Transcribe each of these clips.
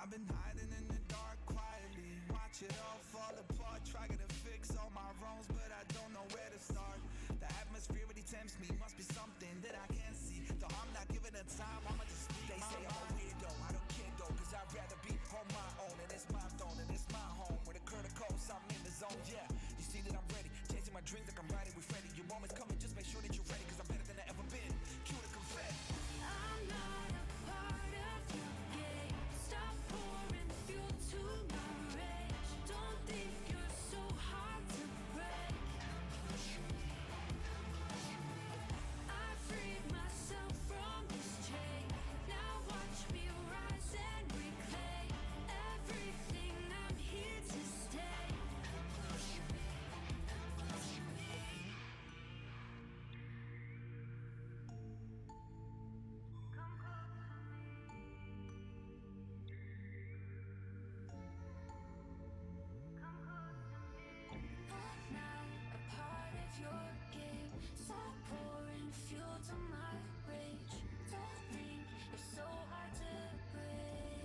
I've been hiding in the dark quietly, watch it all fall apart, trying to fix all my wrongs, but I don't know where to start. The atmosphere really tempts me, must be something that I can't see. Though I'm not giving it time, I'ma just speak. They say I'm a weirdo, I don't care though, cause I'd rather be on my own, and it's my throne, and it's my home. Where the curtain coast, I'm in the zone, yeah. You see that I'm ready, chasing my dreams like I'm riding with Freddy. Your moment's coming, just make sure that you're ready, cause I'm better than I ever been. Cue the confetti. I'm not a part of your game. Stop pouring fuel to my rage. Don't think you're so hard to break. I freed myself from this chain. Now watch me rise and reclaim everything. I'm here to stay. Your game, stop pouring fuel to my rage. Don't think you're so hard to break.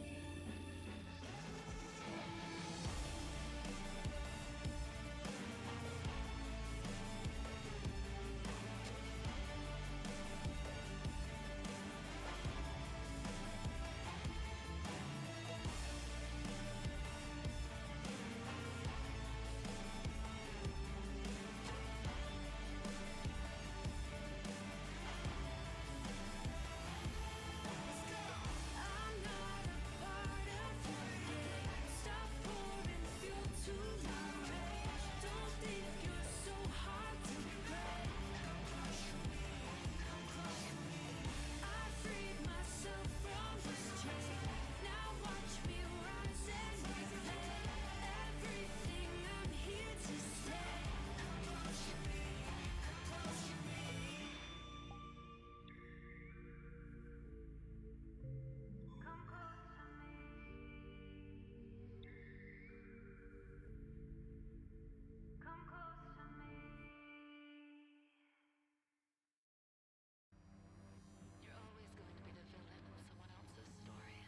You're always going to be the villain in someone else's story.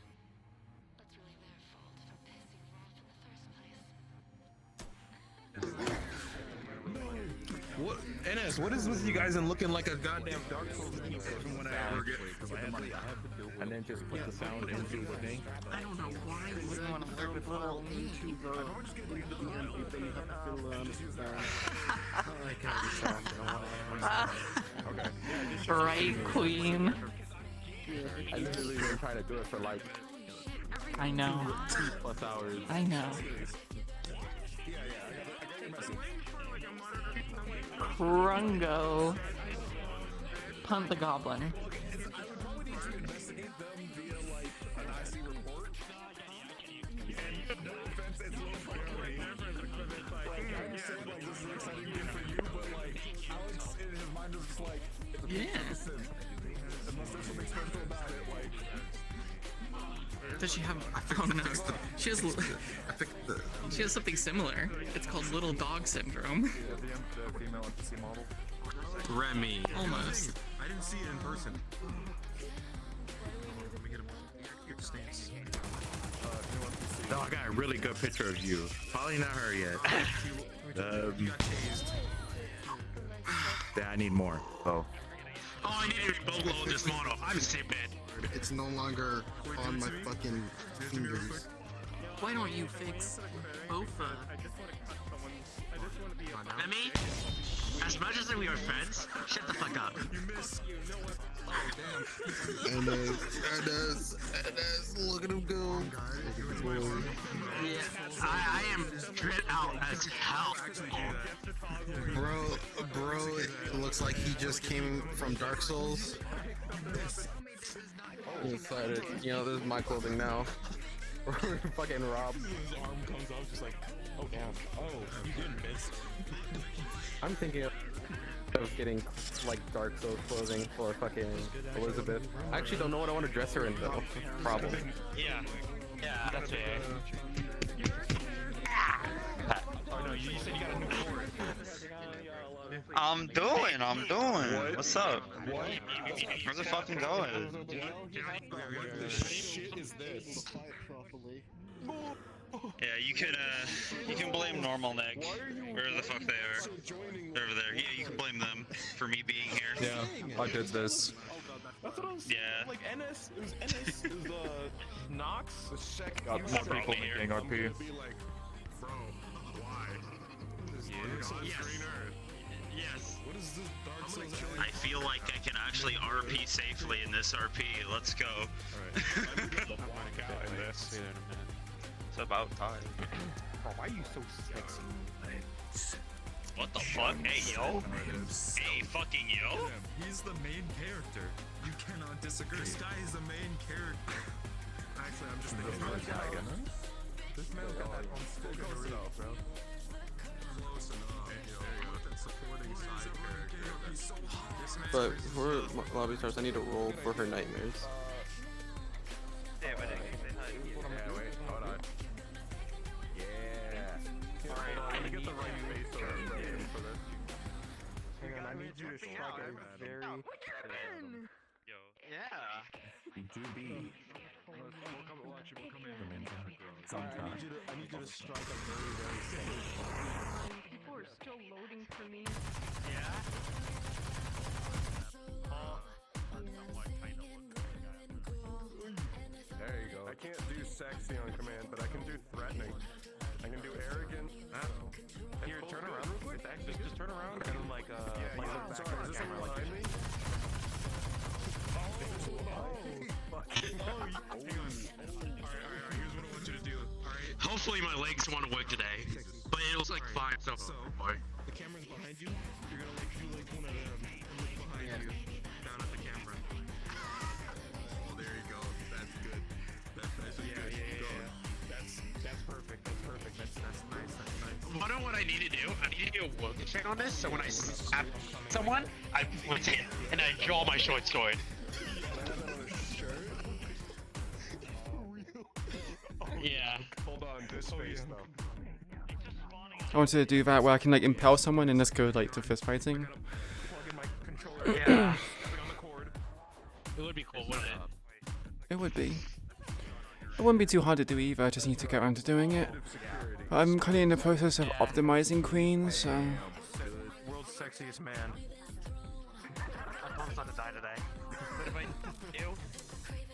That's really their fault for pissing you off in the first place. What, NS, what is with you guys and looking like a goddamn Dark Souls keeper from when I ever get and then just put the sound into the thing? I don't know why you wouldn't want to work with little YouTuber. Right, Queen. I literally been trying to do it for like I know. 2+ hours. I know. Krungo. Punt the Goblin. Yeah. Does she have? I found out. She has. She has something similar. It's called little dog syndrome. Remy. Almost. I didn't see it in person. Let me get a stance. No, I got a really good picture of you. Probably not her yet. You got tased. Yeah, I need more. Oh. Oh, I need to boatload this model. I'm stupid. It's no longer on my fucking fingers. Why don't you fix Bofa? Remy, as much as we are friends, shut the fuck up. And look at him go. Yeah, I am dread out as hell. Bro, it looks like he just came from Dark Souls. He decided, this is my clothing now. Fucking Rob. His arm comes up, just like, oh damn. Oh, you didn't miss. I'm thinking of getting like Dark Souls clothing for fucking Elizabeth. I actually don't know what I want to dress her in though. Problem. Yeah, that's it. Oh no, you said you got a new cord. I'm doing. What's up? Where's it fucking going? What the shit is this? Yeah, you can blame normal Nick. Where the fuck they are? They're over there. Yeah, you can blame them for me being here. Yeah, I did this. That's what I was Yeah. like. NS, it was NS, it was Nox. Got more people in the gang RP. Yes. What is this Dark Souls? I feel like I can actually RP safely in this RP. Let's go. It's about time. Bro, why are you so sexy? What the fuck? Hey, yo. Hey, fucking yo. He's the main character. You cannot disagree. This guy is the main character. Actually, I'm just thinking about it. This man's got that on stick close enough, bro. Close enough. That supporting side character. But for lobby stars, I need to roll for her nightmares. Yeah, wait, hold on. Yeah. Alright, let me get the right face for this. Hang on, I need you to strike a very... Yo. Yeah. I need you to strike a very safe. People are still loading for me. There you go. I can't do sexy on command, but I can do threatening. I can do arrogant. Here, turn around real quick. Just turn around and then like look back at the camera like Hang on. Alright, here's what I want you to do. Alright. Hopefully my legs want to work today, but it was like fine so far. The camera's behind you. You're gonna like do like one of them and look behind you, down at the camera. Oh, there you go. That's good. That's good. That's perfect. That's nice. I know what I need to do. I need to do a work check on this, so when I stab someone, I point it and I draw my short sword. Yeah. hold on, this face though. I wanted to do that where I can like impel someone and just go like to fist fighting. Yeah. It would be cool, wouldn't it? It would be. It wouldn't be too hard to do either. I just need to get around to doing it. But I'm kind of in the process of optimizing Queen, so. World's sexiest man. I'm almost about to die today. But if I do,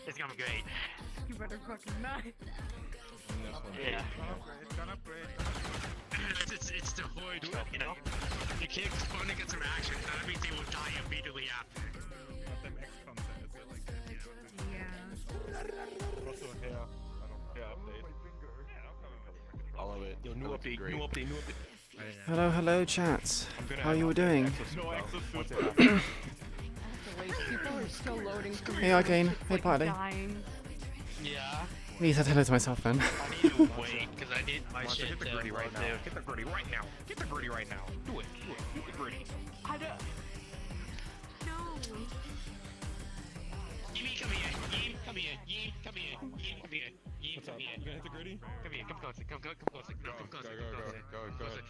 it's gonna be great. You better fucking not. Yeah. It's the horde, you know? You can't spawn to get some action, that means they will die immediately after. All of it. Yo, new update. Hello, chat. How you all doing? People are still loading for me. Hey, Arcane. Hey, Party. Dying. Yeah. Me said hello to myself then. I need to wait, because I need my shit Get the to gritty right now. do. Get the gritty right now. Get the gritty right now. Do it. Do the gritty. I don't. No. Yee, come here. Yee, come here. Yee, come here. Yee, come here. Yee, come here. You gonna hit the gritty? Come here. Come closer. Come closer. No, come closer. Come closer.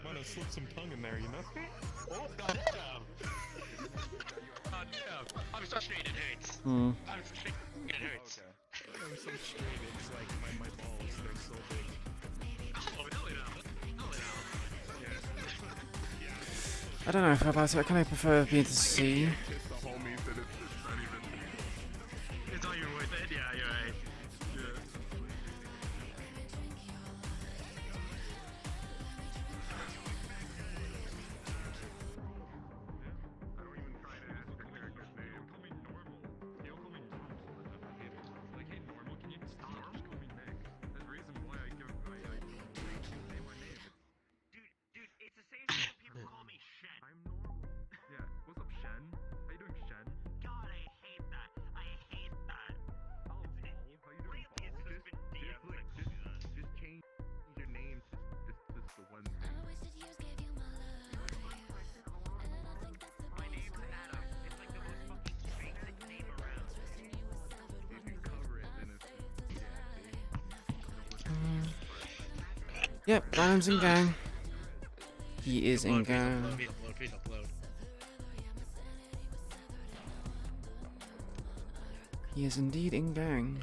Might have slipped some tongue in there, you know? Oh, goddamn. Goddamn. I'm so straight, it hurts. Hmm. I'm straight, it hurts. I'm so straight, it's like my balls, they're so big. Oh, hell yeah. I don't know if about it. I kind of prefer being to see. It's all you're worth it? Yeah, you're right. I'm normal. Yeah, what's up, Shen? How you doing, Yep, Adam's in gang. He is in gang. Please upload. He is indeed in gang.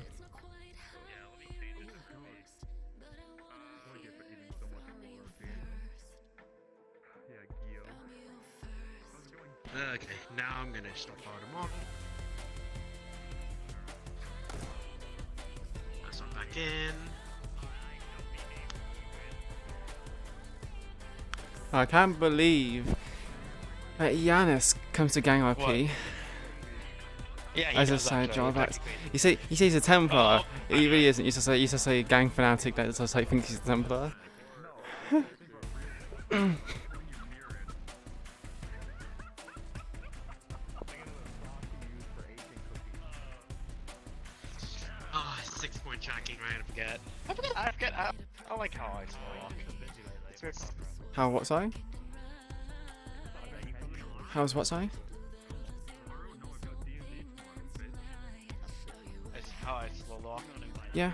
Okay, now I'm gonna start hard tomorrow. Let's start back in. I can't believe that Giannis comes to gang RP. Yeah, As a side job. He says he's a Templar. He really isn't. He's just a gang fanatic that just like thinks he's a Templar. Oh, 6-point tracking, right? I forget. I forget. I like how I walk. How what sorry? How's what sorry? It's how I slow walk. Yeah.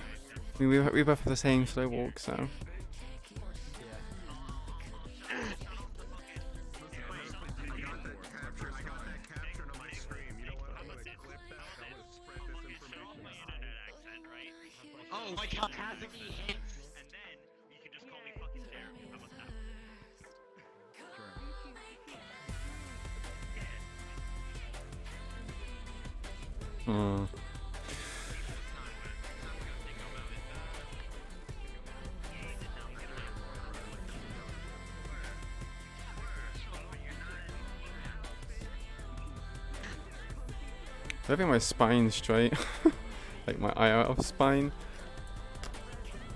I mean, we both have the same slow walk, so. Oh, like how Kazuki hits. And then you can just call me fucking Derek. How about that? I think my spine's straight. Like my IRL spine.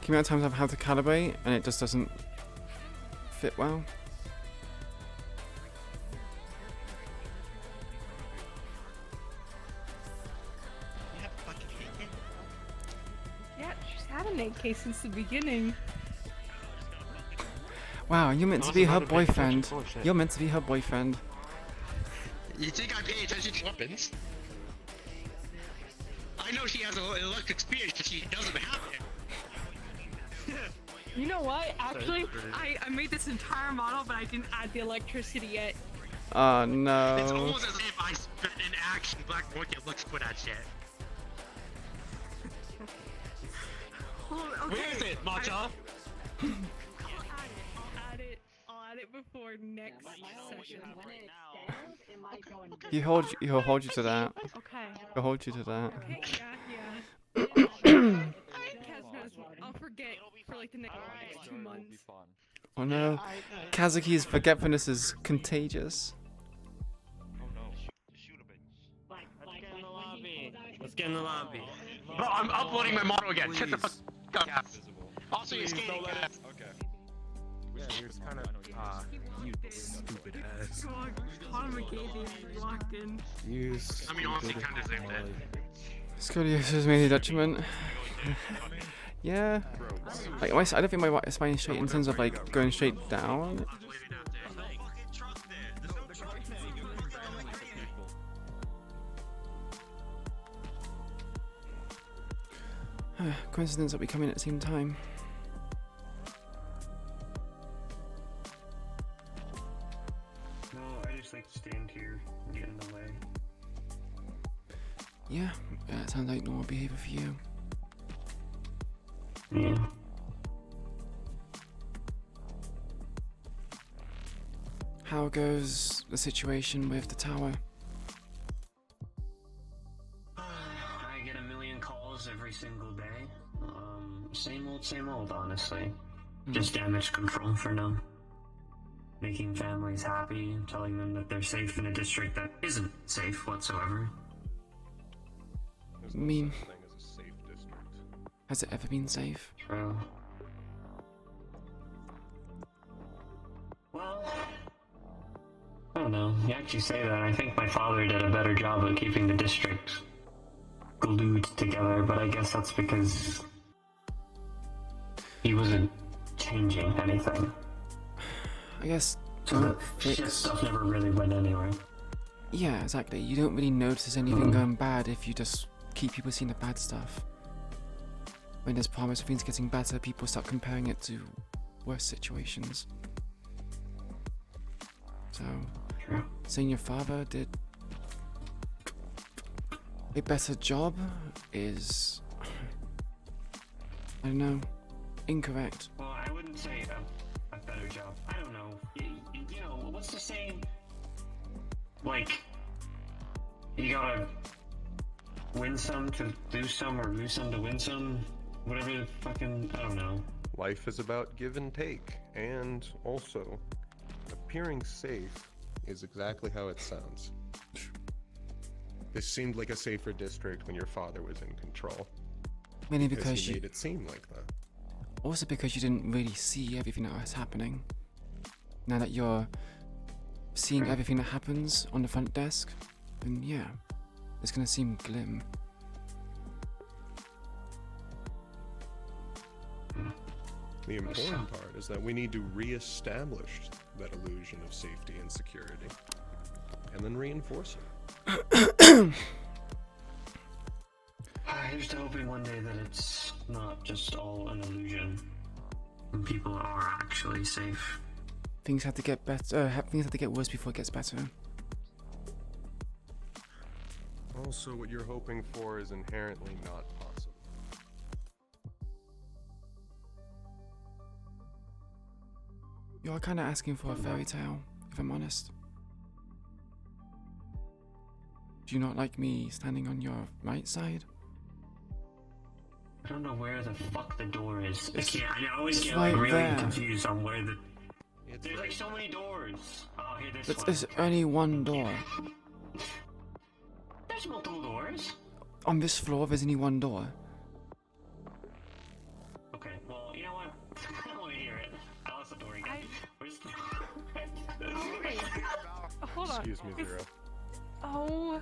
The amount of times I've had to calibrate and it just doesn't fit well. Yeah, she's had an AK since the beginning. Wow, you're meant to be her boyfriend. You're meant to be her boyfriend. You think I pay attention to weapons? I know she has a electric experience, but she doesn't have it. You know what? Actually, I made this entire model, but I didn't add the electricity yet. Oh It's no. almost as if I spent an action Black Market looks for that shit. Well, okay. Where is it, Matcha? I'll add it before next session. He'll hold you to that. Okay. He'll hold you to that. Okay, yeah. I'll forget for like the next 2 months. Oh no. Kazuki's forgetfulness is contagious. Let's get in the lobby. Bro, I'm uploading my model again. Shut the fuck up. Also, you're skating. Okay. Yeah, he was kind of, You stupid ass. Connor McGavey locked in. You I mean, honestly, kind of deserved it. Scoliosis is mainly detriment. Yeah. Like, I don't think my spine is straight in terms of like going straight down. Coincidence that we come in at the same time. No, I just like to stand here and get in the way. Yeah, it sounds like normal behavior for you. Yeah. How goes the situation with the tower? I get a million calls every single day. Same old, honestly. Just damage control for now. Making families happy, telling them that they're safe in a district that isn't safe whatsoever. I mean, has it ever been safe? True. Well, I don't know. You actually say that. I think my father did a better job of keeping the district glued together, but I guess that's because he wasn't changing anything. I guess So the shit stuff never really went anywhere. Yeah, exactly. You don't really notice anything going bad if you just keep people seeing the bad stuff. When there's promise of things getting better, people start comparing it to worse situations. So, saying your father did a better job is, I don't know, incorrect. Well, I wouldn't say a better job. I don't know. You know, what's the saying? Like, you gotta win some to lose some, or lose some to win some. Whatever the fucking, I don't know. Life is about give and take, and also, appearing safe is exactly how it sounds. This seemed like a safer district when your father was in control. Mainly because he you made it seem like that. Also because you didn't really see everything that was happening. Now that you're seeing everything that happens on the front desk, then yeah, it's gonna seem glim. The important part is that we need to re-establish that illusion of safety and security, and then reinforce it. I'm just hoping one day that it's not just all an illusion, and people are actually safe. Things have to get better. Things have to get worse before it gets better. Also, what you're hoping for is inherently not possible. You're kind of asking for a fairy tale, if I'm honest. Do you not like me standing on your right side? I don't know where the fuck the door is. I always it's get right like really there. confused on where the... There's like so many doors. Oh, here, this one. There's only one door. There's multiple doors. On this floor, there's only one door. Okay, well, you know what? I don't want to hear it. I lost the door again. Where's the... Hold on. Excuse me, Zero. Oh.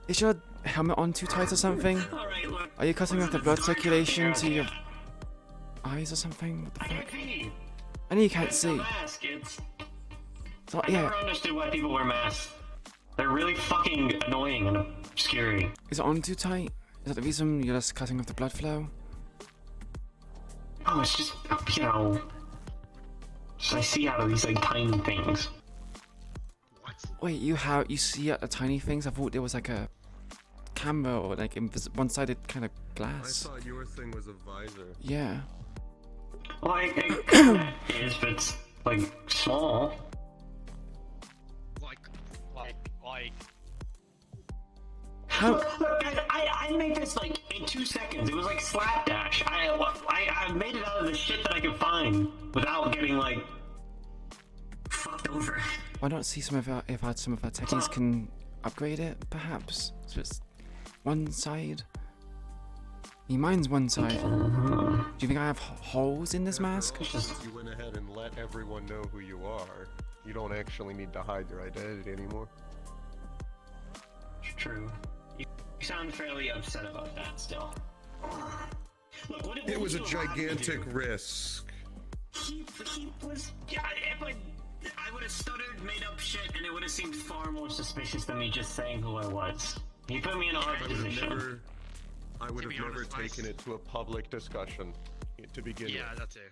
Is your helmet on too tight or something? Alright, look. Are you cutting off the blood circulation to your eyes or something? What the fuck? I know you can't see. Mask. It's not, I never understood why people wear masks. They're really fucking annoying and scary. Is it on too tight? Is that the reason you're just cutting off the blood flow? Oh, it's just, you know... I see out of these, like, tiny things. Wait, you see the tiny things? I thought there was like a camera or like one-sided kind of glass. I thought your thing was a visor. Yeah. Well, it kinda is, but it's, like, small. Like... How? Look, I made this, like, in 2 seconds. It was like slapdash. I made it out of the shit that I could find without getting, like, fucked over. Why not see some of our techies can upgrade it, perhaps? So it's one side. Mine's one side. Do you think I have holes in this mask? You went ahead and let everyone know who you are. You don't actually need to hide your identity anymore. True. You sound fairly upset about that still. Look, what It was a you allow me to gigantic do? risk. He was... Yeah, I would have stuttered, made up shit, and it would have seemed far more suspicious than me just saying who I was. He put me in a hard position. I would have never taken it to a public discussion to begin with. Yeah, that's it.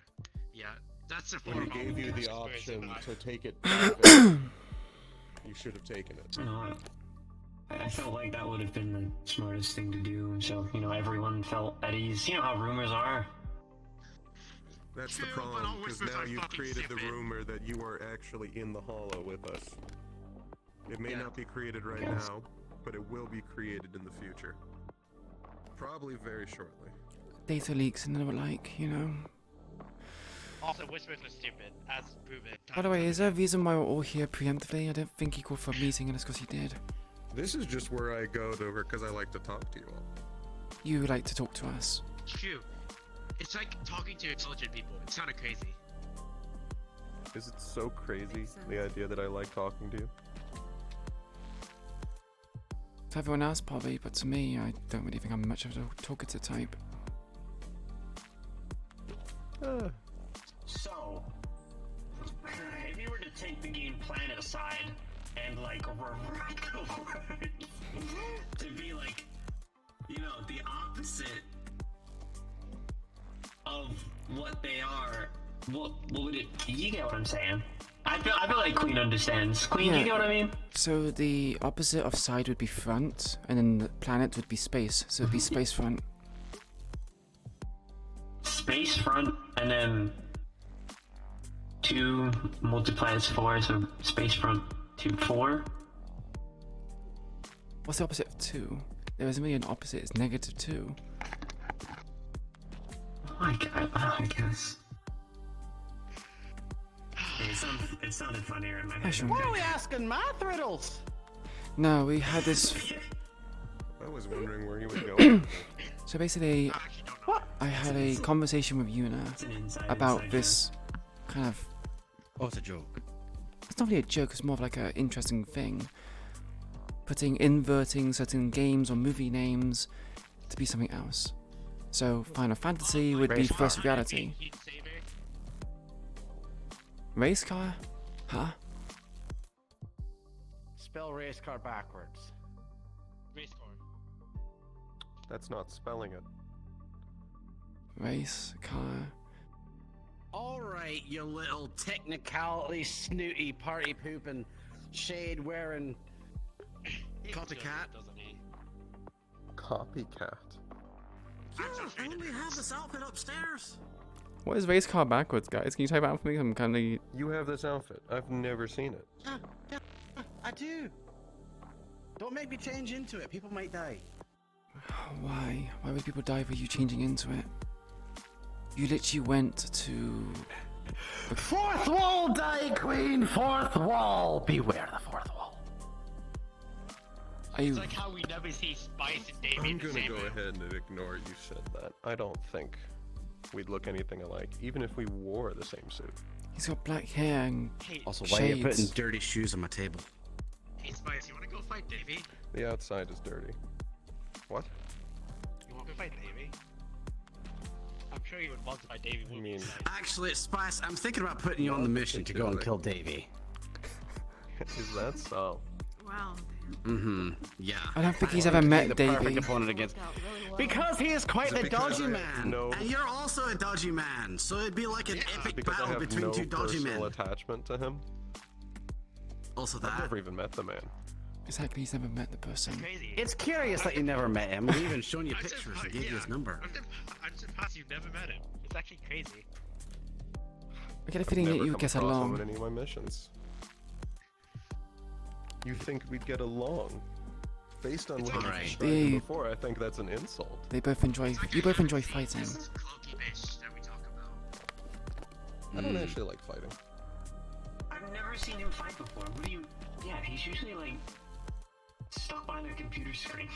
Yeah, that's a When form he of gave you the conspiracy, option but to take it private, you should have taken it. No, I felt like that would have been the smartest thing to do, so, you know, everyone felt at ease. You know how rumors are. That's the problem, because now you've created the rumor that you are actually in the hollow with us. It may not be created right now, but it will be created in the future. Probably very shortly. Data leaks and the like, you know. also whispers are stupid, as proven. By the way, is there a reason why we're all here preemptively? I don't think he called for a meeting unless because he did. This is just where I go to because I like to talk to you all. You like to talk to us. True. It's like talking to intelligent people. It's kind of crazy. Is it so crazy, the idea that I like talking to you? To everyone else, probably, but to me, I don't really think I'm much of a talkative type. So, if you were to take the game planet aside and, like, rewrite the words to be, like, you know, the opposite of what they are, what would it? You get what I'm saying? I feel like Queen understands. Queen, you get what I mean? So the opposite of side would be front, and then the planet would be space. So it'd be space front. Space front, and then 2 multiplies 4, so space front to 4. What's the opposite of 2? There isn't really an opposite. It's negative 2. Oh my god! I guess. It sounded funnier in my head. Why are we asking math riddles? No, we had this. I was wondering where you would go. So basically, I had a conversation with Yuna about this kind of. Oh, it's a joke. It's not really a joke. It's more of like an interesting thing. Inverting certain games or movie names to be something else. So Final Fantasy would be first reality. Race car? Huh? Spell race car backwards. Race car. That's not spelling it. Race car. Alright, you little technicality snooty party pooping shade wearing copycat. Copycat. Yeah, I only have this outfit upstairs. What is race car backwards, guys? Can you type it out for me? I'm kind of. You have this outfit. I've never seen it. Yeah, I do. Don't make me change into it. People might die. Why? Why would people die for you changing into it? You literally went to. Fourth wall die, Queen. Fourth wall. Beware the fourth wall. It's like how we never see Spice and Davey I'm in the gonna same go room. ahead and ignore you said that. I don't think we'd look anything alike, even if we wore the same suit. He's got black hair and Also, why are you putting shades. dirty shoes on my table? Hey Spice, you wanna go fight Davey? The outside is dirty. What? You wanna go fight Davey? I'm sure you would want to fight Davey. I mean, Actually, Spice, I'm thinking about putting you on the mission to go and kill Davey. is that so? Wow. Mm-hmm. Yeah. I don't think he's ever met the Davey. perfect opponent against. Because he is quite Is it the because dodgy I man, know- and you're also a dodgy man. So it'd be like an epic Because I battle have between no two dodgy personal men. attachment to him. Also I've that. never even met the man. Exactly, he's never met the person. Crazy. It's curious that you never met him. We've even shown you pictures and gave you his number. I'm surprised you've never met him. It's actually crazy. I get a feeling that Never you come get across him along. on any of my missions. You think we'd get along? Based on what you alright. described They- before, I think that's an insult. They both enjoy. You both enjoy fighting. This is cloaky bitch that we talk about. I don't actually like fighting. I've never seen him fight before. What do you? Yeah, he's usually like stuck behind a computer screen.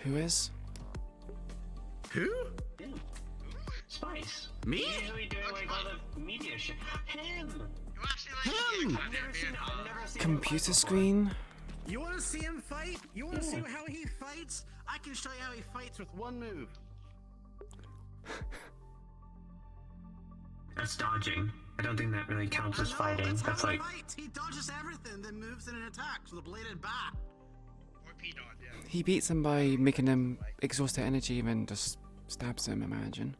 Who is? Who? Yeah. Spice. Me? He's usually doing like all the media shit. Him. You actually like Him! I've never seen him fight Computer before. screen? You want to see him fight? You want to see how he fights? I can show you how he fights with one move. That's dodging. I don't think that really counts as No, fighting. That's That's how like. he fights. He dodges everything, then moves in and attacks with a bladed bat. Or P-Dot, yeah. He beats them by making them exhaust their energy and then just stabs them, imagine.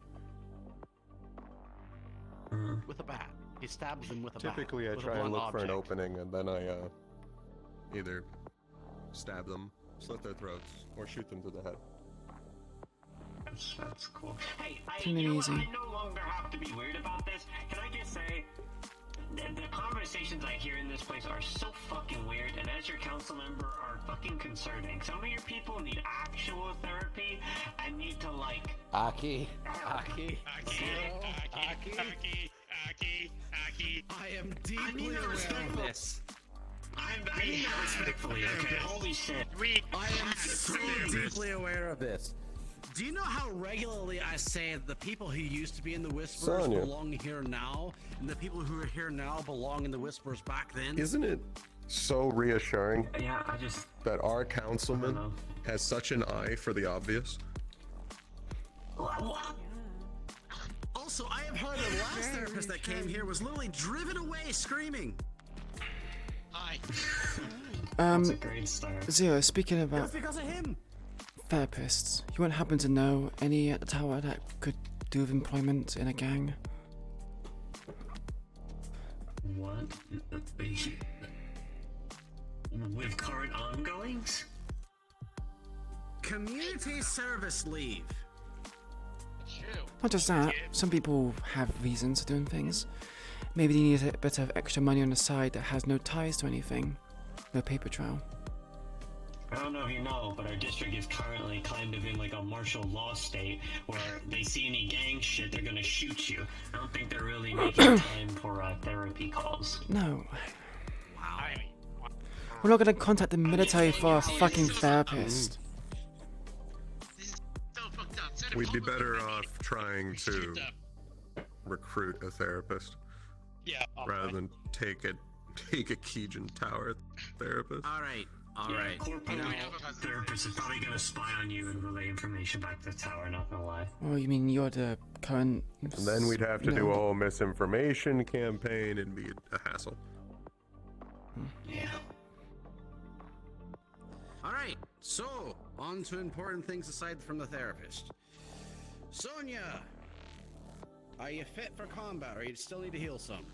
With a bat. He stabs them with a bat. Typically, I with a try and blunt look for an object. opening, and then I either stab them, slit their throats, or shoot them to the head. That's cool. Hey, Clean and you know what? easy. I no longer have to be weird about this. Can I just say, the conversations I hear in this place are so fucking weird, and as your council member, are fucking concerning. Some of your people need actual therapy and need to like. Aki. Aki. I am deeply aware of this. I mean that respectfully, okay? Holy shit. I am so deeply aware of this. Do you know how regularly I say that the people who used to be in the Whisperers Sonya. belong here now, and the people who are here now belong in the Whisperers back then? Isn't it so reassuring Yeah, I just. that our councilman has such an eye for the obvious? Also, I have heard the last therapist that came here was literally driven away screaming. Hi. That's a great start. Zero, speaking It about was because of him. therapists. You won't happen to know any at the tower that could do with employment in a gang? What? With current ongoings? Community service leave. Not just that, some people have reasons for doing things. Maybe they need a bit of extra money on the side that has no ties to anything. No paper trail. I don't know if you know, but our district is currently kind of in like a martial law state where they see any gang shit, they're gonna shoot you. I don't think they're really making time for therapy calls. No. Wow. We're not gonna contact the military for a fucking therapist. We'd be better off trying to recruit a therapist. Yeah. Rather than take a Keegan Tower therapist. All right. Corporate therapist is probably gonna spy on you and relay information back to the tower, not gonna lie. Oh, you mean you're the current... And then we'd have to do a whole misinformation campaign and be a hassle. Yeah. All right. So, on to important things aside from the therapist. Sonia! Are you fit for combat, or you still need to heal some?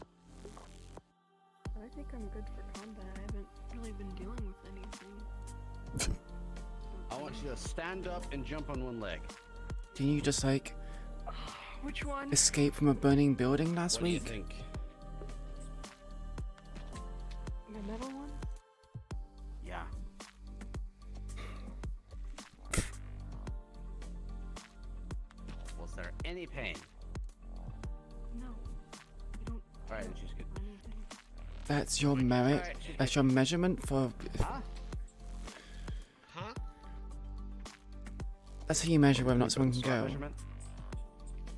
I think I'm good for combat. I haven't really been dealing with anything. I want you to stand up and jump on one leg. Didn't you just, like... Which one? escape from a burning building last week? What do you think? The metal one? Yeah. Was there any pain? No. You don't. Alright, then she's good. That's your merit? That's your measurement for... Huh? That's how you measure whether or not someone can Sword go measurement?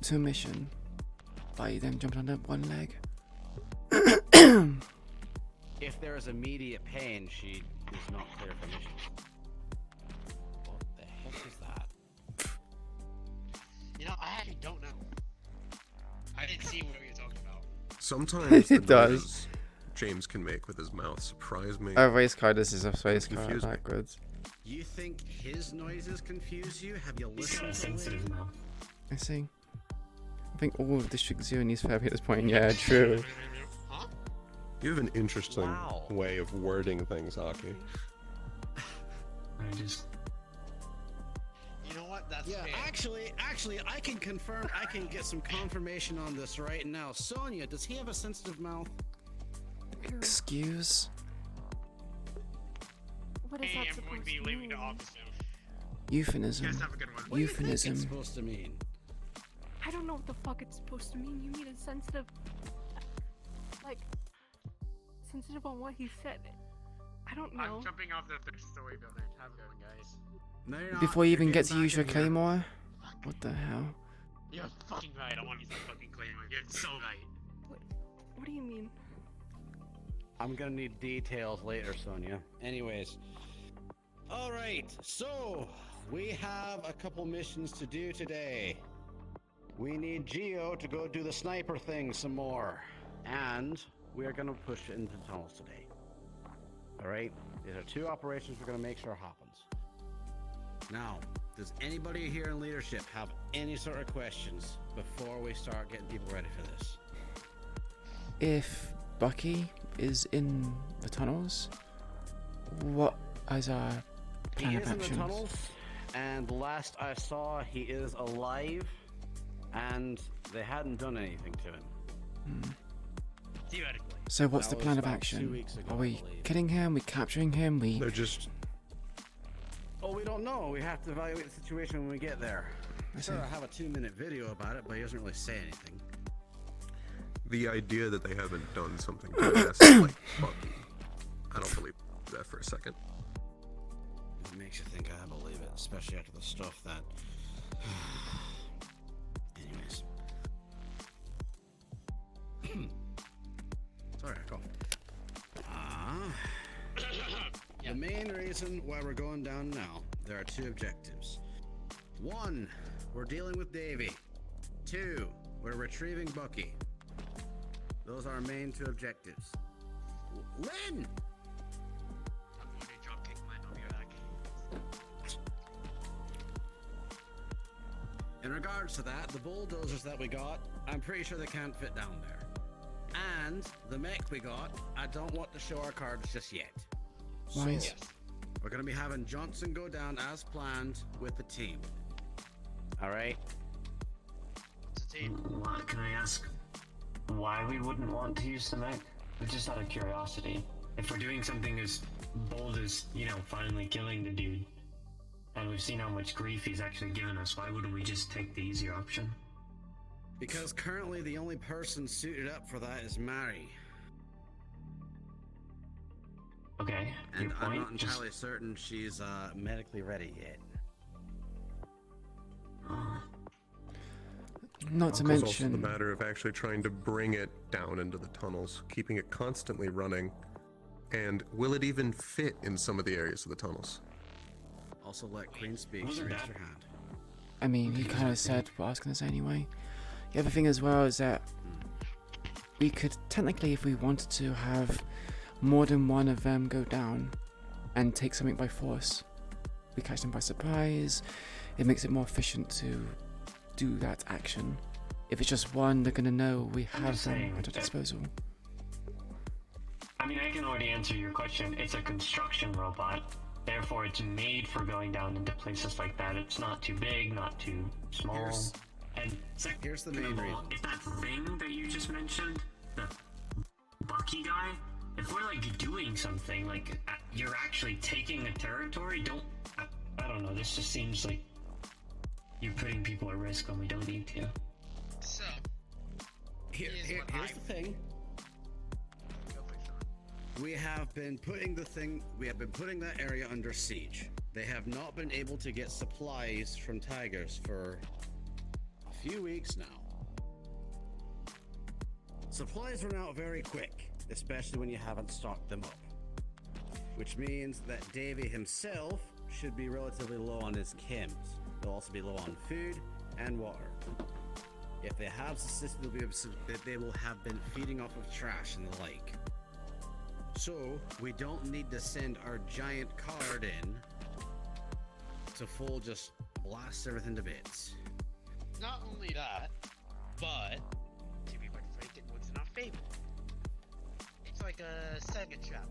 to a mission. By them jumping on one leg. If there is immediate pain, she is not clear for mission. What the heck is that? You know, I actually don't know. I didn't see what you were talking about. Sometimes It the does. noises James can make with his mouth surprise me. A race car, this is a race car Confused me. backwards. You think his noises confuse you? Have you He's got a listened to sensitive mouth. I see. I think all of District 0 needs therapy at this point. Yeah, true. You have an interesting way of wording things, Aki. I just... You know what? That's Yeah, fair. actually, I can confirm, I can get some confirmation on this right now. Sonia, does he have a sensitive mouth? Excuse? What is Hey, that I'm supposed going to be to leaving mean? the office soon. Euphemism. You guys have a good one. What do you think it's Euphemism. supposed to mean? I don't know what the fuck it's supposed to mean. You mean it's sensitive, like, sensitive on what he said. I don't know. I'm jumping off the third-story building. Have a good one, guys. No, you're not. Before you You're even get getting to use back your in here. claymore? What the hell? You're fucking right. I want to use that fucking claymore. You're so right. What do you mean? I'm gonna need details later, Sonia. Anyways. Alright, so we have a couple missions to do today. We need Geo to go do the sniper thing some more. And we are gonna push into the tunnels today. Alright? These are two operations we're gonna make sure happens. Now, does anybody here in leadership have any sort of questions before we start getting people ready for this? If Bucky is in the tunnels, what is our plan He of is in the actions? tunnels, and last I saw, he is alive, and they hadn't done anything to him. Theoretically. So what's That the plan was of about action? 2 weeks ago, Are I we believe. killing him? We capturing him? We... They're just... Oh, we don't know. We have to evaluate the situation when we get there. I Sure, see. I have a 2-minute video about it, but he doesn't really say anything. The idea that they haven't done something drastic like Bucky, I don't believe that for a second. It makes you think I believe it, especially after the stuff that... Anyways. Sorry, I coughed. The main reason why we're going down now, there are two objectives. 1, we're dealing with Davy. 2, we're retrieving Bucky. Those are our main two objectives. Lynn! I'm going to drop kick Lynn. I'll be back. In regards to that, the bulldozers that we got, I'm pretty sure they can't fit down there. And the mech we got, I don't want to show our cards just yet. Right. So, we're gonna be having Johnson go down as planned with the team. Alright? It's a team. What can I ask? Why we wouldn't want to use the mech? Just out of curiosity. If we're doing something as bold as, you know, finally killing the dude, and we've seen how much grief he's actually given us, why wouldn't we just take the easier option? Because currently the only person suited up for that is Mary. Okay, And your I'm point, not entirely certain she's medically ready yet. Not to It's also mention. the matter of actually trying to bring it down into the tunnels, keeping it constantly running, and will it even fit in some of the areas of the tunnels? Also let Queen speak, she raised her hand. I mean, he kind of said what I was going to say anyway. The other thing as well is that we could technically, if we wanted to, have more than one of them go down and take something by force. We catch them by surprise. It makes it more efficient to do that action. If it's just one, they're going to know we have them at our disposal. I mean, I can already answer your question. It's a construction robot. Therefore, it's made for going down into places like that. It's not too big, not too small. Here's the main reason. If that thing that you just mentioned, the Bucky guy, if we're like doing something, like you're actually taking a territory, I don't know, this just seems like you're putting people at risk when we don't need to. So, Here's the thing. We have been putting that area under siege. They have not been able to get supplies from Tigers for a few weeks now. Supplies run out very quick, especially when you haven't stocked them up. Which means that Davey himself should be relatively low on his chems. They'll also be low on food and water. If they have subsisted, they will have been feeding off of trash and the like. So, we don't need to send our giant card in to full just blast everything to bits. not only that, but to be quite frank, it works in our favor. It's like a Sega trap.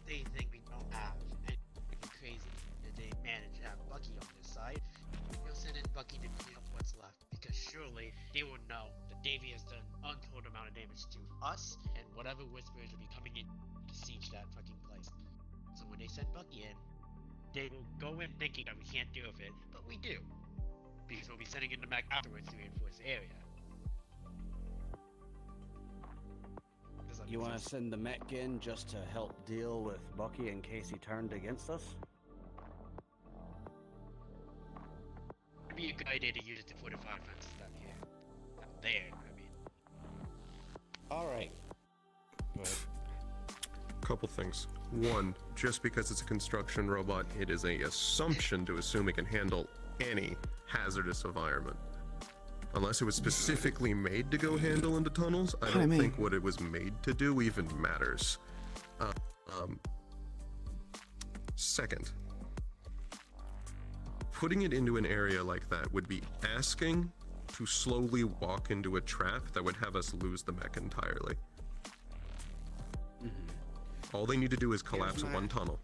They think we don't have anything crazy that they manage to have Bucky on their side. They'll send in Bucky to clean up what's left, because surely they will know that Davey has done untold amount of damage to us, and whatever whispers will be coming in to siege that fucking place. So when they send Bucky in, they will go in thinking that we can't deal with it, but we do. Because we'll be sending in the mech afterwards to reinforce the area. You want to send the mech in just to help deal with Bucky in case he turned against us? It'd be a good idea to use it to fortify fences down here. Down there, I mean. Alright. Go ahead. Couple things. One, just because it's a construction robot, it is an assumption to assume it can handle any hazardous environment. Unless it was specifically made to go handle into tunnels, I don't think what it was made to do even matters. Second, putting it into an area like that would be asking to slowly walk into a trap that would have us lose the mech entirely. All they need to do is collapse one tunnel.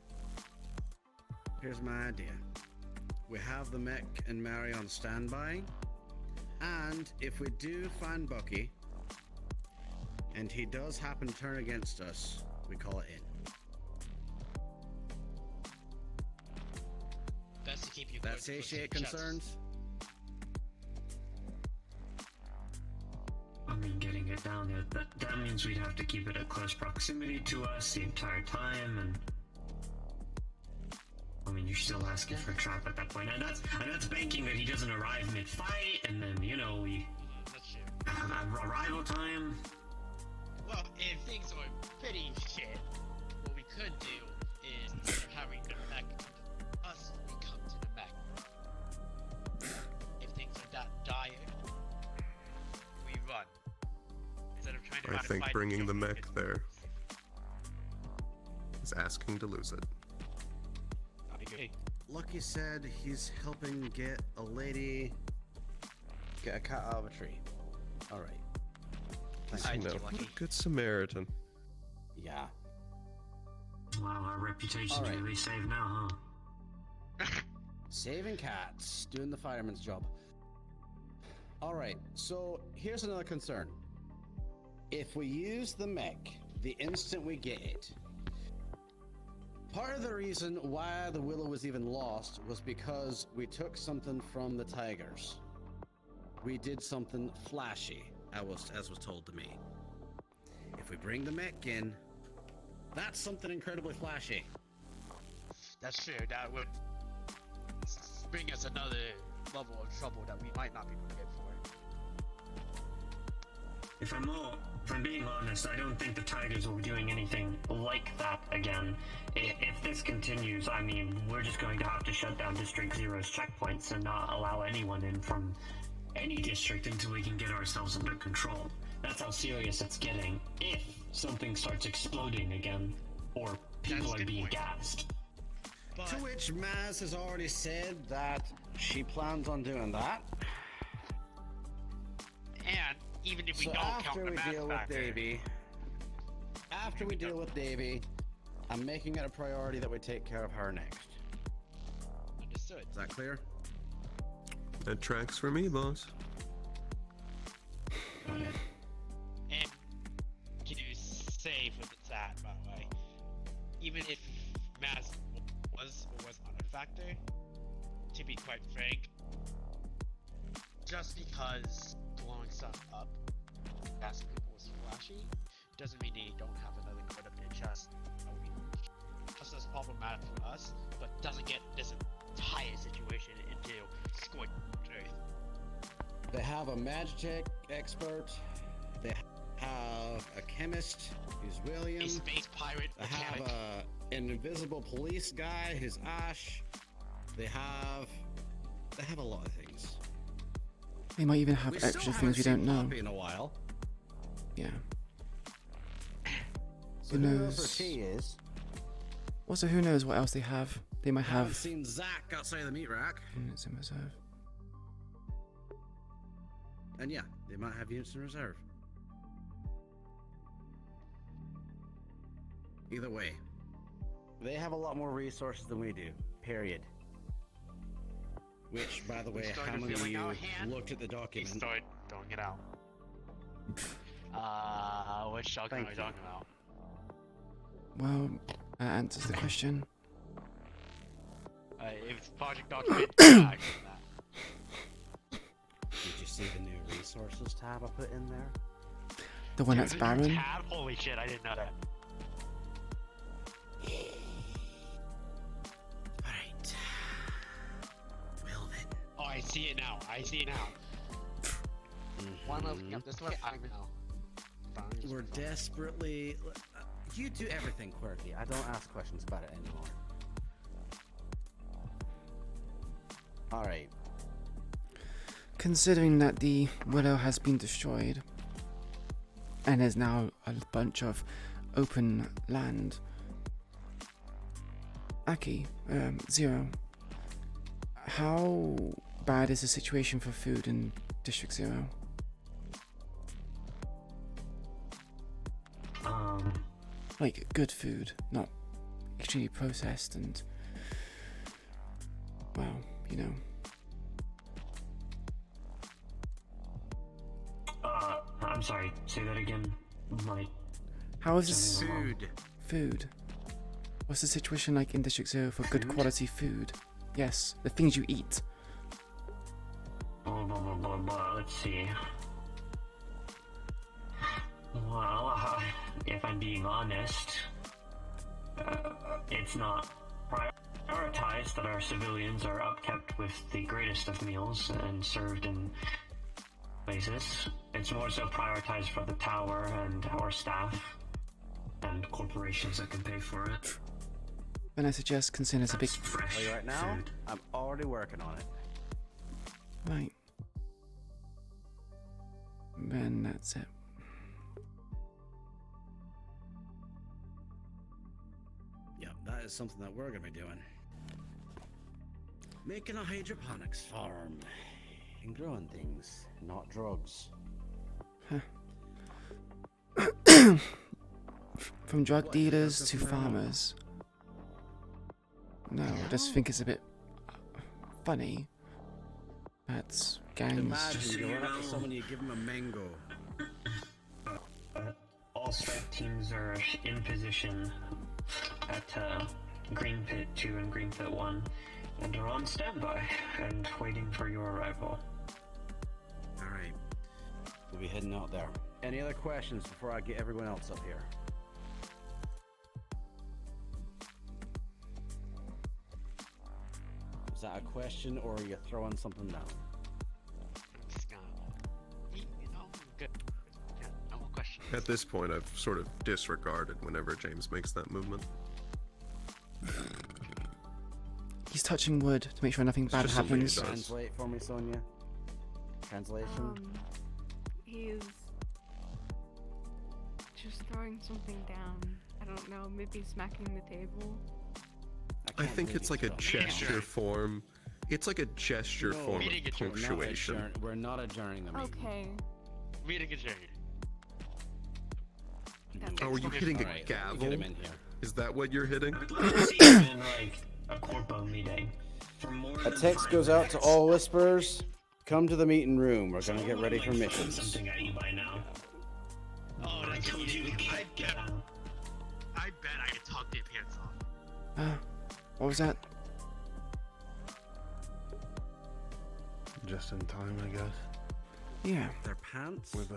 Here's my idea. We have the mech and Mary on standby, and if we do find Bucky, and he does happen to turn against us, we call it in. Best to keep you That satiate concerns? I mean, getting it down there, that means we'd have to keep it at close proximity to us the entire time, and I mean, you're still asking for a trap at that point, and that's banking that he doesn't arrive mid-fight, and then, you know, we arrival time. Well, if things are pretty shit, what we could do is, instead of having the mech us, we come to the mech. If things are that dire, we run. Instead of trying to I think bringing the mech there is asking to lose it. Lucky said he's helping get a lady get a cat out of a tree. All right. You know, what a good Samaritan. Yeah. Wow, our reputation's All right. really safe now, huh? Saving cats, doing the fireman's job. All right, so here's another concern. If we use the mech the instant we get it, part of the reason why the Willow was even lost was because we took something from the tigers. We did something flashy, as was told to me. If we bring the mech in, that's something incredibly flashy. That's true. That would bring us another level of trouble that we might not be prepared for. If I'm being honest, I don't think the Tigers will be doing anything like that again. If this continues, I mean, we're just going to have to shut down District Zero's checkpoints and not allow anyone in from any district until we can get ourselves under control. That's how serious it's getting. If something starts exploding again, or people are being gassed. To which Maz has already said that she plans on doing that. And even if we So don't after count the we math deal with factor, Davey, I'm making it a priority that we take care of her next. understood. Is that clear? That tracks for me, boss. And can you say for the chat, by the way, even if Maz was or was not a factor, to be quite frank, just because blowing stuff up, asking people was flashy, doesn't mean they don't have another card up their chest. I mean, just as problematic for us, but doesn't get this entire situation into scorched earth. They have a Magitech expert. They have a chemist, who's William. A space pirate They have mechanic. an invisible police guy, who's Ash. They have a lot of things. They might even have We still extra haven't things we don't seen know. Poppy in a while. Yeah. So Who who knows? knows where she is? Also, who knows what else they have? They might Haven't have seen Zach outside the meat rack. units in reserve. And yeah, they might have units in reserve. Either way, they have a lot more resources than we do, period. Which, by the way, how started many of filling you our hand. looked at the He document? started throwing it out. Which document are we Thank talking about? Well, that answers the question. If it's project document, yeah, I get that. Did you see the new resources tab I put in there? The one There's that's a new barren. tab? Holy shit, I didn't know that. Alright. Well then. Oh, I see it now. I see it now. Why am I looking up this way? I know. We're desperately. You do everything quirky. I don't ask questions about it anymore. Alright. Considering that the Willow has been destroyed, and there's now a bunch of open land. Aki, Zero, how bad is the situation for food in District Zero? Like good food, not extremely processed and, well, you know. I'm sorry, say that again. Like, How is this Food. food? What's the situation like in District Zero for good quality food? Yes, the things you eat. blah, blah, blah, blah, blah. Let's see. Well, if I'm being honest, it's not prioritized that our civilians are upkept with the greatest of meals and served in places. It's more so prioritized for the tower and our staff and corporations that can pay for it. Then I suggest consider it's a big fresh Tell you right now, food. I'm already working on it. right. Then that's it. Yeah, that is something that we're gonna be doing. Making a hydroponics farm. can grow on things, not drugs. From drug dealers to farmers. No, I just think it's a bit funny. That's gangs. Imagine you run up to someone, you give them a mango. All strike teams are in position at Green Pit 2 and Green Pit 1 and are on standby and waiting for your arrival. Alright. We'll be heading out there. Any other questions before I get everyone else up here? Is that a question or are you throwing something down? I'm just gonna, you know, good. Yeah, no more questions. At this point, I've sort of disregarded whenever James makes that movement. He's touching wood to make sure nothing bad happens. Translate for me, Sonia. Translation. He's just throwing something down. I don't know, maybe smacking the table. I think it's like a gesture form. It's like a gesture form of punctuation. We're not adjourning the meeting. Okay. Reading adjourned. Oh, are you hitting a gavel? Is that what you're hitting? I'd love to see you in like a corpo meeting. A text goes out to all whisperers. Come to the meeting room. We're gonna get ready for missions. Something at you by now. Oh, I told you. I bet I could talk their pants off. What was that? Just in time, I guess. Yeah. Their pants? With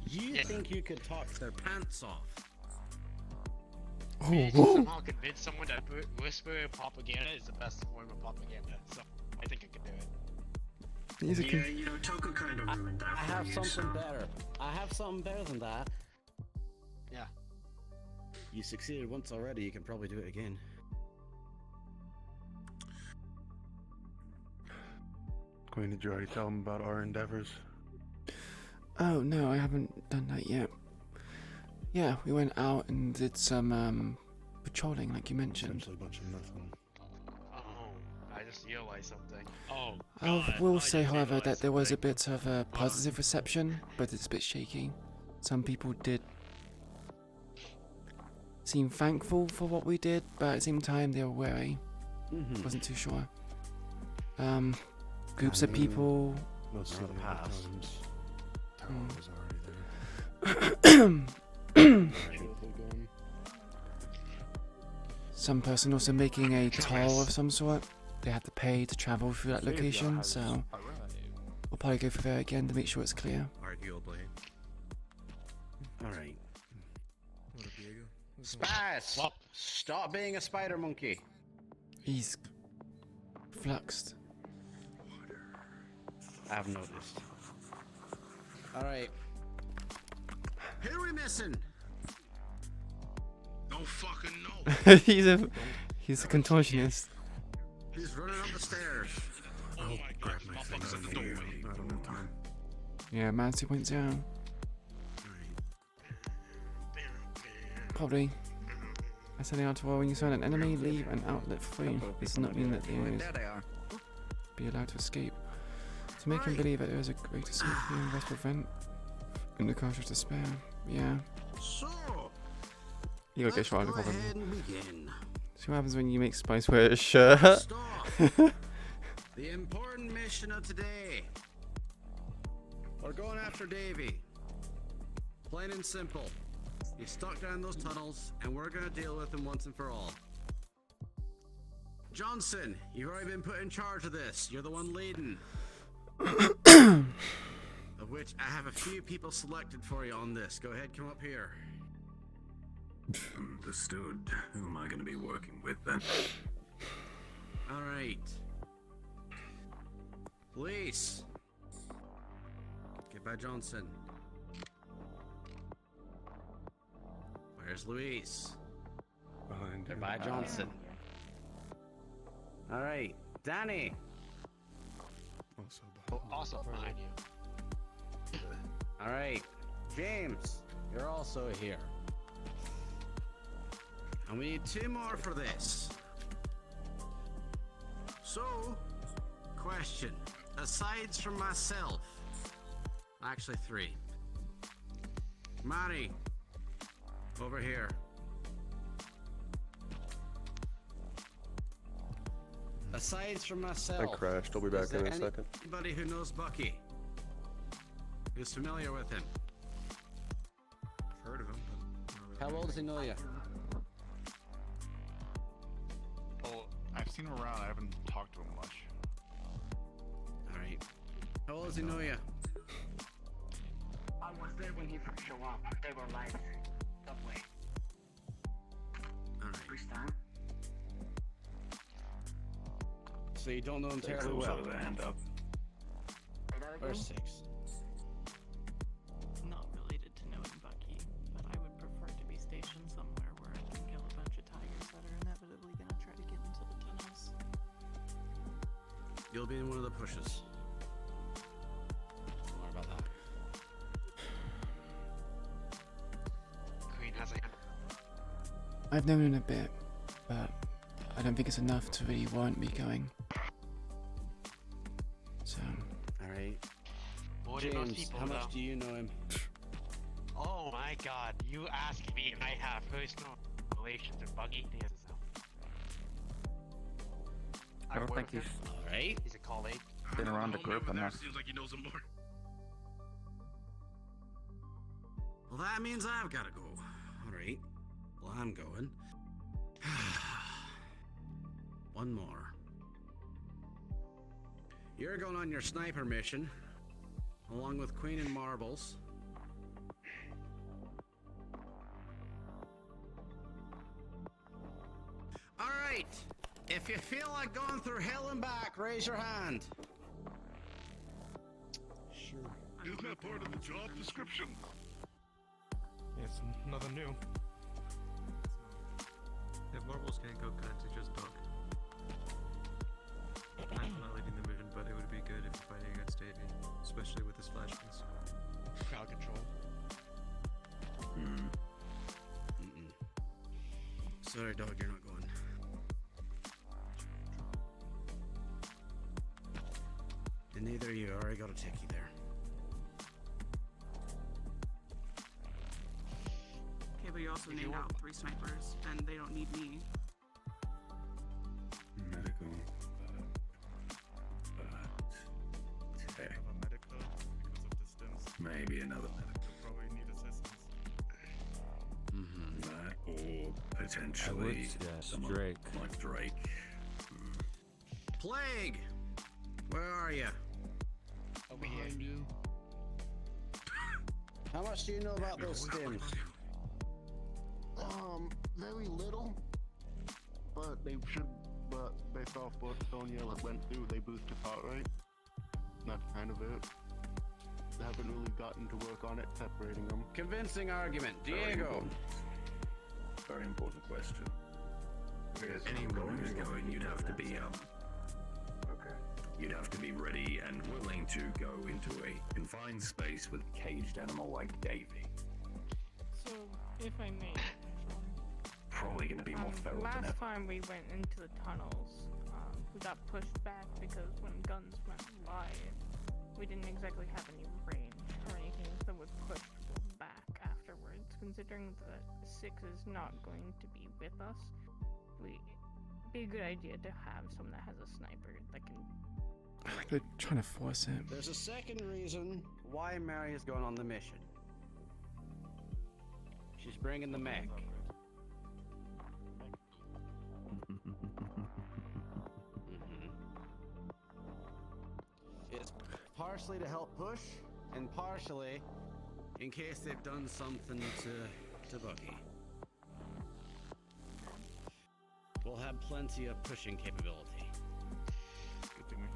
You think you could talk their pants off? Me to somehow convince someone that whisper propaganda is the best form of propaganda. So I think I can do it. Yeah, you know, Toku kind of ruined that. I have something better. I have something better than that. Yeah. You succeeded once already. You can probably do it again. Queen, did you already tell him about our endeavors? Oh no, I haven't done that yet. Yeah, we went out and did some patrolling, like you mentioned. Essentially a bunch of nothing. Oh, I just realized something. Oh, I will say, however, that there was a bit of a positive reception, but it's a bit shaky. Some people did seem thankful for what we did, but at the same time they were wary. Wasn't too sure. Groups of people. Most of the past. Tower was Some person also making a toll of some sort. They had to pay to travel through that location, so we'll probably go through there again to make sure it's clear. Arguably. Alright. Spice! Stop being a spider monkey. He's fluxed. I've noticed. Alright. Who are we missing? Don't fucking know. he's a contortionist. He's running up the stairs. Oh, grab my things at the doorway. I don't have time. Yeah, man 2.0. Probably. I said out to when you find an enemy, leave an outlet free. This does not mean that they always be allowed to escape. To make him believe that there is a great escape here and best prevent in the cause of despair. Yeah. So, You gotta get shot in the go coffin. ahead and begin. See what happens when you make Spice wear a shirt. Stop. The important mission of today. We're going after Davy. Plain and simple. He's stuck down those tunnels, and we're gonna deal with him once and for all. Johnson, you've already been put in charge of this. You're the one leading. Of which I have a few people selected for you on this. Go ahead, come up here. Understood. Who am I going to be working with then? Alright. Police. Get by Johnson. Where's Luis? Behind Get him. by Johnson. Alright. Danny. Also behind you. Alright. James. You're also here. And we need 2 more for this. So, question. asides from myself, actually 3. Mari, over here. Aside from myself, I crashed. I'll be back in a second. Anybody who knows Bucky? Who's familiar with him? I've heard of him, but not really. How well does he know you? Well, I've seen him around. I haven't talked to him much. Alright. How well does he know you? I was there when he first showed up. They were like, subway. Alright. First time. So you don't know him terribly well. Hand up. Or 6. Not related to knowing Bucky, but I would prefer to be stationed somewhere where I can kill a bunch of tigers that are inevitably gonna try to get into the tunnels. You'll be in one of the pushes. Don't worry about that. Queen has a hand. I've known him a bit, but I don't think it's enough to really warrant me going. So. Alright. More than most James, people, how much though. do you know him? Oh my god, you asked me if I have personal relations with Buggy? The answer's no. I don't think he's Alright. He's a colleague. been around the group enough. Seems like he knows him more. Well, that means I've got to go. Alright. Well, I'm going. One more. You're going on your sniper mission, along with Queen and Marbles. Alright. If you feel like going through hell and back, raise your hand. Sure. Isn't that part of the job description? It's nothing new. If marbles can't go, can't they just duck? I'm not leading the mission, but it would be good if you're fighting against Davey, especially with his flash piece. Crowd control. Sorry, dog, you're not going. And neither of you. I already got a techie there. Okay, but you also named out 3 snipers, and they don't need me. Medical. Tech. Have a medical because of distance. Maybe another medical. You'll probably need assistance. That or potentially someone Drake. like Drake. Plague! Where are you? Over here. You. How much do you know about those stims? Very little, but they should. But based off what Sonya went through, they boost your heart rate. That's kind of it. They haven't really gotten to work on it, separating them. Convincing argument, Diego. Very important question. If anyone is going, you'd have to be you'd have to be ready and willing to go into a confined space with a caged animal like Davy. So, if I may, Probably going to be more feral than last ever. time we went into the tunnels, we got pushed back because when guns went live, we didn't exactly have any range or anything that would push people back afterwards. Considering that 6 is not going to be with us, it'd be a good idea to have someone that has a sniper that can. They're trying to force it. There's a second reason why Mary is going on the mission. She's bringing the mech. It's partially to help push, and partially in case they've done something to Bucky. We'll have plenty of pushing capability.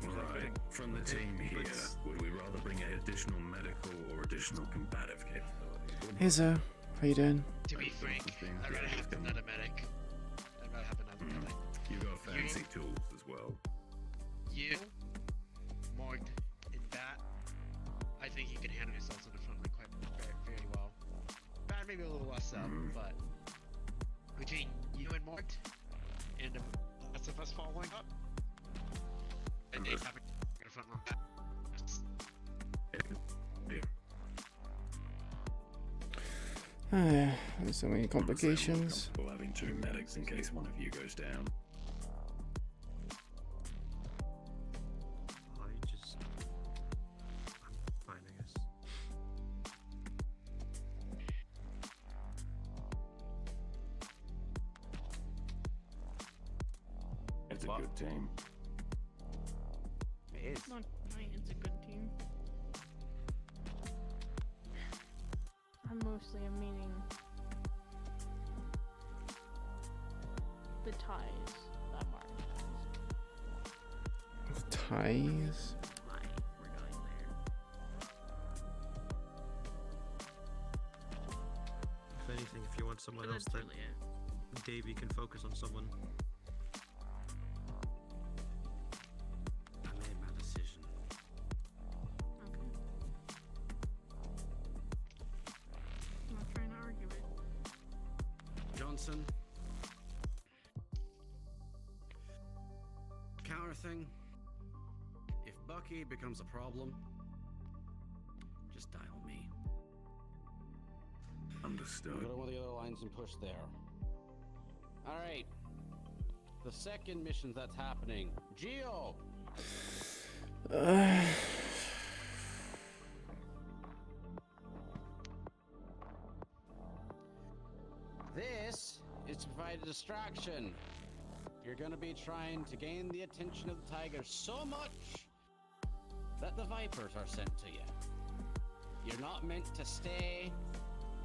Right. From the team here, would we rather bring in additional medical or additional combative capability? Hey Zo, how you doing? To be frank, I'd rather have another medic. I'd rather have another medic. You got fancy tools as well. You, Mort, and Bat, I think you can handle yourselves on the front line very well. Bat maybe a little less so, but between you and Mort, and the rest of us following up, and Dave having a front line. There's so many complications. We're having 2 medics in case one of you goes down. I'm fine, I guess. It's a good team. It is. Not mine, it's a good team. I'm mostly meaning the ties that Mark has. Ties? Why we're going there. If anything, if you want someone But else, that's then really it. Davey can focus on someone. I made my decision. Okay. I'm not trying to argue it. Johnson. Counter thing. If Bucky becomes a problem, just dial me. Understood. Go to one of the other lines and push there. Alright. The second mission that's happening. Geo! This is to provide a distraction. You're gonna be trying to gain the attention of the tigers so much that the vipers are sent to you. You're not meant to stay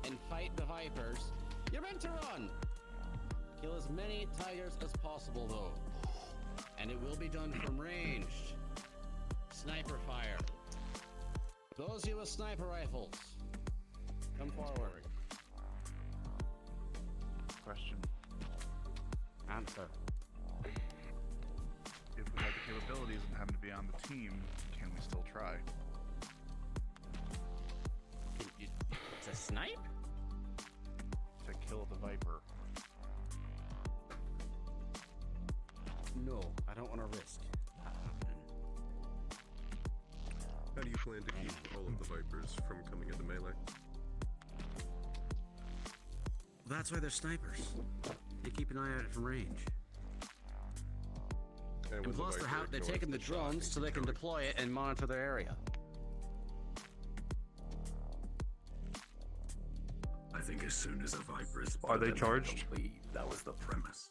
and fight the vipers. You're meant to run. Kill as many tigers as possible though. And it will be done from ranged. Sniper fire. Those of you with sniper rifles, come forward. Question. Answer. If we have the capabilities and happen to be on the team, can we still try? It's a snipe? To kill the Viper. No, I don't want to risk that happening. How do you plan to keep all of the Vipers from coming into melee? That's why they're snipers. You keep an eye out from range. And plus, they're taking the drones so they can deploy it and monitor their area. I think as soon as a Viper is Are they spotted, charged? they'll leave. That was the premise.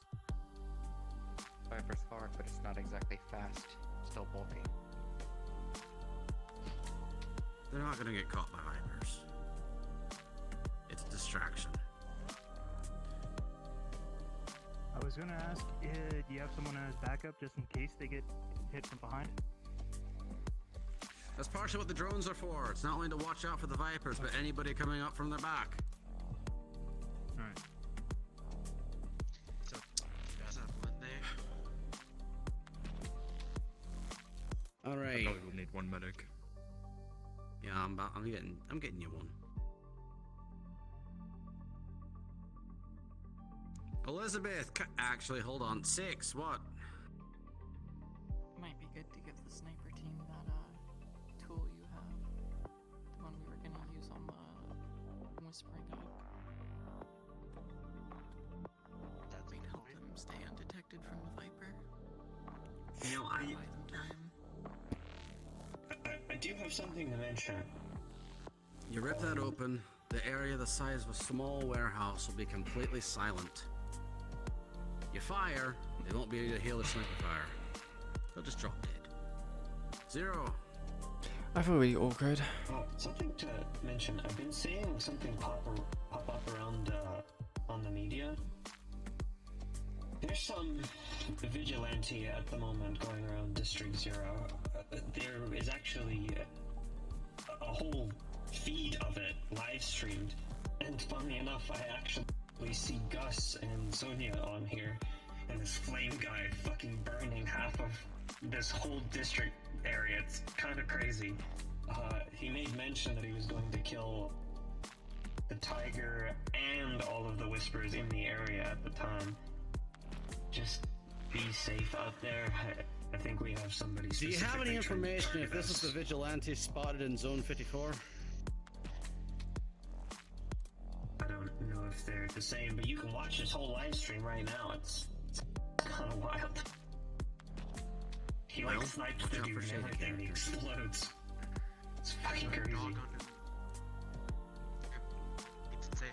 Viper's hard, but it's not exactly fast. Still bulky. They're not gonna get caught by vipers. It's a distraction. I was gonna ask, do you have someone as backup just in case they get hit from behind? That's partially what the drones are for. It's not only to watch out for the vipers, but anybody coming up from their back. Alright. So, you guys have one there? All right. I probably will need one medic. Yeah, I'm getting you one. Elizabeth, actually, hold on. 6, what? Might be good to give the sniper team that tool you have. The one we were gonna use on the whispering eye. That might help them stay undetected from the Viper. You know, Buy them time. I do have something to mention. You rip that open, the area the size of a small warehouse will be completely silent. You fire, they won't be able to heal the sniper fire. They'll just drop dead. 0. I feel really awkward. Something to mention. I've been seeing something pop up around on the media. There's some vigilante at the moment going around District 0. There is actually a whole feed of it live streamed, and funny enough, I actually see Gus and Sonia on here, and this flame guy fucking burning half of this whole district area. It's kind of crazy. He made mention that he was going to kill the tiger and all of the whispers in the area at the time. Just be safe out there. I think we have somebody. Do you have any specifically trying to information if target this is us. the vigilante spotted in Zone 54? I don't the same, but you can watch this whole live stream right now. It's kind of wild. He like snipes the dude and everything, he explodes. It's fucking crazy. It's safe.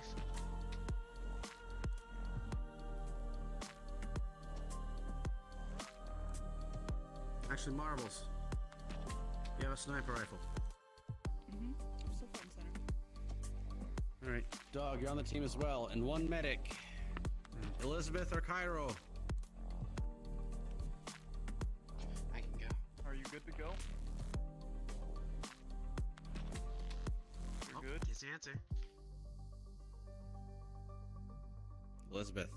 Actually, Marbles. You have a sniper rifle. I'm still front and center. Alright, Dog, you're on the team as well. And one medic. Elizabeth or Cairo? I can go. Are you good to go? You're good? Here's the answer. Elizabeth.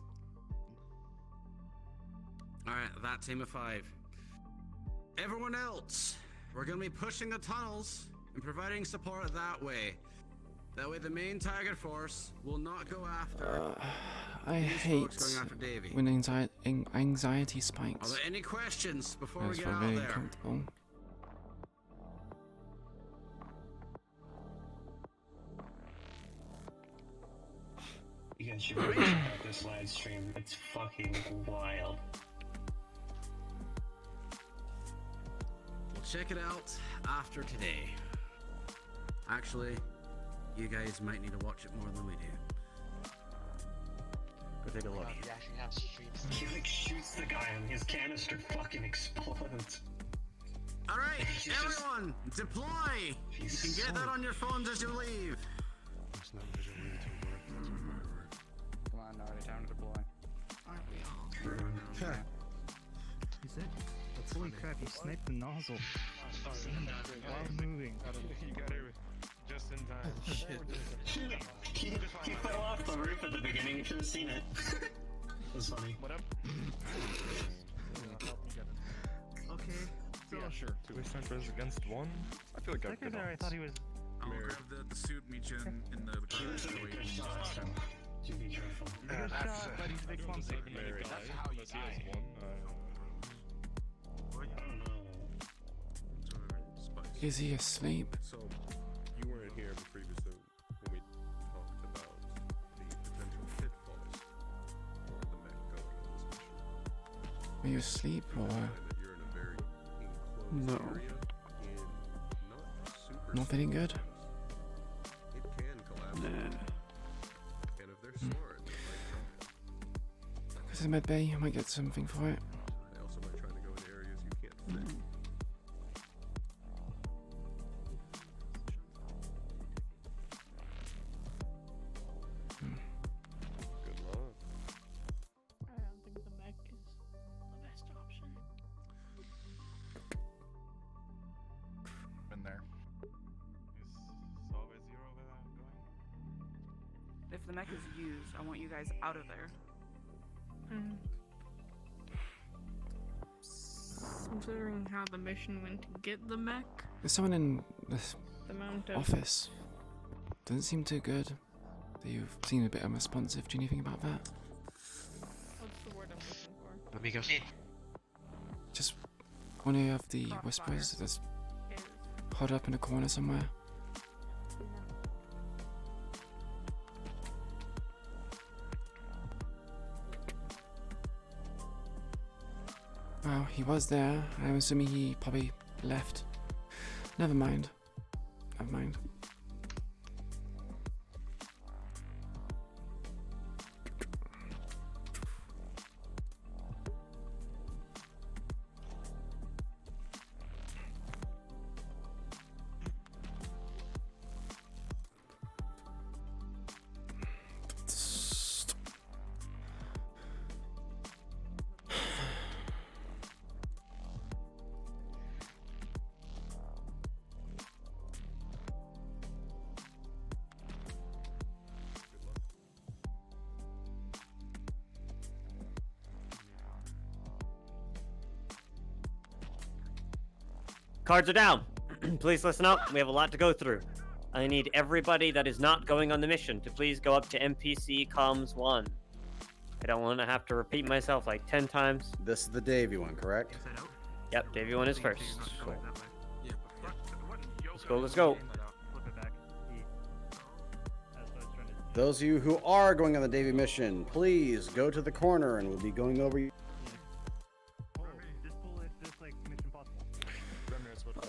Alright, that team of 5. Everyone else, we're going to be pushing the tunnels and providing support that way. That way the main target force will not go after I these hate folks going after Davy. when anxiety spikes. Are there any questions before I we just get feel out very there? comfortable. You guys should really check out this live stream. It's fucking wild. We'll check it out after today. Actually, you guys might need to watch it more than we do. Go take a look. You actually have streams. He like shoots the guy and his canister fucking explodes. Alright, everyone, deploy! You can get that on your phones as you leave. Come on, already time to deploy. Aren't we all? Is it? Holy crap, you sniped the nozzle. While moving. You got here just in time. He fell off the roof at the beginning. You should have seen it. It was funny. What up? Okay, so... Yeah, sure. 2 snipers against 1? I feel like I've been I thought he was... I'll grab the suit, meet you in the car. Good shot, so to be careful. Good shot, but he's big one. That's how you die. Is he asleep? So, you weren't here previously when we talked about the potential pitfalls for the mech going on this mission. Are you asleep or? That you're in a very enclosed No. area in not super Not feeling good? It can collapse. Nah. And if they're smart, they might try. Because in med bay, I might get something for it. They also might try to go in areas you can't fit. Good luck. I don't think the mech is the best option. Been there. If the mech is used, I want you guys out of there. Considering how the mission went to get the mech, There's someone in this the amount of office. Doesn't seem too good. You've seen a bit unresponsive. Do you know anything about that? what's the word I'm looking for? Let me go see. Just one of the whispers that's huddled up in a corner somewhere. Well, he was there. I'm assuming he probably left. Never mind. Never mind. Cards are down. Please listen up. We have a lot to go through. I need everybody that is not going on the mission to please go up to NPC comms 1. I don't want to have to repeat myself like 10 times. This is the Davy one, correct? Yep, Davey 1 is first. Cool. Let's go, let's go. Flip it back. E. That's what I was trying to Those of you who are going on the Davy mission, please go to the corner and we'll be going over you.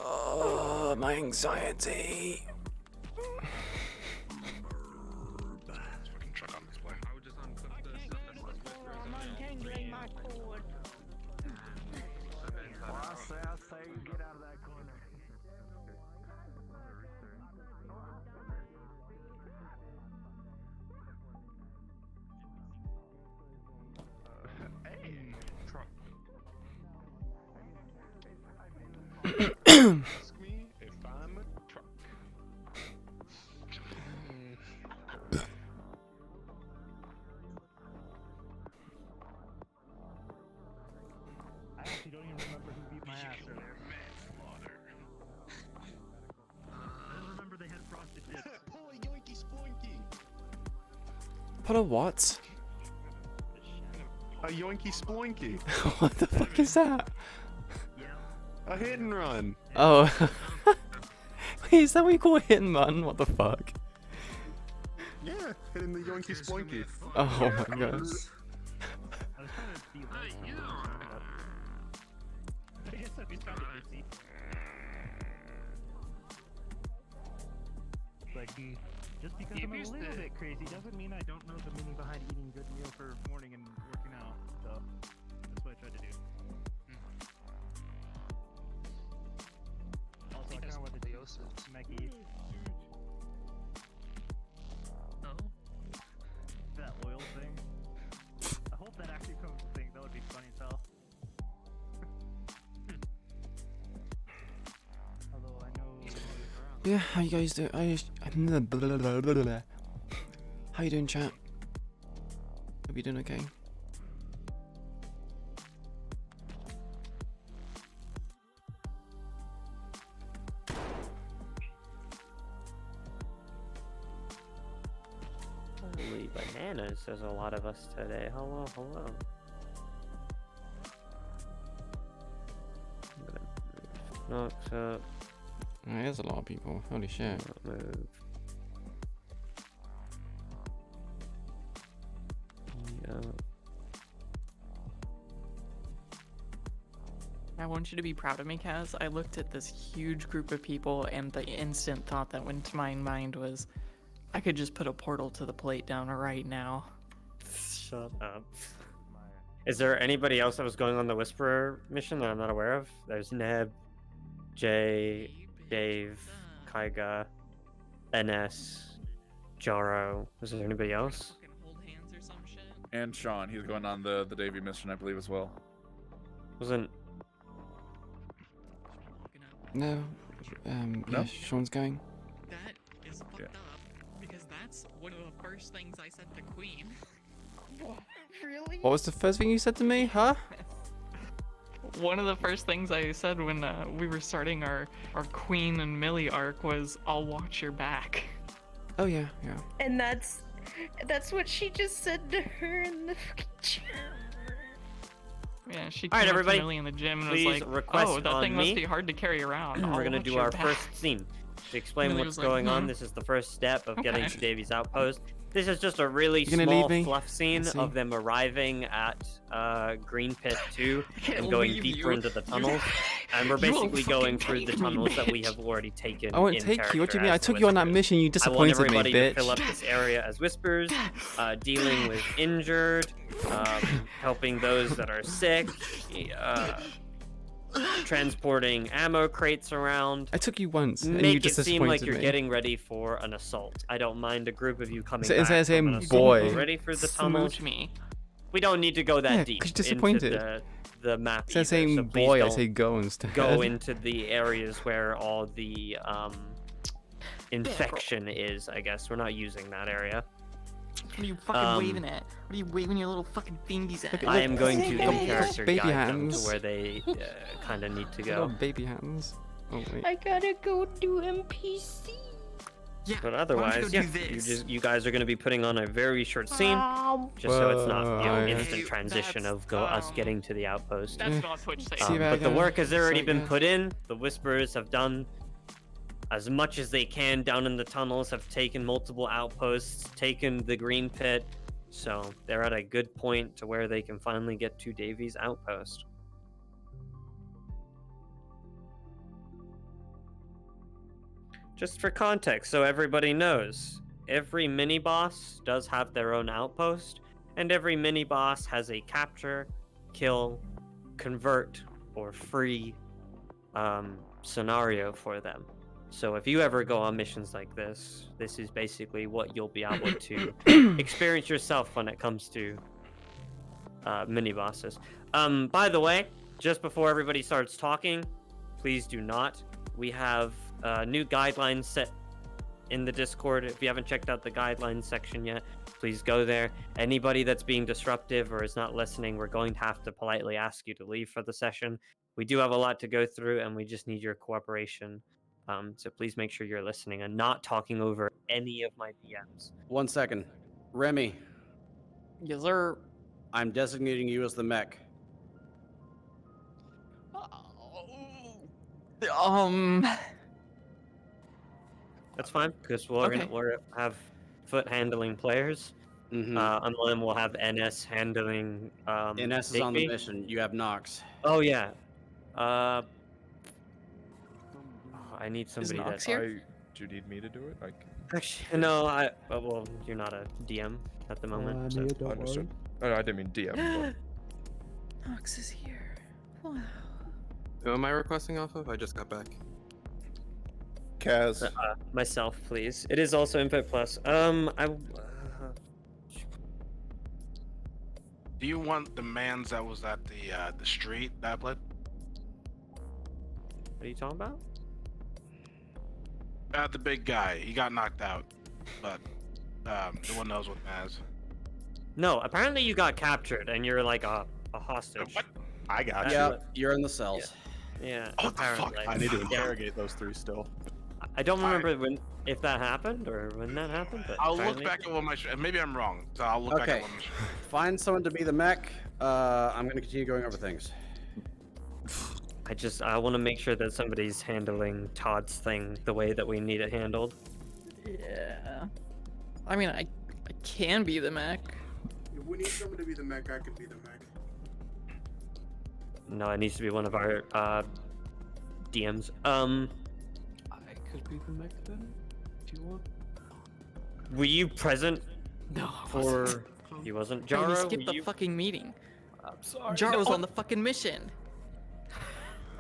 Oh, my anxiety. Ask me if I'm a truck. I actually don't even remember who beat my ass earlier. I don't remember they had frosted tips. Pull a yoinky sploinky. Put a what? A yoinky sploinky. What the fuck is that? A hit and run. Oh. Wait, is that what you call a hit and run? What the fuck? Yeah, hitting the yoinky sploinky. Oh my god. Like, just because I'm a little bit crazy doesn't mean I don't know the meaning behind eating good meal for morning and working out. So that's what I tried to do. Also, I kind of wanted to do Mackie. That oil thing. I hope that actually comes to thing. That would be funny as hell. Although I know. Yeah, how you guys do? How you doing, chat? Hope you doing okay. Holy bananas, there's a lot of us today. Hello, hello. I'm gonna move Knox up. Oh, there's a lot of people. Holy shit. Move. Yeah. I want you to be proud of me, Kaz. I looked at this huge group of people, and the instant thought that went to my mind was, I could just put a portal to the plate down right now. Shut up. Is there anybody else that was going on the Whisperer mission that I'm not aware of? There's Neb, Jay, Dave, Kaiga, NS, Jaro. Is there anybody else? And Sean, he's going on the Davy mission, I believe, as well. Wasn't. No. No? Yeah, Sean's going. That is fucked up, because that's one of the first things I said to Queen. Really? What was the first thing you said to me, huh? One of the first things I said when we were starting our Queen and Millie arc was, I'll watch your back. Oh yeah, yeah. And that's what she just said to her in the fucking gym. Yeah, she All right, came up to everybody, Millie in the gym and was please like, request oh, that on thing me. must be hard to carry around. We're gonna do our first scene. To explain Millie what's was like, going on, "Hmm." this is the first step of getting Okay. to Davy's outpost. This is just a really You gonna small leave me? fluff scene Let's see. of them arriving at Green Pit 2 can't and going leave deeper you. into the tunnels. And we're You won't basically going fucking through the take me, tunnels that we bitch. have already taken. I won't in take you. What do you character mean? I as the took you on that Whisperers. mission. You I want disappointed me, everybody bitch. to fill up this area as Whispers, dealing with injured, helping those that are sick, transporting ammo crates around. I took you once, and you Make it just seem like disappointed you're me. getting ready for an assault. I don't mind a group of you coming So it back says from him, an assault. boy. We're ready for the Smooch tunnels. me. We don't need to go that Yeah, deep 'cause you're disappointed. into the map. It says either, saying so please boy, I don't say go instead. go into the areas where all the infection is. I guess we're not using that area. What are you fucking waving at? What are you waving your little fucking fingies at? I am going to in character baby guide them to hands. where they kind of need to Little go. baby hands. Oh wait. I gotta go do NPC. Yeah. But why otherwise, don't you yeah, go do this? you guys are going to be putting on a very short scene, just so it's not Whoa. instant transition of us getting to the outpost. That's not Twitch safe. See you But the back, work has already so been good. put in. The Whisperers have done as much as they can down in the tunnels, have taken multiple outposts, taken the green pit, so they're at a good point to where they can finally get to Davy's outpost. Just for context, so everybody knows, every mini-boss does have their own outpost, and every mini-boss has a capture, kill, convert, or free scenario for them. So if you ever go on missions like this, this is basically what you'll be able to experience yourself when it comes to mini-bosses. By the way, just before everybody starts talking, please do not. We have new guidelines set in the Discord. If you haven't checked out the guidelines section yet, please go there. Anybody that's being disruptive or is not listening, we're going to have to politely ask you to leave for the session. We do have a lot to go through, and we just need your cooperation. So please make sure you're listening and not talking over any of my DMs. 1 second. Remy. Yes, sir. I'm designating you as the mech. That's fine, because we're have foot handling players. And then we'll have NS handling. NS is on the mission. You have Nox. Oh yeah. I need somebody Nox that. here? Do you need me to do it? Actually, no. Well, you're not a DM at the moment. So. Understood. Oh, I didn't mean DM. Nox is here. Wow. Who am I requesting off of? I just got back. Kaz. Myself, please. It is also input plus. Do you want the mans that was at the street, Bablet? What are you talking about? The big guy. He got knocked out, but no one knows what Maz. No, apparently you got captured and you're like a hostage. What? I got Yeah, you. you're in the cells. Yeah. What the fuck? I need to interrogate those three still. I don't remember if that happened or when that happened, but I'll look apparently- back at what my maybe I'm wrong, so I'll look back Okay. at what my Find someone to be the mech. I'm going to continue going over things. I want to make sure that somebody's handling Todd's thing the way that we need it handled. Yeah. I mean, I can be the mech. If we need someone to be the mech, I can be the mech. No, it needs to be one of our DMs. I could be the mech then, if you want. Were you present? No, for you wasn't. No, Jaro, he skipped were the you... fucking meeting. I'm sorry. Jaro's on the fucking mission.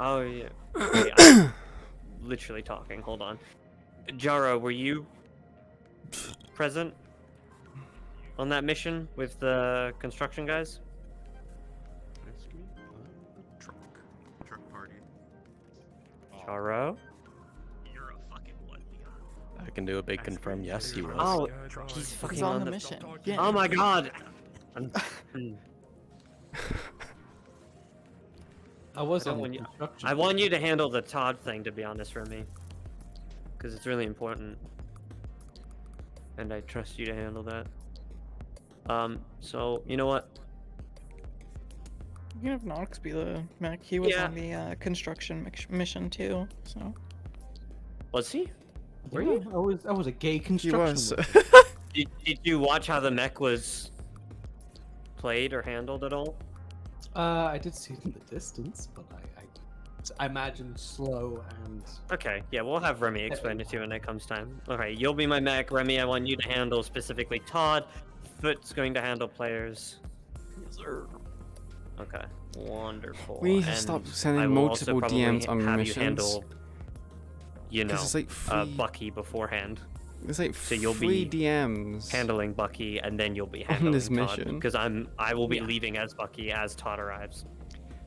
Oh yeah. Wait, I'm literally talking. Hold on. Jaro, were you present on that mission with the construction guys? Truck party. Jaro? I can do a big confirm. Yes, he was. Oh, he's fucking on the mission. Yeah. Oh my god. I was don't on want the you- construction. I want you to handle the Todd thing, to be honest, for me, because it's really important, and I trust you to handle that. So you know what? You can have Nox be the mech. He was Yeah. on the construction mission too. So. Was he? Were Yeah, you? I was a gay construction. was. worker. Did you watch how the mech was played or handled at all? I did see it in the distance, but I imagine slow and. Okay, yeah, we'll have Remy explain it to you when it comes time. Okay, you'll be my mech. Remy, I want you to handle specifically Todd. Foot's going to handle players. Yes, sir. Okay, wonderful. We need to And stop I sending will also multiple probably DMs on have missions. You handle, you know, 'Cause it's like free- Bucky beforehand. It's like so you'll free be DMs handling Bucky, and then you'll be on handling this Todd, mission. because I will be leaving as Bucky as Todd arrives.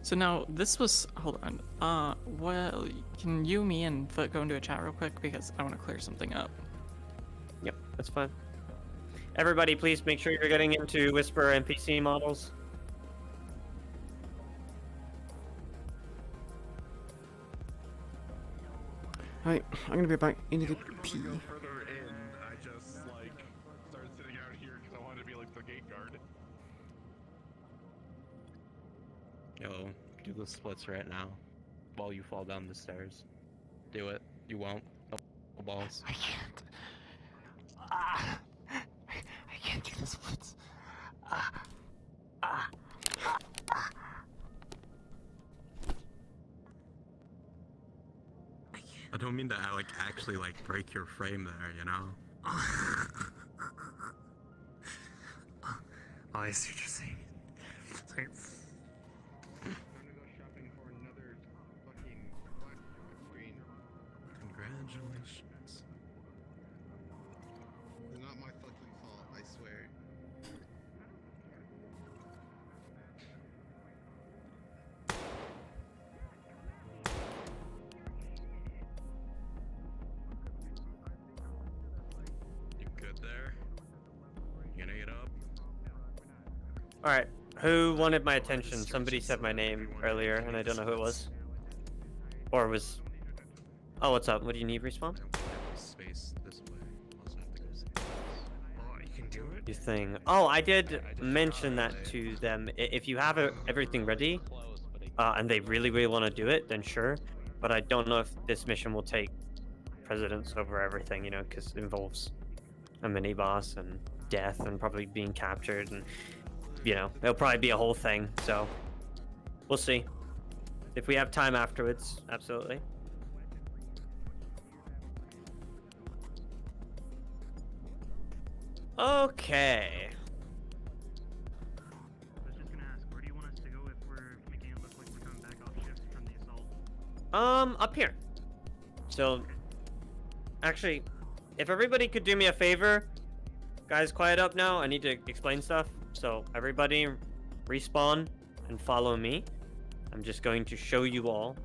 So now this was hold on. Well, can you, me, and Foot go into a chat real quick because I want to clear something up. Yep, that's fine. Everybody, please make sure you're getting into Whisper NPC models. Right, I'm gonna be back in a good pee. Further in, I just like started sitting out here because I wanted to be like the gate guard. Yo, do the splits right now, while you fall down the stairs. Do it. You won't. Nope. balls. I can't. I can't do the splits. I don't mean to like actually like break your frame there, you know. Oh, I see what you're saying. It's like, Congratulations. It's not my fucking fault, I swear. You good there? You gonna get up? Alright, who wanted my attention? Somebody said my name earlier, and I don't know who it was. Or was... Oh, what's up? What do you need, Respawn? Space this way. Also have to go see. oh, you can do it. Your thing. Oh, I did mention that to them. If you have everything ready, and they really, really want to do it, then sure. But I don't know if this mission will take precedence over everything, you know, because it involves a mini-boss and death and probably being captured, and, you know, it'll probably be a whole thing, so we'll see. If we have time afterwards, absolutely. Okay. I was just gonna ask, where do you want us to go if we're making it look like we're coming back off shift from the assault? Up here. So, actually, if everybody could do me a favor, guys, quiet up now. I need to explain stuff. So, everybody, respawn and follow me. I'm just going to show you all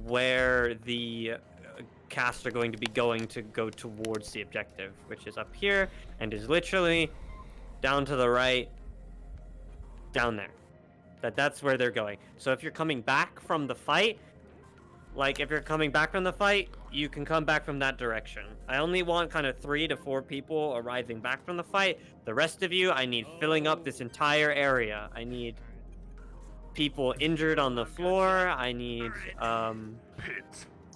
where the cast are going to be going to go towards the objective, which is up here and is literally down to the right, down there. That's where they're going. So if you're coming back from the fight, you can come back from that direction. I only want kind of 3 to 4 people arriving back from the fight. The rest of you, I need filling up this entire area. I need people injured on the floor. I need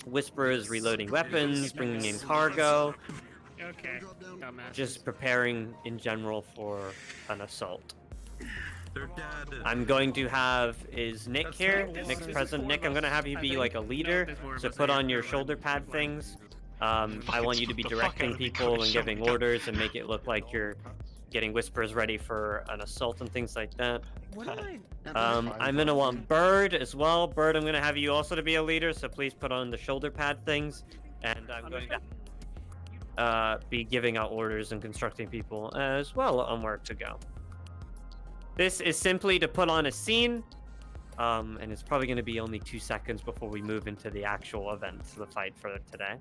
whisperers reloading weapons, bringing in cargo. Okay. Just preparing in general for an assault. They're dead. I'm going to have, is Nick here? Nick's present. Nick, I'm going to have you be like a leader. So put on your shoulder pad things. I want you to be directing people and giving orders and make it look like you're getting whispers ready for an assault and things like that. I'm gonna want Bird as well. Bird, I'm gonna have you also to be a leader, so please put on the shoulder pad things. And I'm going to be giving out orders and constructing people as well on where to go. This is simply to put on a scene, and it's probably gonna be only 2 seconds before we move into the actual event, the fight for today.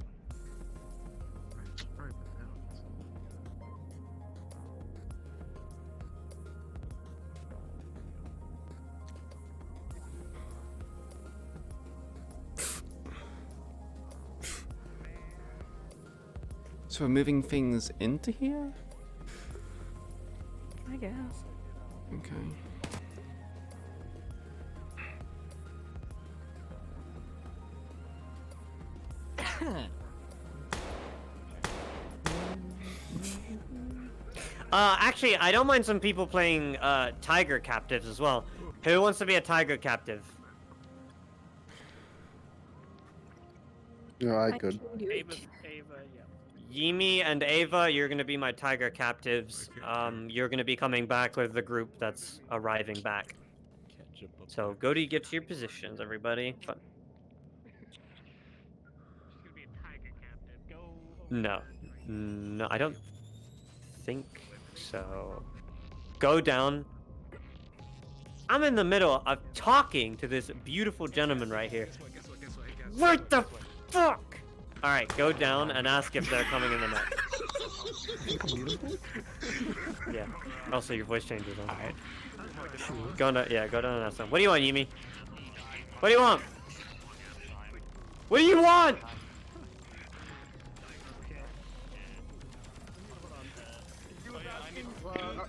So we're moving things into here? I guess. Okay. Actually, I don't mind some people playing tiger captives as well. Who wants to be a tiger captive? Yeah, I could. Ava, yeah. Yimi and Ava, you're gonna be my tiger captives. You're gonna be coming back with the group that's arriving back. So go to get to your positions, everybody. No, I don't think so. Go down. I'm in the middle of talking to this beautiful gentleman right here. What the fuck? All right, go down and ask if they're coming in the net. Yeah. Also, your voice changes. All right. Go down. Yeah, go down and ask them. What do you want, Yumi? What do you want? What do you want?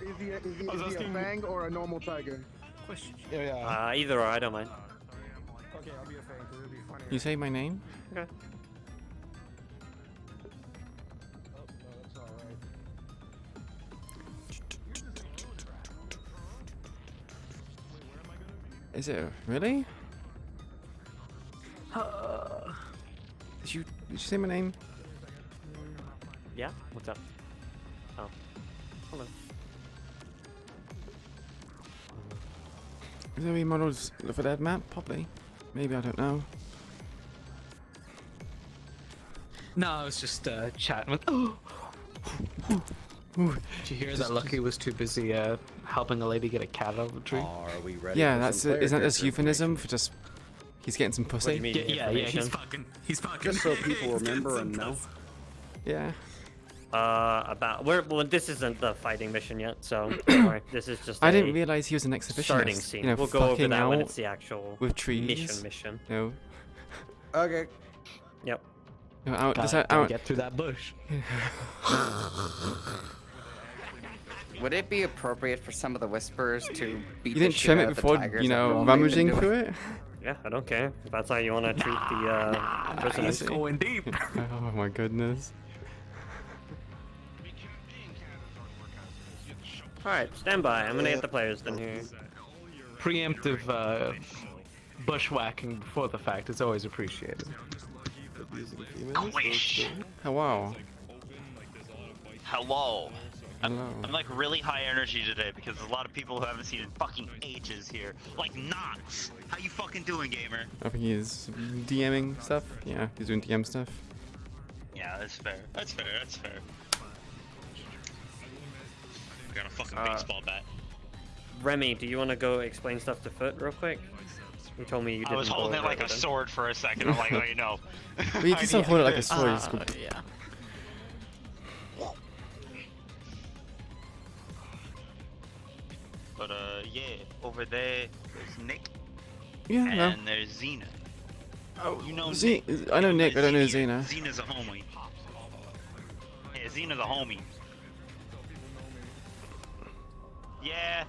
Is he a fang or a normal tiger? Either or, I don't mind. Okay, I'll be a fang because it'll be funny. You say my name? Okay. Is it really? Did you say my name? Yeah? What's up? Oh. Hello. Is there any models for that map? Probably. Maybe, I don't know. No, I was just chatting with. Did you hear that Lucky was too busy helping a lady get a cat out of a tree? Are we ready? Yeah, for that's some isn't that just player euphemism for just he's getting some pussy? What do you mean? Yeah, he's fucking. He's fucking. Just so people remember and know. Yeah. Well, this isn't the fighting mission yet, so don't worry. This is just. I didn't realize he was an exhibitionist. Starting scene. You know, We'll go over fucking that when out it's the actual with trees. mission. No. Okay. Yep. No, out, just Gotta out. get through that bush. Would it be appropriate for some of the whispers to beat You didn't trim it before, you know, rummaging through it? Yeah, I don't care. If that's how you want to treat the prisoners. He's going deep. Oh my goodness. Alright, stand by. I'm gonna get the players in here. Preemptive bushwhacking before the fact is always appreciated. Oh wow. Hello. Hello. I'm like really high energy today because there's a lot of people who haven't seen in fucking ages here. Like Knox. How you fucking doing, gamer? I think he's DMing stuff. Yeah, he's doing DM stuff. Yeah, that's fair. That's fair. That's fair. Got a fucking baseball bat. Remy, do you want to go explain stuff to Foot real quick? You told me you didn't. I was holding it like a sword for a second. I'm like, oh, you know. But you can still hold it like a sword. It's cool. Yeah. But yeah, over there there's Nick. Yeah, I know. And there's Xena. Oh, you know Z Nick. I know Nick, I don't know Xena. Xena's a homie. Yeah, Xena's a homie. Yeah.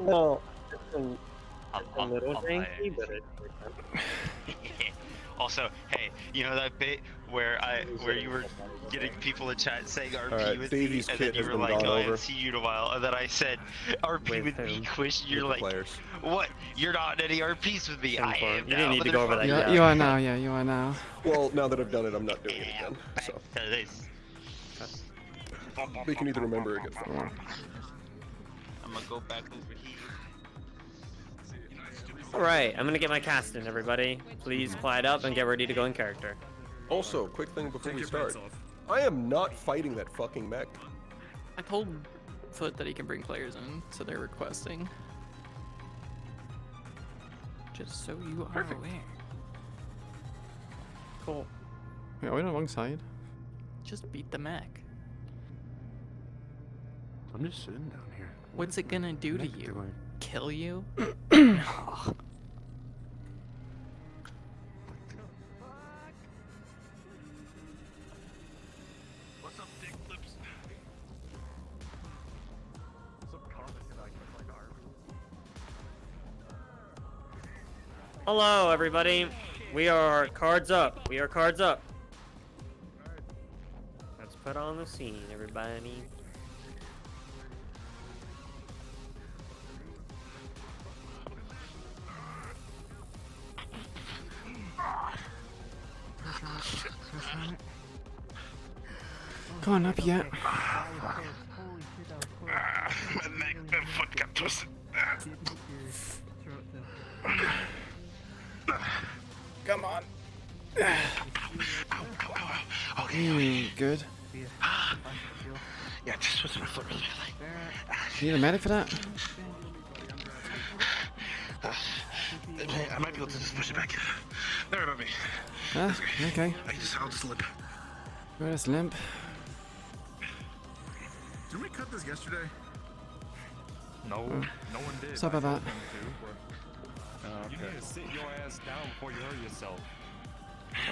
No. A little janky, but also, hey, you know that bit where you were getting people in chat saying RP Alright, with Davey's me, and kit then you has were been like, gone oh, I over. haven't seen you in a while, and then I said RP with me, Quish, and you're like, what? You're not in any RPs with me. I am You now. didn't need to go over that Yeah, yet. you are now. Yeah, you are now. Well, now that I've done it, I'm not doing it again. So. But you can either remember or get fun. I'm gonna go back over here. Alright, I'm gonna get my cast in, everybody. Please quiet up and get ready to go in character. Also, quick thing before we start. I am not fighting that fucking mech. I told Foot that he can bring players in, so they're requesting. Just so you are aware. Cool. Wait, are we on the wrong side? Just beat the mech. I'm just sitting down here. What's it gonna do to you? doing? Kill you? What's up, dick lips? What's up, Carmen? Hello, everybody. We are cards up. We are cards up. Let's put on the scene, everybody. Come on, up yet. My neck, my foot got twisted. Come on. Ow, ow, ow. Okay. Good. Yeah, just twist my foot really badly. You need a medic for that? I might be able to just push it back. There, about me. Ah, okay. I'll just limp. Well, that's limp. Did we cut this yesterday? No, Oh. no one did. Sorry about that. You need to sit your ass down before you hurt yourself.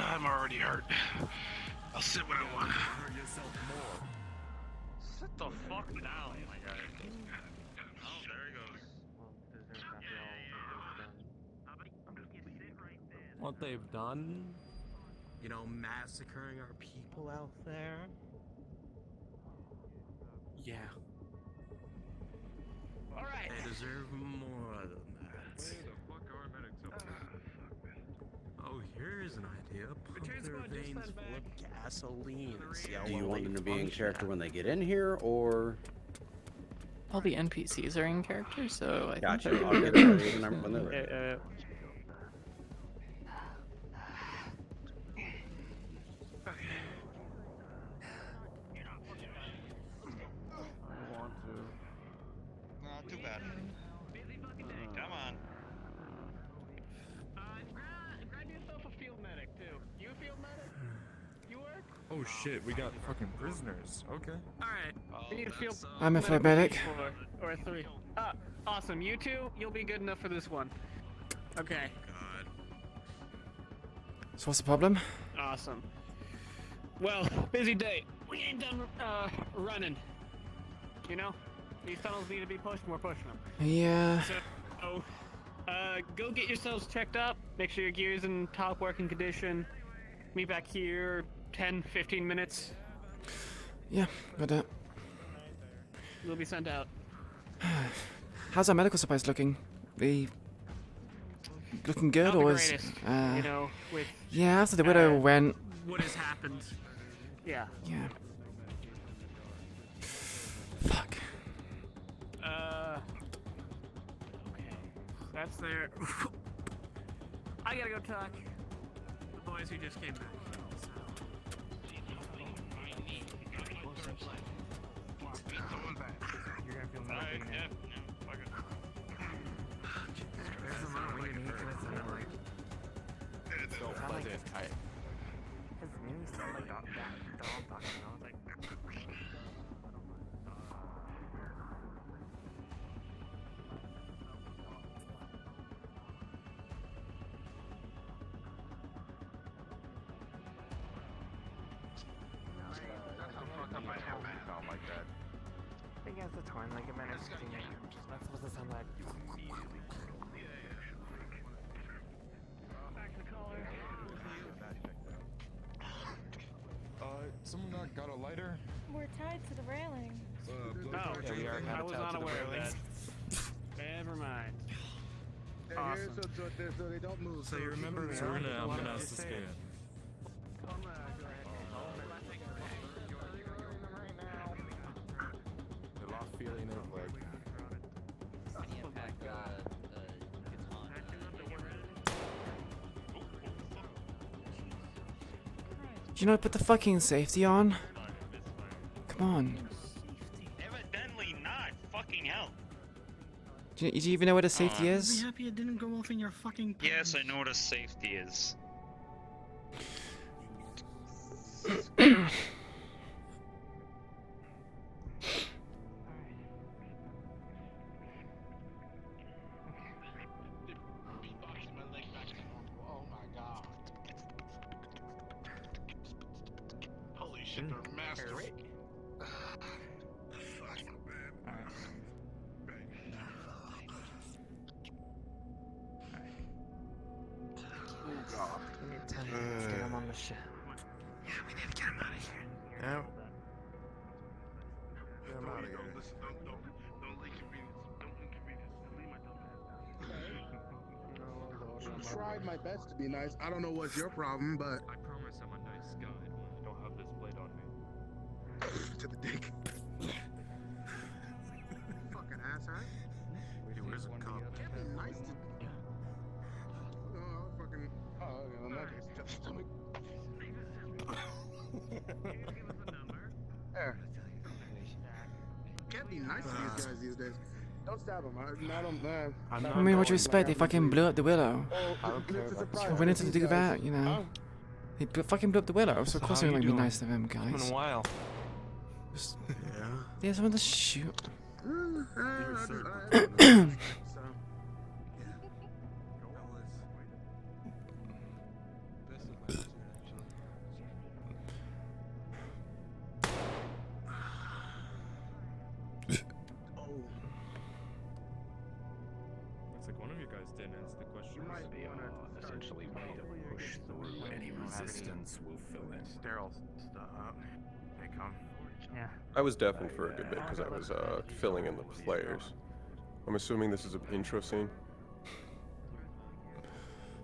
I'm already hurt. I'll sit when I want. Hurt yourself more. Sit the fuck down, my guy. Oh, there he goes. What they've done? You know, massacring our people out there? Yeah. All right. They deserve more than that. Oh, here's an idea. Pump their veins full of gasoline and see how Do you well want they them to be in function. character when they get in here, or? All the NPCs are in character, so I Gotcha. think I'll they're get it ready when they're ready. I want to. Not too bad. Come on. Grab yourself a field medic too. You a field medic? You work? Oh shit, we got fucking prisoners. Okay. Alright. We need a field I'm a field medic. Or 3. Ah, awesome. You two, you'll be good enough for this one. Okay. So what's the problem? Awesome. Well, busy day. We ain't done running. You know? These tunnels need to be pushed, we're pushing them. Yeah. So, go get yourselves checked up. Make sure your gear's in top working condition. Meet back here 10, 15 minutes. Yeah, got that. We'll be sent out. How's our medical supplies looking? They looking good, Not the or is greatest, you know, with yeah? After the widow went, what has happened. Yeah. yeah. Fuck. Okay. That's there. I gotta go talk to the boys who just came back. You're gonna feel nothing. There's a lot of weird movements and I'm like, It's so pleasant. his news sound like dog talking. I was like, I think it's the torn ligament or something. That's supposed to sound like. Someone got a lighter? We're tied to the railing. I was not aware of that. Never mind. Awesome. So they don't move. So you remember I'm gonna ask this guy. The lost feeling of like. Do you not put the fucking safety on? Come on. Evidently not. Fucking hell. Do you even know what a safety I'd is? be happy it didn't go off in your fucking pants. Yes, I know what a safety is. Holy shit, they're master. We need 10 minutes to get him on the ship. Yeah, we need to get him out of here. Yeah. Get him out of here. Don't inconvenience. Don't inconvenience. Leave my dumb ass. Tried my best to be nice. I don't know what's your problem, but I promise I'm a nice guy. I don't have this blade on me. to the dick. Fucking asshat. He wears a cup. Can't be nice to. Oh, fucking. Oh, okay. In that case, to the stomach. There. Can't be nice to these guys these days. Don't stab them. I mean, what do you expect? They fucking blew up the willow. I don't care about So when to do that, you know? They fucking blew up the willow, so of course we might be nice to them, It's guys. been a while. Yeah. They just want to shoot. Looks like one of you guys didn't answer the question. Essentially, we need to push through. Any resistance will fill in. Sterile stuff. They come. I was deafened for a good bit because I was filling in the players. I'm assuming this is an intro scene.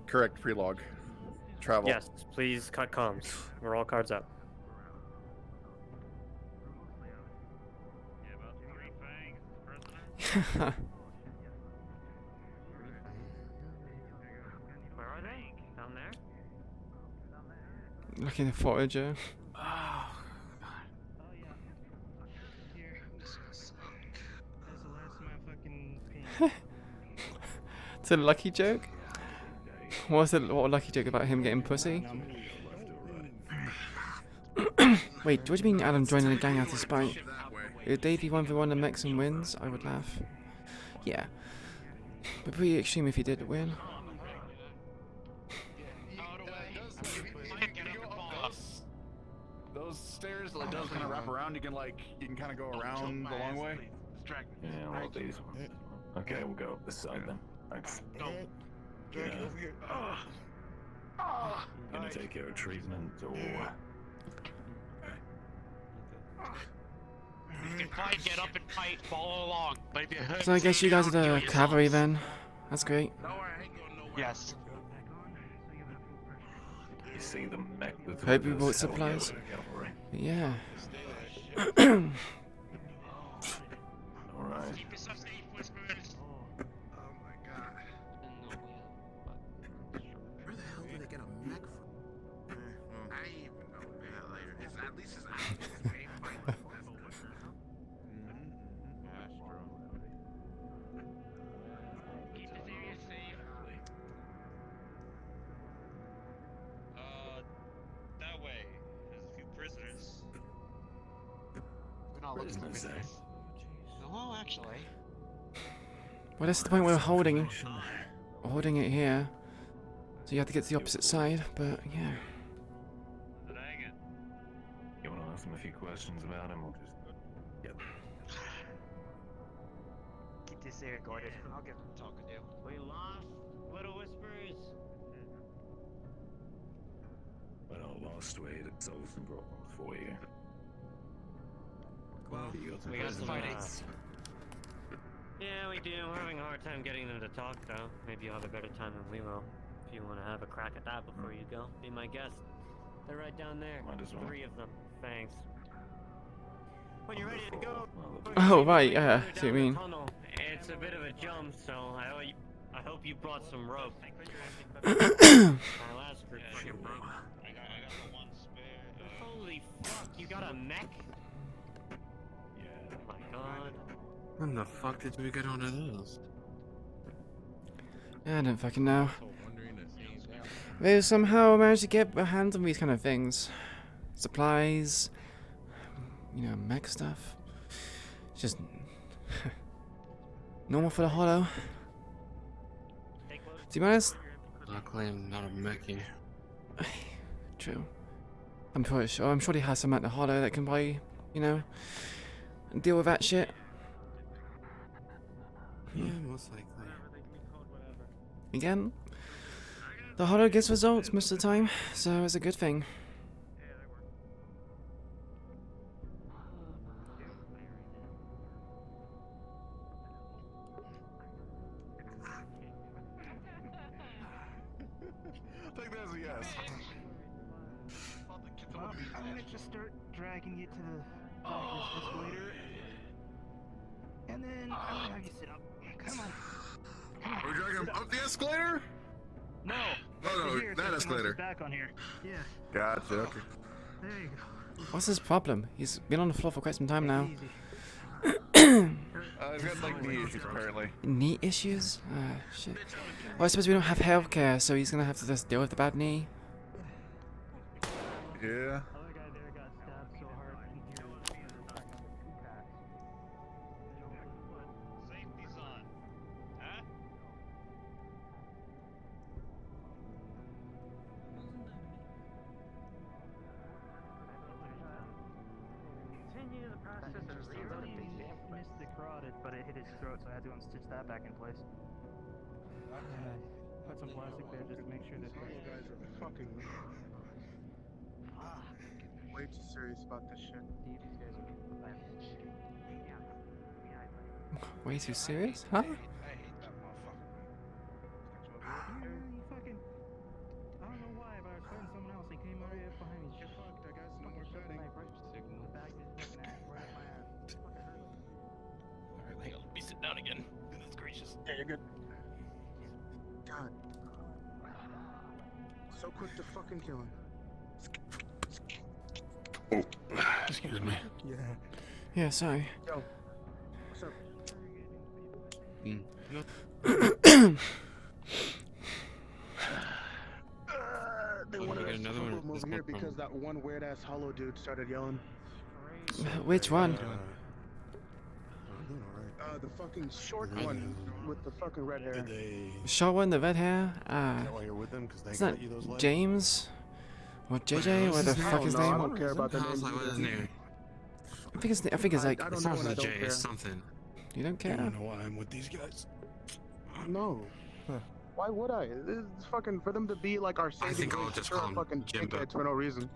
Correct, prelog. Travel. Yes, please cut comms. We're all cards up. Where are they? Down there? Looking at forager. Oh, God. Oh, yeah. Here, I'm just gonna suck. That's the last of my fucking pain. It's a lucky joke? What a lucky joke about him getting pussy? Wait, what do you mean Adam joining a gang out of spite? If Davey 1v1 and Mex and wins, I would laugh. Yeah. But pretty extreme if he did win. Those stairs like does kind of wrap around. You can kind of go around the long way. Yeah, well, these. Okay, we'll go up this side then. Thanks. Drag it over here. Gonna take care of treatment or. You can fight, get up and fight, follow along. Maybe So I guess you guys are the cavalry then. That's great. Yes. You see the mech with Hope you bought supplies. Yeah. Alright. Keep yourself safe, Whispers. Where the hell do they get a mech from? I even know that later. It's at least it's Keep this area safe. That way. There's a few prisoners. We're not looking for prisoners. No, actually. Well, that's the point where we're holding it here. So you have to get to the opposite side, but yeah. You want to ask him a few questions about him, or just. Yep. Keep this area guarded. I'll get them talking to you. We lost Little Whispers. But our last way to solve some problems for you. Well, We got some Yeah, we do. We're having a hard time getting them to talk, though. Maybe you'll have a better time than we will. If you want to have a crack at that before you go, be my guest. They're right down there. Might as well. 3 of them. Thanks. When you're ready to go. Oh, right, yeah. See what you mean. Tunnel. It's a bit of a jump, so I hope you brought some rope. My last group fucking broke. I got the one spare. Holy fuck! You got a mech? Yeah. Oh my god. When the fuck did we get onto those? I don't fucking know. They somehow managed to get a hand on these kind of things. Supplies, you know, mech stuff. It's just normal for the Hollow. To be honest, Not claim not a mechie. true. I'm pretty sure. I'm sure he has some at the Hollow that can probably, you know, deal with that shit. Yeah, most likely. Again, the Hollow gets results most of the time, so it's a good thing. I think that's a yes. I'm gonna just start dragging you to the escalator. And then I'm gonna have you sit up. Come on. Are we dragging him up the escalator? No. Oh no, Here, that so I can escalator. sit back on here. Yeah. Gotcha. Okay. There you go. What's his problem? He's been on the floor for quite some time now. He's got like knee issues apparently. Knee issues? Ah, shit. Well, I suppose we don't have healthcare, so he's gonna have to just deal with the bad knee. Yeah. Other guy there got stabbed so hard in here that he was back on the 2-pack. Safety's on. Huh? Continue the process of reloading. He missed the carotid, but it hit his throat, so I had to unstitch that back in place. Put some plastic there just to make sure that. You guys are fucking way too serious about this shit. These guys are Way too serious, huh? I hate that motherfucker. You fucking. I don't know why, but I was fighting someone else. They came right up behind me. Get fucked, I guess. No more fighting. Signal. Bagged his fucking ass right up my ass. Fucking hurt. Alright, hang on. Let me sit down again. Goodness gracious. Yeah, you're good. God. So quick to fucking kill him. Excuse me. Yeah. Yeah, sorry. Yo. What's up? They wanted us to come over here because that one weird ass hollow dude started yelling. Which one? The fucking short one with the fucking red hair. Short one, the red hair. While you're with them, 'cause they It's got not you those legs? James or JJ. What the fuck his I name? don't care about the name. What's his name? I think it's like. I It don't know starts and I with a don't J. care. It's something. You don't care? I don't know why I'm with these guys. No. Why would I? This is fucking for them to be like our saving think I'll grace. just They're call him fucking Jimbo. dickheads for no reason.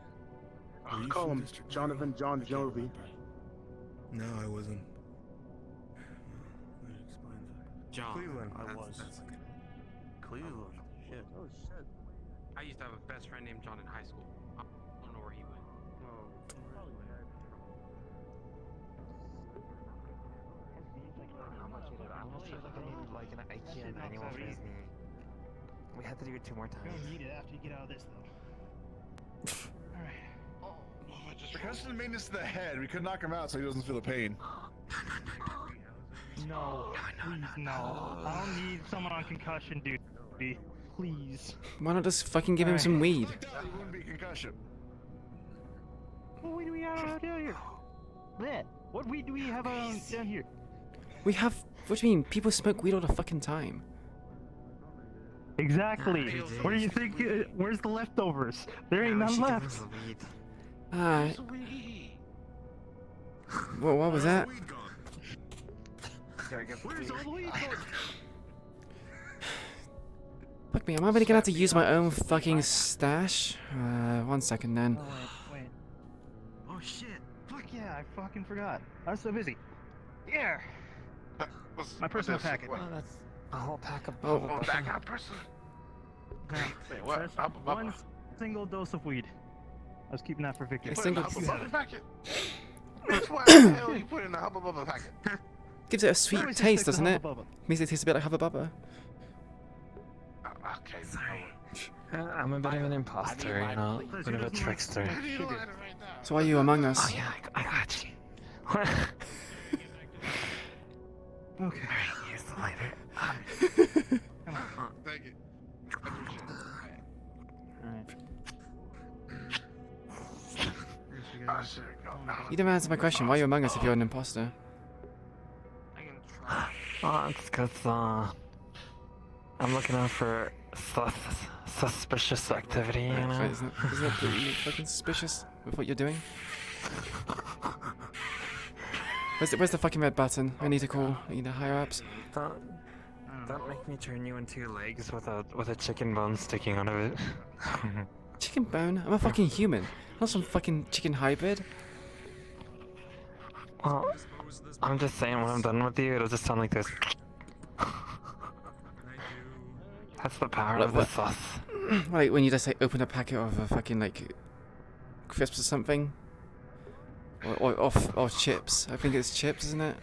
Are you Call from him District Jonathan John Jovi. No, I wasn't. John. Cleveland, I That's- was. that's okay. Cleveland. Shit. Oh shit. I used to have a best friend named John in high school. I don't know where he went. How much is it? I almost feel like I need like an IKEA manual for Disney. We have to do it 2 more You're times. gonna need it after you get out of this, though. Alright. Because of the maintenance to the head, we could knock him out so he doesn't feel the pain. No, please, no. I don't need someone on concussion duty. Please. Why not just fucking give him some weed? Knocked out, he wouldn't be concussion. What weed do we have down here? Bleh. What weed do we have down here? We have. What do you mean? People smoke weed all the fucking time. Exactly. What do you think? Where's the leftovers? There ain't none left. Well, what was that? Where's all the weed going? Fuck me, am I really gonna have to use my own fucking stash? 1 second then. Oh, wait. Oh shit. Fuck yeah, I fucking forgot. I was so busy. Yeah. My personal packet. Oh, that's a whole pack of Oh, back out person. Wait, what? One single dose of weed. I was keeping that for Victor. A single- Hubba Bubba packet. That's why the hell you put in the Hubba Bubba packet. Gives it a sweet always taste, stick to doesn't it? Hubba Bubba. Makes it taste a bit like Hubba Bubba. Okay, I'm a bit of an imposter, you know, a bit of a trickster. So are you Among Us? Oh yeah, I got you. Okay. Alright, here's the lighter. Thank you. You didn't answer my question. Why are you Among Us if you're an imposter? Oh, it's because, I'm looking out for suspicious activity, you know? Wait, isn't it pretty fucking suspicious with what you're doing? Where's the fucking red button? I need to call. I need the higher ups. Don't make me turn you into legs with a chicken bone sticking out of it. Chicken bone? I'm a fucking human. Not some fucking chicken hybrid. Well, I'm just saying when I'm done with you, it'll just sound like this. That's the power of the sauce. Like when you just like open a packet of fucking like crisps or something, or chips. I think it's chips, isn't it?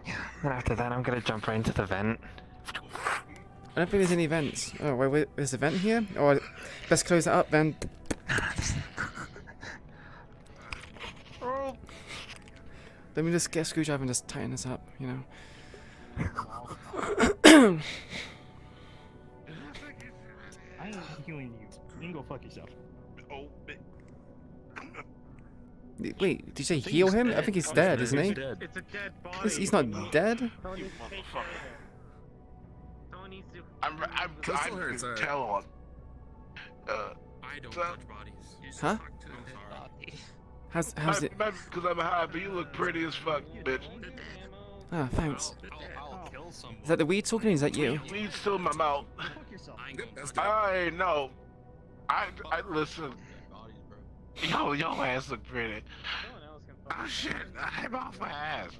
Yeah. And after that, I'm gonna jump right into the vent. I don't think there's any vents. Oh wait, there's a vent here. Or let's close it up then. Let me just get a screwdriver and just tighten this up, you know. I ain't healing you. You can go fuck yourself. Oh, Wait, did you say heal him? I think he's dead, isn't he? It's a dead body. He's not dead? I'm still hurts, alright. tell on. I don't touch bodies. Huh? How's it? Because I'm high, but you look pretty as fuck, bitch. Ah, thanks. I'll kill someone. Is that the weed talking or is that you? Weed's still in my mouth. I know. I listen. Yo, ass look pretty. Oh shit, I'm off my ass.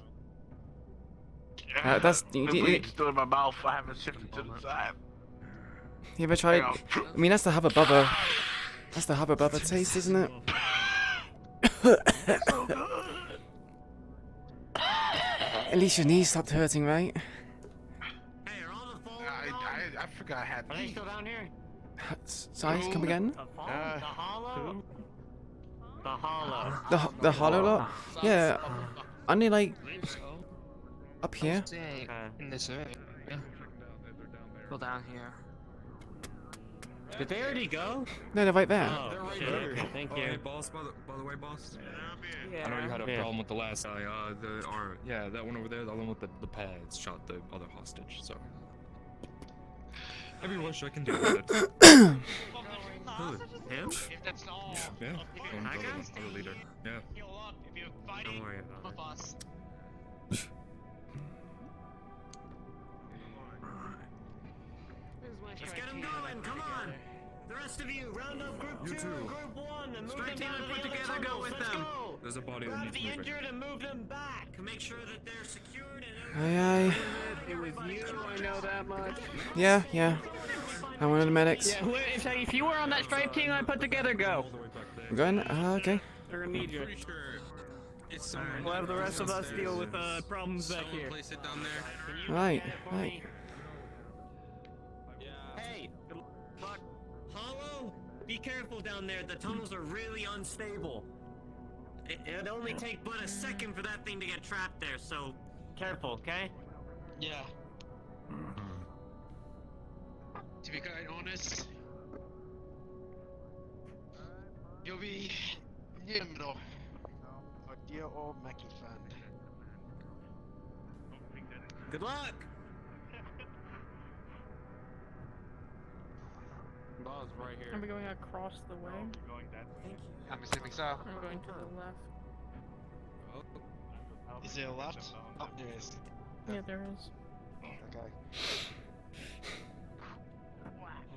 That's The weed's still in my mouth. I haven't shifted to the side. you ever tried? Hang on. I mean, that's the Hubba Bubba. That's the Hubba Bubba taste, isn't it? At least your knees stopped hurting, right? I forgot I had. Are they still down here? Sorry, come again? The hollow? The hollow. The hollow lot? Yeah. Aren't they like up here? In this area. Go down here. Did they already go? No, they're right there. Oh, shit. Okay, thank you. Hey, boss, by the way, boss. Yeah. I know you had a Yeah. problem with the last guy. That one over there, the one with the pads, shot the other hostage. So every wish I can do with it. Who? Him? If that's all. Yeah. I Other got leader. Yeah. heal up if you're fighting. Don't worry about it. Us. Let's get them going, come on! The rest of you, round up group 2 and group 1 and move them down to the other tunnels. Let's go! There's a body that Grab needs the moving. injured and move them back. Make sure that they're secured and Aye, aye. it was you, I know that much. Yeah, yeah. I'm one of the medics. Yeah, if you were on that stripe team I put together, go. We're going? Okay. They're gonna need you. We'll have the rest of us deal with problems back here. Place it down there. Right, right. Hey, good luck. Hollow, be careful down there. The tunnels are really unstable. It'd only take but a second for that thing to get trapped there, so careful, okay? Yeah. To be quite honest, you'll be near the middle. Our dear old Mackie friend. Good luck! Ball's right here. Are we going across the way? I'm assuming so. We're going to the left. Is there a left? Oh, there is. Yeah, there is. Okay.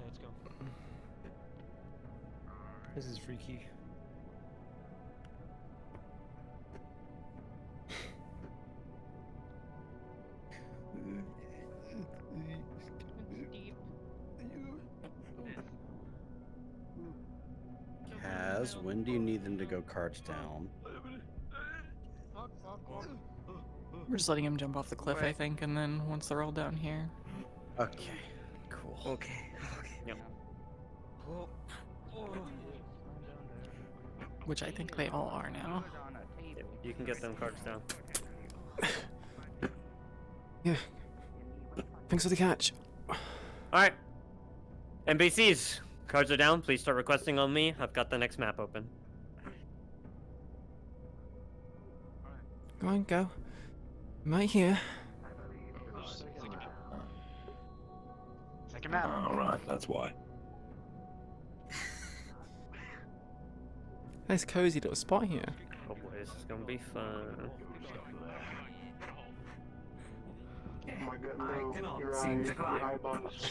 Let's go. This is freaky. Kaz, when do you need them to go carts down? We're just letting him jump off the cliff, I think, and then once they're all down here. Okay, cool. Okay. Yep. Which I think they all are now. You can get them carts down. Yeah. Thanks for the catch. Alright. NPCs, cards are down. Please start requesting on me. I've got the next map open. Go on, go. I'm right here. Second map. Alright, that's why. Nice cozy little spot here. Oh boy, this is gonna be fun.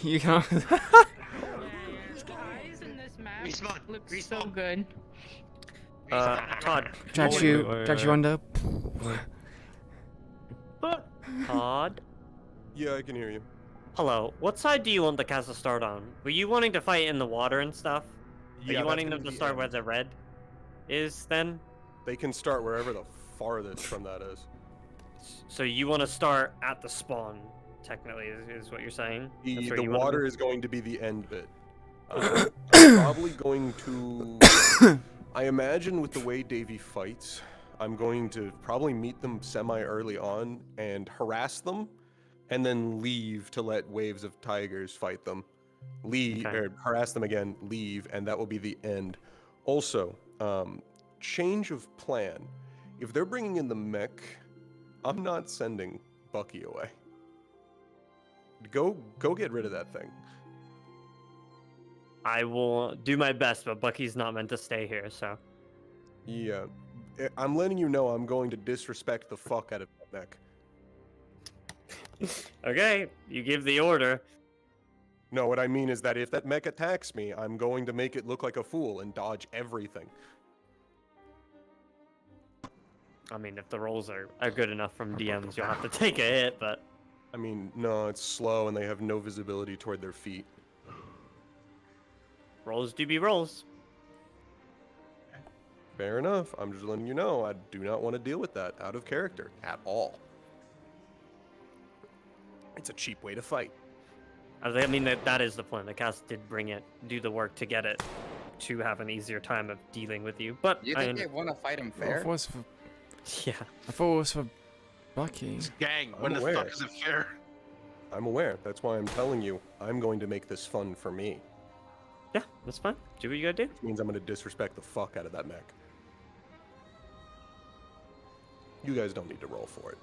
You can't. These guys in this map look so good. Todd. Drags you under. Todd? Yeah, I can hear you. Hello. What side do you want the cast to start on? Were you wanting to fight in the water and stuff? Are Yeah, you wanting that's them to gonna be start where the red is then? They can start wherever the farthest from that is. So you want to start at the spawn, technically, is what you're saying? That's where The you wanna water go? is going to be the end bit. I'm probably going to... I imagine with the way Davey fights, I'm going to probably meet them semi-early on and harass them, and then leave to let waves of tigers fight them. Leave, Okay. or harass them again, leave, and that will be the end. Also, change of plan. If they're bringing in the mech, I'm not sending Bucky away. Go get rid of that thing. I will do my best, but Bucky's not meant to stay here, so. Yeah. I'm letting you know I'm going to disrespect the fuck out of that mech. Okay, you give the order. No, what I mean is that if that mech attacks me, I'm going to make it look like a fool and dodge everything. I mean, if the rolls are good enough from DMs, you'll have to take a hit, but... I mean, no, it's slow and they have no visibility toward their feet. Rolls do be rolls. Fair enough. I'm just letting you know, I do not want to deal with that out of character at all. It's a cheap way to fight. I mean, that is the point. The cast did do the work to get it to have an easier time of dealing with you. But You think they want to fight him fair? If it was for, yeah. I thought it was for Bucky. Gang, I'm when the aware. fuck is it fair? I'm aware. That's why I'm telling you, I'm going to make this fun for me. Yeah, that's fine. Do what you gotta do. Which means I'm going to disrespect the fuck out of that mech. You guys don't need to roll for it.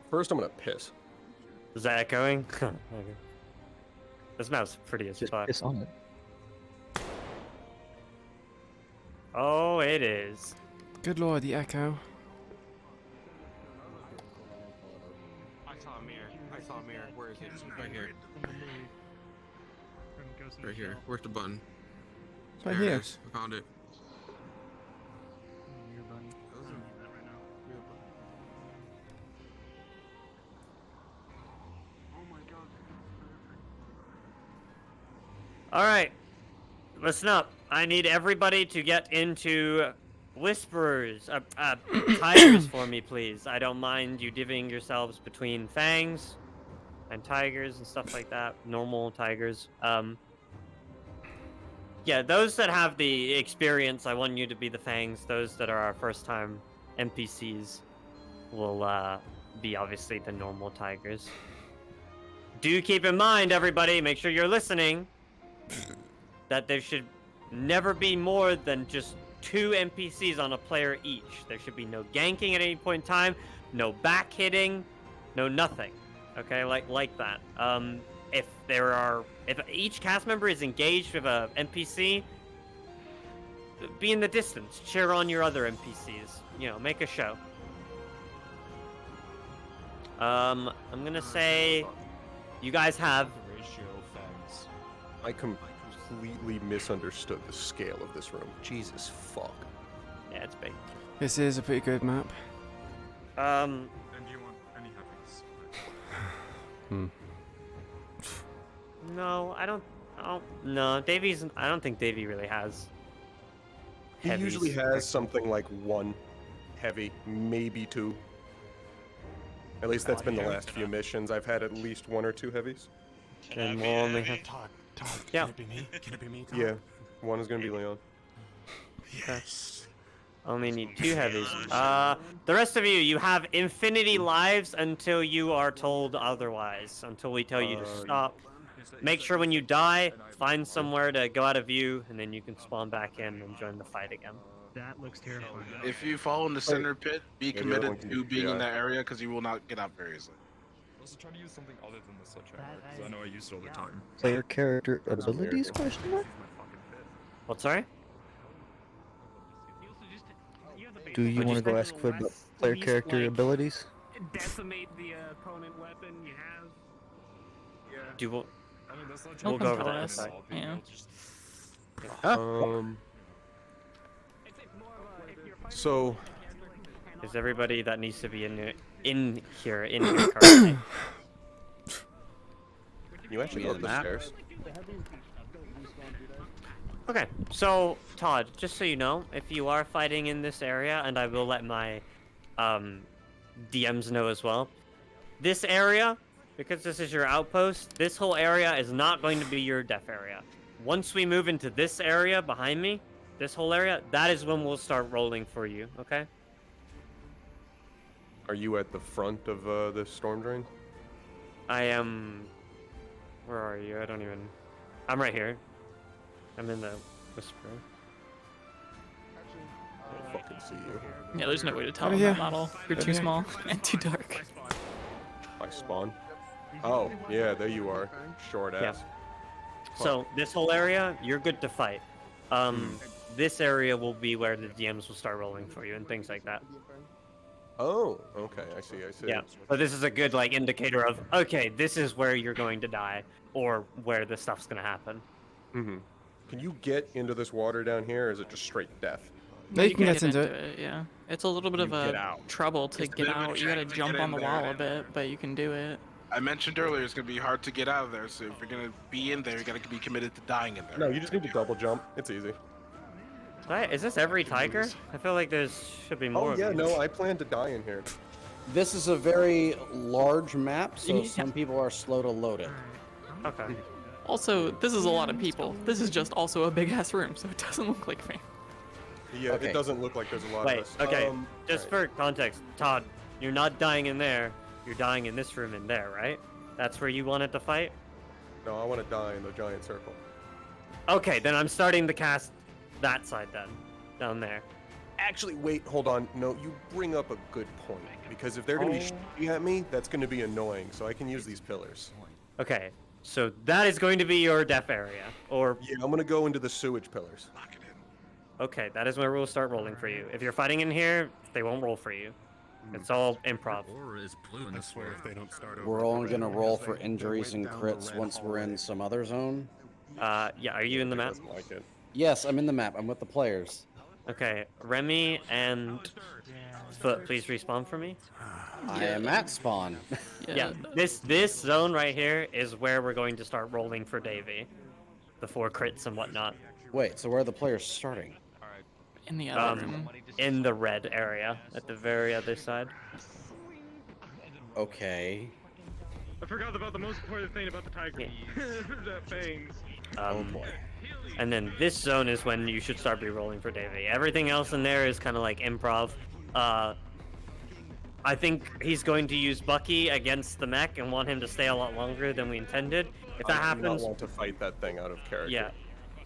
First, I'm gonna piss. Is that echoing? Okay. This map's pretty as fuck. Piss on it. Oh, it is. Good lord, the echo. I saw a mirror. I saw a mirror. Where is it? Right here. Right here. Where's the button? It's right There it here. is. I found it. All right, listen up. I need everybody to get into Whisperers, Tigers for me, please. I don't mind you divvying yourselves between Fangs and Tigers and stuff like that. Normal Tigers. Yeah, those that have the experience, I want you to be the Fangs. Those that are our first-time NPCs will be obviously the normal Tigers. Do keep in mind, everybody, make sure you're listening, that there should never be more than just 2 NPCs on a player each. There should be no ganking at any point in time, no back hitting, no nothing. Okay, like that. If each cast member is engaged with a NPC, be in the distance, cheer on your other NPCs. You know, make a show. I'm gonna say, you guys have. I completely misunderstood the scale of this room. Jesus fuck. Yeah, it's big. This is a pretty good map. And do you want any heavies? No, I don't. Oh, no, Davy's. I don't think Davy really has. He heavies. usually has something like 1 heavy, maybe 2. At least that's been the last few missions. I've had at least 1 or 2 heavies. And we'll only have. Todd, Yeah. can it be me? Can it be me, Todd? Yeah, 1 is gonna be Leon. Yes. Only need 2 heavies. The rest of you have infinity lives until you are told otherwise. Until we tell you to stop. Make sure when you die, find somewhere to go out of view, and then you can spawn back in and join the fight again. That looks terrifying. If you fall in the center pit, be Maybe that one committed can to be- being in yeah. that area because you will not get out very easily. Also try to use something other than the sledgehammer, because I know I use it all the time. Player character abilities? Question mark. What? Sorry? Do you want to go ask for the player character abilities? Decimate the opponent weapon you have. Yeah. Do we'll, I mean, that's not we'll go over tell that. us. Yeah. So Is everybody that needs to be in here currently? you actually go up the stairs. Okay, so Todd, just so you know, if you are fighting in this area, and I will let my DMs know as well, this area, because this is your outpost, this whole area is not going to be your death area. Once we move into this area behind me, this whole area, that is when we'll start rolling for you, okay? Are you at the front of the storm drain? I am... Where are you? I don't even... I'm right here. I'm in the Whisper. I don't fucking see you. Yeah, there's no way to tell Oh, in yeah. that model. You're too Okay. small and too dark. I spawn. Oh, yeah, there you are. Short ass. So, this whole area, you're good to fight. This area will be where the DMs will start rolling for you and things like that. Oh, okay, I see, I see. Yeah, but this is a good, like, indicator of, okay, this is where you're going to die, or where this stuff's gonna happen. Mm-hmm. Can you get into this water down here, or is it just straight death? No, you can get into it. it. Yeah, it's a little bit of get a out. trouble to It's a get bit of a out. You gotta trek to jump get on in the there. wall a bit, but you can do it. I mentioned earlier it's gonna be hard to get out of there, so if you're gonna be in there, you gotta be committed to dying in there. No, you just need to double jump. It's easy. Right, is this every tiger? I feel like there's should be more. Oh yeah, of these. no, I plan to die in here. This is a very large map, so Yeah. some people are slow to load it. Okay. Also, this is a lot of people. This is just also a big ass room, so it doesn't look like me. Yeah, Okay. it doesn't look like there's a lot Wait, of us. okay. Just for context, Todd, you're not dying in there. You're dying in this room in there, right? That's where you wanted to fight? No, I want to die in the giant circle. Okay, then I'm starting to cast that side then. Down there. Actually, wait, hold on. No, you bring up a good point. Because if they're going to be shooting at me, that's going to be annoying. So I can use these pillars. Okay, so that is going to be your death area. Or Yeah, I'm going to go into the sewage pillars. okay, that is where we'll start rolling for you. If you're fighting in here, they won't roll for you. It's all improv. I swear if they don't start over. We're only gonna roll for injuries and crits once we're in some other zone. Yeah, are you in the map? Like it. Yes, I'm in the map. I'm with the players. Okay, Remy and Foot, please respawn for me. I am at spawn. Yeah, this zone right here is where we're going to start rolling for Davey. The 4 crits and whatnot. Wait, so where are the players starting? In the other room. In the red area at the very other side. Okay. I forgot about the most important thing about the tiger. That fangs. Oh boy. And then this zone is when you should start re-rolling for Davey. Everything else in there is kind of like improv. I think he's going to use Bucky against the mech and want him to stay a lot longer than we intended. If that I do happens, not want to fight that thing out of character. yeah,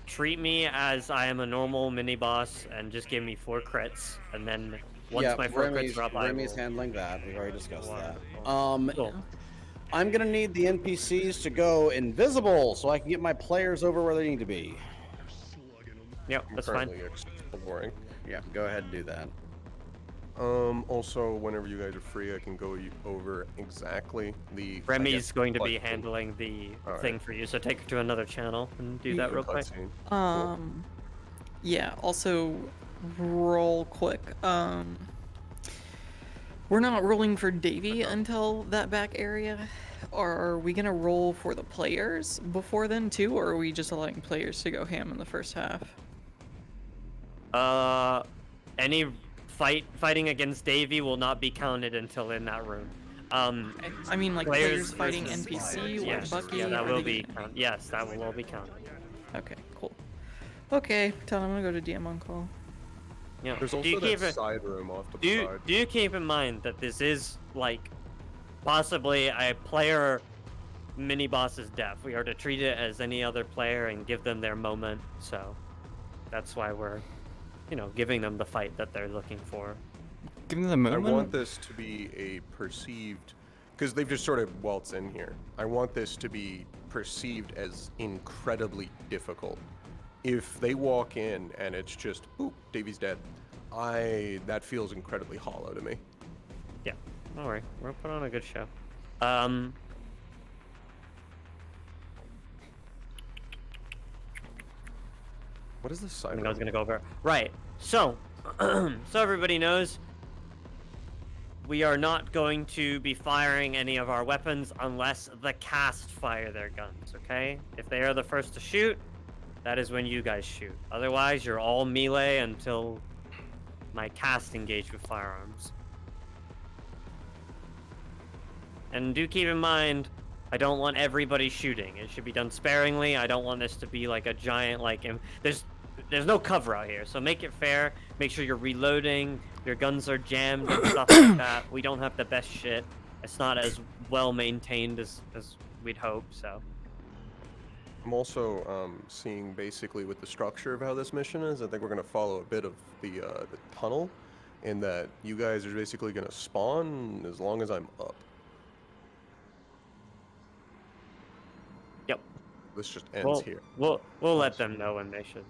treat me as I am a normal mini boss and just give me 4 crits, and then once Yeah, my 4 Remy's, crits drop, I Remy's will. handling that. We've already discussed that. Cool. I'm gonna need the NPCs to go invisible so I can get my players over where they need to be. Yep, I'm that's fine. currently exploring. Yeah, go ahead and do that. Also, whenever you guys are free, I can go over exactly the. Remy's going to be handling the Alright. thing for you, so take her to another channel and do that real quick. Yeah, also, roll quick. We're not rolling for Davey until that back area. Or are we gonna roll for the players before then too, or are we just allowing players to go ham in the first half? Any fighting against Davey will not be counted until in that room. I mean, like players fighting versus NPC players. or Yes, Bucky. yeah, that are will they be. Yes, that will all be counted. Okay, cool. Okay, tell them I'm gonna go to DM on call. Yeah. There's do also you that keep it, side room off to the do side. do you keep in mind that this is like possibly a player mini boss's death? We are to treat it as any other player and give them their moment. So that's why we're, giving them the fight that they're looking for. Giving them the I moment? want this to be a perceived, because they've just sort of waltzed in here. I want this to be perceived as incredibly difficult. If they walk in and it's just, boop, Davey's dead, that feels incredibly hollow to me. Yeah, don't worry, we'll put on a good show. What is this side? I think I was gonna go over. Right. So, so everybody knows, we are not going to be firing any of our weapons unless the cast fire their guns. Okay? If they are the first to shoot, that is when you guys shoot. Otherwise, you're all melee until my cast engage with firearms. And do keep in mind, I don't want everybody shooting. It should be done sparingly. I don't want this to be like a giant, there's no cover out here, so make it fair. Make sure you're reloading, your guns are jammed and stuff like that. We don't have the best shit. It's not as well maintained as we'd hope, so. I'm also seeing basically with the structure of how this mission is, I think we're going to follow a bit of the tunnel, in that you guys are basically going to spawn as long as I'm up. Yep. This just ends here. We'll let them know when they should.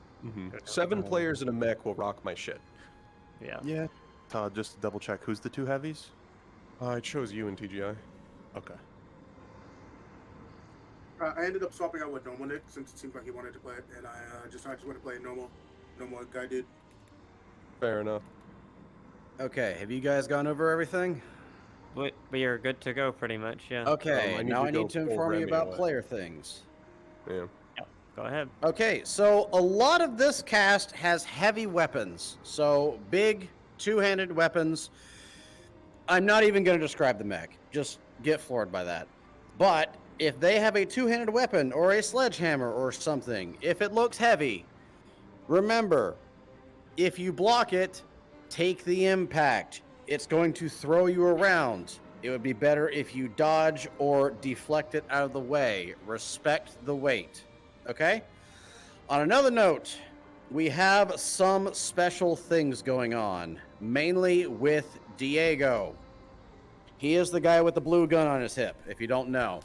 7 players in a mech will rock my shit. Yeah. Yeah. Todd, just to double check, who's the 2 heavies? I chose you in TGI. Okay. I ended up swapping out with normal Nick since it seemed like he wanted to play it, and I just want to play normal guy dude. Fair enough. Okay, have you guys gone over everything? We are good to go, pretty much. Yeah. Okay, now I need to pull inform you Remy about away. player things. Yeah. Go ahead. Okay, so a lot of this cast has heavy weapons. So big, two-handed weapons. I'm not even going to describe the mech. Just get floored by that. But if they have a two-handed weapon or a sledgehammer or something, if it looks heavy, remember, if you block it, take the impact. It's going to throw you around. It would be better if you dodge or deflect it out of the way. Respect the weight. Okay? On another note, we have some special things going on, mainly with Diego. He is the guy with the blue gun on his hip, if you don't know.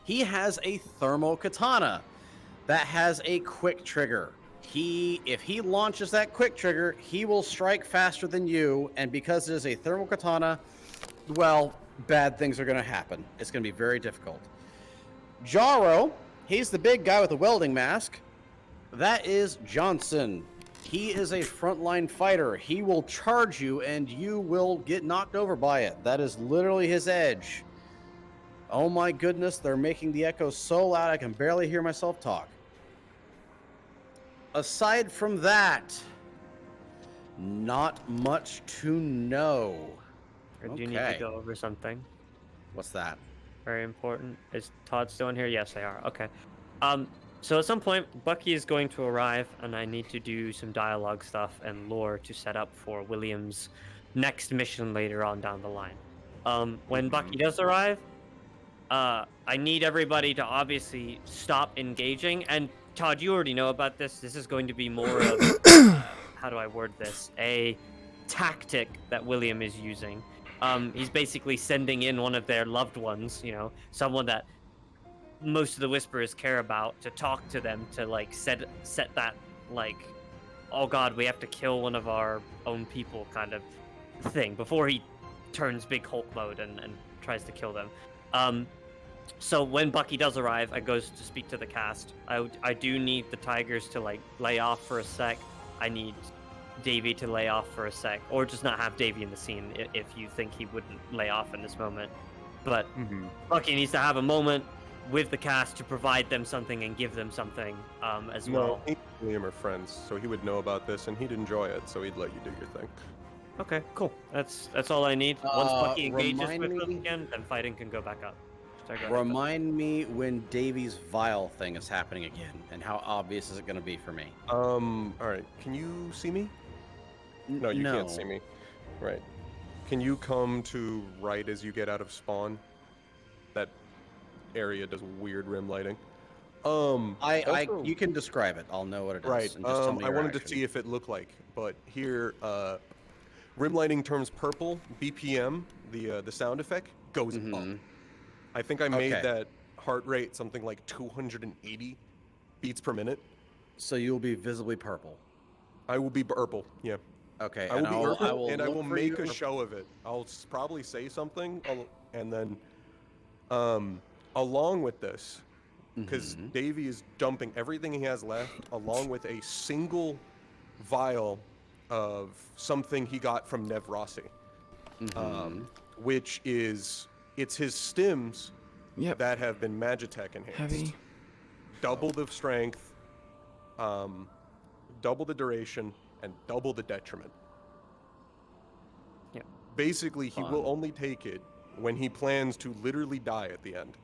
He has a thermal katana that has a quick trigger. If he launches that quick trigger, he will strike faster than you, and because it is a thermal katana, well, bad things are going to happen. It's going to be very difficult. Jaro, he's the big guy with the welding mask. That is Johnson. He is a frontline fighter. He will charge you, and you will get knocked over by it. That is literally his edge. Oh my goodness, they're making the echo so loud I can barely hear myself talk. Aside from that, not much to know. I do need to go over something. What's that? Very important. Is Todd still in here? Yes, they are. Okay. So at some point, Bucky is going to arrive, and I need to do some dialogue stuff and lore to set up for William's next mission later on down the line. When Bucky does arrive, I need everybody to obviously stop engaging. And Todd, you already know about this. This is going to be more of, how do I word this? A tactic that William is using. He's basically sending in one of their loved ones, you know, someone that most of the Whisperers care about, to talk to them, to like set that, like, oh god, we have to kill one of our own people kind of thing before he turns big Hulk mode and tries to kill them. So when Bucky does arrive, I goes to speak to the cast. I do need the Tigers to like lay off for a sec. I need Davey to lay off for a sec, or just not have Davey in the scene if you think he wouldn't lay off in this moment. But Bucky needs to have a moment with the cast to provide them something and give them something as well. He and William are friends, so he would know about this and he'd enjoy it, so he'd let you do your thing. Okay, cool. That's all I need. Once Bucky engages with them again, then fighting can go back up. Remind me when Davy's vial thing is happening again, and how obvious is it going to be for me? All right. Can you see me? No, you can't see me. Right. Can you come to right as you get out of spawn? That area does weird rim lighting. You can describe it. I'll know what it is. Right. And just tell me I your wanted to action. see if it looked like, but here, rim lighting turns purple. BPM, the sound effect, goes up. I think I made that heart rate something like 280 beats per minute. So you'll be visibly purple. I will be purple. Yeah. Okay. I will be purple, and I look will for make you- a show of it. I'll probably say something, and then, along with this, because Davey is dumping everything he has left, along with a single vial of something he got from Nev Rossi, which is. It's his stims that have been Magitech enhanced. Heavy. Double the strength, double the duration, and double the detriment. Yeah. Basically, he will only take it when he plans to literally die at the end,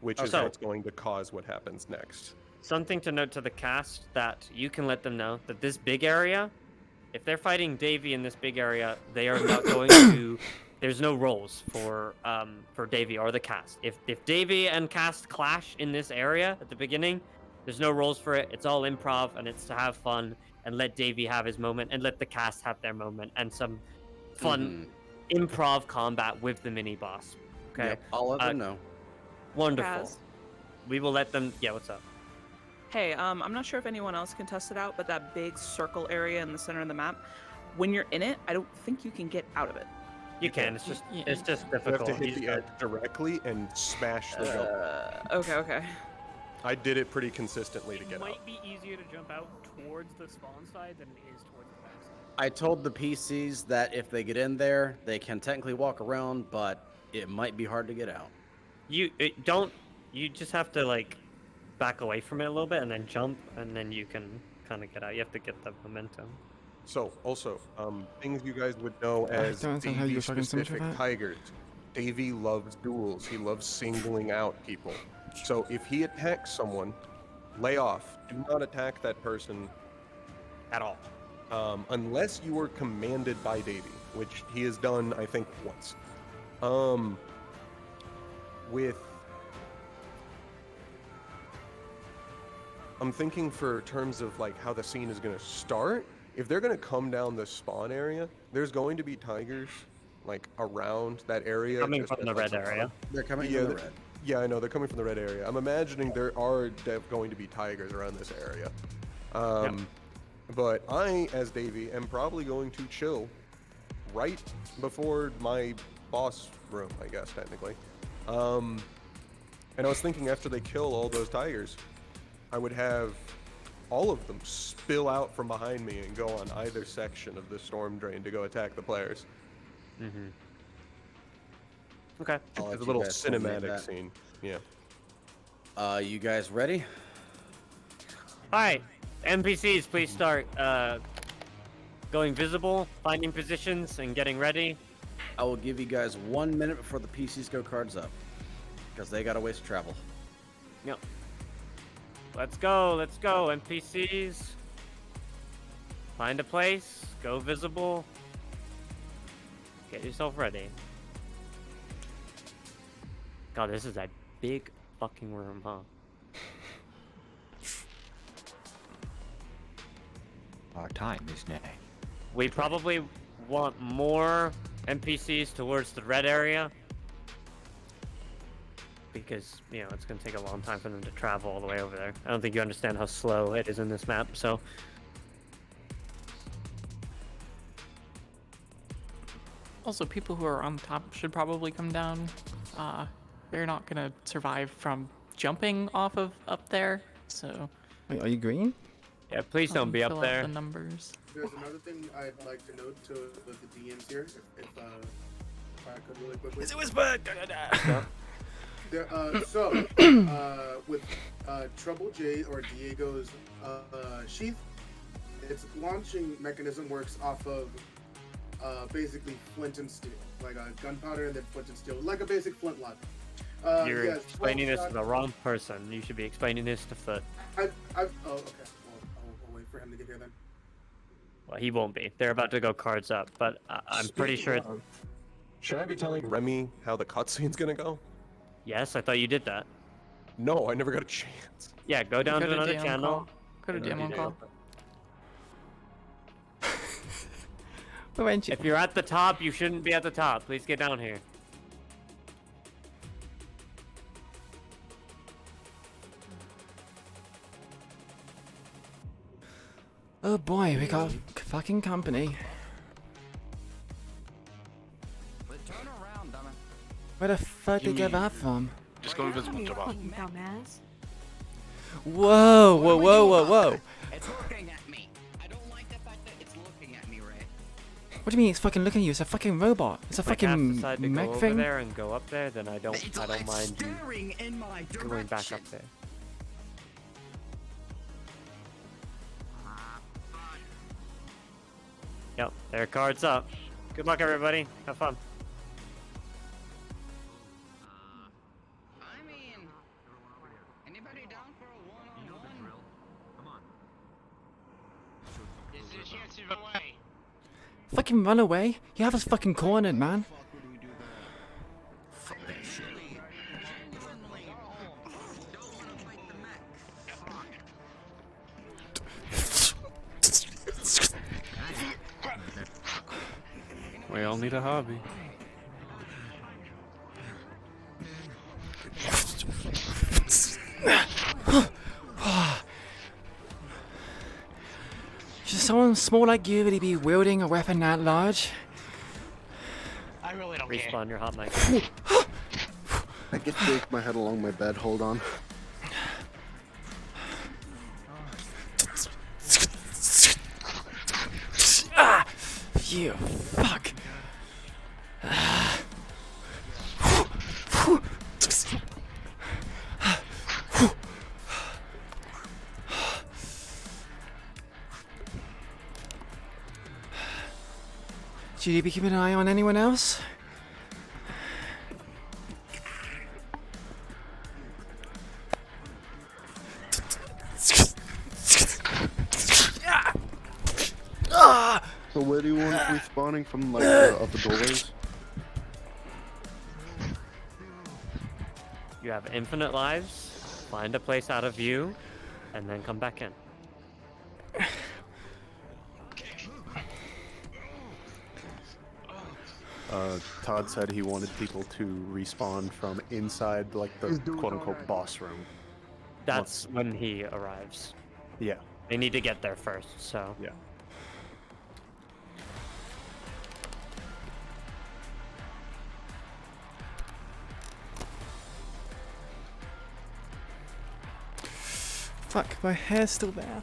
which is what's going to cause what happens next. Something to note to the cast, that you can let them know that this big area, if they're fighting Davey in this big area, they are not going to... There's no roles for Davey or the cast. If Davey and cast clash in this area at the beginning, there's no roles for it. It's all improv, and it's to have fun and let Davey have his moment and let the cast have their moment and some fun improv combat with the mini boss. Okay, Yep, I'll let them know. Wonderful. Kaz? We will let them. Yeah, what's up? Hey, I'm not sure if anyone else can test it out, but that big circle area in the center of the map, when you're in it, I don't think you can get out of it. You can. It's just difficult. You have to hit the edge directly and smash the jump. Okay. I did it pretty consistently to get It out. might be easier to jump out towards the spawn side than it is towards the back I told the PCs that if they get in there, they can technically walk around, but it might be hard to get out. You just have to like back away from it a little bit and then jump, and then you can kind of get out. You have to get the momentum. So, also, things you guys would know I as don't understand how you were talking so much Davey-specific about that. tigers. Davey loves duels. He loves singling out people. So if he attacks someone, lay off. Do not attack that person at all. Unless you were commanded by Davey, which he has done, I think, once. I'm thinking for terms of like how the scene is going to start. If they're going to come down the spawn area, there's going to be tigers like around that area. Coming from the red area. They're coming from the red. Yeah, I know they're coming from the red area. I'm imagining there are going to be tigers around this area. But I, as Davey, am probably going to chill right before my boss room, I guess, technically. And I was thinking after they kill all those tigers, I would have all of them spill out from behind me and go on either section of the storm drain to go attack the players. Mm-hmm. Okay. It's a little cinematic scene. Yeah. You guys ready? All right, NPCs, please start going visible, finding positions, and getting ready. I will give you guys 1 minute before the PCs go cards up, because they got a ways to travel. Yep. Let's go, NPCs. Find a place, go visible. Get yourself ready. God, this is a big fucking room, huh? Our time is nigh. We probably want more NPCs towards the red area. Because, you know, it's going to take a long time for them to travel all the way over there. I don't think you understand how slow it is in this map, so... Also, people who are on top should probably come down. They're not gonna survive from jumping off of up there, so... Wait, are you green? Yeah, please don't be up fill out there. The numbers. There's another thing I'd like to note to the DMs here, if I could really quickly. Is it whisper? With Trouble J or Diego's sheath, its launching mechanism works off of basically flint and steel, like a gunpowder and then flint and steel, like a basic flintlock. You're explaining this to the wrong person. You should be explaining this to Foot. Oh, okay. Well, I'll wait for him to get here then. Well, he won't be. They're about to go cards up, but I'm pretty sure... Should I be telling Remy how the cutscene's gonna go? Yes, I thought you did that. No, I never got a chance. Yeah, go down to another channel. Go to DM on call. If you're at the top, you shouldn't be at the top. Please get down here. Oh boy, we got fucking company. Where the fuck did you get that from? Just go invisible, Jabal. Dumbass. Whoa, whoa, whoa, whoa, whoa. It's looking at me. I don't like the fact that it's looking at me, Ray. What do you mean it's fucking looking at you? It's a fucking robot. It's a fucking decide to mech go over thing. there and go up there, then I don't mind you staring in my going back up there. Yep, there are cards up. Good luck, everybody. Have fun. Fucking run away. You have us fucking cornered, man. We all need a hobby. Should someone small like you really be wielding a weapon that large? I really don't Respawn your hot mic. I can shake my head along my bed. Hold on. Ah! You fuck. Should you be keeping an eye on anyone else? So where do you want respawning from, like, of the doorways? You have infinite lives. Find a place out of view, and then come back in. Todd said he wanted people to respawn from inside, like, the quote-unquote boss room. That's when he arrives. Yeah. They need to get there first, so. Yeah. Fuck, my hair's still there.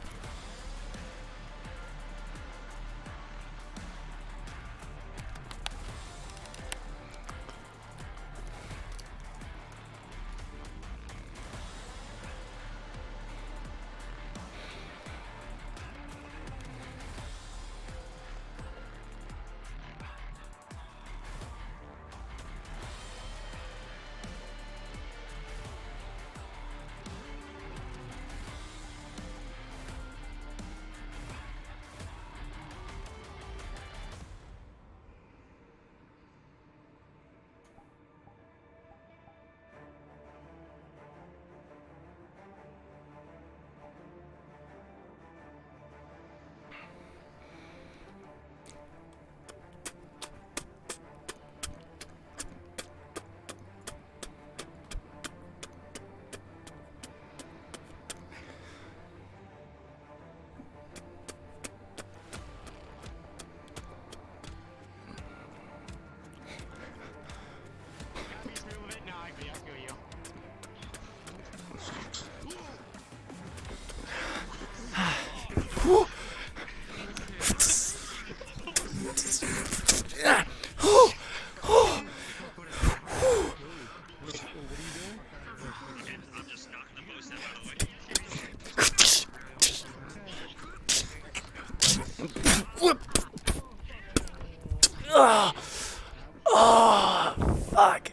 Fuck.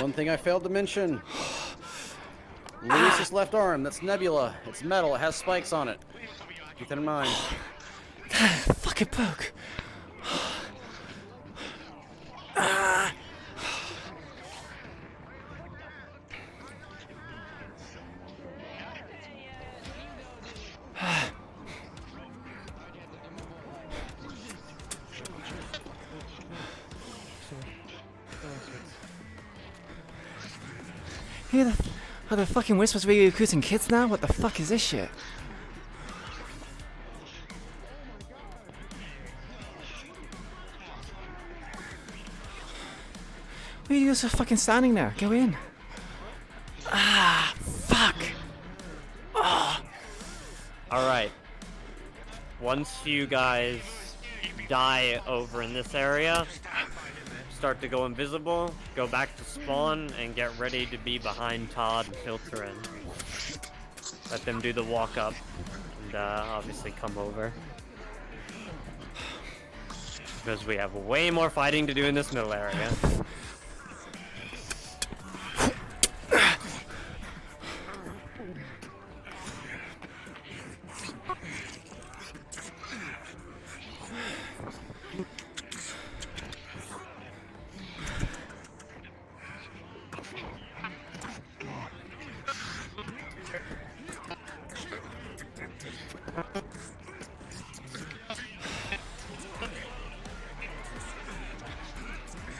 One thing I failed to mention. Luis's left arm, that's Nebula. It's metal, it has spikes on it. Keep that in mind. Fucking poke. Who the are the fucking whispers really recruiting kids now? What the fuck is this shit? What are you guys fucking standing there? Go in. Ah, fuck. Oh. Alright. Once you guys die over in this area, start to go invisible, go back to spawn, and get ready to be behind Todd and filter in. Let them do the walk up, and obviously come over. Because we have way more fighting to do in this middle area.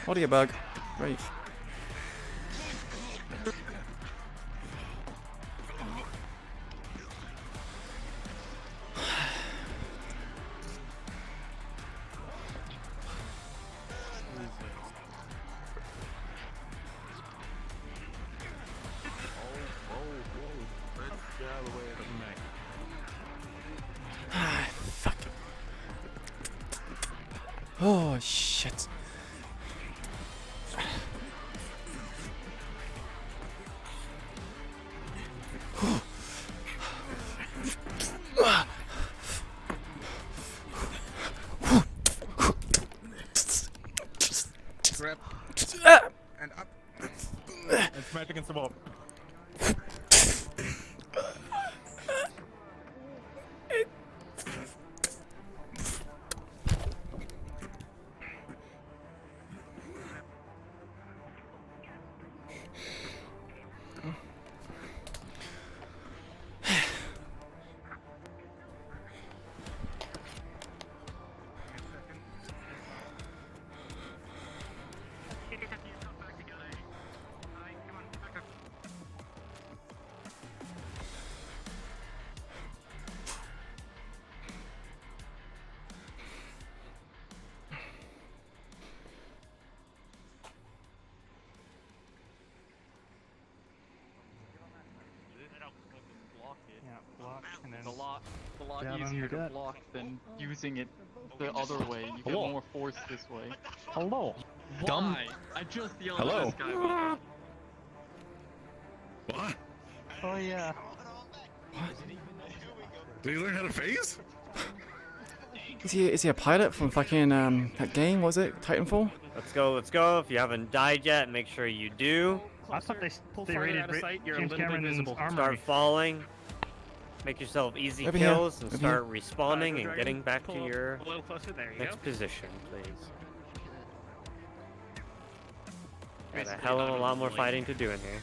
Audio bug. Right. Oh shit. Grip. And up. And smash against the wall. Yeah, block and then It's a lot down on easier your to gut. block than using it the other way. You get Hello. more force this way. Hello. Why? Dumb. I just yelled Hello. at this guy about What? Oh yeah. Did he learn how to phase? Is he a pilot from fucking that game? Was it Titanfall? Let's go, let's go. If you haven't died yet, make sure you do. I thought they farther rated out of sight, you're a James little bit Cameron's visible. armory. Start falling. Make yourself easy Over here. kills and Over start respawning and Dragon, getting back pull to up your a little closer. There you next go. position, please. Got a hell of a lot more fighting to do in here.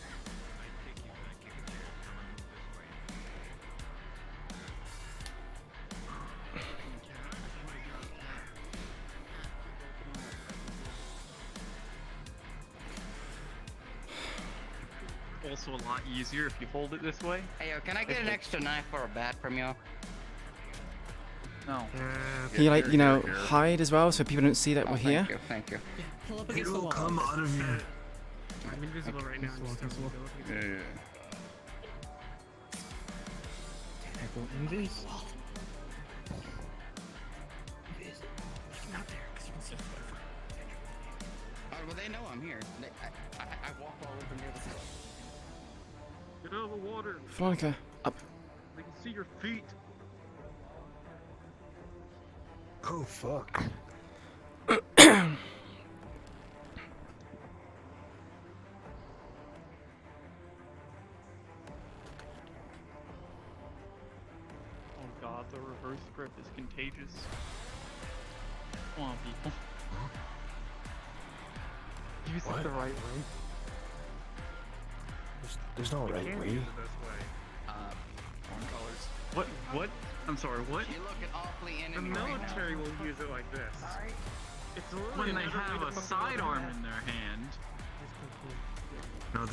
also a lot easier if you hold it this way. Hey, yo, can I get an extra knife or a bat from you? No. Can you like, you know, hide as well so people don't see that we're here? Thank you. Pull up against the wall. Come out of here. I'm invisible right now. Yeah. I go invis. Well, they know I'm here. I walk all over near the side. Get out of the water. Veronica, up. They can see your feet. Oh, fuck. Oh god, the reverse grip is contagious. Come on, people. Use it the right way. There's no right way. Wrong colors. What? What? I'm sorry, what? You're looking awfully The enemy right now. military will use it like this. It's When they have a sidearm in their hand. No,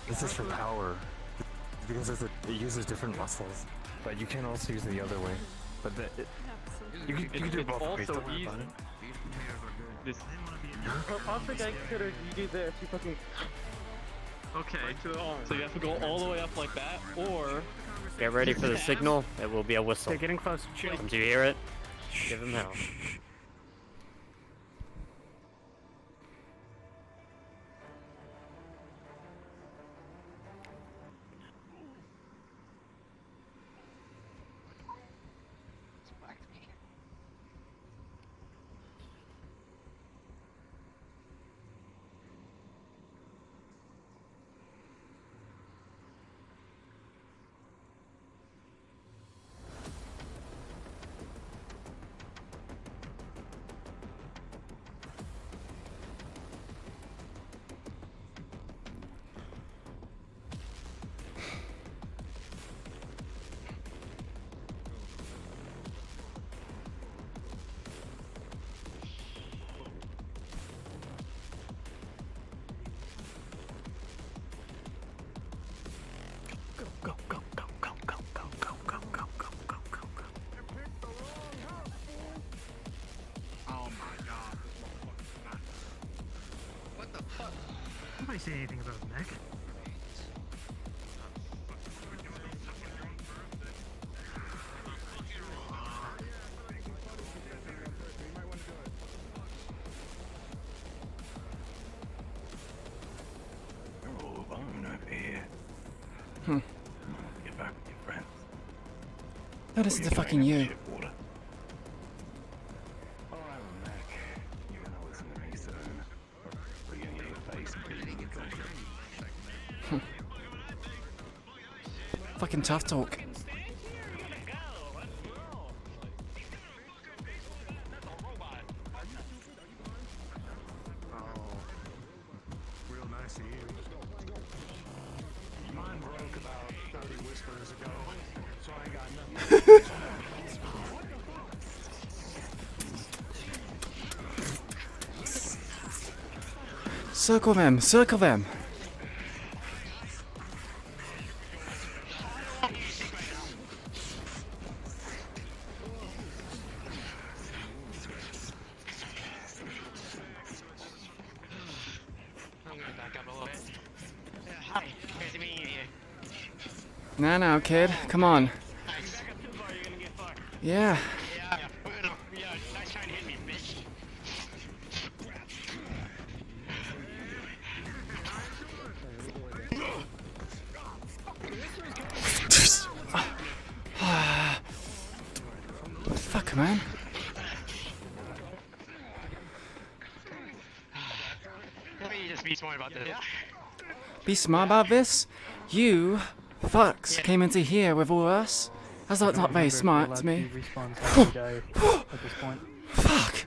this is for power. Because it uses different muscles. But you can also use it the other way. But you can do both ways. Also Don't worry easy. about it. This. I think I could have. You do this. You fucking. Okay. So you have to go all the way up like that, or Get ready for the signal. It will be a whistle. They're getting close. Chill. Once you hear it, give him hell. Oh my god. What the fuck? Nobody say anything about his neck. No, listen to fucking you. Fucking tough talk. Real nice of you. Mine broke about 30 whispers ago, so I got nothing. Circle them, circle them. I'm gonna back up a little bit. Hi, great to meet you. Now, kid, come on. Yeah. Yeah, nice trying to hit me, bitch. Fuck, man. Let me just be smart about this. Be smart about this? You fucks came into here with all us. That's not very smart to me. Fuck.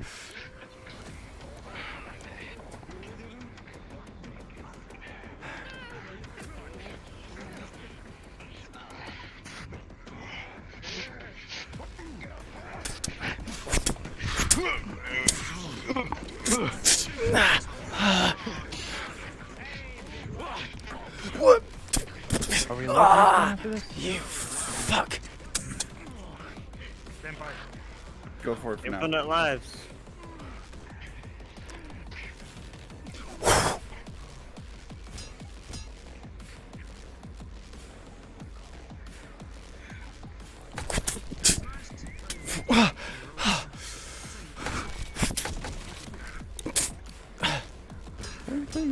What? Are we after this? You fuck. Go for it for now. Infinite lives.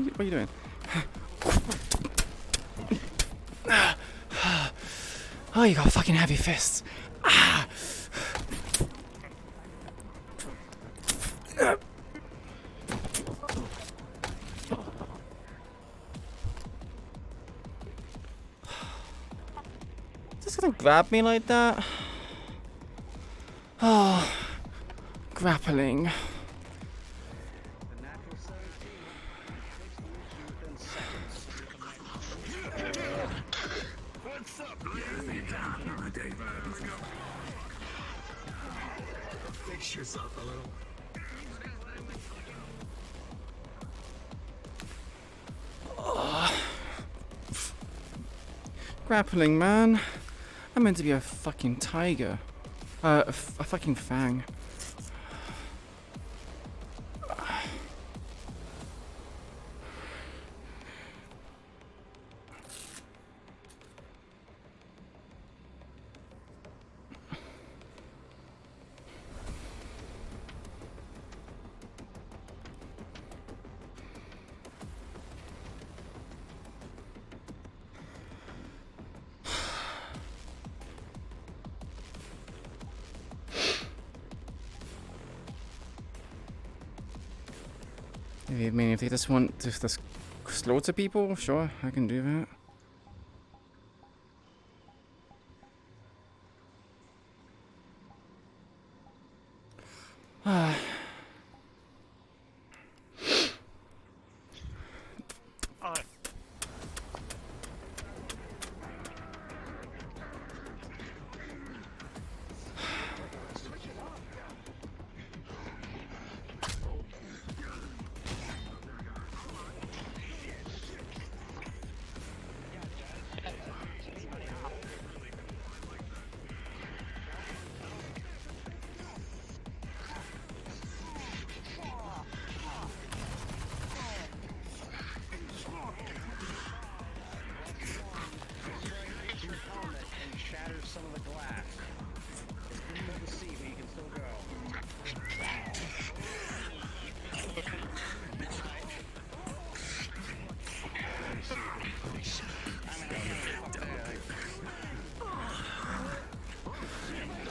What are you doing? Oh, you got fucking heavy fists. Ah. Just gonna grab me like that? Oh, grappling. What's up? Fix yourself a little. Grappling, man. I'm meant to be a fucking tiger. A fucking fang. I mean, if they just want to just slaughter people, sure, I can do that.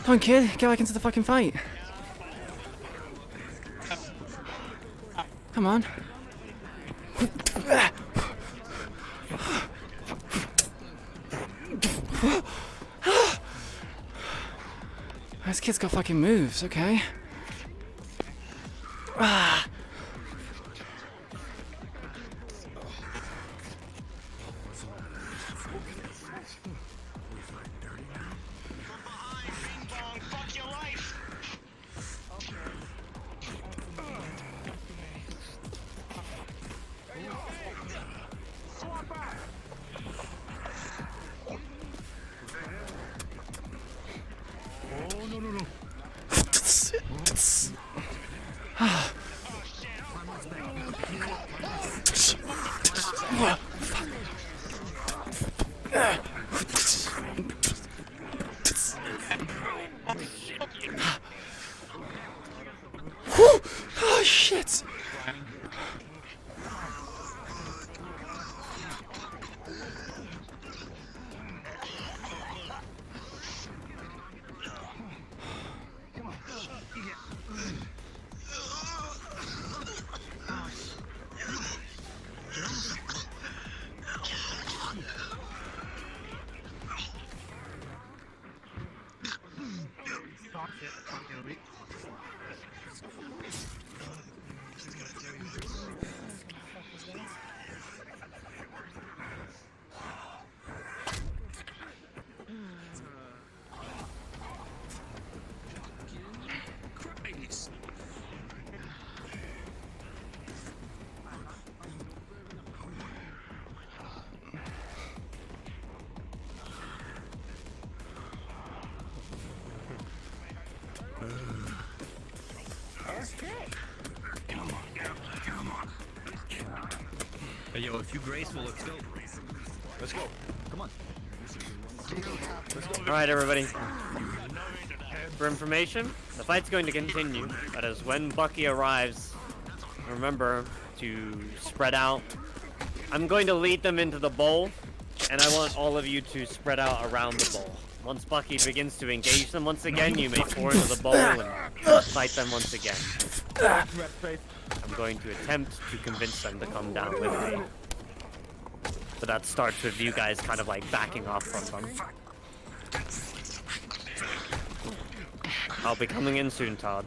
Come on, kid. Get back into the fucking fight. Come on. This kid's got fucking moves, okay. Ah. Oh, no, no, no. Oh shit! Hey, yo, if you graceful, let's go. Let's go. Come on. Alright, everybody. For information, the fight's going to continue. That is when Bucky arrives. Remember to spread out. I'm going to lead them into the bowl, and I want all of you to spread out around the bowl. Once Bucky begins to engage them once again, you may pour into the bowl and fight them once again. I'm going to attempt to convince them to come down with me. But that starts with you guys kind of like backing off from them. I'll be coming in soon, Todd.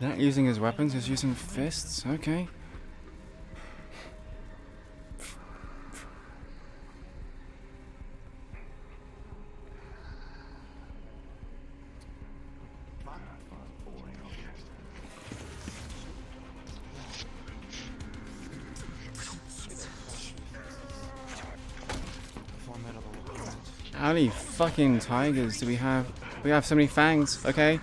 Not using his weapons, he's using fists? Okay. How many fucking tigers do we have? We have so many fangs, okay?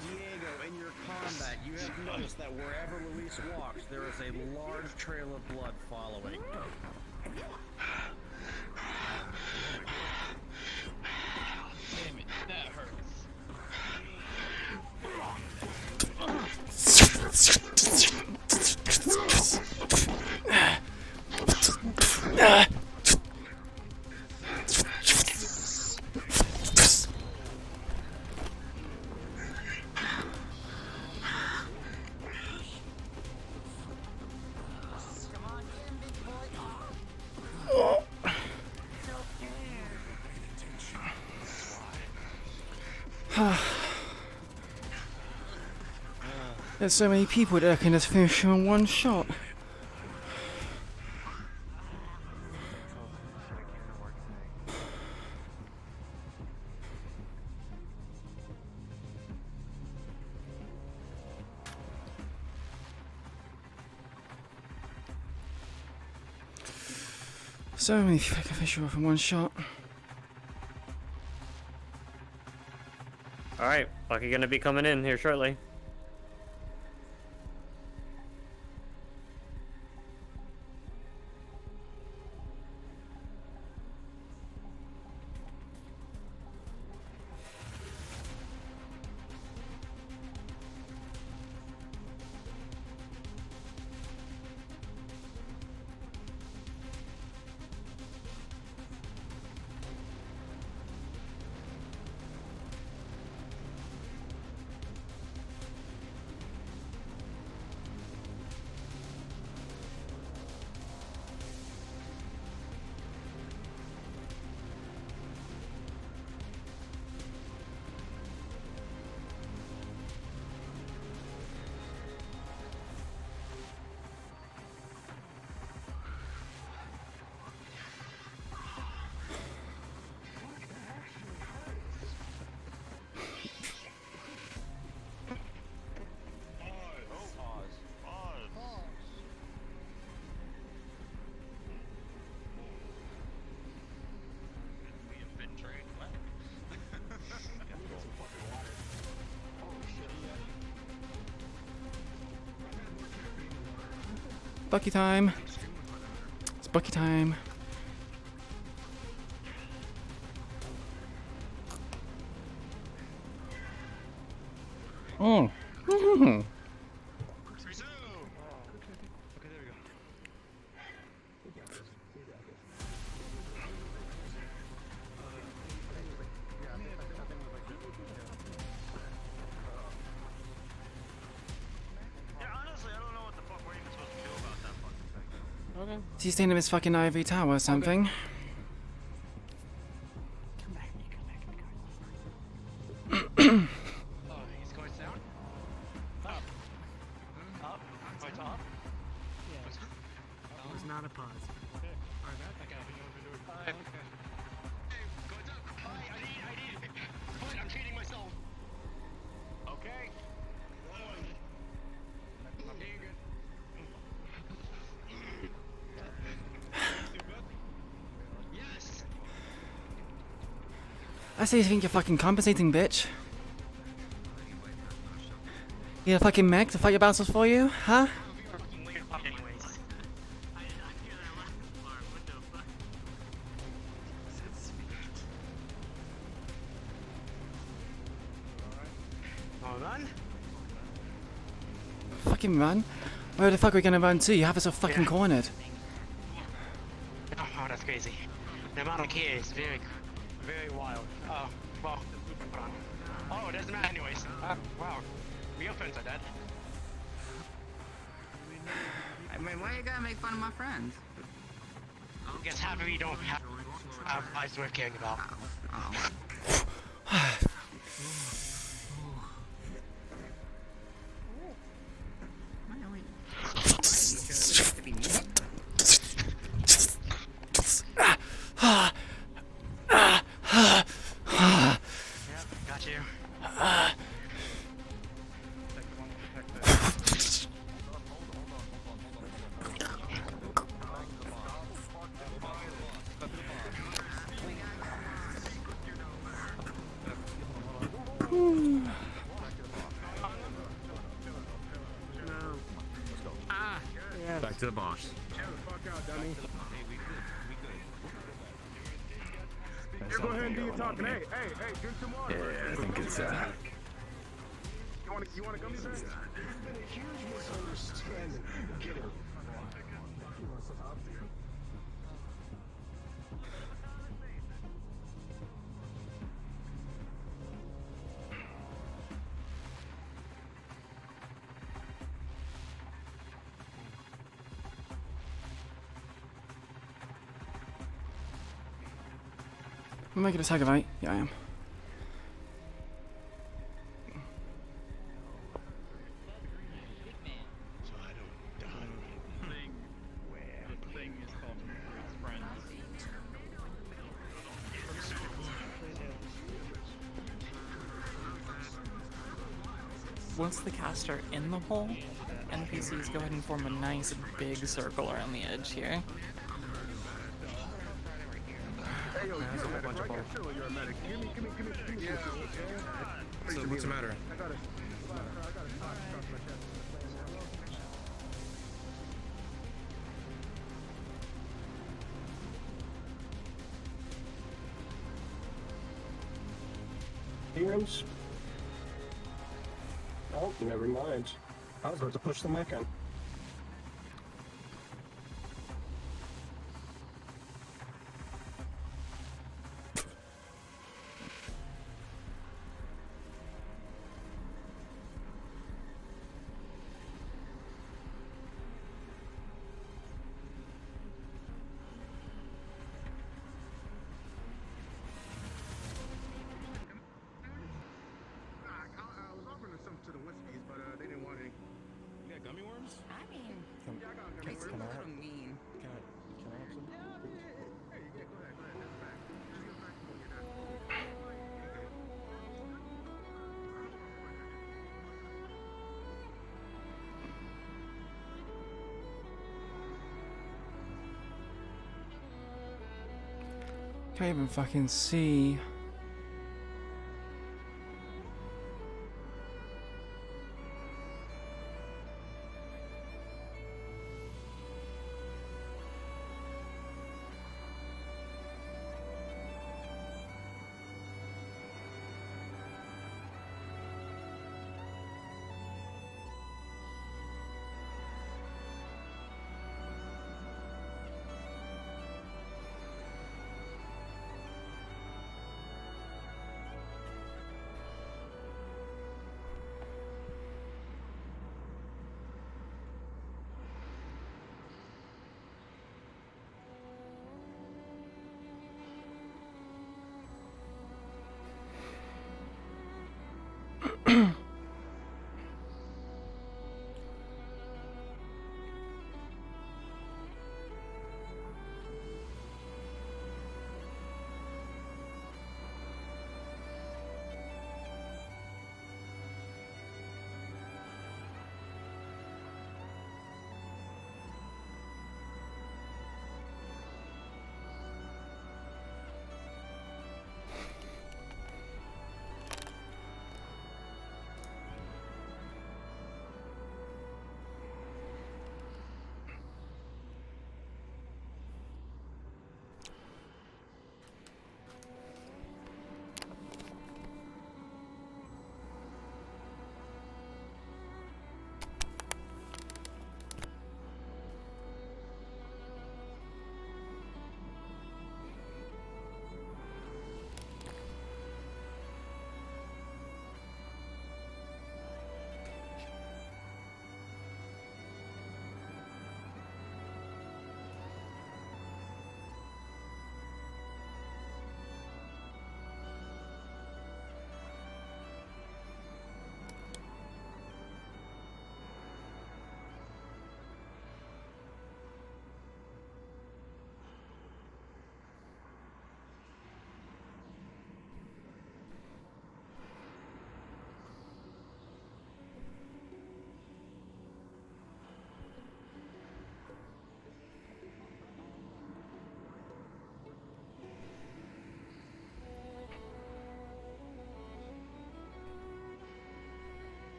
Diego, in your combat, you have noticed that wherever Luis walks, there is a large trail of blood following. Damn it, that hurts. There's so many people that can just finish him in one shot. So many people can finish him off in one shot. Alright, Bucky gonna be coming in here shortly. Bucky time. It's Bucky time. Oh. Mm-hmm. Is he staying in his fucking ivory tower or something? Oh, he's going down? Up. Up? Right up? Yeah. That was not a pause. Okay. Hey, go down. I need. Fine, I'm treating myself. Okay. I'm being good. Yes. I say you think you're fucking compensating, bitch. You a fucking mech to fight your battles for you, huh? Run? Fucking run? Where the fuck are we gonna run to? You have us all fucking cornered. Oh, that's crazy. The amount of here is very, very wild. Oh, well, hold on. Oh, it doesn't matter anyways. Wow. Real friends are dead. I mean, why you gotta make fun of my friends? Oh, Guess half of you don't have lives worth caring about. Got you. Back to the boss. You go ahead and do your talking. Hey, drink some water. Yeah, I think it's You want to gummy bear? There's been a huge misunderstanding. Get it. I'm making a tag of 8. Yeah, I am. The thing is called Friends. Once the cast are in the hole, NPCs go ahead and form a nice big circle around the edge here. Hey, yo, you're a medic, right? Yeah, sure, you're a medic. Give me. Yeah, So what's the matter? I got it. Heroes? Oh, never mind. I was about to push the mic in. To the Wispies, but they didn't want any. You got gummy worms? I mean, Yeah, I got gummy worms. Can I have Can I have some? Hey, yeah, go ahead. That's back. Just get back when you're done. Can't even fucking see.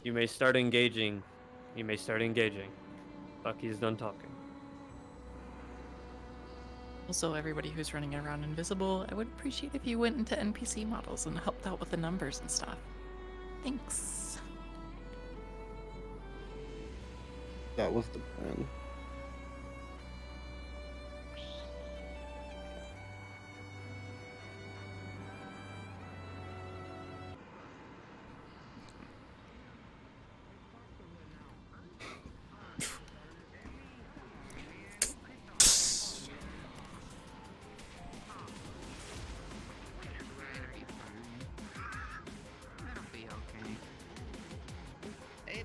You may start engaging. You may start engaging. Bucky's done talking. Also, everybody who's running around invisible, I would appreciate if you went into NPC models and helped out with the numbers and stuff. Thanks. That was the plan.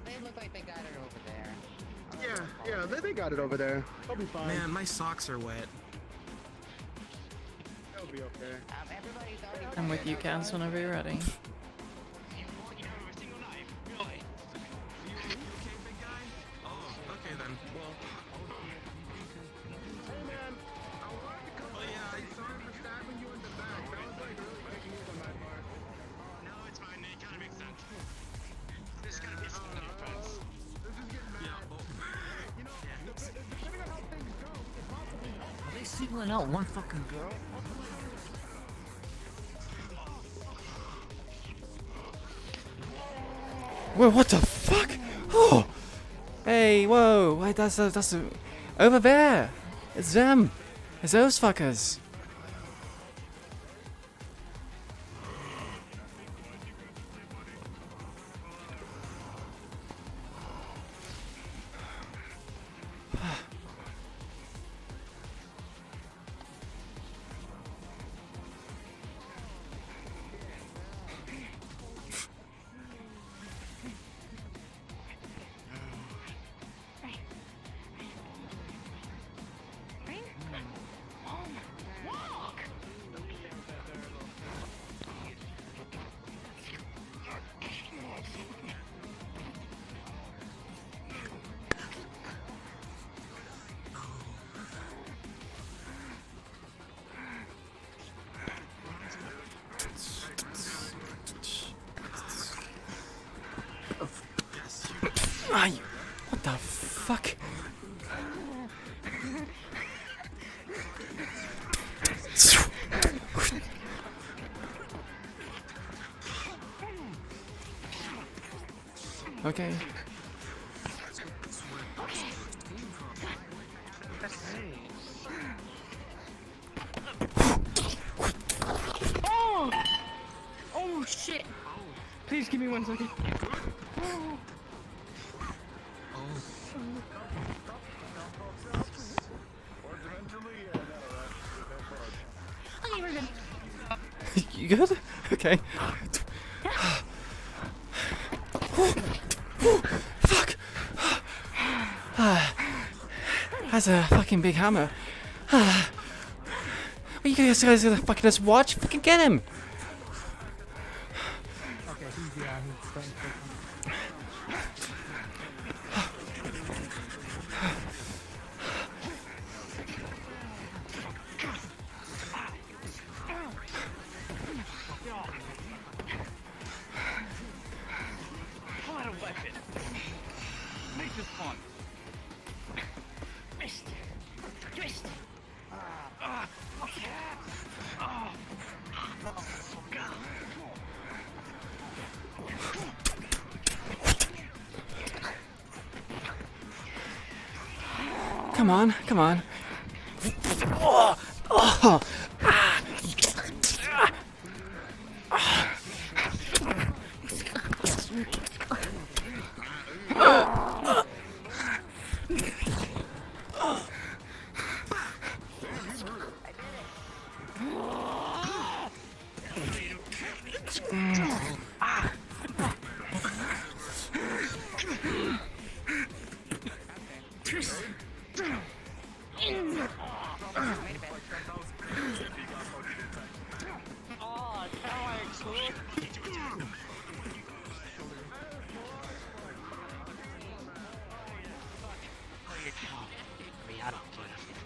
They look like they got it over there. Yeah, they got it over there. They'll be fine. Man, my socks are wet. They'll be okay. Everybody's already. I'm with you, Kaz, whenever you're ready. Okay then. Well. Hey man, I wanted to come. Oh yeah, I sorry for stabbing you in the back. That was like really big move on my part. No, it's fine. It kind of makes sense. There's gotta be some defense. This is getting bad. Yeah, well, You know, depending on how things go, it's possibly. Are they singling out one fucking girl? Whoa, what the fuck? Oh! Hey, whoa! Wait, that's over there! It's them! It's those fuckers! Ay, what the fuck? Okay. Oh! Oh shit! Please give me 1 second. Okay, we're good. You good? Okay. Fuck! That's a fucking big hammer. Are you guys gonna fucking just watch? Fucking get him! Okay, he's Pull out a weapon. Make this fun. Twist. Twist. Okay. Oh. God. Come on, come on. Oh, oh, ah.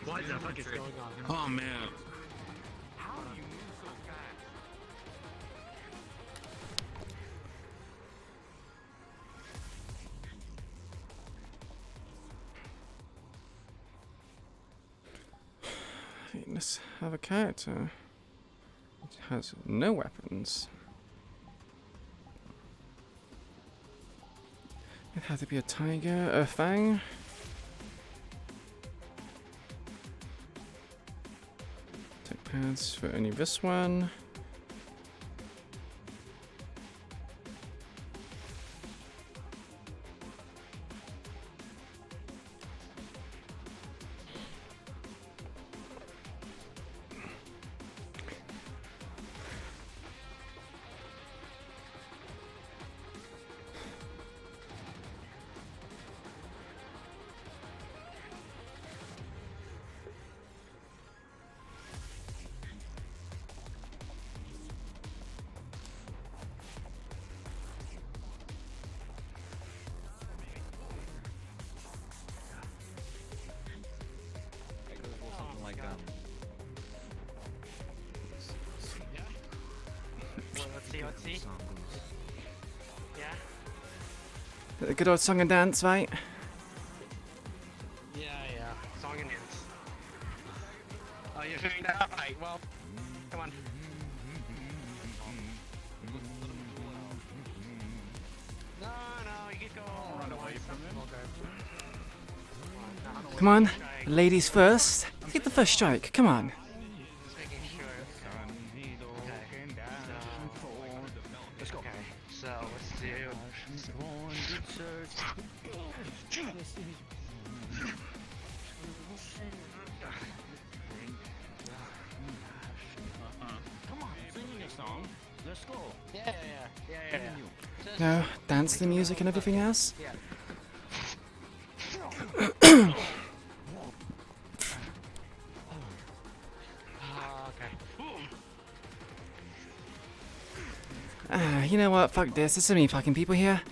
What the fuck is going on? Oh man. How do you move so fast? Let's have a character. It has no weapons. It had to be a tiger, a fang. Tech pads for only this one. Something like that. Well, let's see. Yeah? A good old song and dance, right? Yeah. Song and dance. Oh, you're figuring that out? Right, well, come on. No, you can go. Run away from him. Come on, ladies first. Get the first strike. Come on. Just making sure. Let's go. Okay, so let's do. Come on, sing a song. Let's go. Yeah. No, dance the music and everything else. Yeah. You know what? Fuck this. There's so many fucking people here.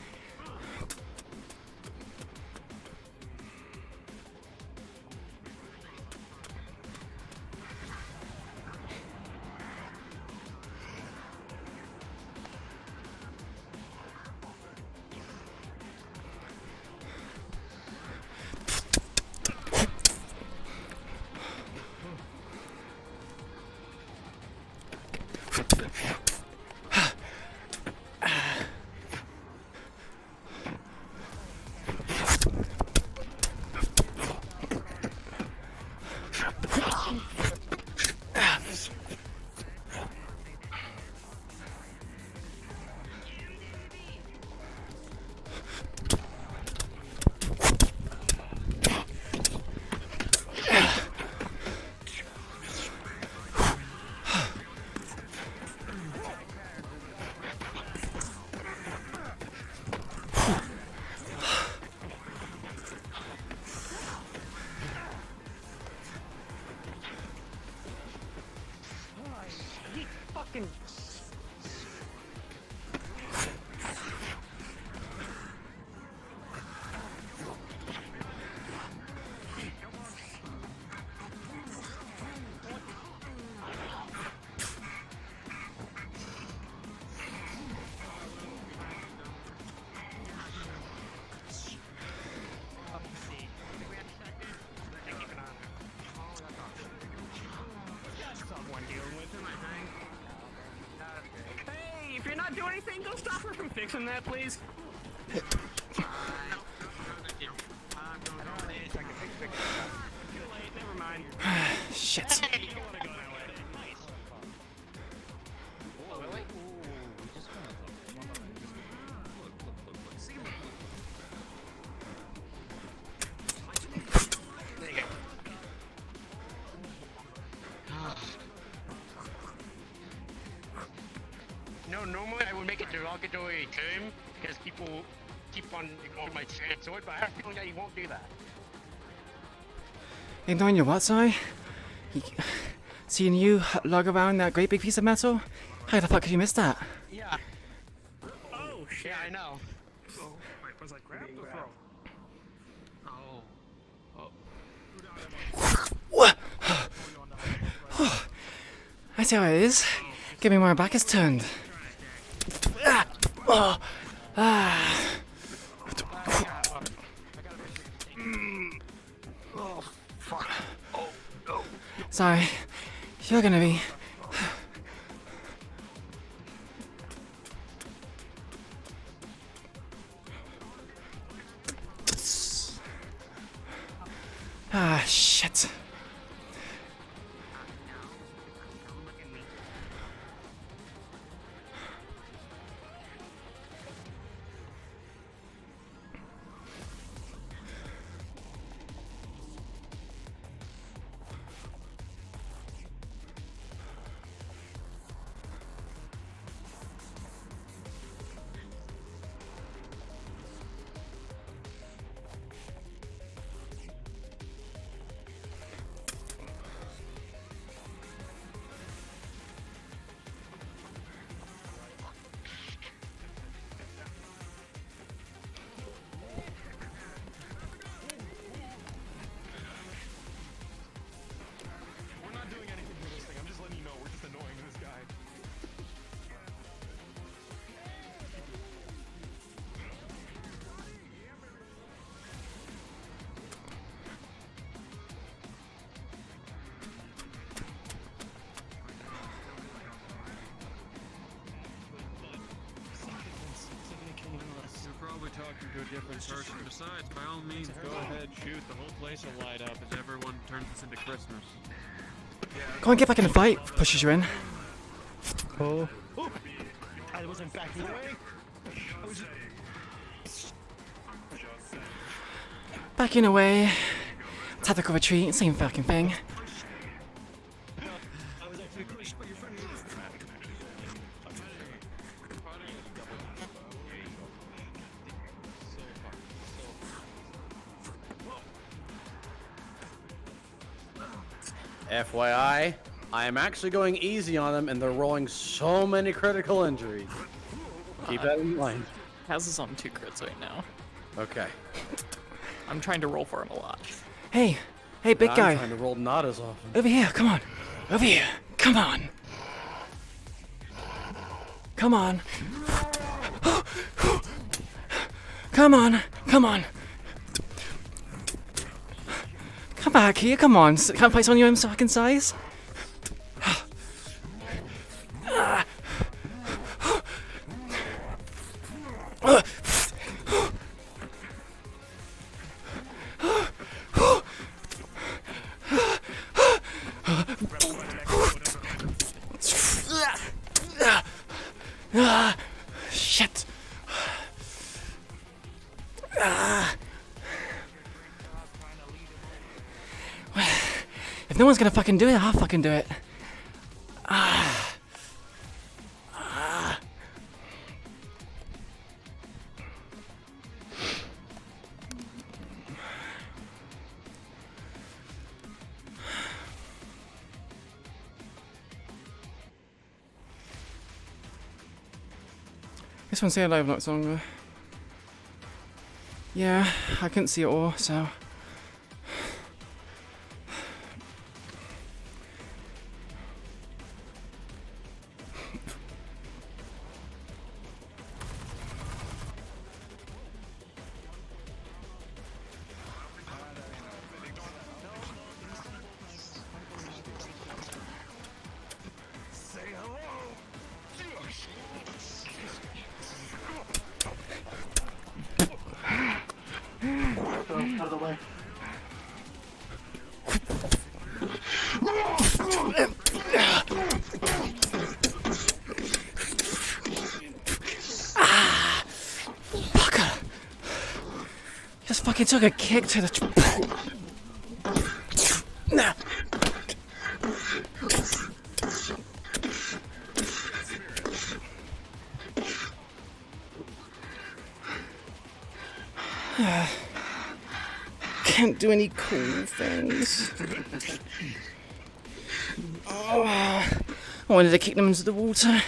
Fucking. Hey, if you're not doing anything, go stop her from fixing that, please. Never mind. Shit. No, normally I would make a derogatory term because people keep on ignoring my straight sword, but I have a feeling that he won't do that. Ignoring your what, sorry? Seeing you lug around that great big piece of metal? How the fuck could you miss that? Yeah. Oh, shit. Yeah, I know. Oh, wait, was I grabbed or thrown? Oh. What? I see how it is. Get me when my back is turned. Ah! Oh! Ah! Oh, fuck. Oh, no. Sorry. You're gonna be... Ah, shit. We're not doing anything for this thing. I'm just letting you know. We're just annoying this guy. You're probably talking to a different person. Besides, by all means, go ahead, shoot. The whole place will light up as everyone turns this into Christmas. Go on, get back in the fight. Pushes you in. Oh. I wasn't backing away. I was Backing away. Tactical retreat. Same fucking thing. I was actually pushed by your friend. FYI, I am actually going easy on them, and they're rolling so many critical injuries. Keep that in mind. Kaz is on 2 crits right now. Okay. I'm trying to roll for him a lot. Hey. Hey, big I'm guy. trying to roll not as often. Over here. Come on. Over here. Come on. Come on. Come on. Come on. Come back here. Come on. Can't place on your own fucking size. Shit. If no one's gonna fucking do it, I'll fucking do it. This one's here live not longer. Yeah, I couldn't see it all, so. Out of the way. Fucker! Just fucking took a kick to the. Nah. Can't do any cool things. Oh, I wanted to kick them into the water.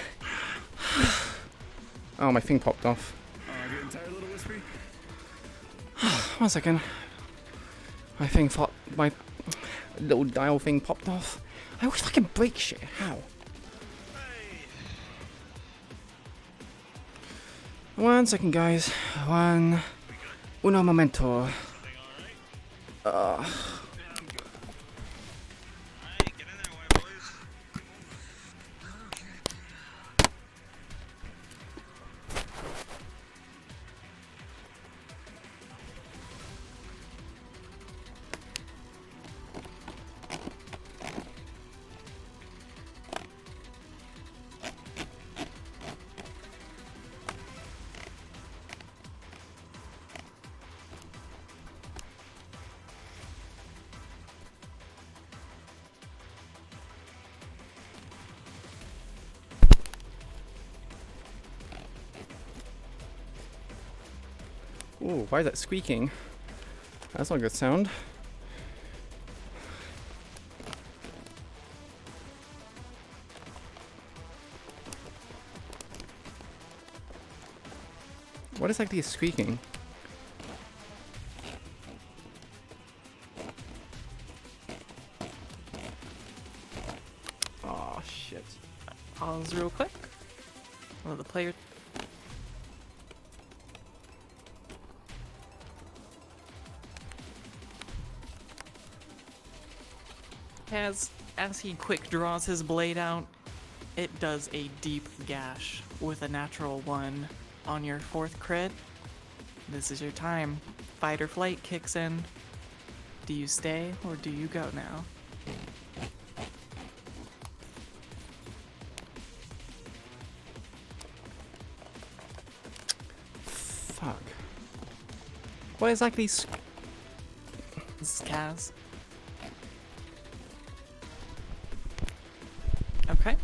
Oh, my thing popped off. Getting tired, little Wispy? 1 second. My thing my little dial thing popped off. I always fucking break shit. How? 1 second, guys. Uno momento. Ooh, why is that squeaking? That's not a good sound. What exactly is squeaking? Oh shit. Pause real quick. Let the player. As he quick draws his blade out, it does a deep gash with a natural 1 on your 4th crit. This is your time. Fight or flight kicks in. Do you stay or do you go now? Fuck. What exactly is... This is Kaz. Okay.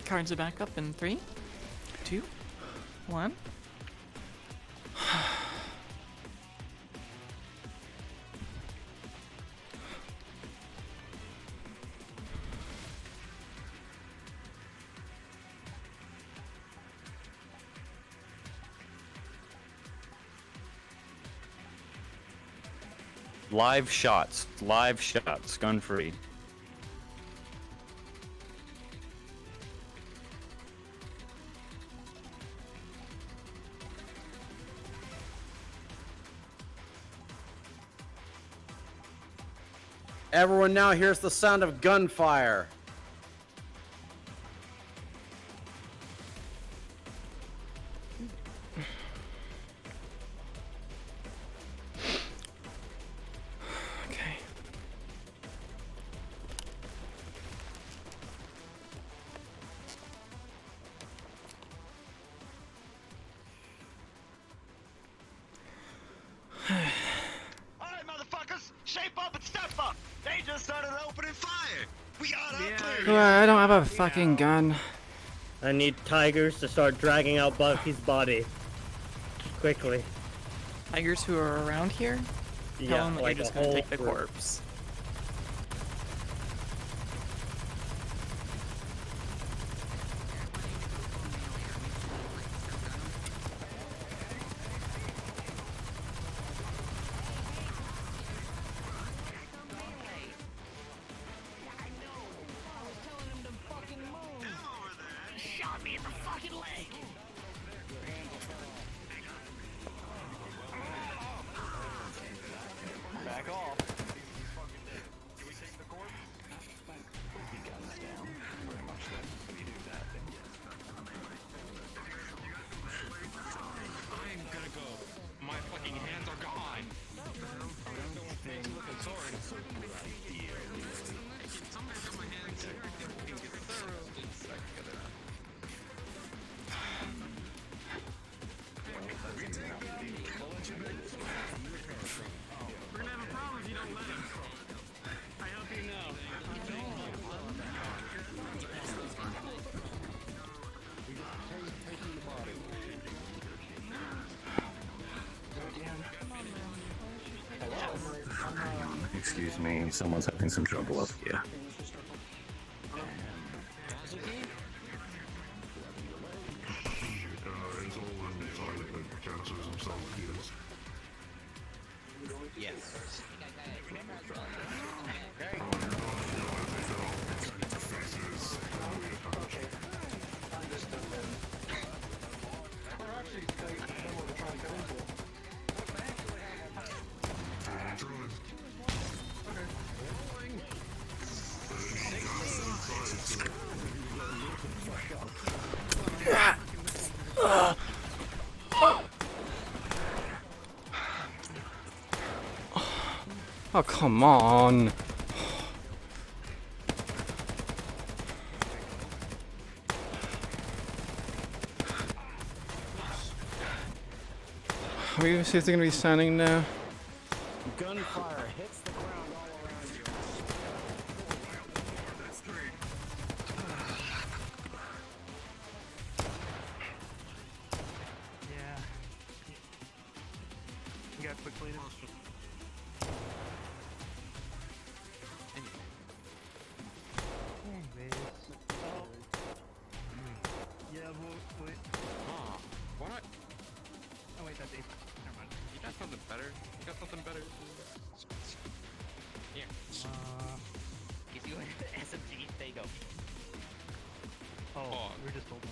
Cards are back up in 3, 2, 1. Live shots, gun free. Everyone now hears the sound of gunfire. Okay. Alright, motherfuckers! Shape up and step up! They just started opening fire! We gotta clear! I don't have a fucking gun. I need tigers to start dragging out Bucky's body. Quickly. Tigers who are around here? Yeah, Tell them that like you're just a gonna whole take the group. corpse. Shot me in the fucking leg! Back off. Can we take the corpse? He guns down. Very much so. If you do that, then yes. I'm gonna go. My fucking hands are gone. We're gonna have a problem if you don't let him. I hope you know. Excuse me, someone's having some trouble up here. Yes. Oh, come on. Are we seriously gonna be standing there? Gunfire hits the ground all around you. Yeah. You got quick leaders? Anyways. Yeah, wait. Why not? Oh wait, that's Ape. Never mind. You got something better. You got something better. Here. If you SMG, there you go. Oh, we were just told to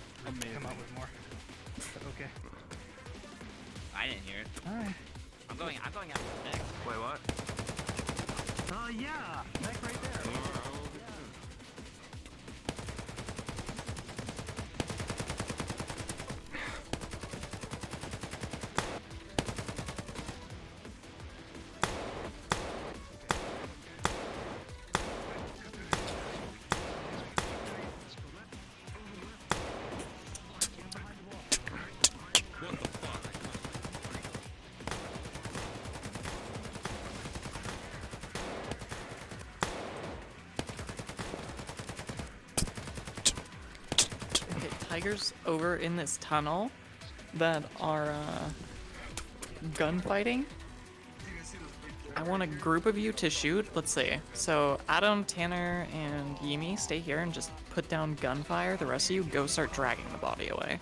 come out with more. Okay. I didn't hear it. Alright. I'm going after the next. Wait, what? Yeah! Mech right there. Okay, Tiger's over in this tunnel that are gunfighting. I want a group of you to shoot. Let's see. So Adam, Tanner, and Yimi stay here and just put down gunfire. The rest of you go start dragging the body away.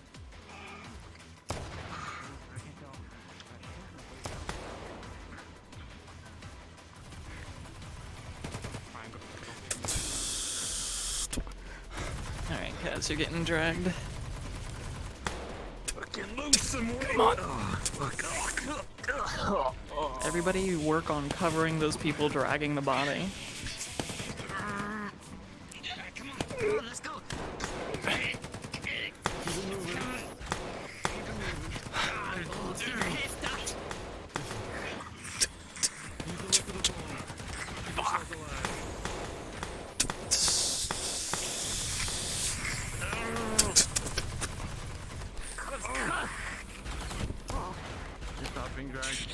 Alright, guys, you're getting dragged. Fucking lose some weight. Come on. Oh, fuck. Everybody work on covering those people dragging the body. Let's go. Stop being dragged.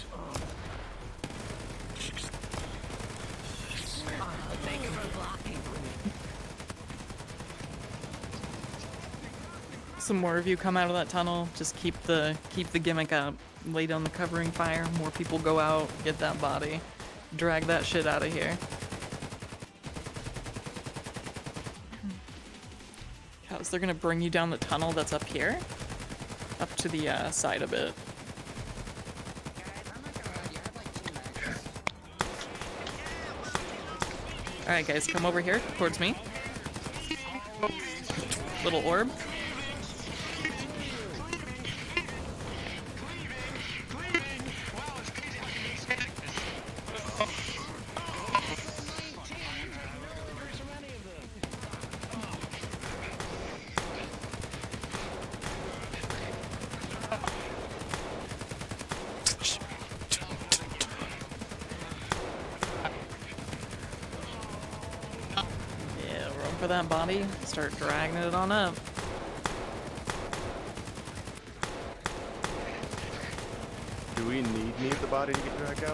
Thank you for blocking. Some more of you come out of that tunnel. Just keep the gimmick up. Lay down the covering fire. More people go out. Get that body. Drag that shit out of here. Cows, they're gonna bring you down the tunnel that's up here, up to the side of it. All right, guys, come over here towards me. Little orb. For that body, start dragging it on up. Do we need the body to get dragged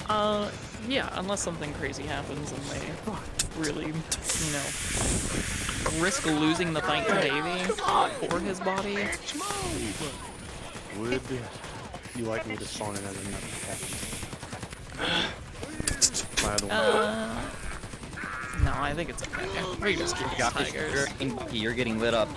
out? Yeah, unless something crazy happens and they really, you know, risk losing the fight to Davey for his body. Would you like me to spawn in as another captain? No, I think it's okay. We just keep tigers. You're getting lit up.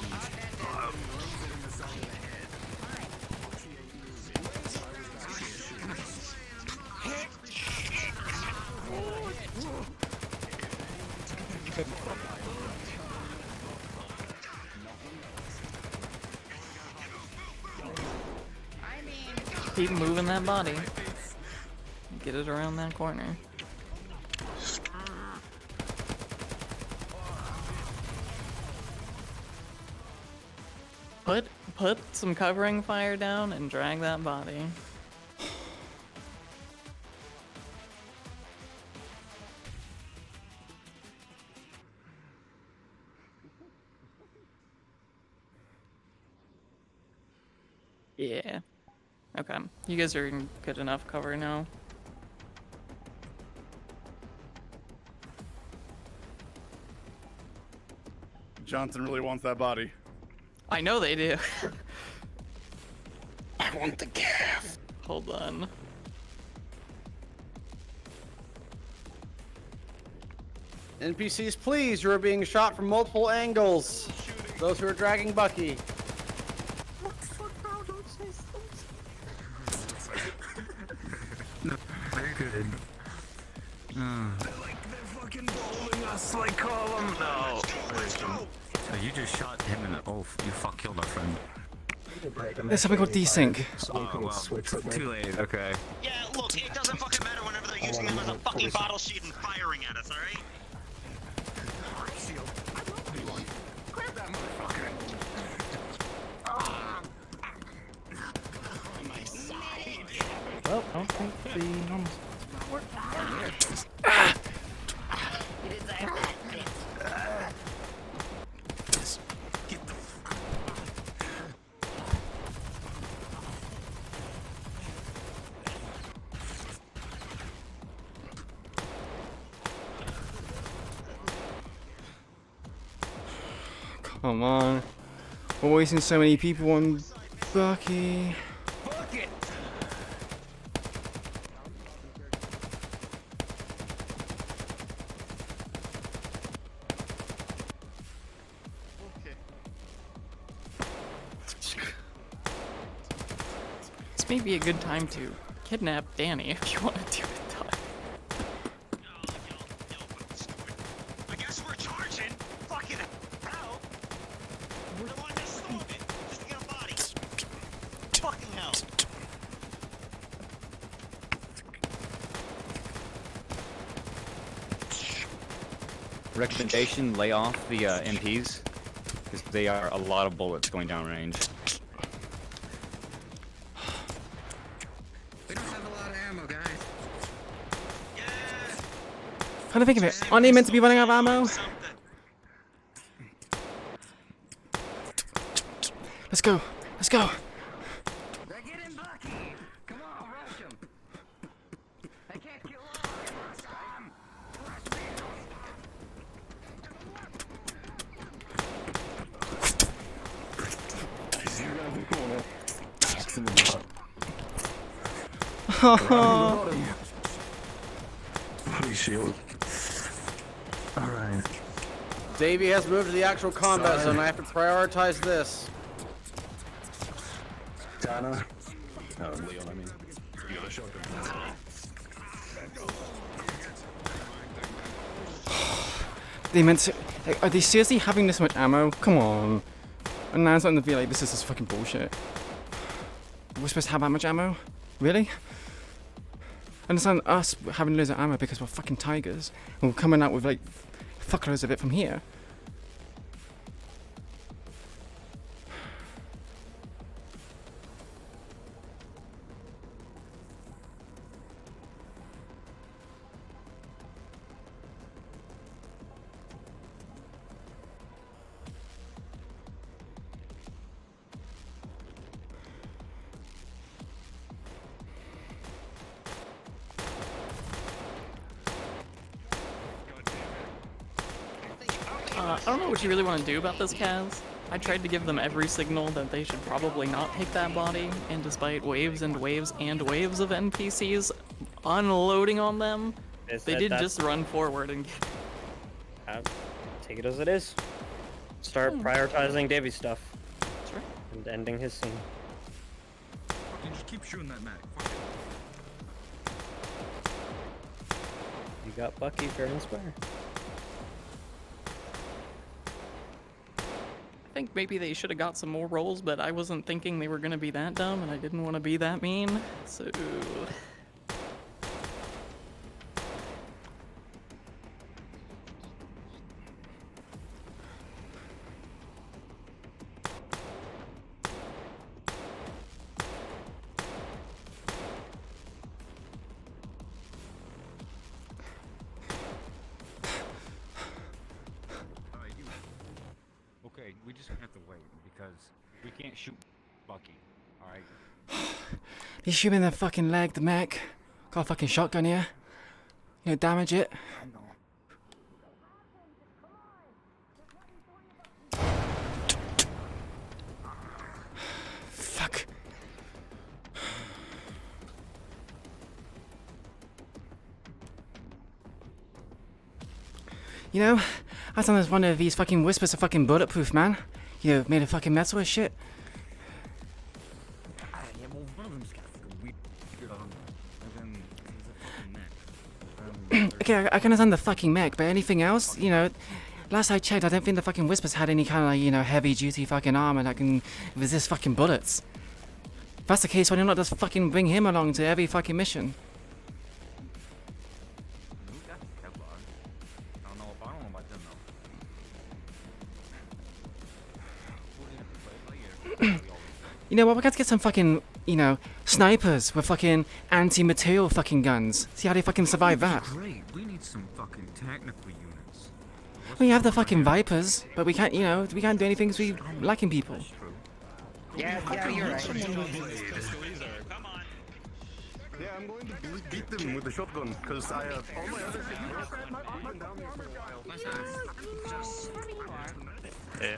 Keep moving that body. Get it around that corner. Put some covering fire down and drag that body. Yeah. Okay. You guys are in good enough cover now. Johnson really wants that body. I know they do. I want the calf. Hold on. NPCs, please, you are being shot from multiple angles. Those who are dragging Bucky. Very good. They're fucking bowling us like Column. No. Oh, you just shot him in the. Oh, you killed our friend. There's something called desync. Oh, well, too late. Okay. Yeah, look, it doesn't fucking matter whenever they're using them as a fucking bottle sheet and firing at us, alright? Grab that motherfucker. Well, I don't think the normal Come on. We're wasting so many people on Bucky. This may be a good time to kidnap Danny if you want to do it, Doc. I guess we're charging. Fucking hell. We're the one that stormed it just to get a body. Fucking hell. Recommendation: lay off the MPs because they are a lot of bullets going down range. We don't have a lot of ammo, guys. Kind of think of it. Aren't they meant to be running out of ammo? Let's go. Let's go. They're getting Bucky. Come on, rush him. They can't kill all Please shield. Alright. Davey has moved to the actual combat zone. I have to prioritize this. Donna. Leon, I mean. You got a shotgun. They meant to. Like, are they seriously having this much ammo? Come on. And now it's starting to be like, this is just fucking bullshit. We're supposed to have that much ammo? Really? I understand us having loads of ammo because we're fucking tigers. And we're coming out with like fuckloads of it from here. I don't know what you really want to do about this, Kaz. I tried to give them every signal that they should probably not take that body, and despite waves and waves and waves of NPCs unloading on them, they did just run forward and take it as it is. Start prioritizing Davy's stuff. Sure. And ending his scene. You just keep shooting that mag. Fuck it. You got Bucky fair and square. I think maybe they should have got some more rolls, but I wasn't thinking they were going to be that dumb, and I didn't want to be that mean, so... Okay, we just have to wait because we can't shoot Bucky. All right, You shoot me in the fucking leg, the mech. Got a fucking shotgun here. You know, damage it. Fuck. You know, I sometimes wonder if these fucking whispers are fucking bulletproof, man. You know, made of fucking metal or shit. Yeah, well, one of them's got fucking weird, and then there's a fucking neck. Okay, I can understand the fucking mech, but anything else, you know, last I checked, I don't think the fucking whispers had any kind of, like, you know, heavy-duty fucking armor that can resist fucking bullets. If that's the case, why not just fucking bring him along to every fucking mission? I don't know about them though. You know what, we got to get some fucking, you know, snipers with fucking anti-material fucking guns. See how they fucking survive that. Great, we need some fucking technical units. We have the fucking Vipers, but we can't, you know, we can't do anything because we're lacking people. Yeah, you're right. Come on. Yeah, I'm going to beat them with the shotgun because I have all my other shit. I've been down here for a while. Yeah.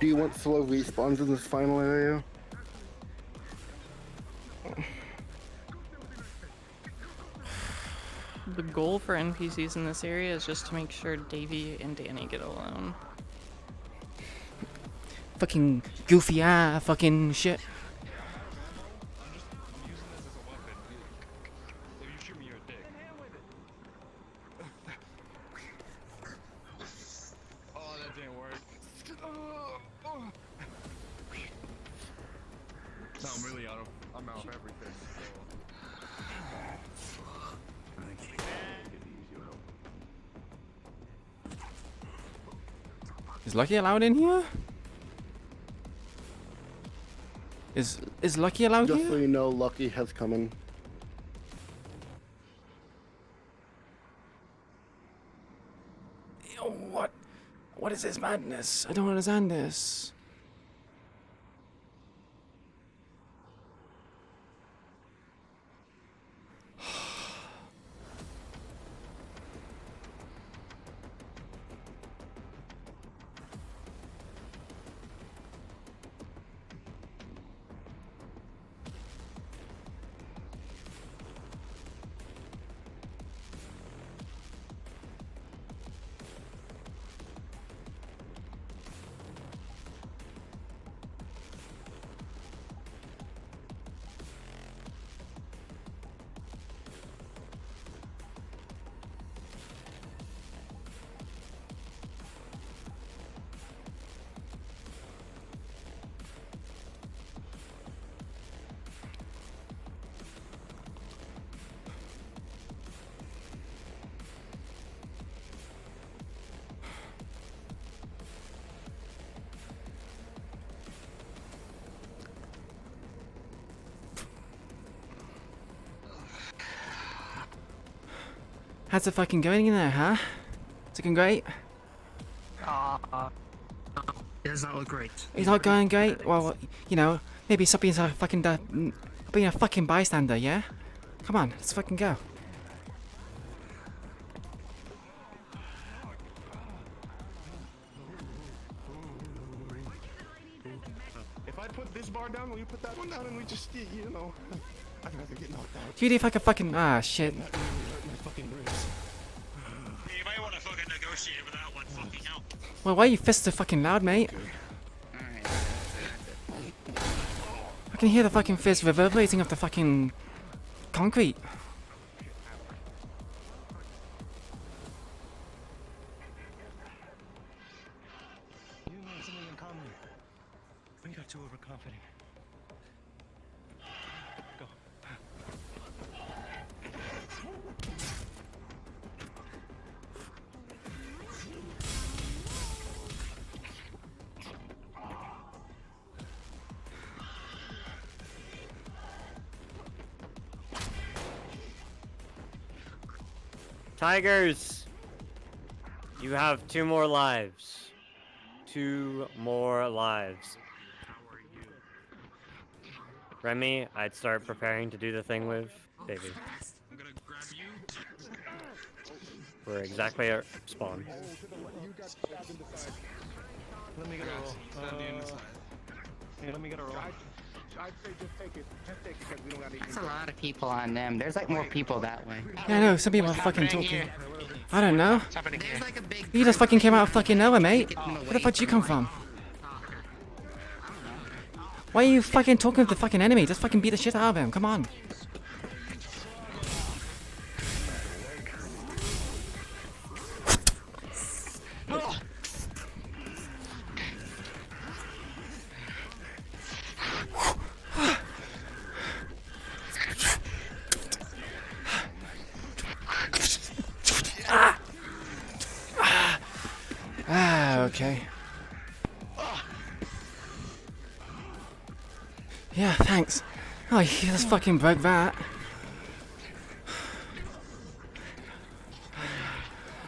Do you want slow respawns in this final area? The goal for NPCs in this area is just to make sure Davy and Danny get alone. Fucking goofy fucking shit. Oh, that didn't work. No, I'm really out of everything. Is Lucky allowed in here? Is Lucky allowed Just here? so you know, Lucky has come in. Oh, what is this madness? I don't understand this. How's it fucking going in there, huh? Is it going great? It does not look great. It's not going great? Well, you know, maybe stop being a fucking, being a fucking bystander, yeah? Come on, let's fucking go. If I put this bar down, will you put that one down and we just, you know, I'd rather get knocked out. Dude, if I could fucking, shit. My fucking ribs. You might want to fucking negotiate with that one. Fucking hell. Well, why are you fists so fucking loud, mate? I can hear the fucking fist reverberating off the fucking concrete. You have something in common. We got too overconfident. Go. Tigers! You have 2 more lives. 2 more lives. Remy, I'd start preparing to do the thing with Davey. I'm gonna grab you. We're exactly at spawn. Let me get a roll. Let me get a roll. I'd say just take it. Just take it because we don't got any. That's a lot of people on them. There's like more people that way. Yeah, I know, some people are fucking talking. I don't know. There's like a big. You just fucking came out of fucking nowhere, mate. Where the fuck did you come from? Why are you fucking talking to the fucking enemy? Just fucking beat the shit out of him, come on. Okay. Yeah, thanks. Oh, you just fucking broke that.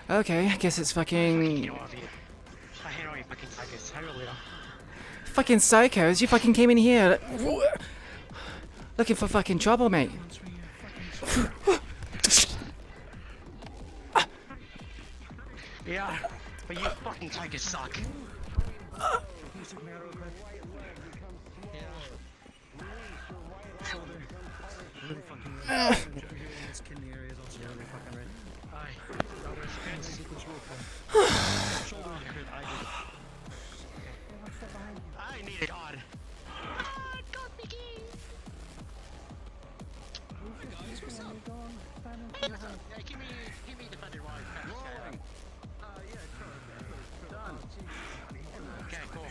Okay, I guess it's fucking... I hate all you fucking tigers. I really don't. Fucking psychos, you fucking came in here looking for fucking trouble, mate. Yeah, but you fucking tigers suck. I need it on. Give me defender while he's past done. Okay, cool.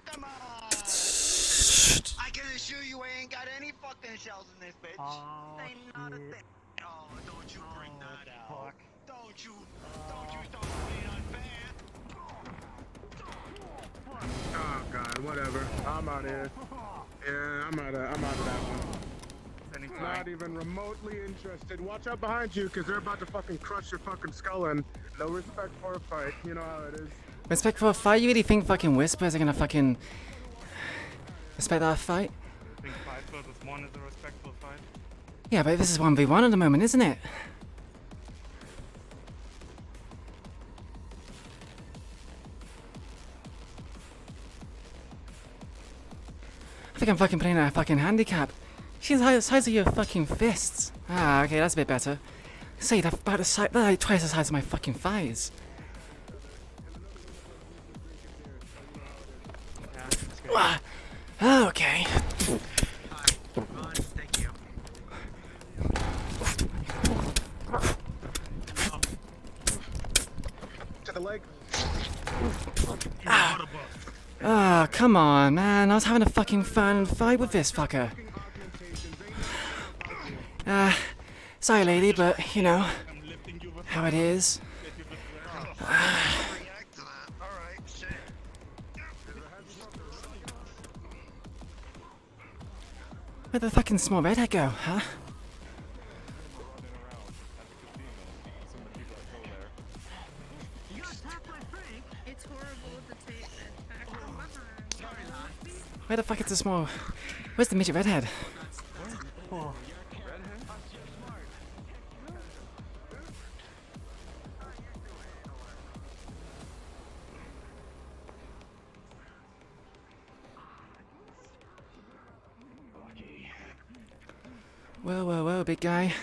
Come on! I can assure you I ain't got any fucking shells in this bitch. Ain't not a thing. Oh, don't you bring that out. Don't you start being unfair. Oh god, whatever. I'm out of here. Yeah, I'm out of that one. Not even remotely interested. Watch out behind you, because they're about to fucking crush your fucking skull in. No respect for a fight. You know how it is. Respect for a fight? You really think fucking whispers are gonna fucking respect that fight? I think 5 versus 1 is a respectful fight. Yeah, but this is 1v1 at the moment, isn't it? I think I'm fucking playing at a fucking handicap. She's the size of your fucking fists. Ah, okay, that's a bit better. Say, that's about the size, that's like twice the size of my fucking thighs. Okay. Thank you. To the leg. Ah, come on, man. I was having a fucking fun fight with this fucker. Sorry, lady, but, you know, how it is. Where'd the fucking small redhead go, huh? It's horrible to take it back from behind. Where the fuck is the small... Where's the midget redhead? Whoa, whoa, whoa, big guy.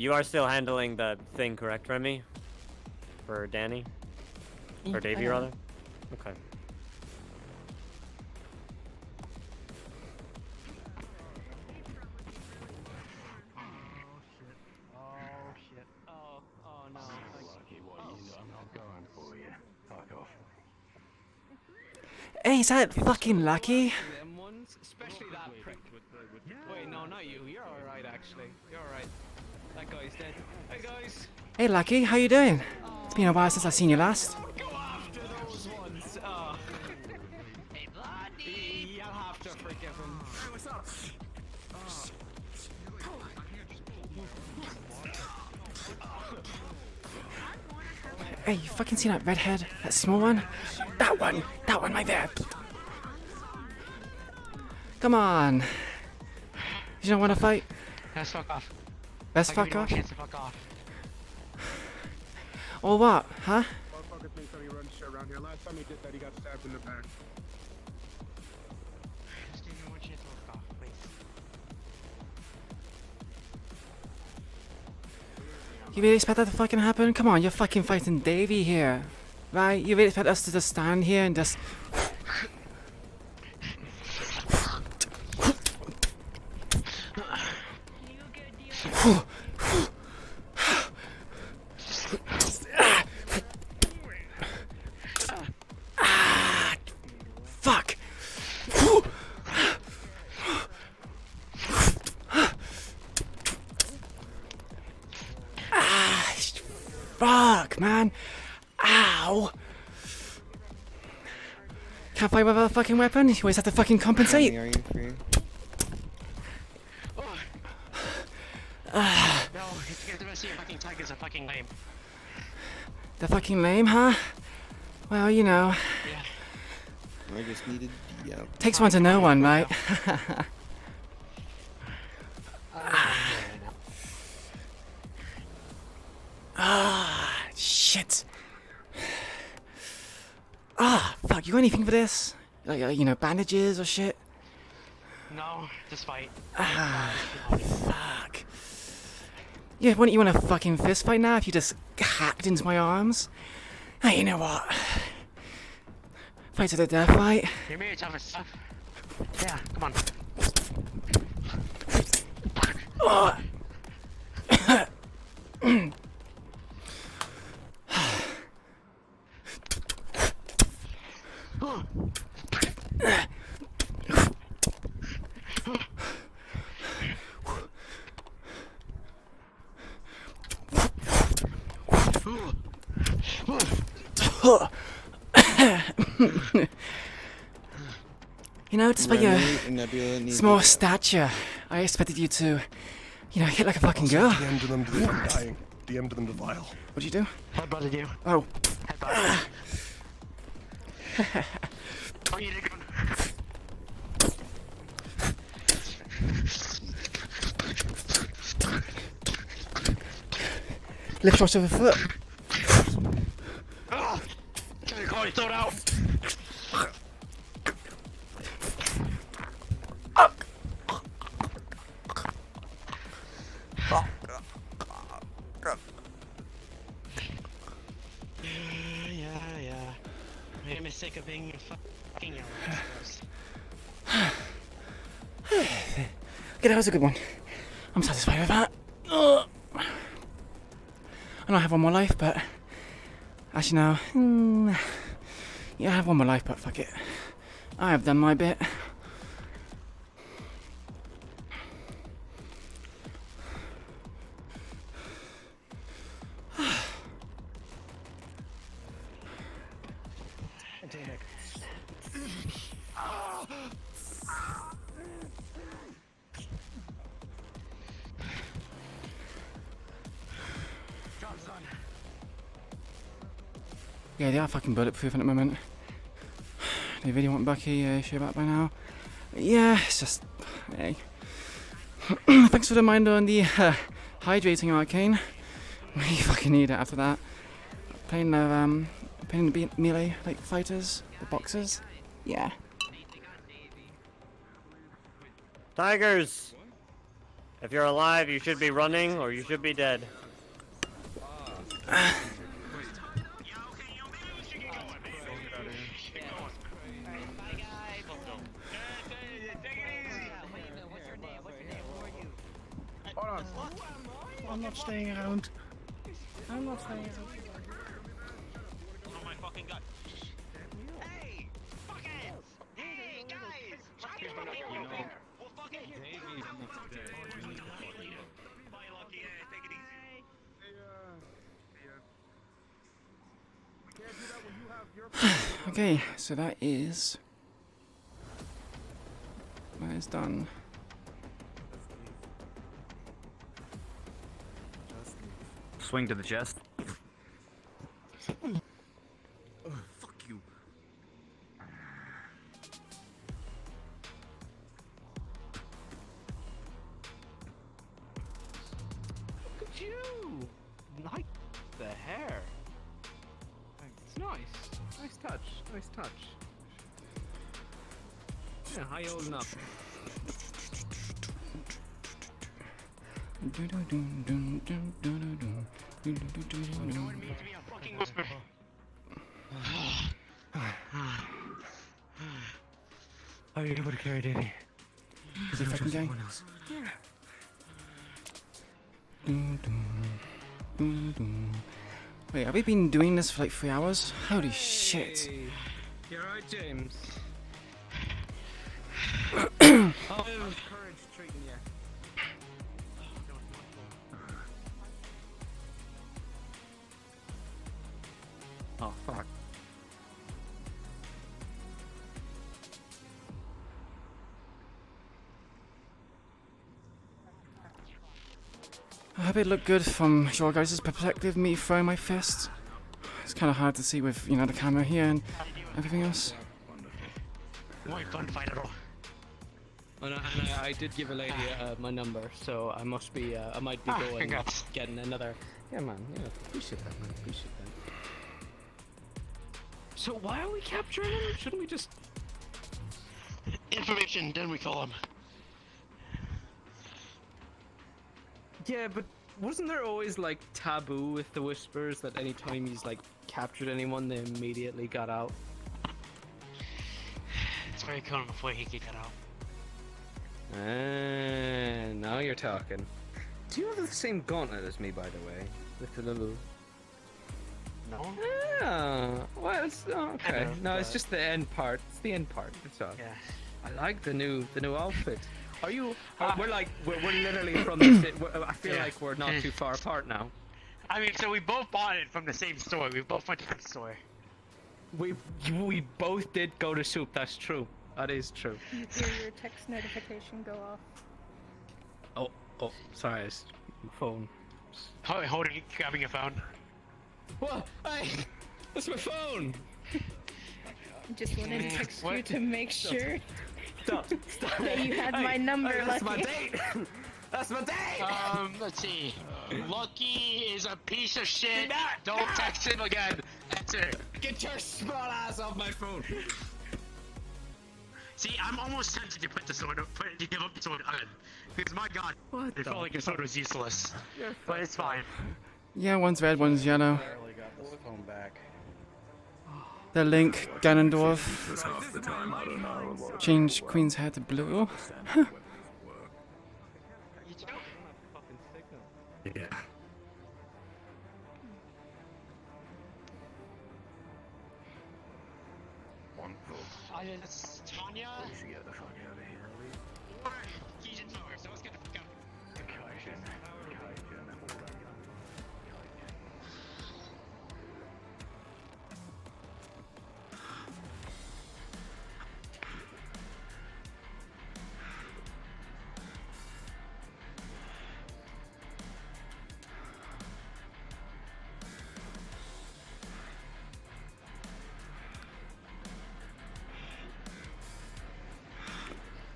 You are still handling the thing, correct, Remy? For Danny? Yeah, Or Davey, I am. rather? Okay. Oh shit. Oh no. Lucky what you know I'm not going for you. Fuck off. Hey, is that fucking Lucky? Them ones, especially that prick. Wait, no, not you. You're alright, actually. You're alright. That guy's dead. Hey, guys. Hey, Lucky, how you doing? It's been a while since I've seen you last. Go after those ones. Hey, Blondie. I'll have to forgive him. Hey, what's up? Hey, you fucking seen that redhead? That small one? That one right there. Come on. You don't want to fight? Let's fuck off. Let's I'll fuck give you off? one chance to fuck off. Or what, huh? Motherfucker thinks that he runs shit around here. Last time he did that, he got stabbed in the back. Just give me one chance to fuck off, please. You really expect that to fucking happen? Come on, you're fucking fighting Davey here. Right? You really expect us to just stand here and just... Fuck! Fuck, man! Ow! Can't fight with a fucking weapon? You always have to fucking compensate. Are you free? No, it's because the rest of your fucking tigers are fucking lame. They're fucking lame, huh? Well, you know. Yeah. I just needed the Takes one to know one, right? Ah, shit. Ah, fuck, you got anything for this? Like, you know, bandages or shit? No, just fight. Ah, fuck. Yeah, wouldn't you want a fucking fist fight now if you just hacked into my arms? Hey, you know what? Fight to the death, fight. You're made tough as stuff. Yeah, come on. Oh. You know, despite your small stature, I expected you to, you know, hit like a fucking girl. DM'd them to them dying. DM'd them to Vile. What'd you do? Headbutted you. Oh. Headbutted. Oh, you did good. Lift cross over foot. Oh! Can you call it throw it out? Yeah. Made a mistake of being a fucking yellow. Okay, that was a good one. I'm satisfied with that. Ugh. I know I have one more life, but actually no. Yeah, I have one more life, but fuck it. I have done my bit. Yeah, they are fucking bulletproof at the moment. They really want Bucky sure about by now. Yeah, it's just... Hey. Thanks for the reminder on the hydrating arcane. We fucking need it after that. Playing the melee like fighters, the boxers. Yeah. Tigers! If you're alive, you should be running or you should be dead. I'm not staying around. I'm not staying around. Oh my fucking god. Hey! Fuckheads! Hey, guys! Try to come here real quick. Well, fucking Bye, Lucky. Hey, take it easy. Okay, so that is done. Swing to the chest. Fuck you. Look at you! Like the hair. It's nice. Nice touch. Nice touch. Yeah, how you holding up? How are you able to carry Davey? Is he fucking gay? Wait, have we been doing this for like 3 hours? Holy shit. Hey, you alright, James? How's courage treating you? Oh, fuck. I hope it looked good from your guys' perspective, me throwing my fist. It's kind of hard to see with, you know, the camera here and everything else. More fun fight at all. And I did give a lady my number, so I must be, I might be going, congrats. getting another. Yeah, man, yeah, appreciate that, man, appreciate that. So why are we capturing him? Shouldn't we just... Information, then we call him. Yeah, but wasn't there always, like, taboo with the Whispers that anytime he's, like, captured anyone, they immediately got out? It's very common before he could get out. Now you're talking. Do you have the same gauntlet as me, by the way? With the little... No? Oh, well, it's... Oh, okay. No, it's just the end part. It's the end part, that's all. Yeah. I like the new outfit. Are you... we're literally from the... I feel like we're not too far apart now. I mean, so we both bought it from the same store. We both went to the store. We both did go to soup, that's true. That is true. Hear your text notification go off. Oh, sorry, it's phone. Holding, grabbing your phone. What? Hey! That's my phone! Just wanted to text you to make sure Stop. that you had my number, Hey, that's my Lucky. date! That's my date! Let's see. Lucky is a piece of shit. Don't text him again. That's it. Get your small ass off my phone! See, I'm almost tempted to put the sword, to give up the sword again. Because my god, it felt like your sword was useless. But it's fine. Yeah, one's red, one's yellow. Barely got this phone back. The Link, Ganondorf. Half the time I don't know what. Change Queen's hair to blue. Yeah. One pull. It's Tanya. We should get the fuck out of here. Or Keijin Tower, so let's get the fuck out.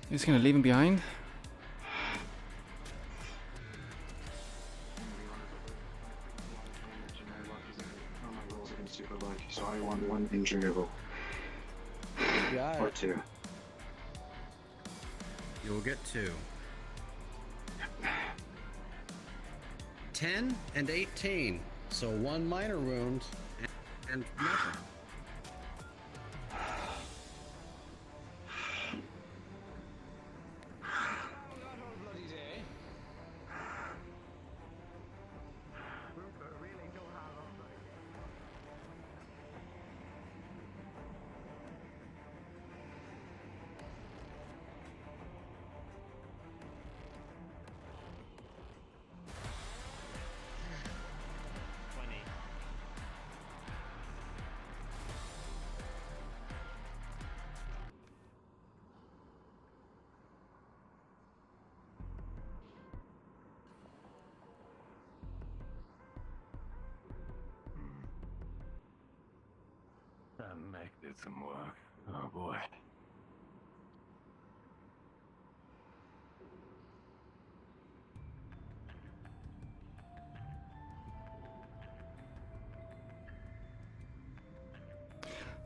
You're just gonna leave him behind? So I want one injuryable. Got Or it. two. You'll get two. 10 and 18. So 1 minor wound and nothing. That mech did some work. Oh boy.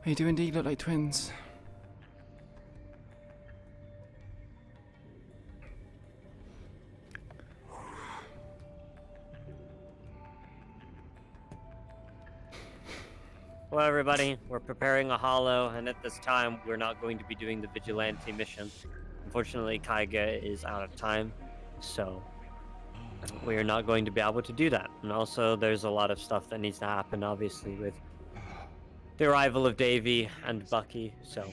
They do indeed look like twins. Well, everybody, we're preparing a holo, and at this time, we're not going to be doing the vigilante mission. Unfortunately, Kaiga is out of time, so we are not going to be able to do that. And also, there's a lot of stuff that needs to happen, obviously, with the arrival of Davey and Bucky, so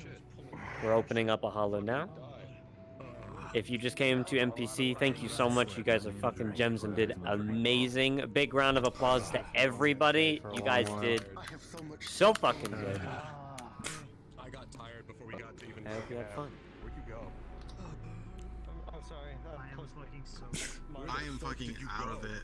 we're opening up a holo now. If you just came to NPC, thank you so much. You guys are fucking gems and did amazing. A big round of applause to everybody. You guys did so fucking good. I got tired before we got to even. I hope you had fun. Where'd you go? I'm sorry. I was looking so. I am fucking out of it.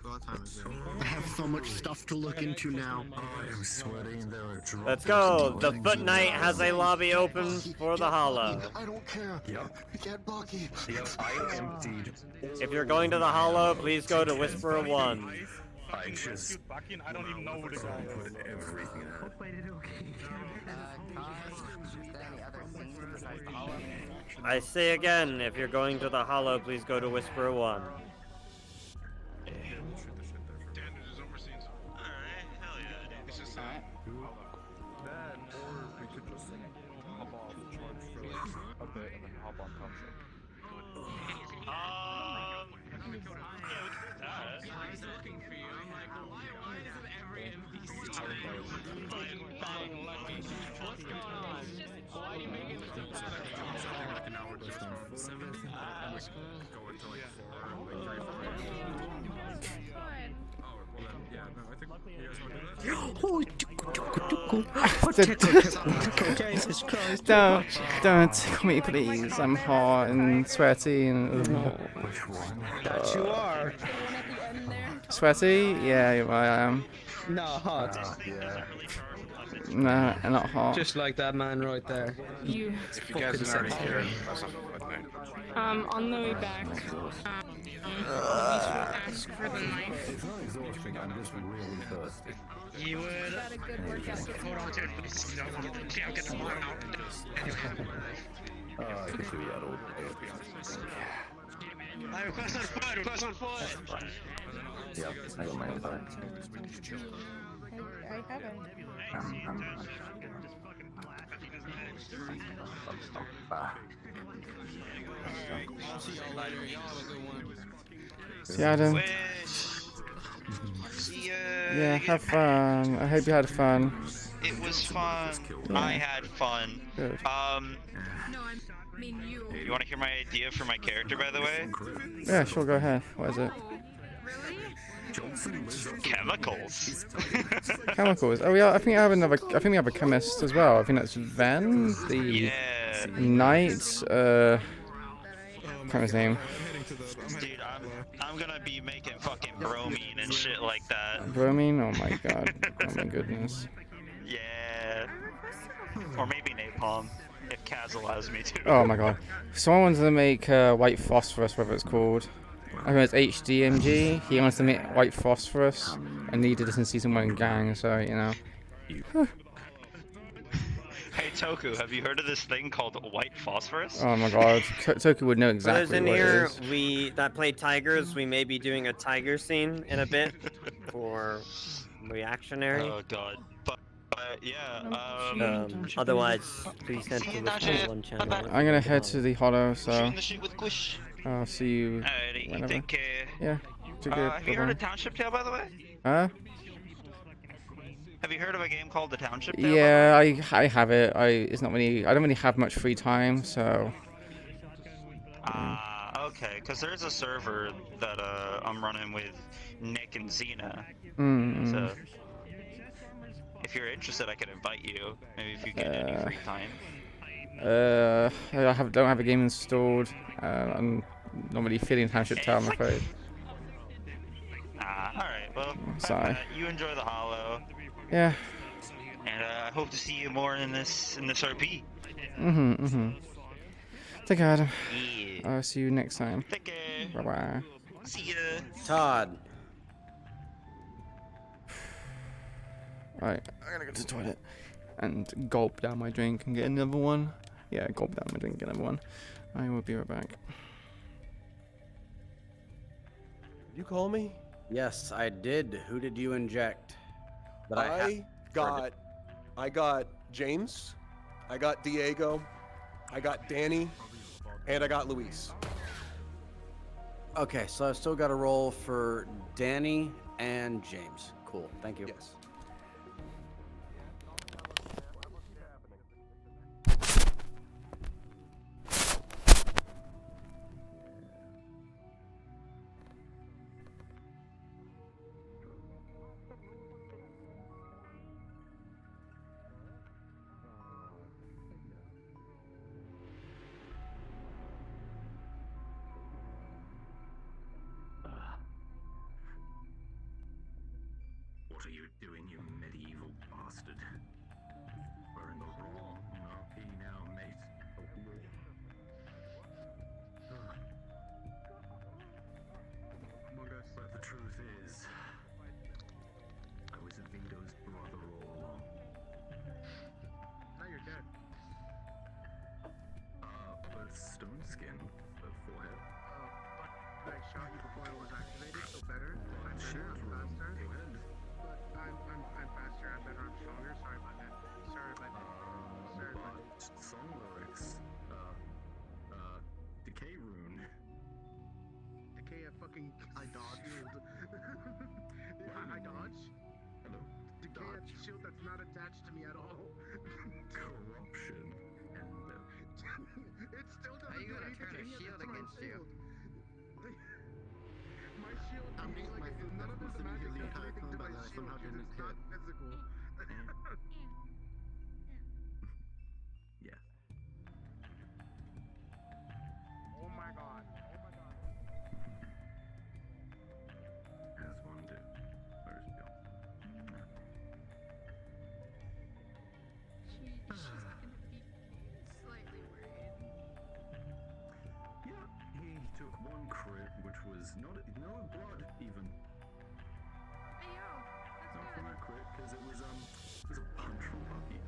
What time is it? I have so much stuff to look into now. I am sweating. There are drops. Let's go. The Foot Knight has a lobby open for the holo. I don't care. Yep. Get Bucky. Yep. I emptied. If you're going to the holo, please go to Whisperer 1. I just. I don't even know who the guy is. Put everything in. I say again, if you're going to the holo, please go to Whisperer 1. Then, or we could just hop off the charge for like a bit and then hop on top ship. I was looking for you. I'm like, why isn't every NPC bang lucky? What's going on? Why are you making it so bad? Like an hour just from 7 and like go into like 4, like 3, 4. Oh, well then, yeah, no, I think you guys want to do that? Jesus Christ. Don't tickle me, please. I'm hot and sweaty and. Which one? That you are. Sweaty? Yeah, I am. No, hot. Yeah. No, not hot. Just like that man right there. If you guys didn't already hear, that's not what I meant. On the way back, we should ask for the knife. It's not exhausting. I'm just really thirsty. You would. Got a good workout. Hold on to it, please. I'll get the ball out. I could do that all day, to be honest. I request on foot. Request on foot. Yep, I got my own time. I haven't. See Adam. Yeah, have fun. I hope you had fun. It was fun. Yeah. I had fun. Good. No, I mean you. You want to hear my idea for my character, by the way? Yeah, sure, go ahead. What is it? Chemicals. Chemicals. Oh yeah, I think we have a chemist as well. I think that's Ven, the knight. Can't remember his name. Dude, I'm gonna be making fucking bromine and shit like that. Bromine? Oh my god. Oh my goodness. Yeah. Or maybe napalm, if Kaz allows me to. Oh my god. Someone wanted to make white phosphorus, whatever it's called. I think it's HDMG. He wants to make white phosphorus. And needed this in season 1 gang, so you know. Hey Toku, have you heard of this thing called white phosphorus? Oh my god, Toku would know For those exactly in what here, it is. that play tigers, we may be doing a tiger scene in a bit for reactionary. Oh god. But yeah, Otherwise, please send to one channel. I'm gonna head to the hollow, so shooting the shit with Quish. I'll see you Alrighty, whenever. take care. Yeah, take care. Have you heard of Bye-bye. Township Tale, by the way? Huh? Have you heard of a game called the Township Tale? Yeah, I have it. I don't really have much free time, so. Okay, because there's a server that I'm running with Nick and Xena. So if you're interested, I can invite you. Maybe if you get any free time. I don't have a game installed. I'm not really feeling Township Tale, I'm afraid. Alright, well, Sorry. you enjoy the Hollow. Yeah. And I hope to see you more in this RP. Take care, Adam. Yeah. I'll see you next time. Take care. Bye-bye. See ya. Todd. Right, I'm gonna go to the toilet and gulp down my drink and get another one. Yeah, gulp down my drink and get another one. I will be right back. Did you call me? Yes, I did. Who did you inject? But I got James, I got Diego, I got Danny, and I got Luis. Okay, so I've still got a roll for Danny and James. Cool, thank you. Yes. What are you doing, you medieval bastard? We're in the wrong RP now, mate. But the truth is, I was Vito's brother all along. Now you're dead. With stone skin, but forehead. But I shot you before it was activated, so better. I'm better, I'm faster. But I'm faster, I'm better, I'm stronger. Sorry about that. Sorry about that. Sorry about that. Song lyrics. Decay rune. Decay, I dodge. I dodge? Hello. Decay a shield that's not attached to me at all. Corruption. It still doesn't How you gonna do turn a anything shield to my against you? shield. My shield none of this magic does anything to my shield because it's not physical. Yeah. Oh my god. As one do. Where's Bill? She's gonna be slightly worried. Yeah, he took one crit, which was no blood even. Not from that crit, because it was a punch from Bucky.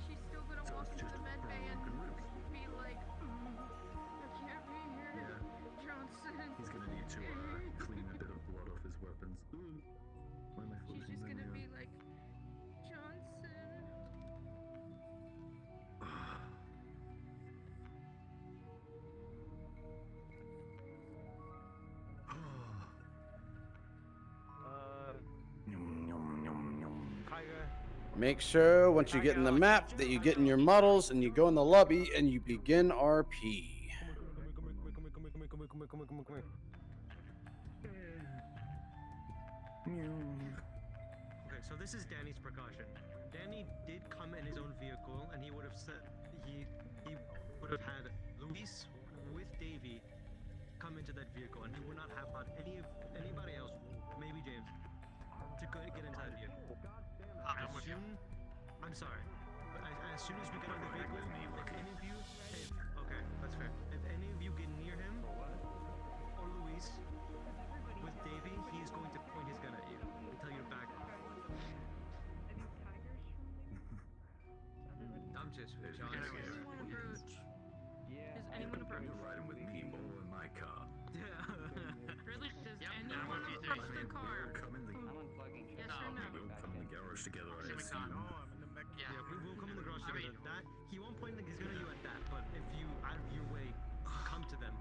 She's still gonna So walk it's into just the med bay and broken ribs. be like, I can't be here, Johnson. He's gonna need to clean a bit of blood off his weapons. Ooh. Why am I She's focusing just on gonna the, be like, Johnson. Make sure once you get in the map that you get in your models and you go in the lobby and you begin RP. Okay, so this is Danny's precaution. Danny did come in his own vehicle, and he would have said he would have had Luis with Davey come into that vehicle, and he would not have had anybody else, maybe James, to get inside the vehicle. I'm sorry, but as soon as we get on the vehicle, if any of you, okay, that's fair. If any of you get near him or Luis with Davey, he is going to point his gun at you until you're back off. I'm just anyone approach? You're riding with me more in my car. Really, does anyone approach the car? Come in the. Yes or no? We'll come in the garage together. I assume. Yeah, we'll come in the garage together. That he won't point his gun at you at that, but if you out of your way come to them,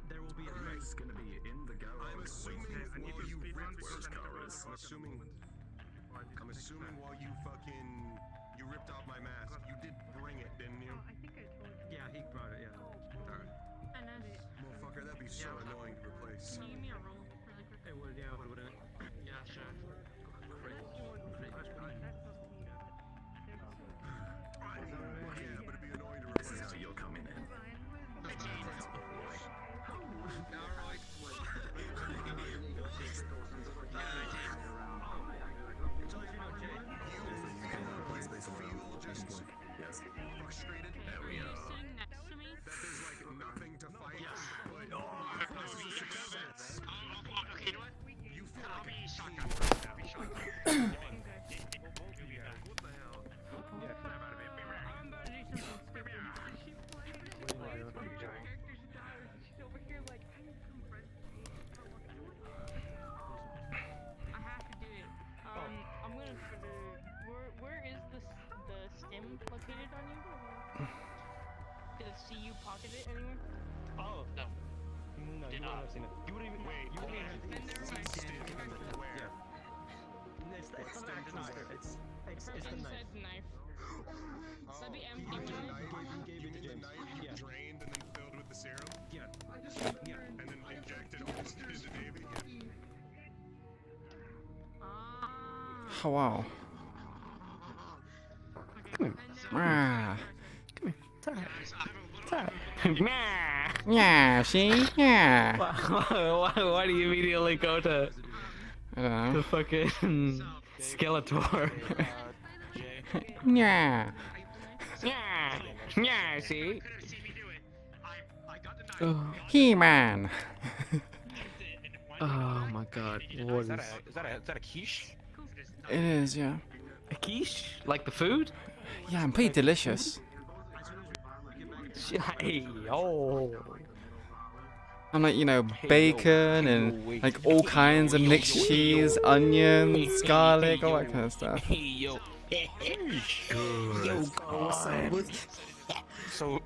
there will be a threat. It's gonna be in the garage. I'm assuming while you ripped where his car is. I'm assuming while you ripped off my mask, you did bring it, didn't you? I think I told you. Yeah, he brought it. Yeah. Alright. I know. Motherfucker, that'd be so annoying to replace. Can you give me a roll really quick? It would. Yeah, wouldn't it? Yeah, sure. Yeah, but it'd be annoying to This is how you're coming in. Yes. Frustrated. There we are. Sitting next to me. That there's like nothing to fight. Yes. But this is a success. Okay, you know what? You feel I'll like be shotgun. I'll be shotgun. what the hell? I'm about to do something stupid. She plays. She's over here like, I need some bread. I have to do it. I'm gonna put it. Where is the stem located on you? Did I see you pocket it anywhere? Oh, no. No, you wouldn't have seen it. You wouldn't even. Wait. You wouldn't even. Where? It's the knife. It's the Inside knife. the knife. So be empty You when mean I. the knife you drained and then filled with the serum? Yeah. And then injected all of it into Davey? Oh wow. Ah. Yeah, see? Yeah. Why do you immediately go to I don't know. the fucking Skeletor? Yeah. Yeah. Yeah, see? He-Man. Oh my god. What Is that a quiche? It is, yeah. a quiche? Like the food? Yeah, I'm pretty delicious. Hey, yo. I'm like, you know, bacon and like all kinds of mixed cheese, onions, garlic, all that kind of stuff. Hey, yo. Yo,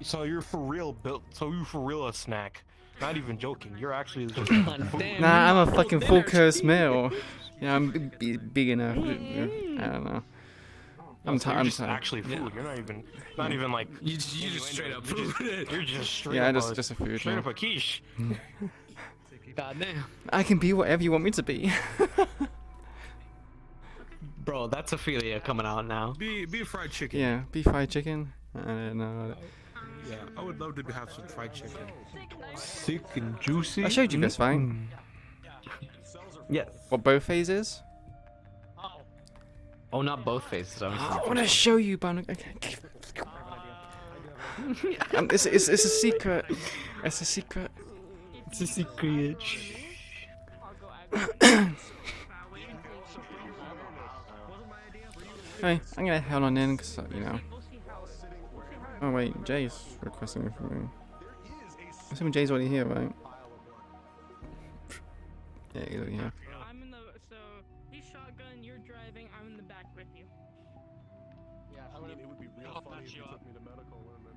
So you're for real built. So you're for real a snack. Not even joking. You're actually just. Nah, I'm a fucking full course meal. Yeah, I'm big enough. I don't know. I'm tired. Actually food. You're not even like. You just straight up food. You're just straight Yeah, up. just a food. Straight Yeah. up a quiche. Goddamn. I can be whatever you want me to be. Bro, that's Ophelia coming out now. Be fried chicken. Yeah, beef fried chicken. I don't know. Yeah, I would love to have some fried chicken. Thick and juicy. I showed you this, right? Yes. What both phases? Oh, not both faces. I want to show you, but it's a secret. It's a secret. It's a secret. Hey, I'm gonna head on in, cause you know. Oh wait, Jay's requesting it from me. I assume Jay's already here, right? Yeah, he's already here. I'm in the. So, you shotgun, you're driving, I'm in the back with you. Yeah, I mean, it would be real funny if you took me to medical and then.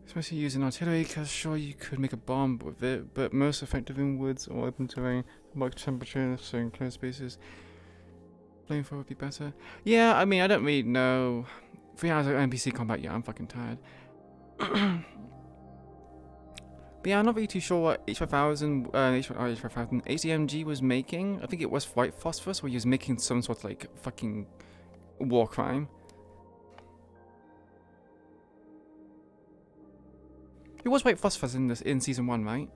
Especially using artillery, because sure you could make a bomb with it, but most effective in woods or open terrain, marked temperature, so in closed spaces. Flamethrower would be better. Yeah, I mean, I don't really know. 3 hours of NPC combat, yeah, I'm fucking tired. But yeah, I'm not really too sure what H5000, H5000 ACMG was making. I think it was white phosphorus, where he was making some sort of like fucking war crime. It was White Phosphorus in season 1, right?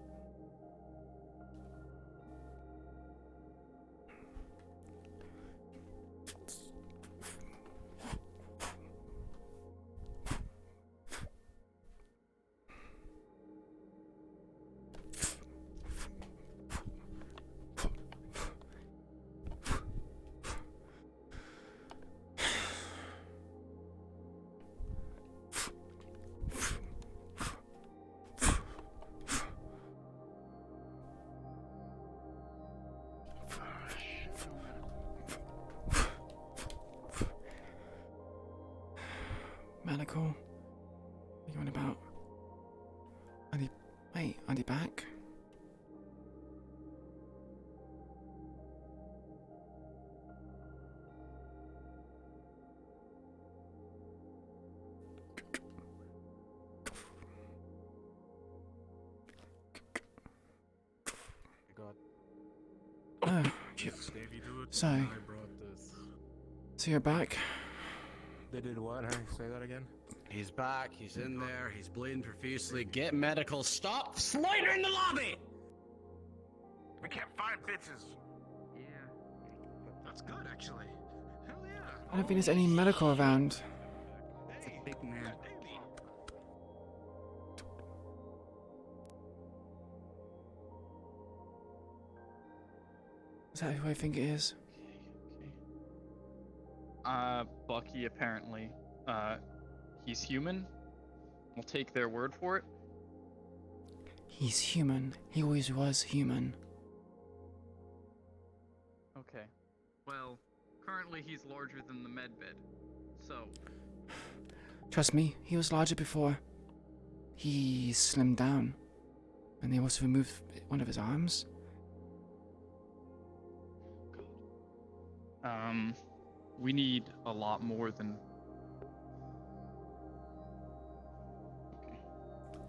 Medical. What are you on about? Are they back? Oh, so you're back? They did what? Hey, say that again. He's back. He's in there. He's bleeding profusely. Get medical. Stop Slider in the lobby. We can't find bitches. Yeah. That's good, actually. Hell yeah. I don't think there's any medical around. That's a big man. Is that who I think it is? Bucky apparently. He's human. We'll take their word for it. He's human. He always was human. Okay. Well, currently he's larger than the medbed. So. Trust me, he was larger before. He slimmed down. And they also removed one of his arms. We need a lot more than.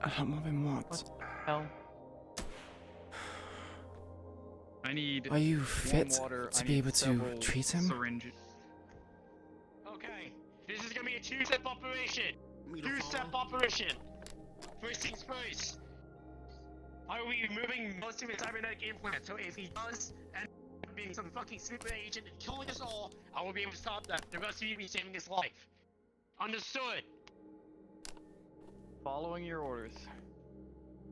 A lot more than what? Hell. I need. Are you fit water. to be able to treat him? Syringes. Okay, this is gonna be a two-step operation. Two-step operation. First things first. I will be removing most of his cybernetic implants. So if he does end up being some fucking super agent and killing us all, I will be able to stop that. The rest of you will be saving his life. Understood. Following your orders.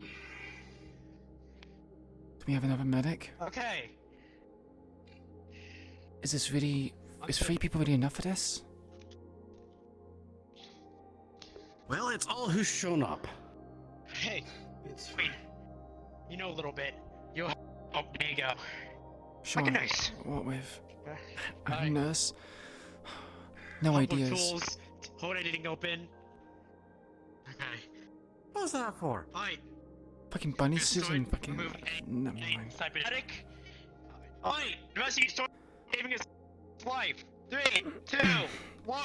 Do we have another medic? Okay. Is this really... Is 3 people really enough for this? Well, it's all who's shown up. Hey, wait. You know a little bit. Oh, there you go. Sure. Like a nurse. What with? A Hi. nurse? No Help with ideas. Tools, hold anything open. Okay. What's that for? Alright. Fucking bunny suit and fucking... Never mind. Cybernetic. Alright, the rest of you start saving his life. 3, 2, 1.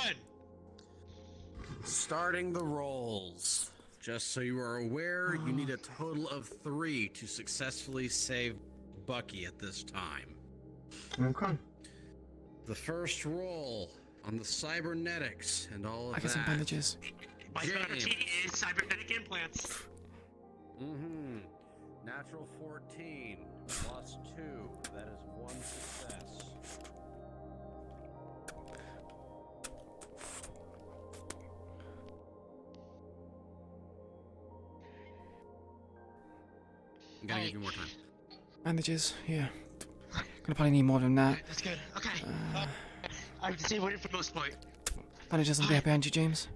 Starting the rolls. Just so you are aware, you need a total of 3 to successfully save Bucky at this time. Okay. The first roll on the cybernetics and all of I that. got some bandages. My specialty is cybernetic implants. Mm-hmm. Natural 14 plus 2. That is 1 success. I'm gonna give you more time. Bandages, yeah. Gonna probably need more than that. That's good. Okay. I have to say what for the most part. Bandages will be behind you, James.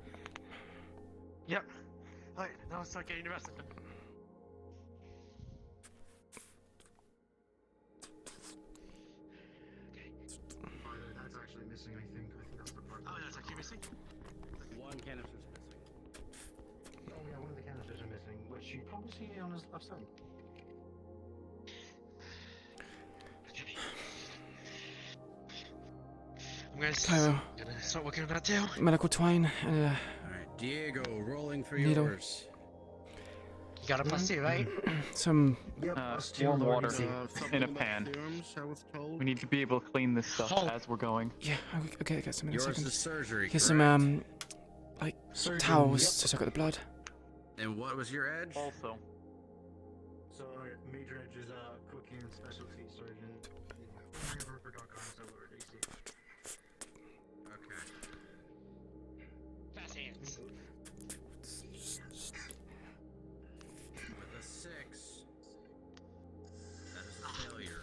Yep. Alright, now let's start getting the rest of them. That's actually missing, I think. I think that's the part. Oh, that's actually missing? One canister's missing. Oh yeah, one of the canisters are missing, which you probably see on his left side. I'm gonna start working on that too. Medical twine and Alright, Diego, rolling for Needle. yours. You got a plus 2, right? some Warm water in a pan. I was told. We need to be able to clean this stuff as we're going. yeah. Okay, I got some in a Yours second. is surgery. Here's some like towels to soak up the blood. And what was your edge? Also. So major edge is cooking and specialty sergeant. I never forgot concept or DC. Okay. Fast hands. With a 6, that is a failure.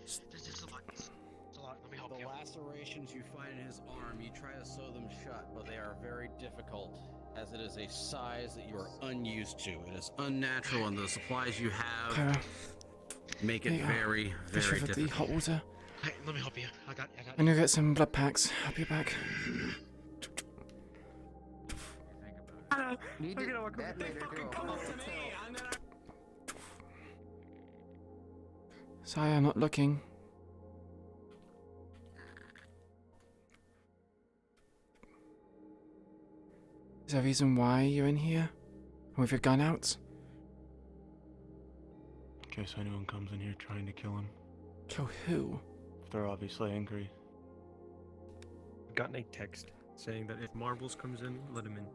It's a lot. It's a lot. Let me help The you. lacerations you find in his arm, you try to sew them shut, but they are very difficult, as it is a size that you are unused to. It is unnatural, and the supplies you have Clara, make it here you are. very, Fish very with the difficult. hot water. Hey, let me help you. I got I'm gonna get some blood packs. I'll be back. They fucking come up to me, and then Sorry, I'm not looking. Is there a reason why you're in here? With your gun out? In case anyone comes in here trying to kill him. Kill who? They're obviously angry. gotten a text saying that if Marbles comes in, let him in.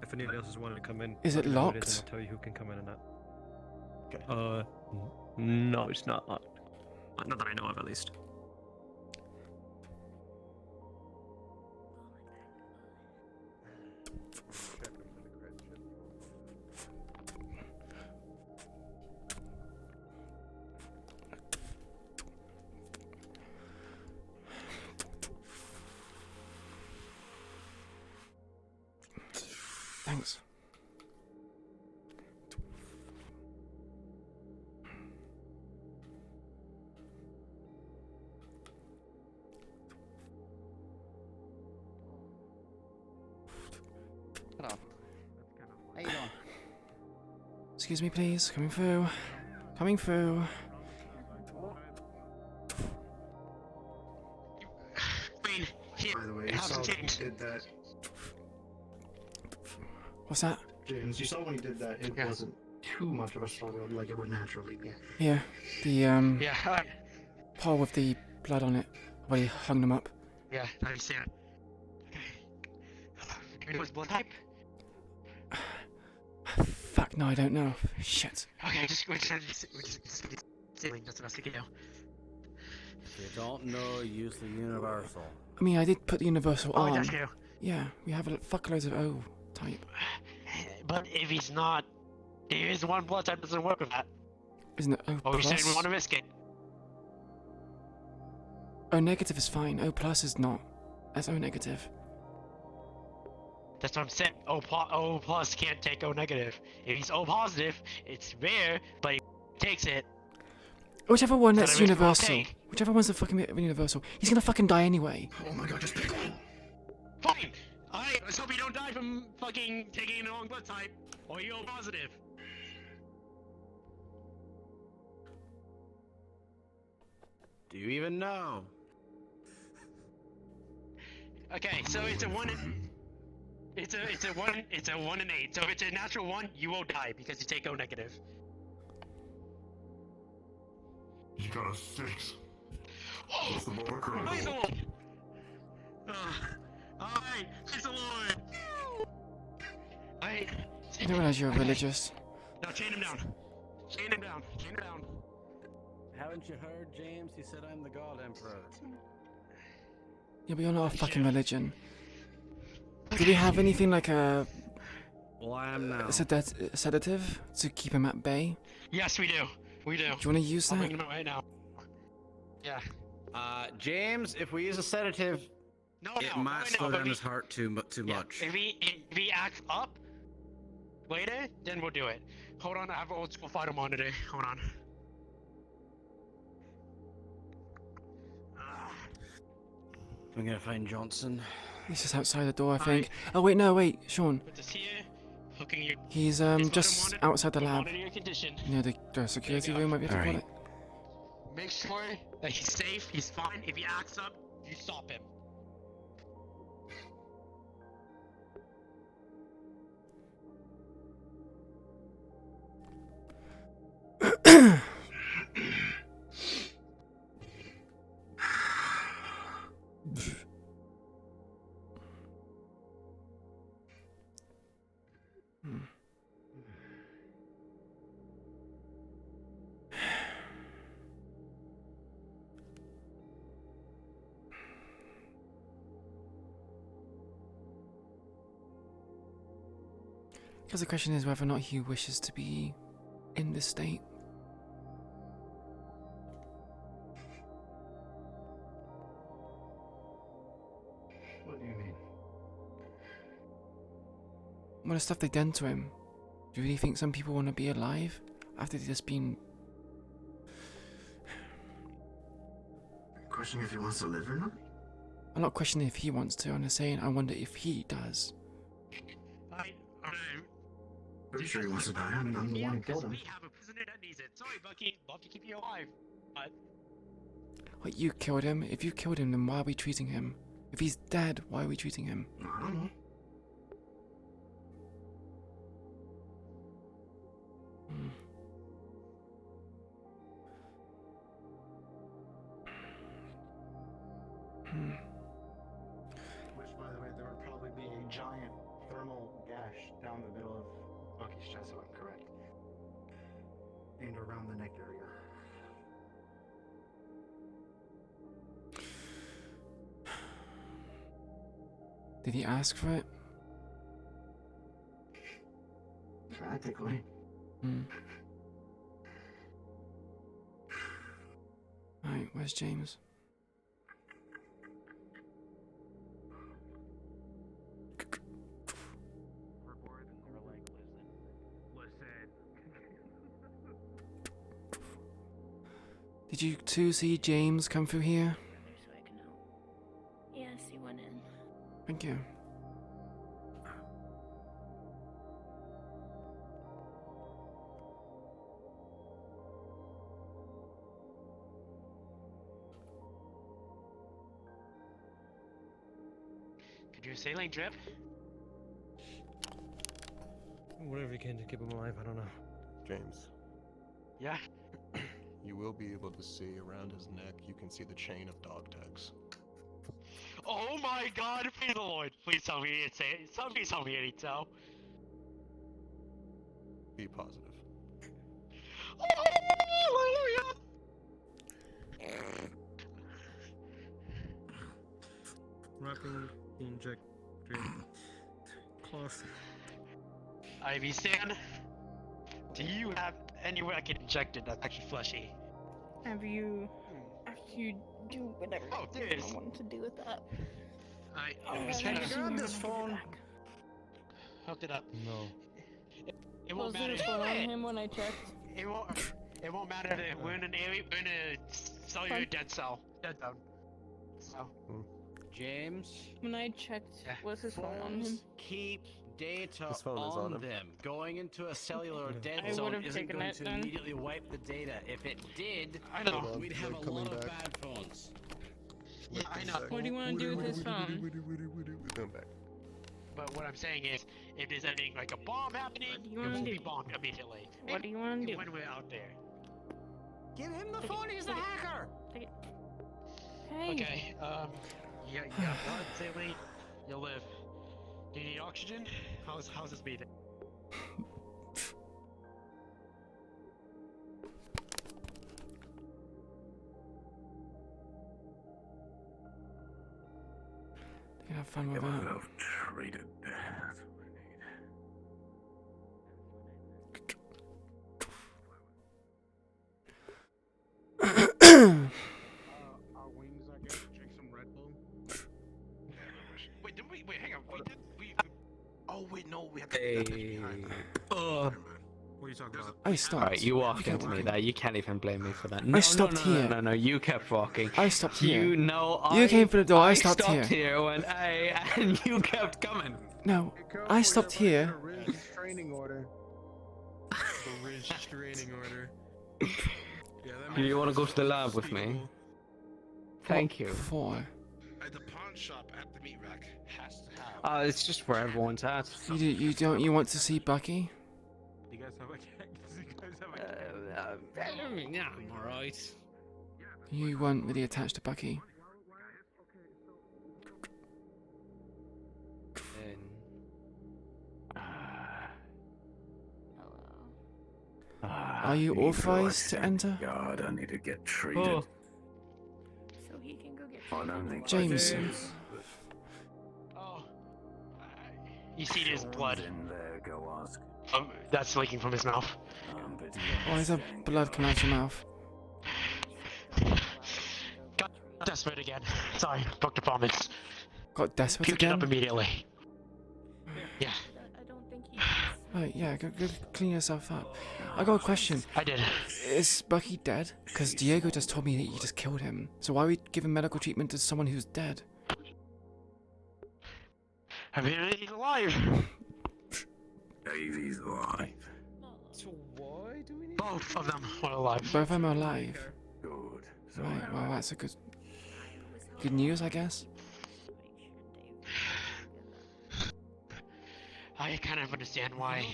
If anybody else is wanting to come in, Is let it me know who locked? and I'll tell you who can come in and not. Okay. No, it's not locked. Not that I know of, at least. Thanks. Hello. How you doing? Excuse me, please. Coming through. Coming through. By the way, you saw when he did that. What's that? James, you saw when he did that, it wasn't too much of a struggle, like it would naturally be. Here. The, Yeah, pole with the blood on it. Where he hung them up. yeah, I understand. Okay. Do you know his blood type? Fuck, no, I don't know. Shit. Okay, we're just stealing. That's the best we can do. If you don't know, use the universal. I mean, I did put the universal Oh, on. that's you. Yeah, we have a fuckloads of O type. But if he's not, there is one blood type that doesn't work with that. Isn't it O Oh, you said we plus? want to risk it. O negative is fine. O plus is not. That's O negative. That's what I'm saying. O plus can't take O negative. If he's O positive, it's rare, but he takes it. Whichever one So that's that means we'll universal. take. Whichever one's the fucking universal. He's gonna fucking die anyway. Oh my god, just pick one. Fine. Alright, let's hope you don't die from fucking taking the wrong blood type. Or you O positive. Do you even know? Okay, so it's a 1 in... It's a 1 in 8. So if it's a natural 1, you will die because you take O negative. You got a 6. What's the marker? Praise the Lord! Alright, praise the Lord! Alright. I didn't realize you were religious. Now chain him down. Chain him down. Chain him down. Haven't you heard, James? He said I'm the God Emperor. Yeah, but you're not a fucking religion. Do we have anything like a Well, I am now. sedative to keep him at bay? Yes, we do. We do. Do you want to use I'm that? bringing him out right now. Yeah. James, if we use a sedative, it might slow down his heart too much. If he acts up later, then we'll do it. Hold on, I have an old school fighter monitor. Hold on. I'm gonna find Johnson. He's just outside the door, I think. Oh wait, no, wait, Sean. Put this here. Hooking your. He's just outside the lab. Monitor your condition. Near the security room, might be able to call it. Make sure that he's safe. He's fine. If he acts up, you stop him. Because the question is whether or not he wishes to be in this state. What do you mean? What the stuff they done to him. Do you really think some people want to be alive after they've just been... Questioning if he wants to live or not? I'm not questioning if he wants to, I'm just saying I wonder if he does. Pretty sure he wants to die. I mean, I'm the one who killed him. We have a prisoner that needs it. Sorry, Bucky. Love to keep you alive. But What, you killed him? If you killed him, then why are we treating him? If he's dead, why are we treating him? I don't know. Which, by the way, there would probably be a giant thermal gash down the middle of Bucky's chest, if I'm correct. And around the neck area. Did he ask for it? Practically. Alright, where's James? Did you two see James come through here? Yes, he went in. Thank you. could you saline drip? Whatever you can to keep him alive, I don't know. James, Yeah. you will be able to see around his neck, you can see the chain of dog tags. Oh my God! Praise the Lord! Please tell me it's it. Please tell me it's so. Be positive. Hallelujah! Wrapping the inject cloth. Ivy Stan, do you have anywhere I can inject it that's actually fleshy? Have you do whatever there you is. want to do with that? I was Can trying you to grab this phone? hooked it up. No. It won't Was there matter. a phone on him when I checked? It won't matter. We're in an area. We're in a cellular dead cell. Dead zone. So. James, When I checked, was his phone on him? phones keep data His phone is on him. them. Going into a cellular dead I zone would've isn't taken going it to then. immediately wipe the data. If it did, I know. we'd have a coming lot of back. bad phones. Yeah, I know. What do you want to do with his phone? Come back. But what I'm saying is, if there's anything like a bomb happening, What do you it wanna will be do? bombed immediately. What do you want to do? When we're out there. Give him the phone. He's the hacker. Hey. Okay. Yeah. Blood, saline. You'll live. Do you need oxygen? How's this breathing? You have fun with that. I've traded that. Our wings, I guess. Drink some Red Bull. Wait, didn't we? Wait, hang on. Oh wait, no, we have to. Hey. Oh. What are you talking about? I stopped. Alright, you walked kept into me walking. there. You can't even blame me for that. I stopped no, here. No, you kept walking. I stopped here. You know, You came through the door, I stopped here when and you kept coming. No, I stopped here. Restraining order. The restraining order. Yeah, that Do you makes want to go to the sense. lab with me? Speakable. Thank you. For At the pawn shop at the meat rack has to have. It's just where everyone's at. you want to see Bucky? Do you guys have a cat? Do you guys have a cat? Yeah, I'm alright. You weren't really attached to Bucky. Are you authorized to enter? God, I need to get treated. Oh. So he can go get. I don't think James. Oh. You see his blood. In there, go ask. That's leaking from his mouth. Why is there blood coming out your mouth? Got desperate again. Sorry, booked appointments. Got desperate Puked it again? up immediately. Yeah. Right, yeah, go clean yourself up. I got a question. I did. Is Bucky dead? Because Diego just told me that you just killed him. So why are we giving medical treatment to someone who's dead? I mean, he's alive. Davy's alive. So why do we need Both of them are alive. Both of them are alive. Good. Right, well, that's a good news, I guess. I kind of understand why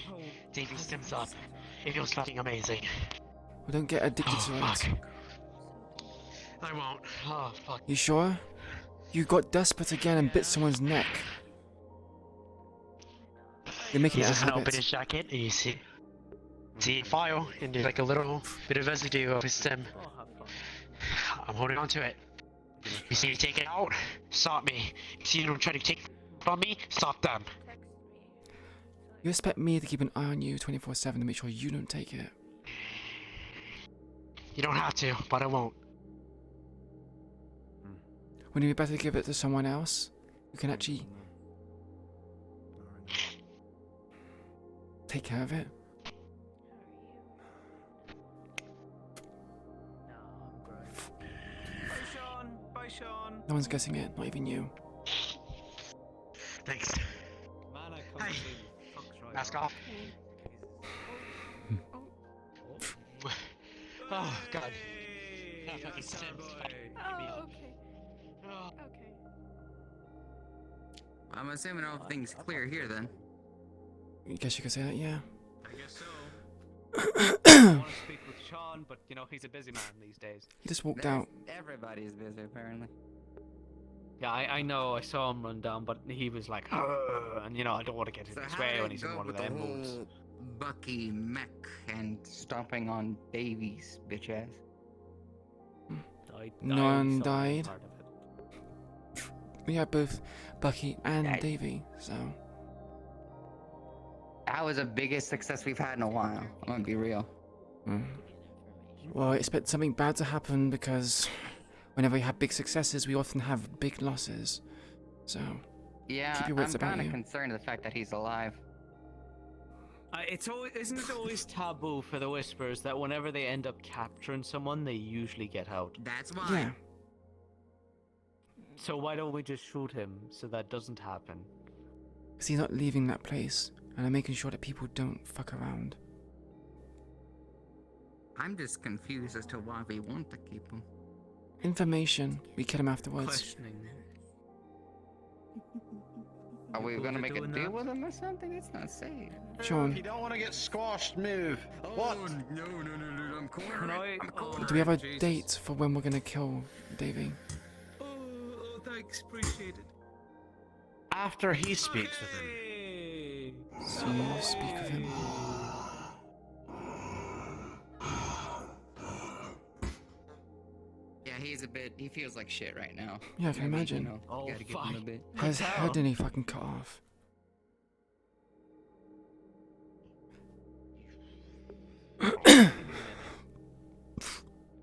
Davy stims up. It feels fucking amazing. We don't get addicted to Fuck. it. I won't. Oh, fuck. You sure? You got desperate again and bit someone's neck. You're making He's it a just gonna open habit. his jacket and you see a file and there's like a little bit of residue of his stem. I'm holding on to it. You see me take it out? Stop me. You see them try to take it from me? Stop them. You expect me to keep an eye on you 24/7 to make sure you don't take it. You don't have to, but I won't. Wouldn't it be better to give it to someone else who can actually take care of it? Bye, Sean. Bye, Sean. No one's guessing it, not even you. Thanks. Hey. Mask off. Oh, God. That fucking stem's fucking me up. Okay. I'm assuming everything's clear here then. I guess you could say that, yeah. I guess so. I want to speak with Sean, but you know he's a busy man these days. He just walked out. Everybody's busy apparently. Yeah, I know. I saw him run down, but he was like, "Argh," and you know, I don't want to get in So his how way did when it he's in go one of with the them moves. whole Bucky mech and stomping on Davy's bitch ass? No one died. We had both Bucky and Davy, so. That was the biggest success we've had in a while. I'm gonna be real. Well, I expect something bad to happen because whenever we have big successes, we often have big losses. So, Yeah, keep your I'm wits about kind of you. concerned of the fact that he's alive. Isn't it always taboo for the Whispers that whenever they end up capturing someone, they usually get out? That's why. Yeah. So why don't we just shoot him so that doesn't happen? Because he's not leaving that place, and I'm making sure that people don't fuck around. I'm just confused as to why we want to keep him. Information. We kill him afterwards. Questioning. Are we People gonna are make a doing deal that. with him or something? It's not safe. Sean. If you don't want to get squashed, move. What? No, I'm Can I? Do we have a date for when we're gonna kill Davy? Oh, thanks, appreciate it. After he speaks with him. So you speak with him. Yeah, he feels like shit right now. Yeah, I can Maybe, imagine. You know, Oh, gotta give him a bit. His head didn't he fucking cut off?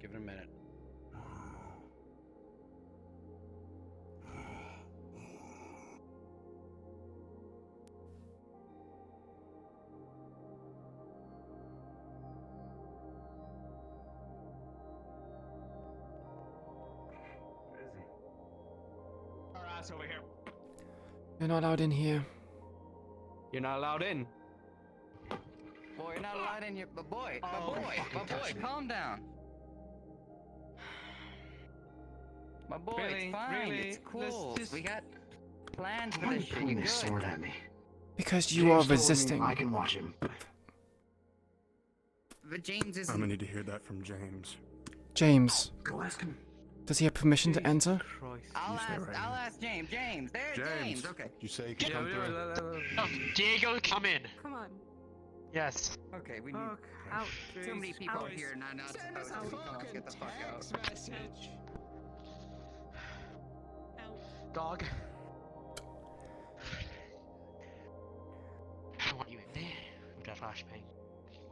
Give it a minute. Our ass over here. You're not allowed in here. You're not allowed in. Boy, you're not allowed in here. But boy, Oh, my boy, calm down. My boy, Really? it's fine. Really? It's cool. Let's just- We got plans for this shit. You good? at me. Because you are resisting. I can watch him. But James is. I'm gonna need to hear that from James. James, Go ask him. does he have permission to enter? I'll ask James. There's James. Okay. You say you can come through? Oh, Diego, come in. Come on. Yes. Okay, we need. Out. Too many people Out. here. Not supposed to. Come on, get the fuck out. Dog. I want you in flashbang.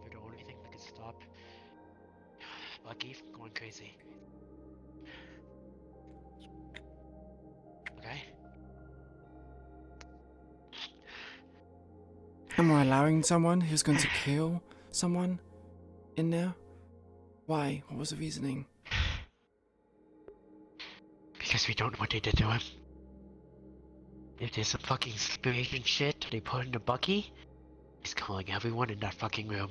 They're the only thing that can stop Bucky from going crazy. Okay? And we're allowing someone who's going to kill someone in there? Why? What was the reasoning? Because we don't know what they did to him. If there's some fucking inspiration shit they put into Bucky, he's killing everyone in that fucking room.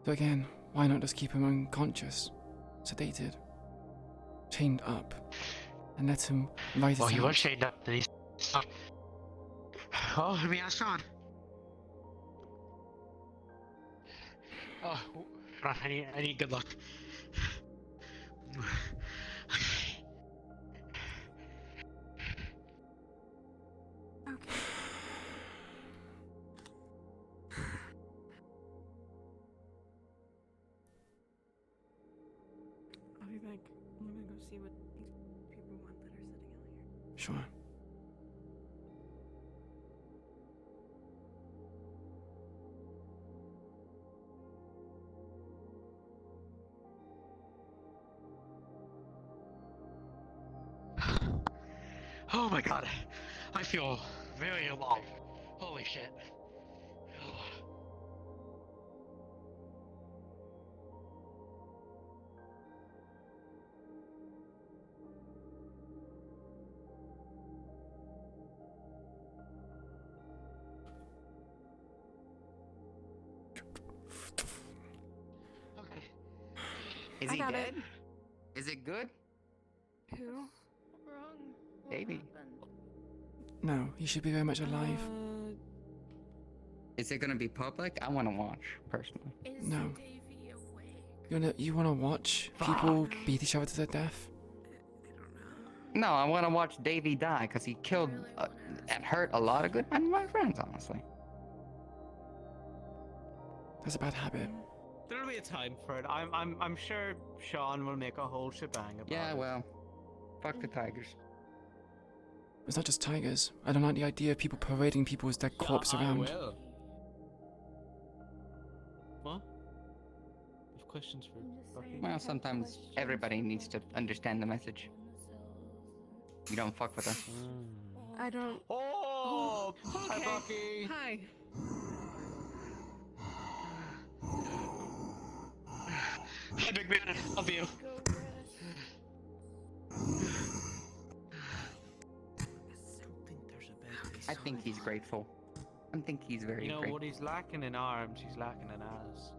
So again, why not just keep him unconscious, sedated, chained up, and let him write it out? Oh, he was chained up, then he's... Oh, let me ask Sean. Oh, hold on, I need good luck. I'll be back. I'm gonna go see what these people want that are sitting out here. Sure. Oh my god, I feel very alive. Holy shit. Is I he got dead? it. Is it good? Who? Wrong. Davey. No, he should be very much alive. Is it gonna be public? I wanna watch, personally. No. You wanna watch people beat each other to their death? No, I wanna watch Davey die, because he killed and hurt a lot of good men of my friends, honestly. That's a bad habit. There'll be a time for it. I'm sure Sean will make a whole shebang about Yeah, it. well, fuck the Tigers. It's not just tigers. I don't like the idea of people parading people's dead corpse I around. will. What? You have questions for Bucky? Well, sometimes everybody needs to understand the message. You don't fuck with her. I don't. Oh! Hi, Okay. Bucky! Hi. Hi, big man, I love you. I think he's grateful. I think he's very You know grateful. what he's lacking in arms, he's lacking in ass.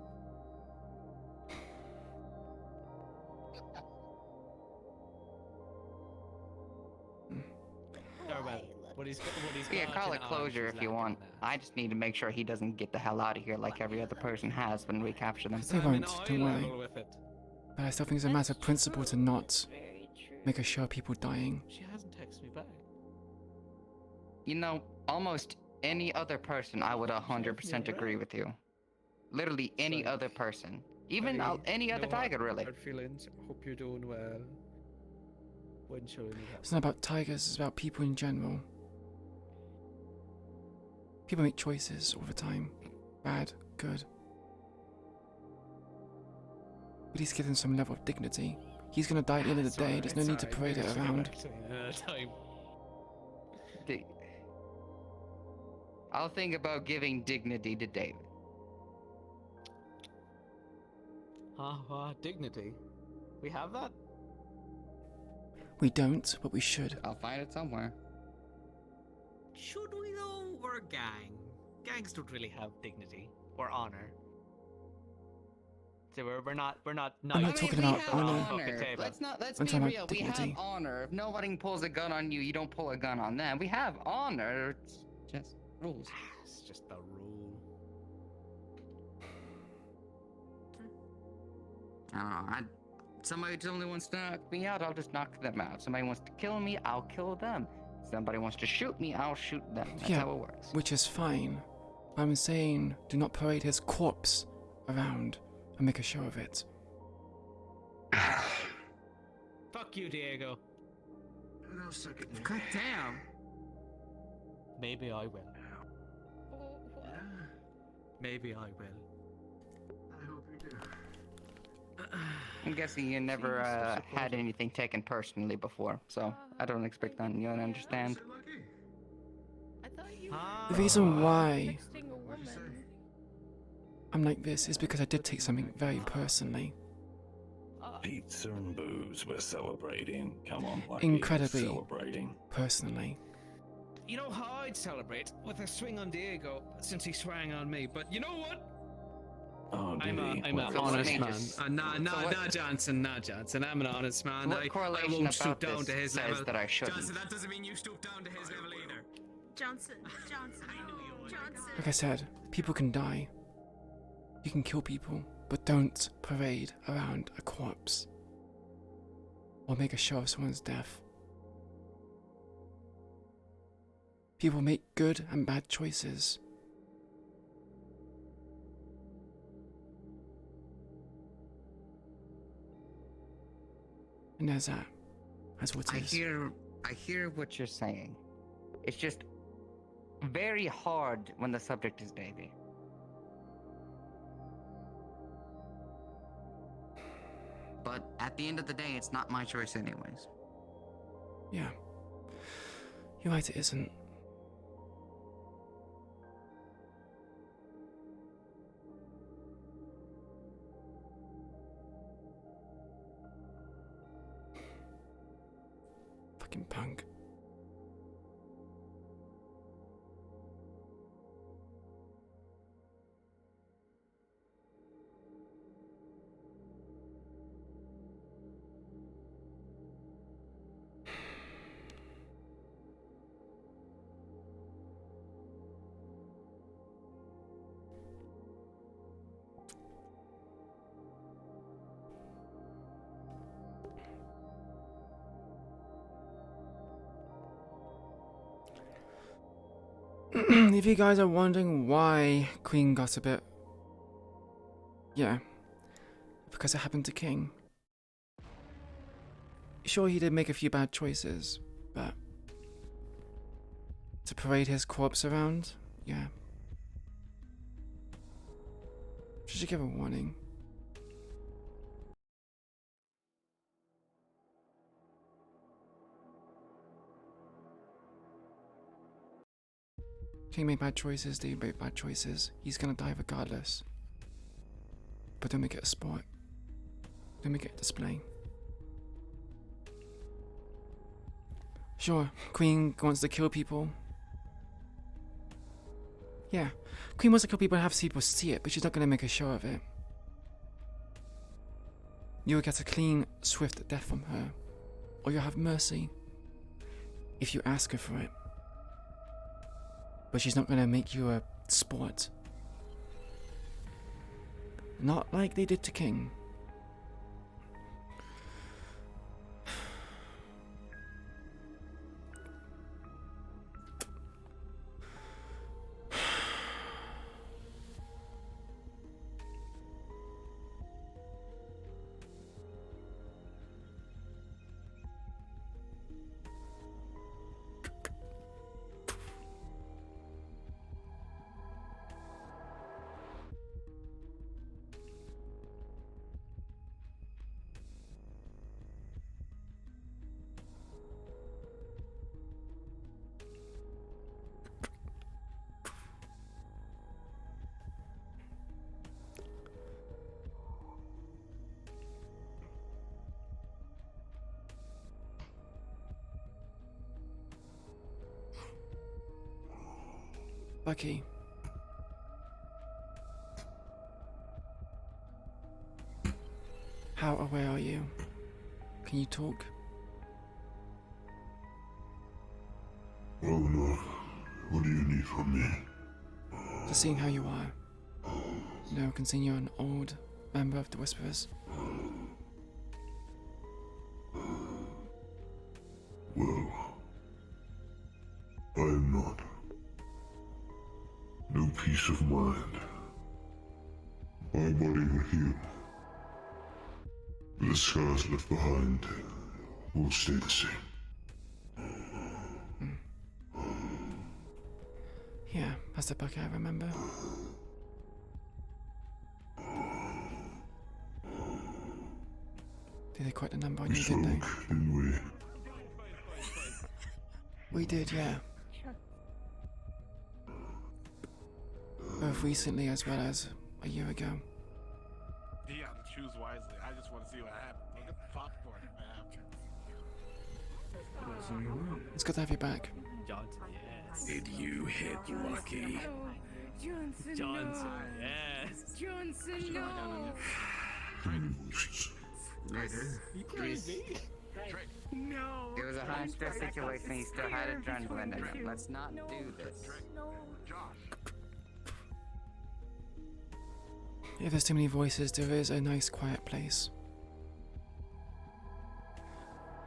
Or well, what he's Yeah, got call in it arms, closure he's if you lacking want. I just need to make sure he doesn't get the hell out of here like every other person has when we capture them. They won't, don't worry. But I still think it's a matter of principle to not make a show of people dying. She hasn't texted me back. You know, almost any other person, I would 100% agree with you. Literally any other person. Even any other tiger, really. Hard feelings. Hope you're doing well. When showing me that. It's not about tigers, it's about people in general. People make choices all the time. Bad, good. But he's given some level of dignity. He's gonna die at the end of the day, there's no need to parade it around. I'll think about giving dignity to David. Dignity. We have that? We don't, but we should. I'll find it somewhere. Should we though? We're a gang. Gangs don't really have dignity or honor. So we're not I'm not talking about honor. Let's I'm be talking real. about We have dignity. honor. If nobody pulls a gun on you, you don't pull a gun on them. We have honor. It's just rules. It's just the rule. I don't know. Somebody only wants to knock me out, I'll just knock them out. Somebody wants to kill me, I'll kill them. Somebody wants to shoot me, I'll shoot them. That's Yeah, how it works. which is fine. But I'm saying, do not parade his corpse around and make a show of it. Fuck you, Diego. no second. God damn. Maybe I will. Maybe I will. I hope you do. I'm guessing you never had anything taken personally before, so I don't expect that you to understand. I thought you The reason why texting a woman. I'm like this is because I did take something very personally. Pizza and booze, we're celebrating. Come on, Lucky, Incredibly we're celebrating. personally. You know how I'd celebrate? With a swing on Diego, since he swang on me. But you know what? Oh, I'm did he? an Well, honest man. just- Nah, what- Johnson, Johnson. I'm an honest man. What I correlation won't stoop about down this to his says level. that I shouldn't? Johnson, that doesn't mean you stoop down to his level either. Johnson, Johnson, Johnson. Like I said, people can die. You can kill people, but don't parade around a corpse. Or make a show of someone's death. People make good and bad choices. And there's that. That's what it is. I hear what you're saying. It's just very hard when the subject is Davy. But at the end of the day, it's not my choice anyways. Yeah. You're right, it isn't. Fucking punk. If you guys are wondering why Queen got a bit... Yeah. Because it happened to King. Sure, he did make a few bad choices, but... to parade his corpse around? Yeah. Should give a warning. King made bad choices, Dave made bad choices. He's gonna die regardless. But don't make it a sport. Don't make it a display. Sure, Queen wants to kill people. Yeah, Queen wants to kill people and have people see it, but she's not gonna make a show of it. You'll get a clean, swift death from her. Or you'll have mercy. If you ask her for it. But she's not gonna make you a sport. Not like they did to King. Lucky. How aware are you? Can you talk? Well enough. What do you need from me? Just seeing how you are. No, can see you're an old member of the Whisperers. Well, I am not. No peace of mind. My body will heal. But the scars left behind will stay the same. Yeah, that's the book I remember. They quite a number on you, didn't they? Didn't we? We did, yeah. Both recently as well as a year ago. You have to choose wisely. I just want to see what happens. Look at the popcorn. It's good to have you back. Johnson, yes. Did you hit lucky? Johnson, Johnson, no. yes. Johnson, no. No. It was a high stress situation. He still had adrenaline in him. Let's not do this. If there's too many voices, there is a nice quiet place.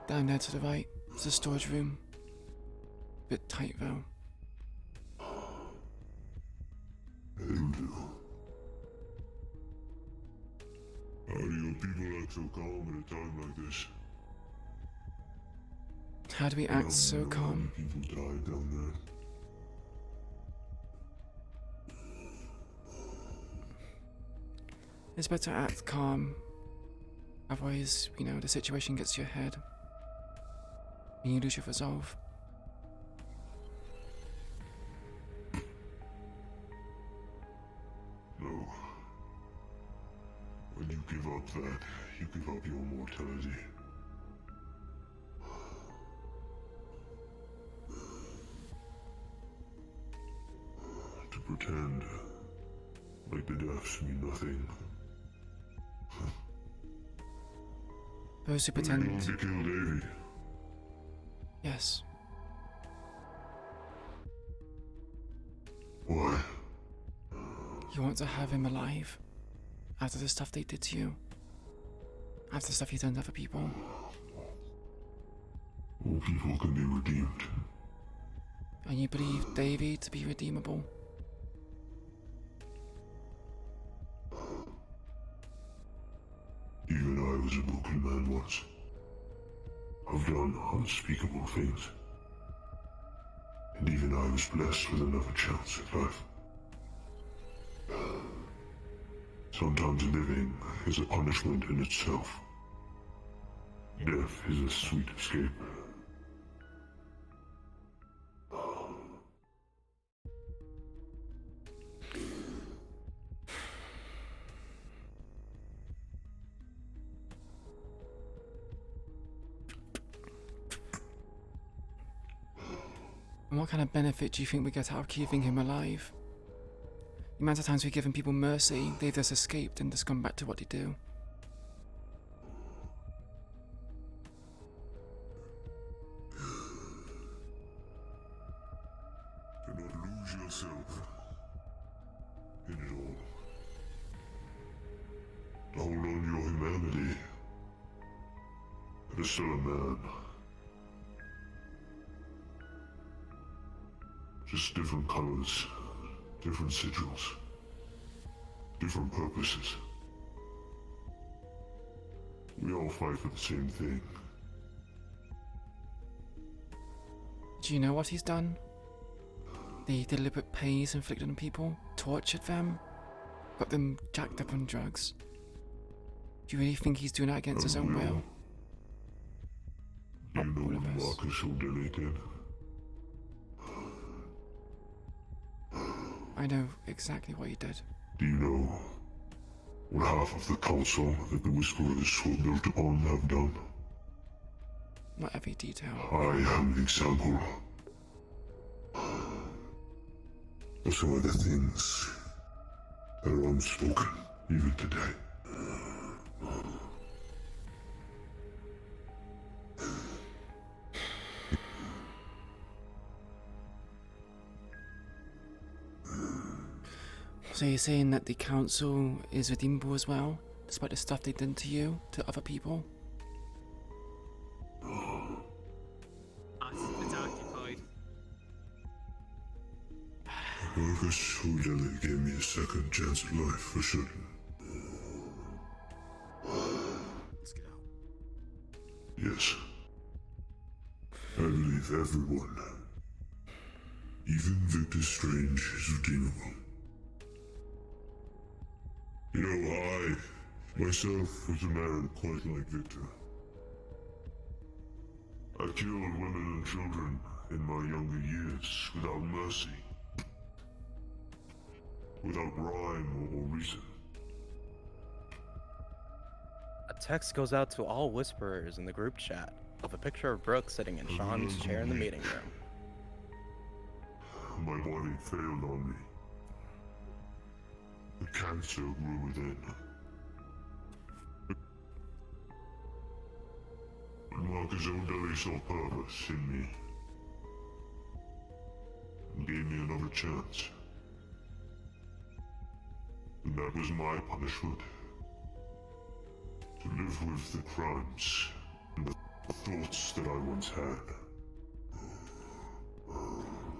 Down there to the right, it's a storage room. Bit tight though. How do your people act so calm at a time like this? How do we act so calm? People died down there. It's better to act calm. Otherwise, you know, the situation gets to your head. And you lose your resolve. No. When you give up that, you give up your mortality. To pretend like the deaths mean nothing. Those who pretend. You want to kill Davy? Yes. Why? You want to have him alive. After the stuff they did to you. After the stuff you done to other people. All people can be redeemed. And you believe Davy to be redeemable? Even I was a broken man once. I've done unspeakable things. And even I was blessed with another chance at life. Sometimes living is a punishment in itself. Death is a sweet escape. And what kind of benefit do you think we get out of keeping him alive? The amount of times we've given people mercy, they've just escaped and just gone back to what they do. Do not lose yourself in it all. Hold on to your humanity. You're still a man. Just different colors, different sigils, different purposes. We all fight for the same thing. Do you know what he's done? The deliberate pain he's inflicted on people, tortured them, got them jacked up on drugs. Do you really think he's doing that against his own will? Do you know what Marcus O'Delay did? I know exactly what he did. Do you know what half of the council that the Whisperers were built upon have done? Not every detail. I am an example of some of the things that are unspoken even today. So you're saying that the council is redeemable as well, despite the stuff they did to you, to other people? It's occupied. Marcus O'Delay gave me a second chance at life for certain. Let's get out. Yes. I believe everyone Even Victor Strange is redeemable. You know, I, myself, was a man quite like Victor. I killed women and children in my younger years without mercy. Without rhyme or reason. A text goes out to all whisperers in the group chat of a picture of Brooke sitting in Sean's chair in the meeting room. My body failed on me. The cancer grew within. But Marcus O'Delly saw purpose in me. And gave me another chance. And that was my punishment. To live with the crimes and the thoughts that I once had.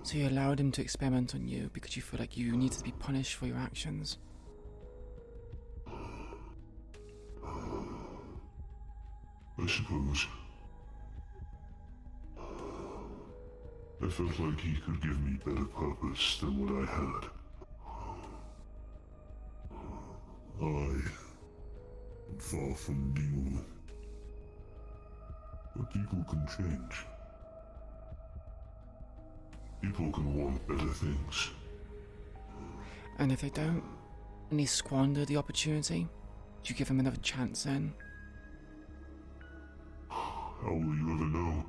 So you allowed him to experiment on you because you feel like you needed to be punished for your actions? I suppose. I felt like he could give me better purpose than what I had. I am far from evil. But people can change. People can want better things. And if they don't, and he squandered the opportunity, do you give him another chance then? How will you ever know?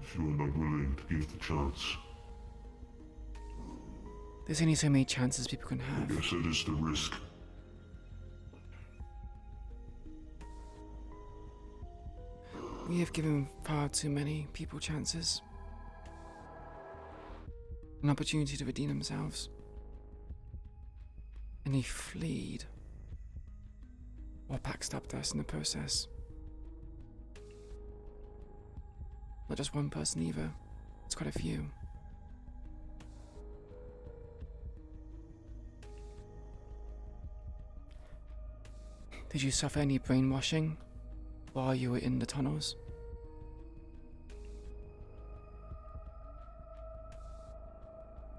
If you are not willing to give the chance. There's only so many chances people can have. I guess that is the risk. We have given far too many people chances. An opportunity to redeem themselves. And he fled. Or backstabbed us in the process. Not just one person either. It's quite a few. Did you suffer any brainwashing while you were in the tunnels?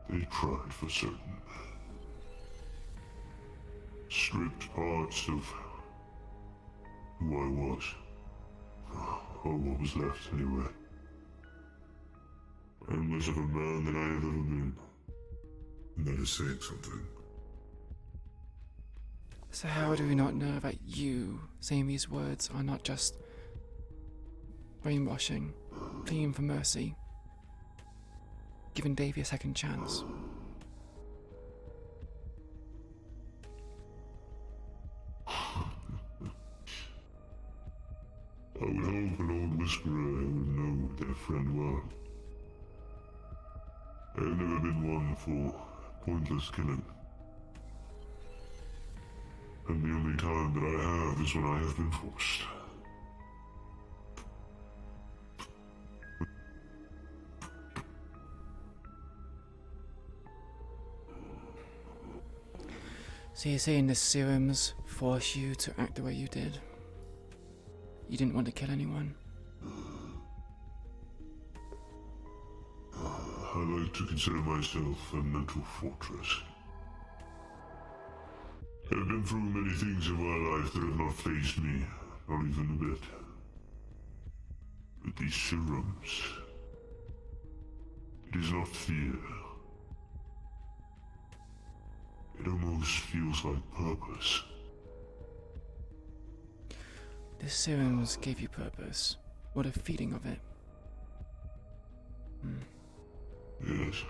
They tried for certain. Stripped parts of who I was. Or what was left anyway. I'm less of a man than I have ever been. And that is saying something. So how do we not know that you saying these words are not just brainwashing, pleading for mercy, giving Davy a second chance? I would hope an old whisperer would know their friend well. I have never been one for pointless killing. And the only time that I have is when I have been forced. So you're saying the serums force you to act the way you did? You didn't want to kill anyone? I like to consider myself a mental fortress. I've been through many things in my life that have not fazed me, not even a bit. But these serums... It is not fear. It almost feels like purpose. The serums gave you purpose. What a feeding of it. Yes.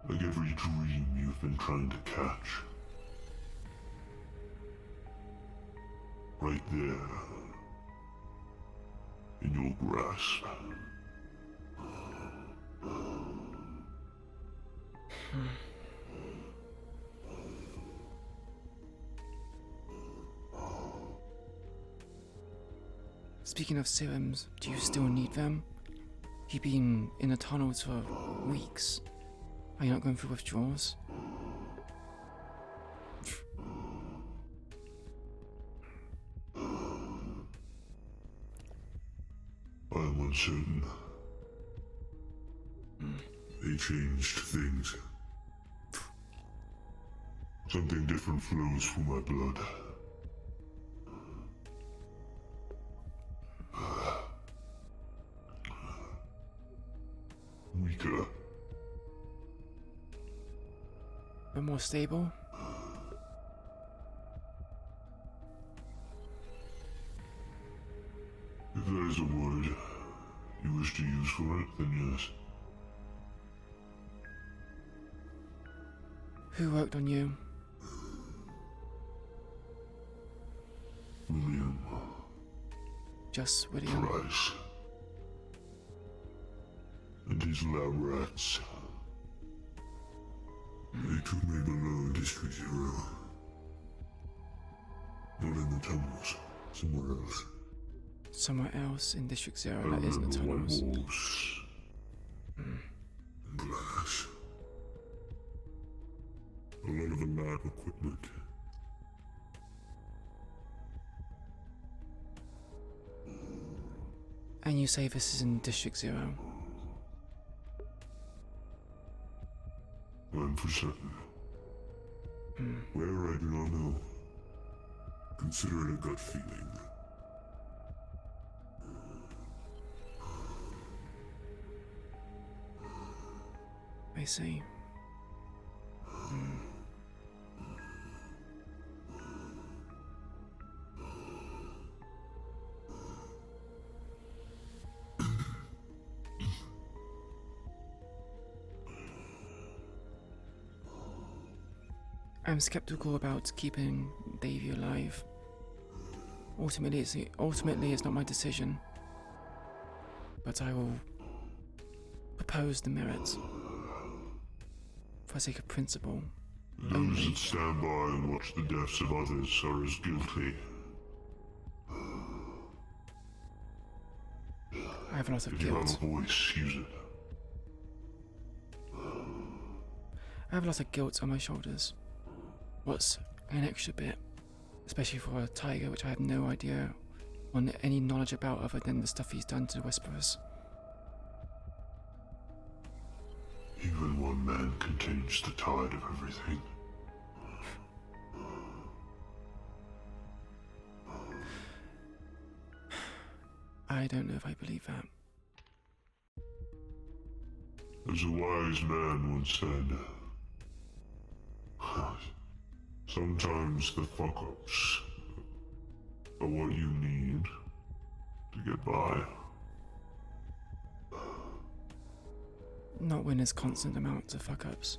Like every dream you've been trying to catch. Right there. In your grasp. Speaking of serums, do you still need them? You've been in the tunnels for weeks. Are you not going through withdrawals? I uncertain. They changed things. Something different flows through my blood. Weaker. But more stable? If there is a word you wish to use for it, then yes. Who worked on you? William. Just William. Price. And his lab rats. They took me below District Zero. Not in the tunnels. Somewhere else. Somewhere else in District Zero that isn't the tunnels. Walls. And glass. A lot of the lab equipment. And you say this is in District Zero? I'm for certain. Where I do not know. Consider it a gut feeling. I see. I'm skeptical about keeping Davy alive. Ultimately, it's not my decision. But I will propose the merits. For the sake of principle. Those that stand by and watch the deaths of others are as guilty. I have a lot of If you guilt. have a voice, use it. I have a lot of guilt on my shoulders. What's an extra bit? Especially for a tiger, which I have no idea on any knowledge about other than the stuff he's done to the Whisperers. Even one man can change the tide of everything. I don't know if I believe that. As a wise man once said, sometimes the fuck-ups are what you need to get by. Not when there's constant amounts of fuck-ups.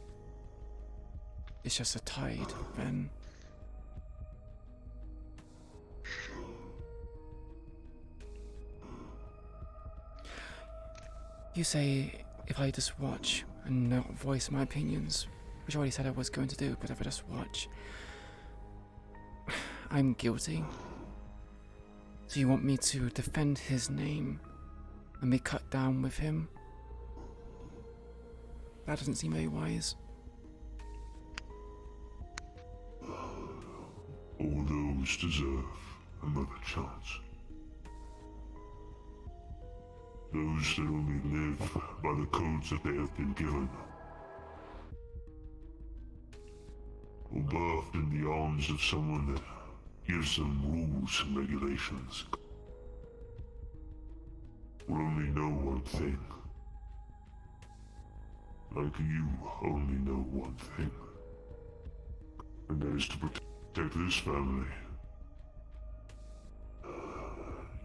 It's just a tide, then. You say if I just watch and not voice my opinions, which I already said I was going to do, but if I just watch, I'm guilty. So you want me to defend his name and be cut down with him? That doesn't seem very wise. All those deserve another chance. Those that only live by the codes that they have been given. Or birthed in the arms of someone that gives them rules and regulations. Will only know one thing. Like you only know one thing. And that is to protect this family.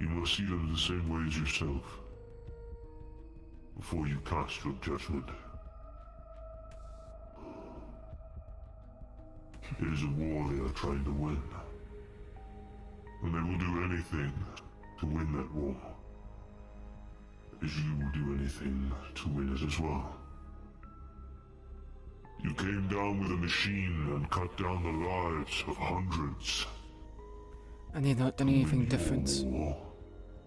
You must see them the same way as yourself. Before you cast your judgment. It is a war they are trying to win. And they will do anything to win that war. As you will do anything to win it as well. You came down with a machine and cut down the lives of hundreds. And they've not done anything different.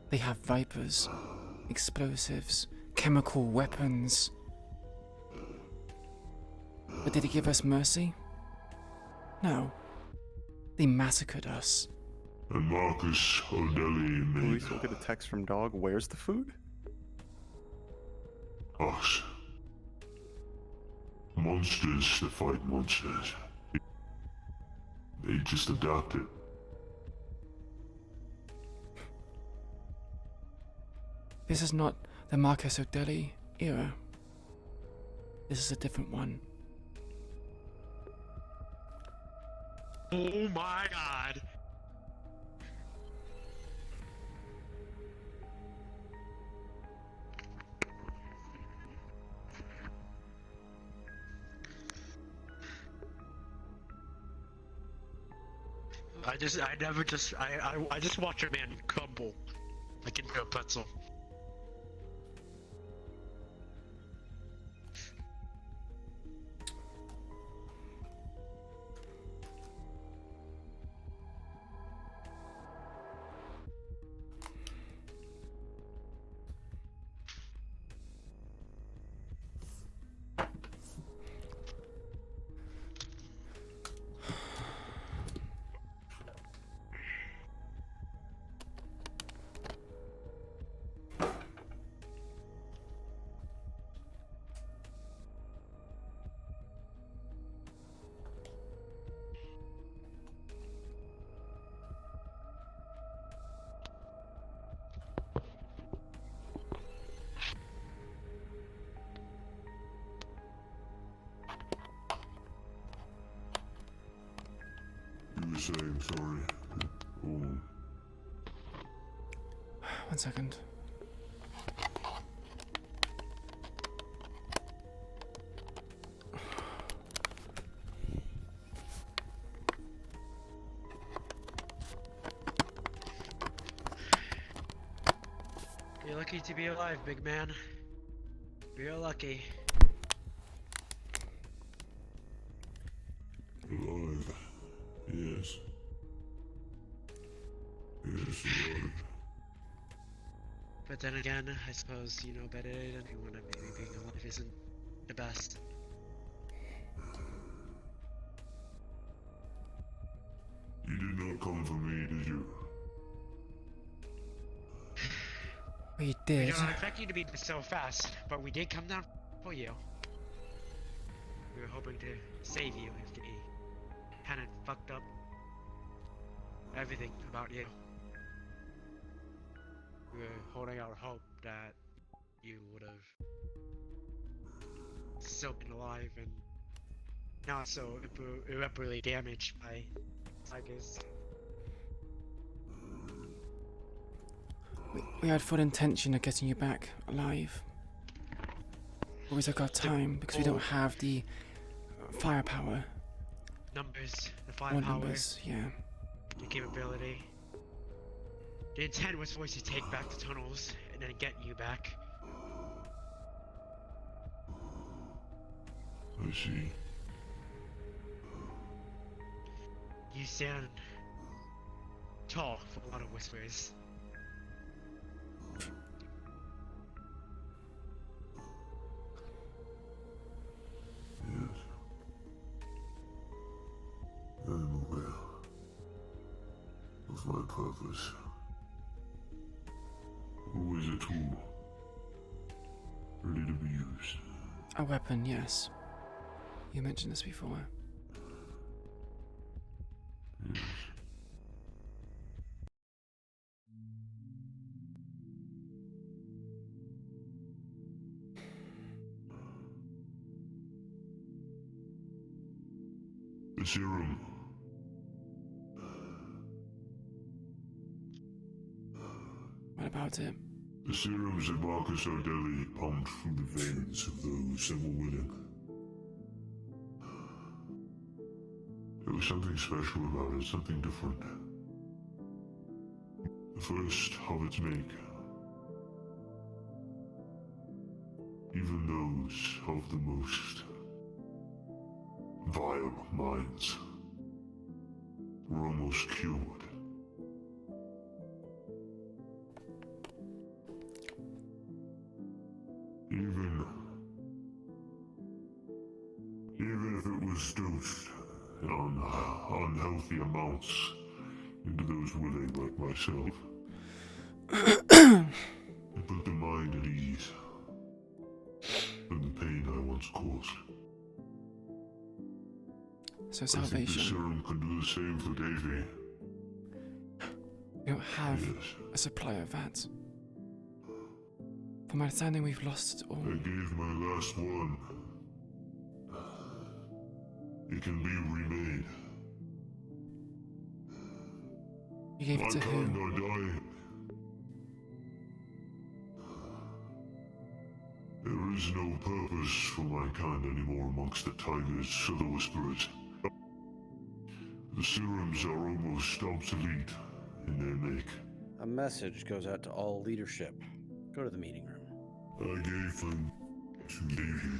They have vipers, explosives, chemical weapons. But did he give us mercy? No. They massacred us. And Marcus O'Delly made... Police will get a text from Dog. Where's the food? us. Monsters that fight monsters. They just adapt it. This is not the Marcus O'Delly era. This is a different one. Oh my god! I just watch a man crumble like into a pretzel. You were saying sorry. Oh. 1 second. You're lucky to be alive, big man. You're lucky. Alive. Yes. Yes, alive. But then again, I suppose you know better than anyone that maybe being alive isn't the best. You did not come for me, did you? We We did. don't expect you to be so fast, but we did come down for you. We were hoping to save you if they hadn't fucked up everything about you. We were holding out hope that you would have still been alive and not so irreparably damaged by tigers. We had full intention of getting you back alive. But we took our time because we don't have the firepower. Numbers, the Or firepower, numbers, yeah. the capability. The intent was for us to take back the tunnels and then get you back. I see. You stand tall for a lot of whispers. Yes. I am aware of my purpose. Always a tool, ready to be used. A weapon, yes. You mentioned this before. Yes. The serum. What about it? The serums that Marcus O'Delly pumped through the veins of those that were willing. There was something special about it, something different. The first of its make. Even those of the most vile minds were almost cured. Even if it was dosed in unhealthy amounts into those willing like myself, it put the mind at ease. and the pain I once caused. So I think the salvation. serum can do the same for Davy. We don't have a supply of that. From my understanding, we've lost it all. I gave my last one. It can be remade. You gave it to who? Mankind are dying. There is no purpose for mankind anymore amongst the tigers or the whisperers. The serums are almost obsolete in their make. A message goes out to all leadership. Go to the meeting room. I gave them to Davy.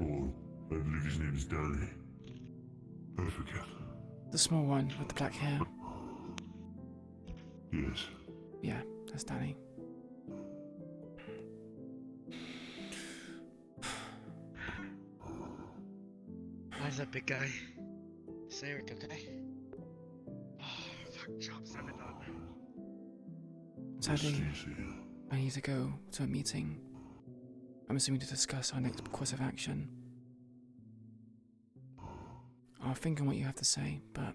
Oh, I believe his name is Danny. I forget. The small one with the black hair. Yes. Yeah, that's Danny. How's that big guy? Is Eric okay? Oh, fuck, job's never done. Sadly, I need to go to a meeting. I'm assuming to discuss our next course of action. I'll think on what you have to say, but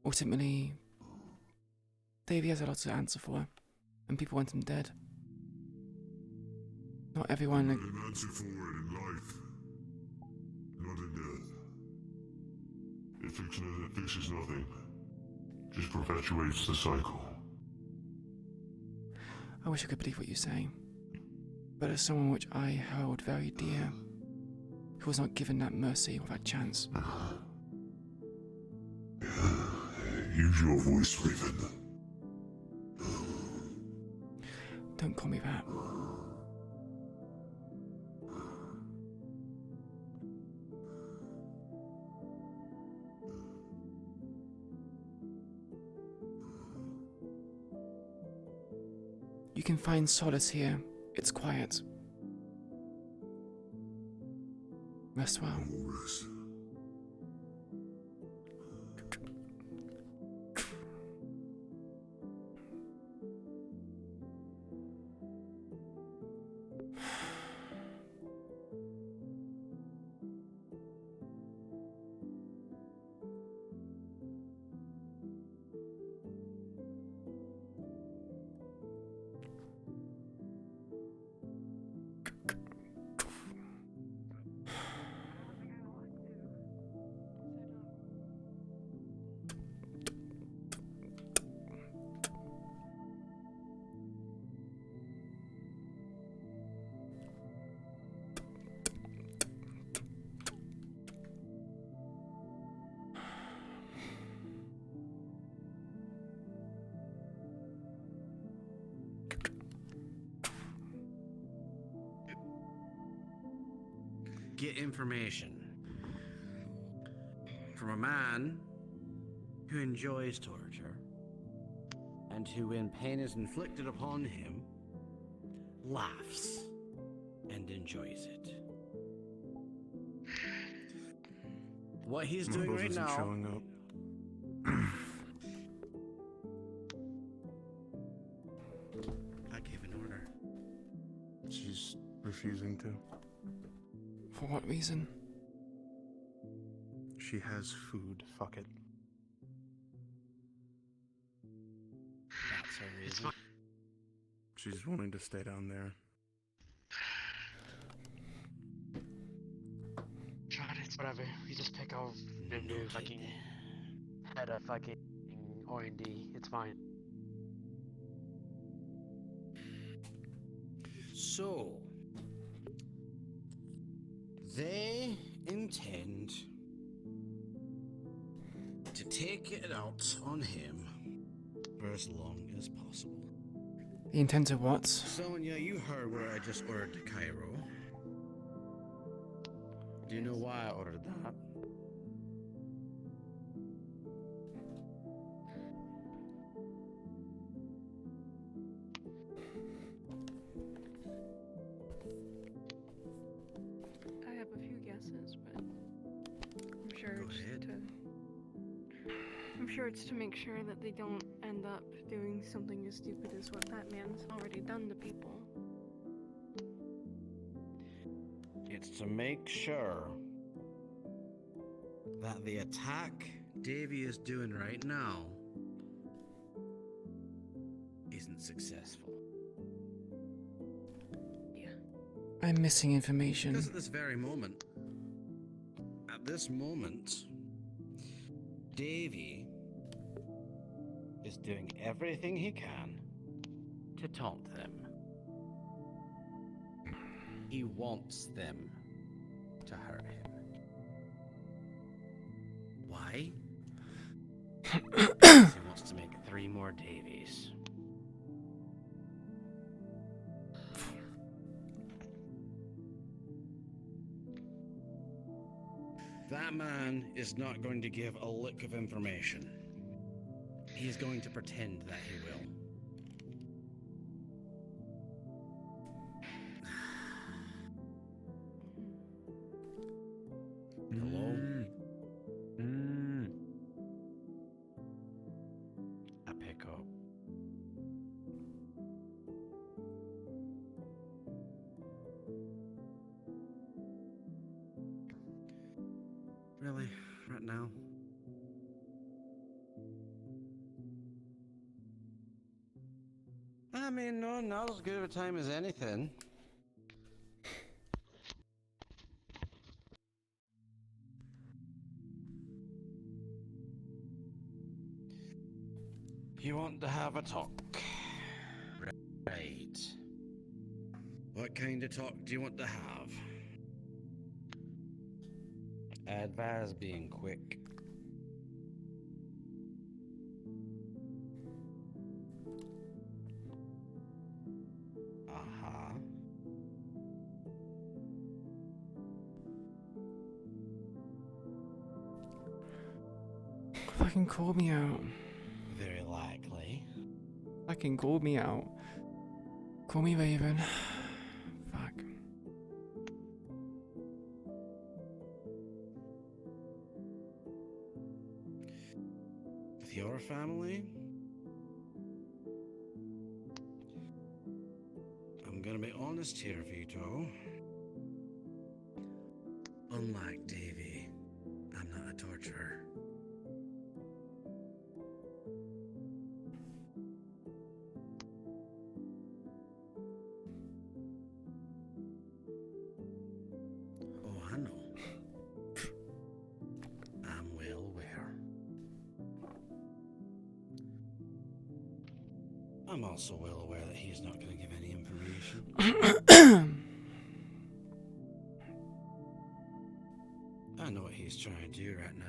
ultimately, Davey has a lot to answer for, and people want him dead. Not everyone. An answer for it in life, not in death. It fixes nothing. Just perpetuates the cycle. I wish I could believe what you say, but as someone which I held very dear, who was not given that mercy or that chance. Use your voice, Raven. Don't call me that. You can find solace here. It's quiet. Rest well. Get information from a man who enjoys torture and who, when pain is inflicted upon him, laughs and enjoys it. What he's doing right now. Showing up. I gave an order. She's refusing to. For what reason? She has food. Fuck it. That's her reason. She's wanting to stay down there. Try it, whatever. We just pick out the new fucking head of fucking R&D. It's fine. So, they intend to take it out on him for as long as possible. The intent of what? Sonia, you heard where I just ordered to Cairo. Do you know why I ordered that? I have a few guesses, but I'm sure I'm sure it's to make sure that they don't end up doing something as stupid as what that man's already done to people. It's to make sure that the attack Davy is doing right now isn't successful. I'm missing information. Because at this very moment, Davy is doing everything he can to taunt them. He wants them to hurt him. Why? Because he wants to make 3 more Davies. That man is not going to give a lick of information. He's going to pretend that he will. Hello? I pick up. Really? Right now? I mean, no, not as good of a time as anything. You want to have a talk? Right. What kind of talk do you want to have? I advise being quick. Fucking call me out. Very likely. Fucking call me out. Call me Raven. Fuck. With your family? I'm gonna be honest here, Vito. Unlike Davy, I'm not a torturer. Oh, I know. I'm well aware. I'm also well aware that he's not going to give any information. I know what he's trying to do right now.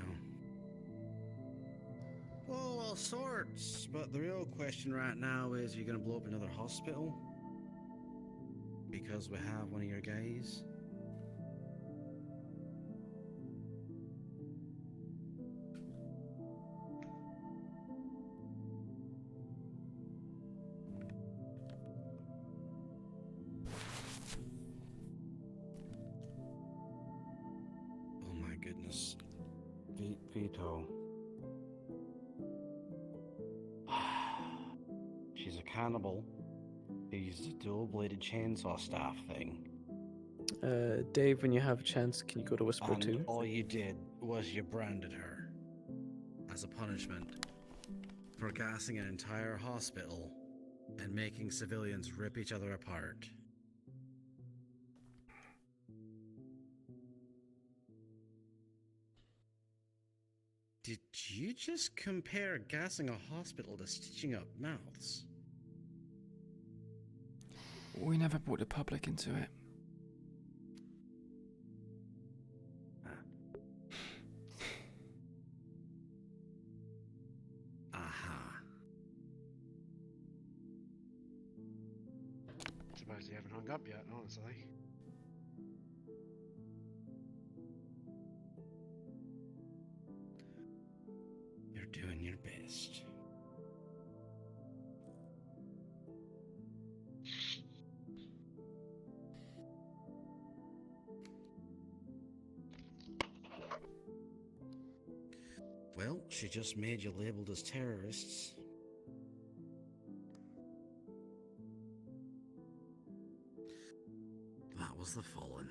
Oh, all sorts. But the real question right now is, are you going to blow up another hospital? Because we have one of your guys? Oh my goodness. Vito. She's a cannibal. Who used a dual-bladed chainsaw staff thing. Dave, when you have a chance, can you go to Whisper And 2? all you did was you branded her as a punishment for gassing an entire hospital and making civilians rip each other apart. Did you just compare gassing a hospital to stitching up mouths? We never brought the public into it. Aha. Surprised you haven't hung up yet, honestly. You're doing your best. Well, she just made you labeled as terrorists. That was the Fallen.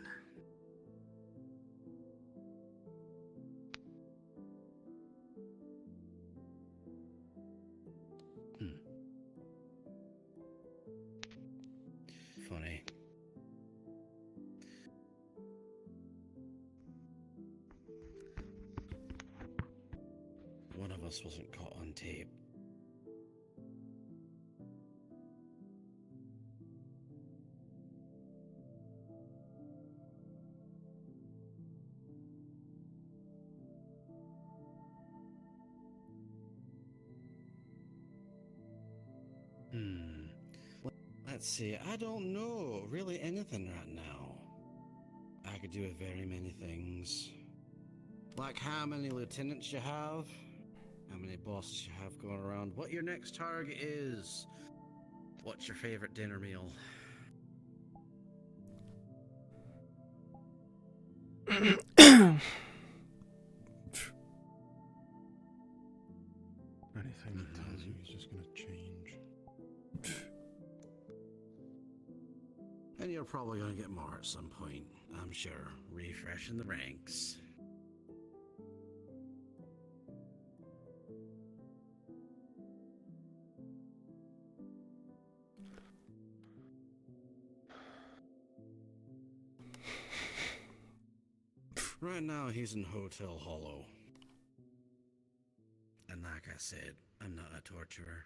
us wasn't caught on tape. Let's see, I don't know really anything right now. I could do with very many things. Like how many lieutenants you have, how many bosses you have going around, what your next target is, what's your favorite dinner meal. Anything that tells you he's just gonna change. And you're probably gonna get more at some point, I'm sure. Refreshing the ranks. Right now he's in Hotel Hollow. And like I said, I'm not a torturer.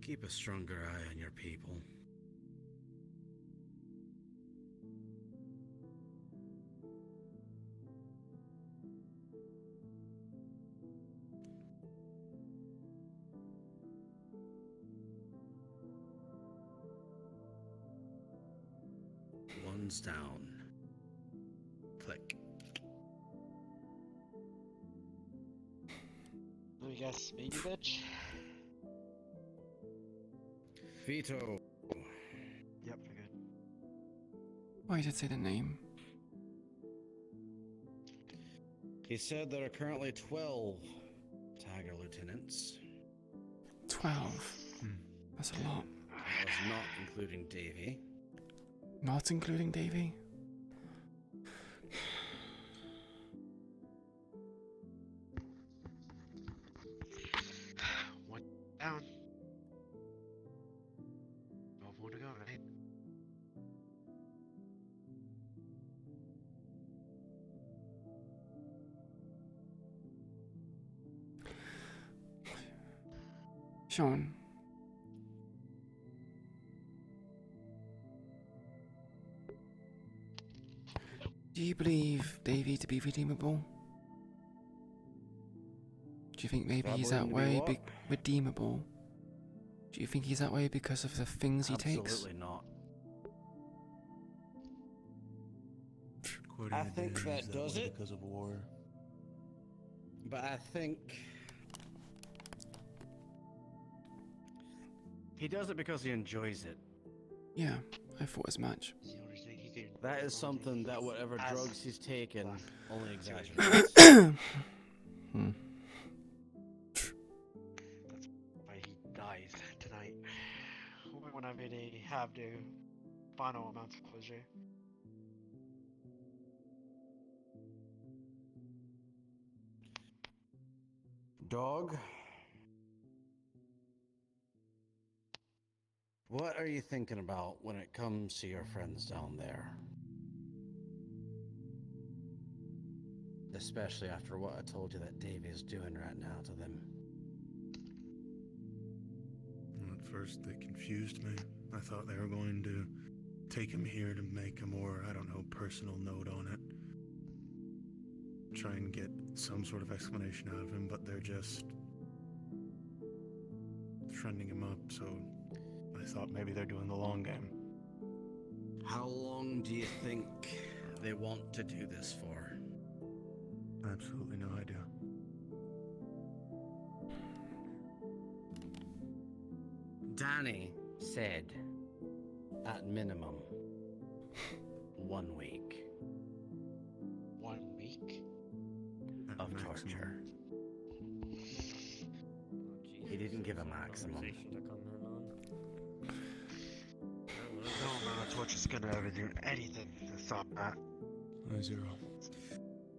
Keep a stronger eye on your people. One's down. Click. Let me guess, baby bitch? Vito. Yep, we're good. Oh, you did say the name. He said there are currently 12 Tiger lieutenants. 12. That's a lot. That was not including Davy. Not including Davy? One down. 12 more to go, right? Sean. Do you believe Davy to be redeemable? Do you think maybe he's that way redeemable? Do you think he's that way because of the things he takes? Absolutely not. I think that does it because of war. But I think he does it because he enjoys it. Yeah, I thought as much. That is something that whatever drugs he's taken only exaggerates. That's why he dies tonight. When I really have the final amount of closure. Dog? What are you thinking about when it comes to your friends down there? Especially after what I told you that Davey is doing right now to them. Well, at first they confused me. I thought they were going to take him here to make a more, I don't know, personal note on it. Try and get some sort of explanation out of him, but they're just trending him up, so I thought maybe they're doing the long game. How long do you think they want to do this for? Absolutely no idea. Danny said, at minimum, 1 week. 1 week? Of torture. He didn't give a maximum. No amount of torture is gonna ever do anything to stop that. 0.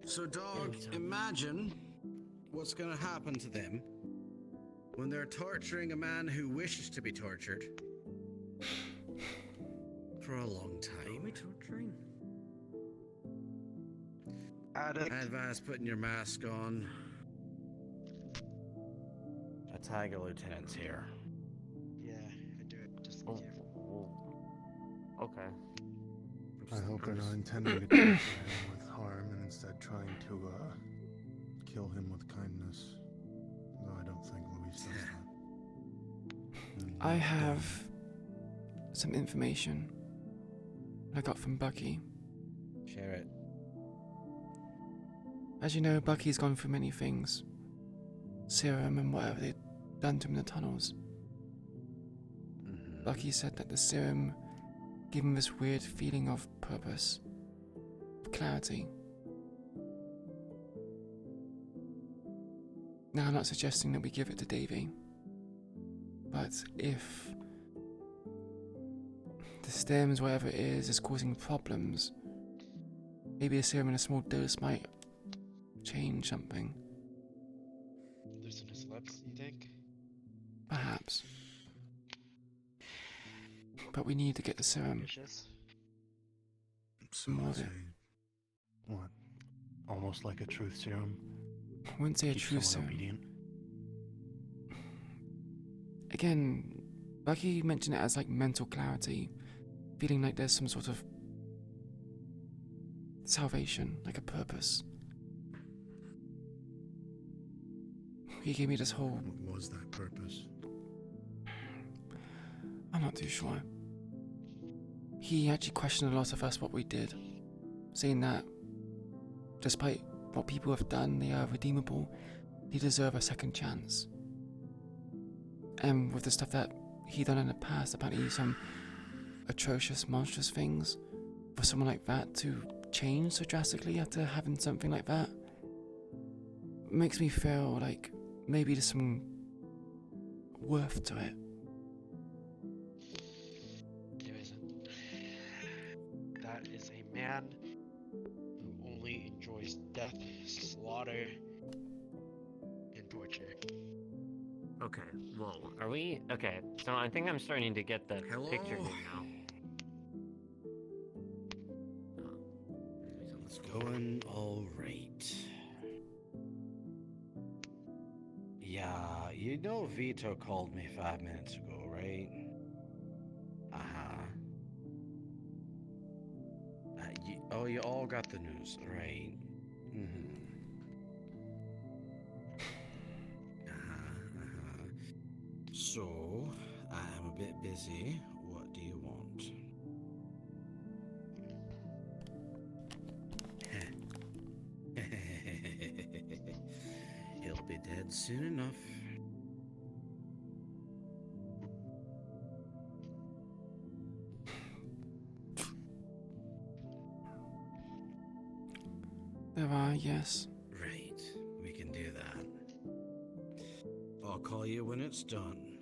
So, dog, imagine what's going to happen to them when they're torturing a man who wishes to be tortured for a long time. Are we torturing? I advise putting your mask on. A Tiger Lieutenant's here. Yeah, I do it. Just be careful. Okay. I hope they're not intending to torture him with harm and instead trying to kill him with kindness. No, I don't think Luis does that. I have some information I got from Bucky. Share it. As you know, Bucky's gone through many things. Serum and whatever they've done to him in the tunnels. Bucky said that the serum gave him this weird feeling of purpose, of clarity. Now, I'm not suggesting that we give it to Davy, but if the stems, whatever it is causing problems, maybe a serum in a small dose might change something. Loosen his lips, you think? Perhaps. But we need to get the serum. Vicious? So More of it's it. what? Almost like a truth serum? I wouldn't say a Keep true someone serum. obedient? Again, Bucky mentioned it as like mental clarity, feeling like there's some sort of salvation, like a purpose. He gave me this whole... What was that purpose? I'm not too sure. He actually questioned a lot of us what we did, saying that despite what people have done, they are redeemable, they deserve a second chance. And with the stuff that he done in the past, apparently some atrocious, monstrous things, for someone like that to change so drastically after having something like that, makes me feel like maybe there's some worth to it. There isn't. That is a man who only enjoys death, slaughter, and torture. Okay, whoa. Are we? Okay, so I think I'm starting to get the picture here now. It's going all right. Yeah, you know Vito called me 5 minutes ago, right? Oh, you all got the news, right? So, I'm a bit busy. What do you want? He'll be dead soon enough. There are, yes. Right, we can do that. I'll call you when it's done.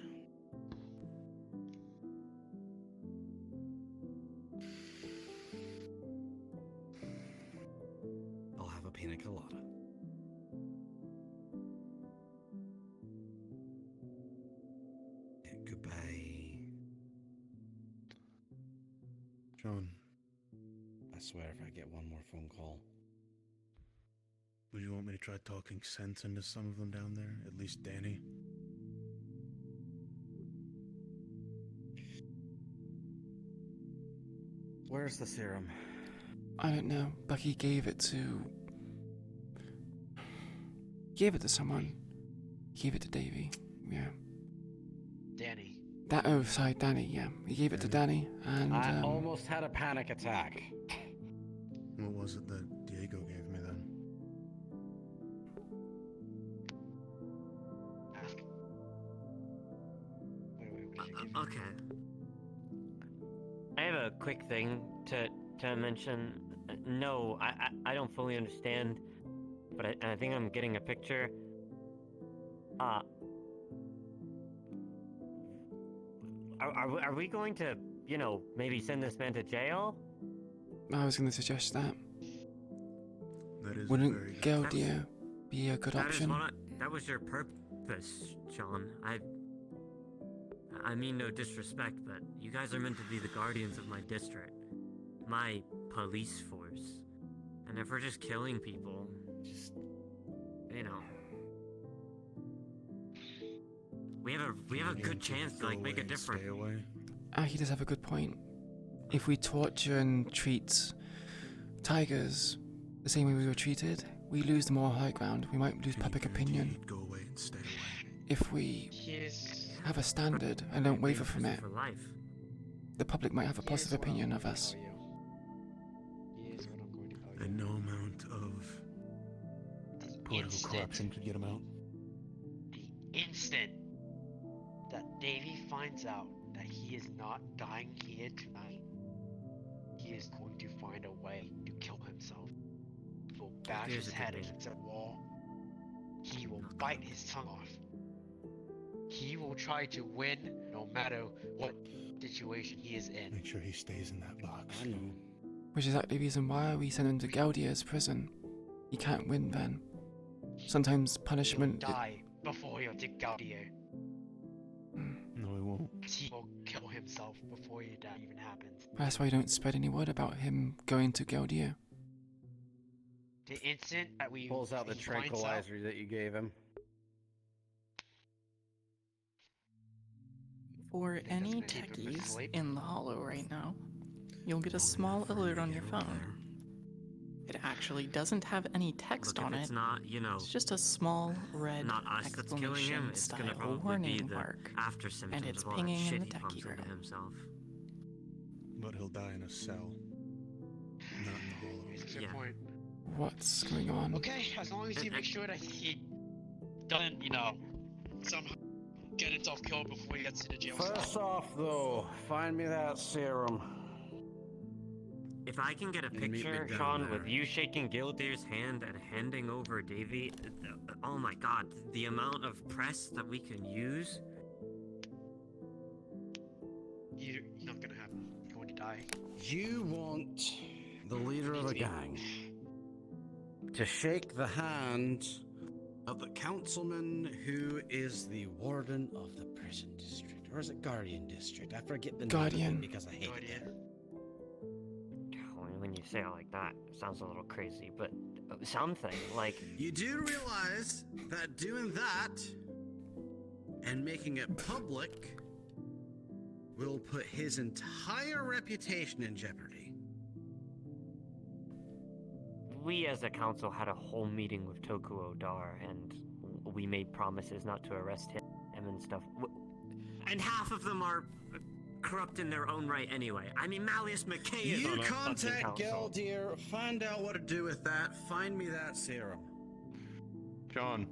I'll have a pina colada. Goodbye. John, I swear if I get one more phone call. would you want me to try talking sense into some of them down there? At least Danny? Where's the serum? I don't know. Bucky gave it to... Gave it to someone. He gave it to Davy. Yeah. Danny. Sorry, Danny, yeah. He gave it to Danny, and... I almost had a panic attack. What was it that Diego gave me then? Okay. I have a quick thing to mention. No, I don't fully understand, but I think I'm getting a picture. Are we going to, maybe send this man to jail? I was going to suggest that. That is Wouldn't Geldia be a good That is option? what was your purpose, Sean, I mean no disrespect, but you guys are meant to be the guardians of my district, my police force. And if we're just killing people, just, you know, we have a good chance to like make a difference. Stay away. He does have a good point. If we torture and treat tigers the same way we were treated, we lose the moral high ground. We might lose public opinion. Go away and stay away. If we have a standard and don't waver from it, For life. the public might have a positive opinion of us. And no amount of political corruption could get him out. The instant that Davy finds out that he is not dying here tonight, he is going to find a way to kill himself. He will bash Here's his a head good against a wall. He will bite his tongue off. He will try to win no matter what situation he is in. Make sure he stays in that box. I know. Which is exactly the reason why we send him to Galdier's prison. He can't win then. Sometimes punishment... Die before he'll take Gaudier. No, he won't. He will kill himself before that even happens. That's why you don't spread any word about him going to Galdier. The instant that we Pulls out the he finds tranquilizer that you gave him. For any techies in the hollow right now, you'll get a small alert on your phone. It actually doesn't have any text Look, on if it. it's not, you know, It's just a small red not us that's killing him, it's gonna exclamation-style probably be warning the mark, after symptoms and it's of all pinging that in shit the he pumps techie into room. himself. But he'll die in a cell. Not in the hollow. It's a good point. What's going on? Okay, as long as you make sure that he doesn't, you know, somehow get himself killed before he gets to the jail First cell. off, though, find me that serum. If I can get a And meet me picture, down Sean, there. with you shaking Gildir's hand and handing over Davy, oh my god, the amount of press that we can use. You're not gonna happen. You're going to die. You want the leader of a gang to shake the hand of the councilman who is the warden of the prison district. Or is it Guardian District? I forget the name of Guardian. it because I hate it. When you say it like that, it sounds a little crazy, but something like... You do realize that doing that and making it public will put his entire reputation in jeopardy. We as a council had a whole meeting with Toku Odar, and we made promises not to arrest him and stuff. And half of them are corrupt in their own right anyway. I mean, Malleus McKay is You on our fucking contact council. Galdier, find out what to do with that, find me that serum. John.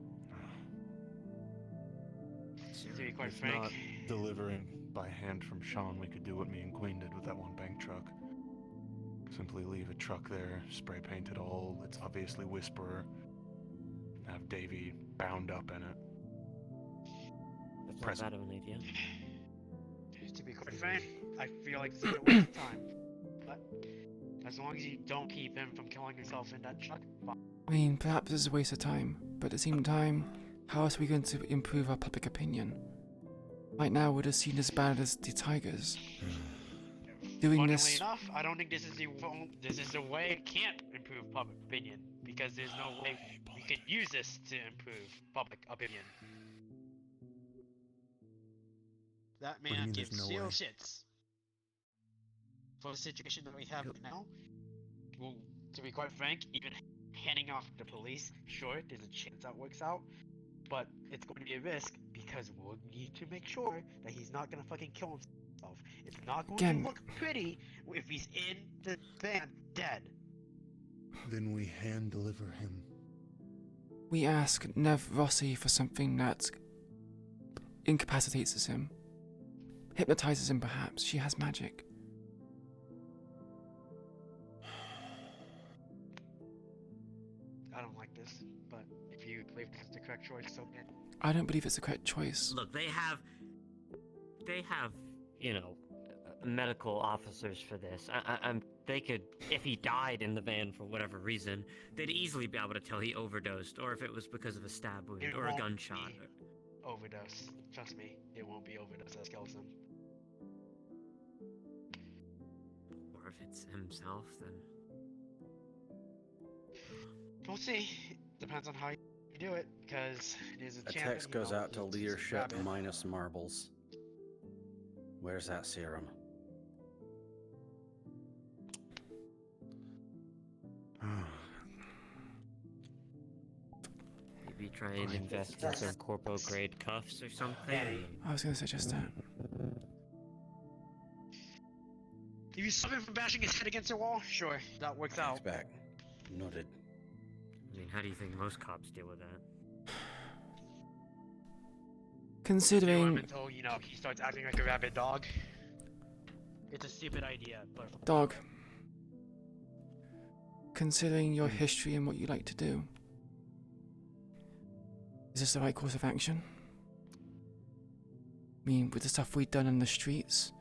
To be quite If frank, not delivering by hand from Sean, we could do what me and Queen did with that one bank truck. Simply leave a truck there, spray paint it all. It's obviously Whisperer. Have Davy bound up in it. That's not bad of an idea. to be quite frank, I feel like it's a waste of time. But as long as you don't keep him from killing himself in that truck, fine. I mean, perhaps it's a waste of time, but at the same time, how else are we going to improve our public opinion? Right now, we're just seen as bad as the tigers. Doing Funnily this... enough, I don't think this is the way it can't improve public opinion, because there's no way we could use this to improve public opinion. That do you man mean gives there's no zero way? shits for the situation that we have now. Well, to be quite frank, even handing off to the police, sure, there's a chance that works out, but it's going to be a risk because we'll need to make sure that he's not going to fucking kill himself. It's not going Again. to look pretty if he's in the van dead. Then we hand deliver him. We ask Nev Rossi for something that incapacitates him. Hypnotizes him, perhaps. She has magic. I don't like this, but if you believe this is the correct choice, so be it. I don't believe it's the correct choice. Look, they have, you know, medical officers for this. they could, if he died in the van for whatever reason, they'd easily be able to tell he overdosed, or if it was because of a stab wound It or a won't gunshot. be overdose. Trust me, it won't be overdose that kills him. Or if it's himself, then We'll see. Depends on how you do it, because there's a A chance. text that, goes out to he'll just leadership grab it. minus marbles. Where's that serum? maybe try and invest in some corpo grade cuffs or something. I was going to suggest that. If you stop him from bashing his head against the wall, sure, that works out. Back. Noted. I mean, how do you think most cops deal with that? Considering Until, he starts acting like a rabid dog. It's a stupid idea, but... dog, considering your history and what you like to do, is this the right course of action? I mean, with the stuff we've done in the streets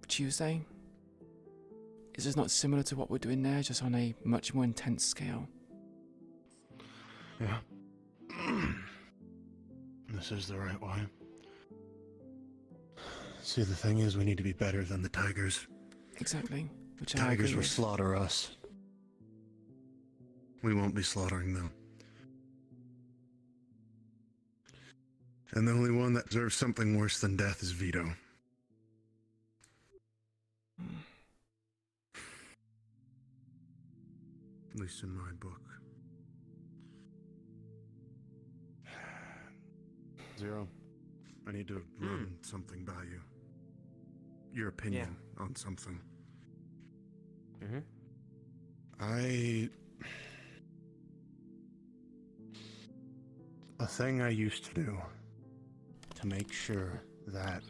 Tuesday, is this not similar to what we're doing there, just on a much more intense scale? Yeah. This is the right way. See, the thing is, we need to be better than the tigers. Exactly. Which I Tigers agree will with. slaughter us. We won't be slaughtering them. And the only one that deserves something worse than death is Vito. At least in my book. Zero, I need to run something by you. Your opinion on something. A thing I used to do to make sure that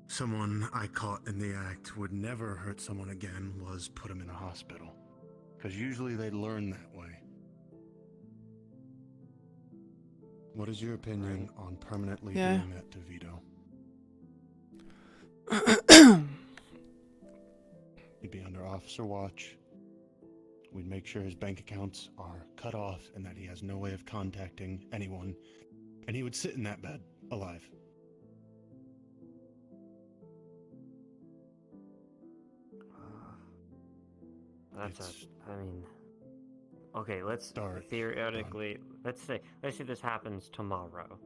someone I caught in the act would never hurt someone again was put them in a hospital. Because usually they learn that way. What is your opinion on permanently doing that to Vito? He'd be under officer watch. We'd make sure his bank accounts are cut off and that he has no way of contacting anyone. And he would sit in that bed, alive. Okay, let's theoretically, let's say this happens tomorrow,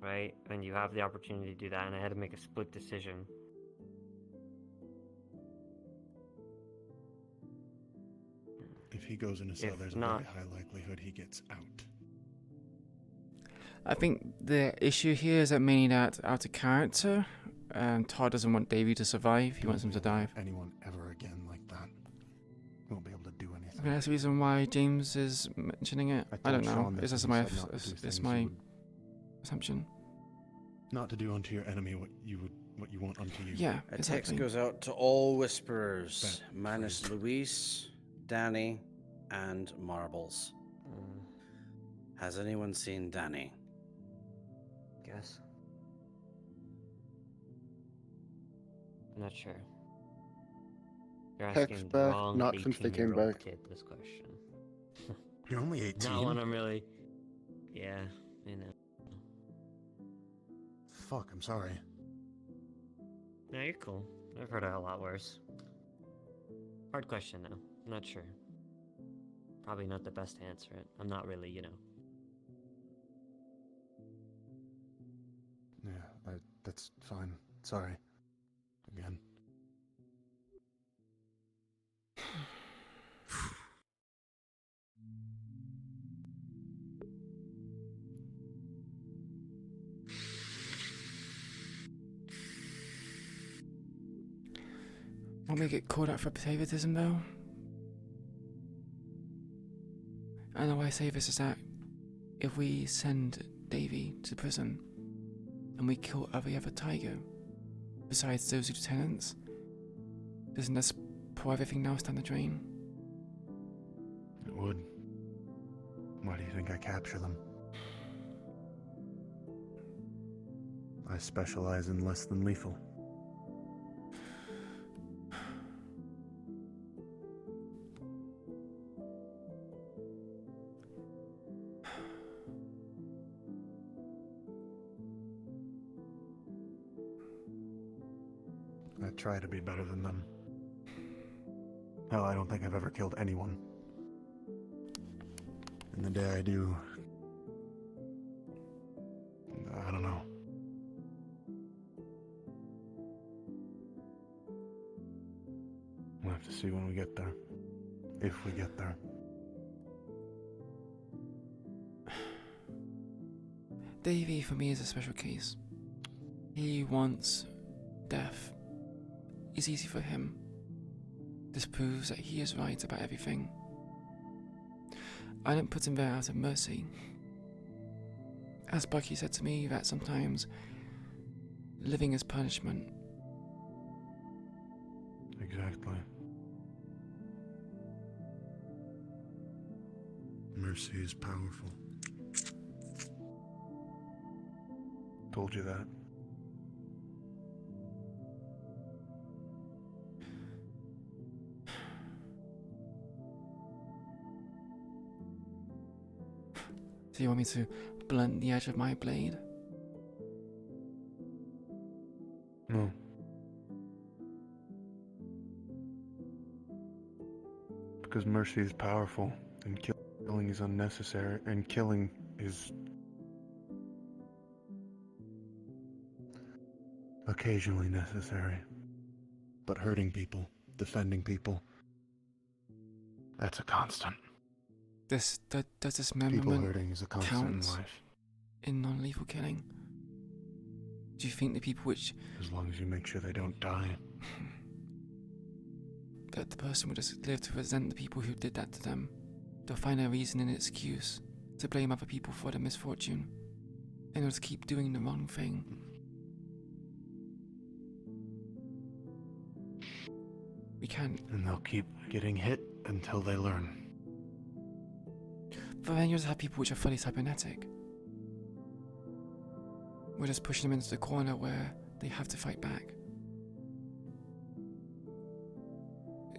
right? And you have the opportunity to do that, and I had to make a split decision. If he goes in a cell, there's a very high likelihood he gets out. I think the issue here is that mainly that out of character, Todd doesn't want Davey to survive. He wants him to die. Anyone ever again like that won't be able to do anything. I mean, that's the reason why James is mentioning it. I don't know. It's just my assumption. Not to do unto your enemy what you want unto you. Yeah, A text goes out to all Whisperers, minus Luis, Danny, and Marbles. Has anyone seen Danny? Guess. I'm not sure. You're Text asking the back, wrong not since they came 18-year-old back. kid this question. You're only 18. Not one I'm really. Yeah, you know. Fuck, I'm sorry. No, you're cool. I've heard it a lot worse. Hard question though. I'm not sure. Probably not the best to answer it. I'm not really, Yeah, that's fine. Sorry. Again. Won't we get caught out for favoritism though? I know why I say this is that if we send Davey to prison and we kill every other tiger besides those lieutenants, doesn't this pour everything else down the drain? It would. Why do you think I capture them? I specialize in less than lethal. try to be better than them. Hell, I don't think I've ever killed anyone. And the day I do, I don't know. We'll have to see when we get there. If we get there. Davey, for me, is a special case. He wants death. It's easy for him. This proves that he is right about everything. I didn't put him there out of mercy. As Bucky said to me, that sometimes living is punishment. Exactly. Mercy is powerful. Told you that. So you want me to blunt the edge of my blade? No. Because mercy is powerful, and killing is unnecessary, and killing is occasionally necessary. But hurting people, defending people, that's a constant. Does this People memorament hurting is a constant in count life. in non-lethal killing? Do you think the people which... As long as you make sure they don't die. that the person would just live to resent the people who did that to them? They'll find a reason and an excuse to blame other people for their misfortune, and they'll just keep doing the wrong thing. We can't... And they'll keep getting hit until they learn. But then you just have people which are fully cybernetic. We're just pushing them into the corner where they have to fight back.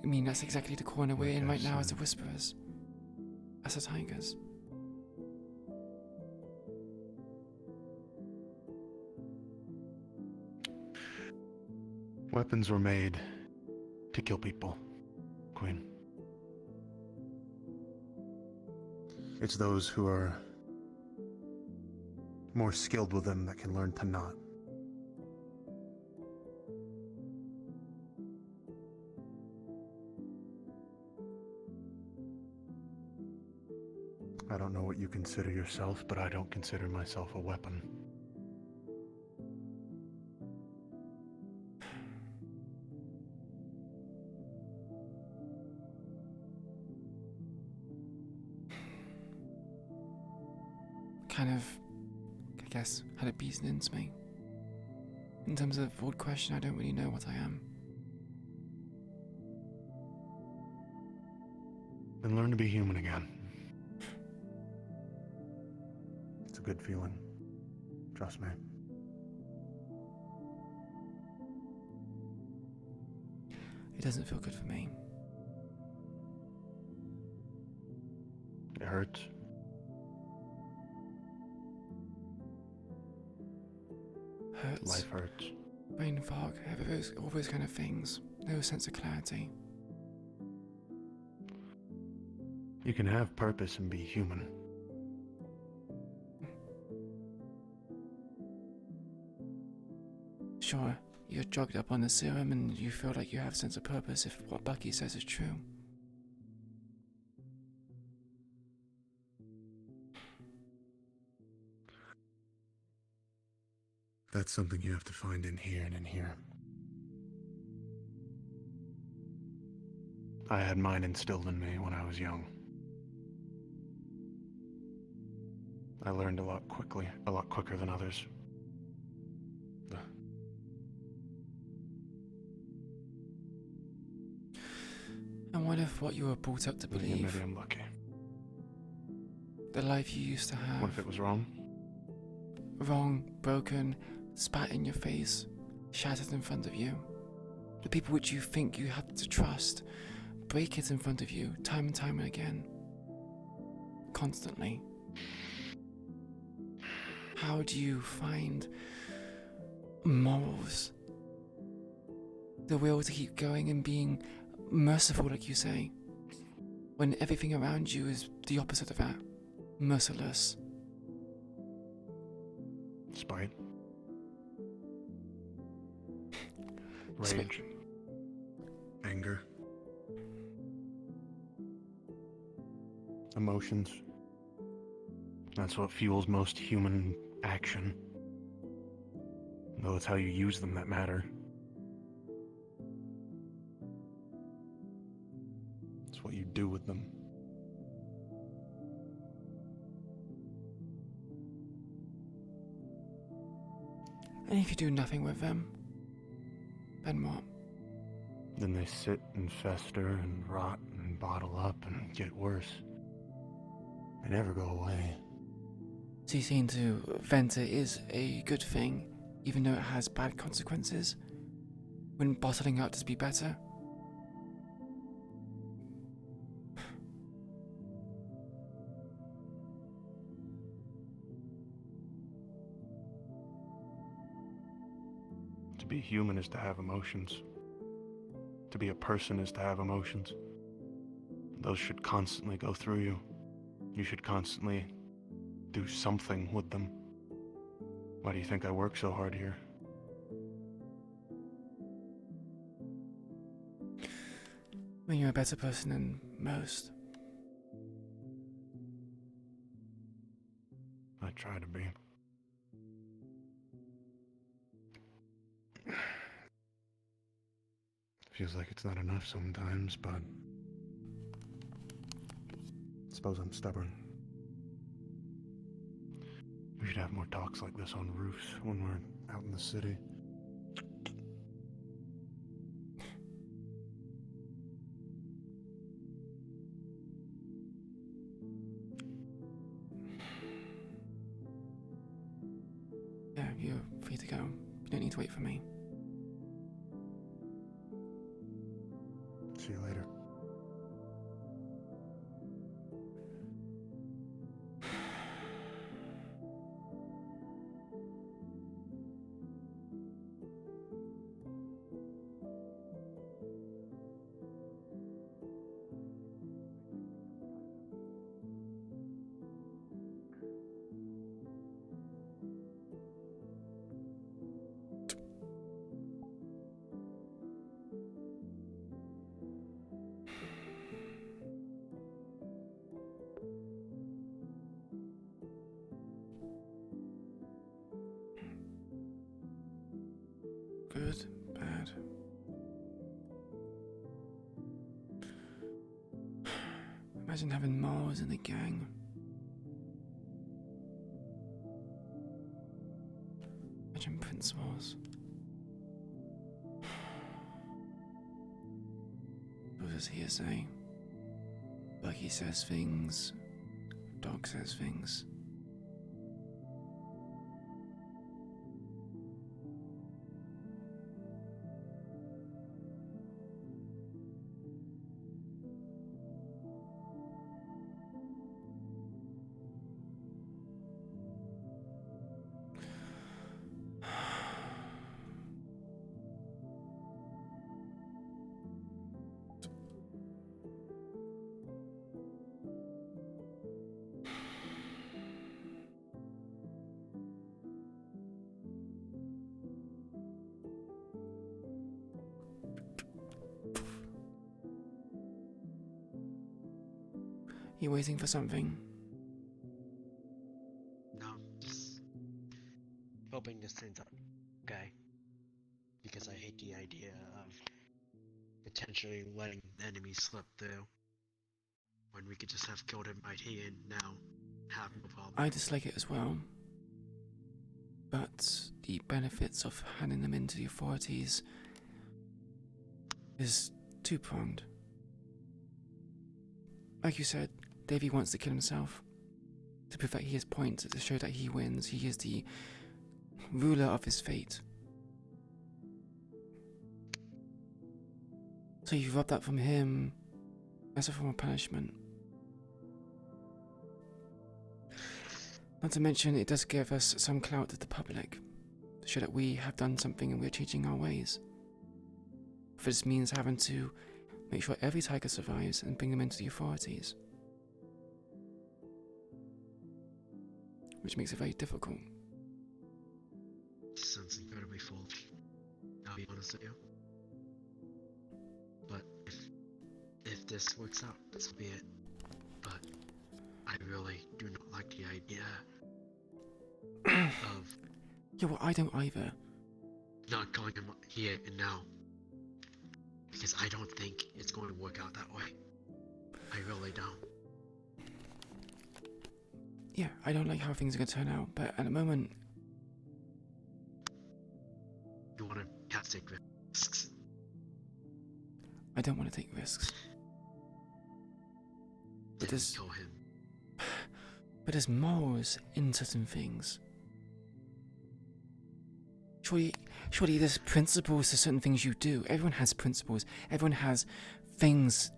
I mean, that's exactly the corner we're in right now as the Whisperers. As the Tigers. Weapons were made to kill people, Queen. It's those who are more skilled with them that can learn to not. I don't know what you consider yourself, but I don't consider myself a weapon. Kind of, I guess, had a beaten into me. In terms of the broad question, I don't really know what I am. And learn to be human again. It's a good feeling. Trust me. It doesn't feel good for me. It hurts. Hurts. Life hurts. Brain fog, all those kind of things. No sense of clarity. You can have purpose and be human. Sure, you're jogged up on the serum and you feel like you have a sense of purpose if what Bucky says is true. That's something you have to find in here and in here. I had mine instilled in me when I was young. I learned a lot quicker than others. And what if what you were brought up to believe, Maybe I'm lucky. the life you used to have, What if it was wrong? wrong, broken, spat in your face, shattered in front of you? The people which you think you have to trust break it in front of you time and time again. Constantly. How do you find morals the will to keep going and being merciful, like you say, when everything around you is the opposite of that, merciless. Spite. Rage. Anger. Emotions. That's what fuels most human action. Though it's how you use them that matter. It's what you do with them. And if you do nothing with them, then what? Then they sit and fester and rot and bottle up and get worse. They never go away. Ceasing to vent it is a good thing, even though it has bad consequences. Wouldn't bottling up to be better? To be human is to have emotions. To be a person is to have emotions. Those should constantly go through you. You should constantly do something with them. Why do you think I work so hard here? When you're a better person than most. I try to be. Feels like it's not enough sometimes, but I suppose I'm stubborn. We should have more talks like this on roofs when we're out in the city. Yeah, you're free to go. You don't need to wait for me. See you later. Good, bad. Imagine having Mars in the gang. Imagine Prince Mars. What does he say? Bucky says things. Dog says things. You waiting for something? No, just hoping this turns out okay. Because I hate the idea of potentially letting the enemy slip through when we could just have killed him right here and now have no problem. I dislike it as well. But the benefits of handing them into the authorities is two-pronged. Like you said, Davy wants to kill himself. To prove that he has points, to show that he wins. He is the ruler of his fate. So you rob that from him as a form of punishment. Not to mention, it does give us some clout to the public, to show that we have done something and we're changing our ways. if this means having to make sure every tiger survives and bring them into the authorities. Which makes it very difficult. Sounds incredibly foolish. I'll be honest with you. But if this works out, this will be it. But I really do not like the idea of Yeah, well, I don't either. not calling him here and now. Because I don't think it's going to work out that way. I really don't. Yeah, I don't like how things are going to turn out, but at the moment... You want to have to take risks. I don't want to take risks. But there's... Kill him. But there's morals in certain things. Surely there's principles to certain things you do. Everyone has principles. Everyone has things,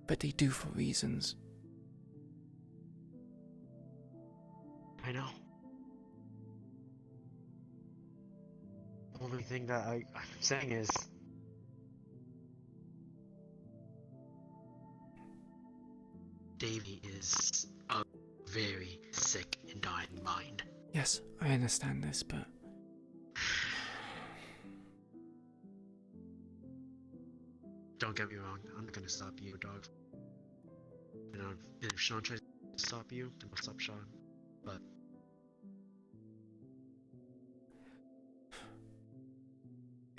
but they do for reasons. I know. The only thing that I'm saying is... Davy is a very sick and dying mind. Yes, I understand this, but... Don't get me wrong, I'm not gonna stop you, dog. You know, if Sean tries to stop you, then I'll stop Sean. But...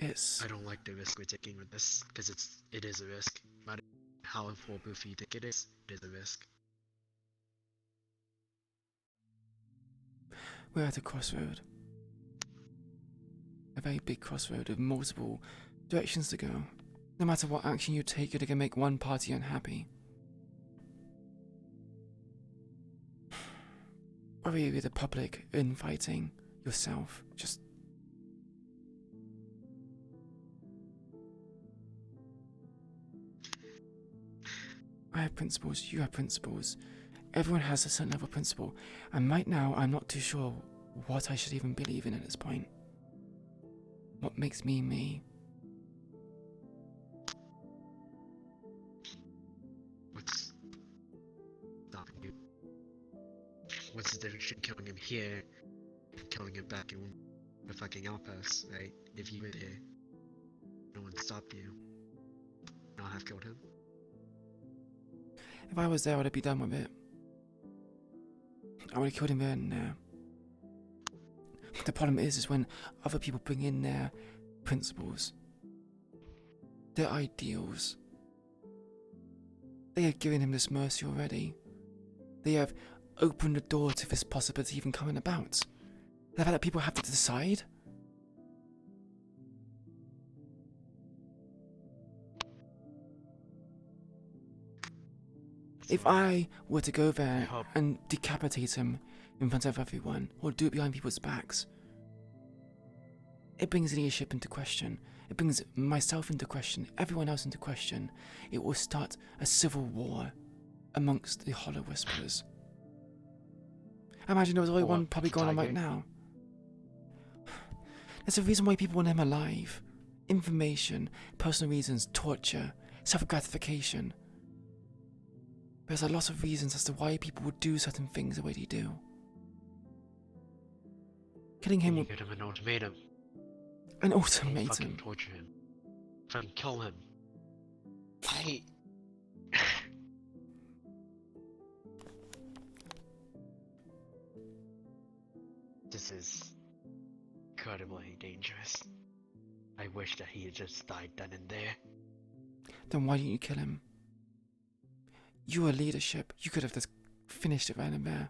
I don't like the risk we're taking with this, because it is a risk. No matter how foolproof you think it is a risk. We're at a crossroad. A very big crossroad with multiple directions to go. No matter what action you take, you're gonna make one party unhappy. Whether you're the public, infighting, yourself, just... I have principles, you have principles. Everyone has a certain level of principle. And right now, I'm not too sure what I should even believe in at this point. What makes me me? What's stopping you? What's the difference between killing him here and killing him back in the fucking outpost, right? If you were there, no one stopped you. Not have killed him. If I was there, I would have been done with it. I would have killed him there and there. The problem is when other people bring in their principles, their ideals. They have given him this mercy already. They have opened the door to this possibility even coming about. The fact that people have to decide. If I were to go there and decapitate him in front of everyone, or do it behind people's backs, it brings leadership into question. It brings myself into question, everyone else into question. It will start a civil war amongst the Hollow Whisperers. I imagine there was already one probably going on right now. There's a reason why people want him alive. Information, personal reasons, torture, self-gratification. There's a lot of reasons as to why people would do certain things the way they do. Killing him would... Give him an ultimatum. An ultimatum? Fucking torture him. Fucking kill him. This is incredibly dangerous. I wish that he had just died then and there. Then why didn't you kill him? You were leadership. You could have just finished it right in there.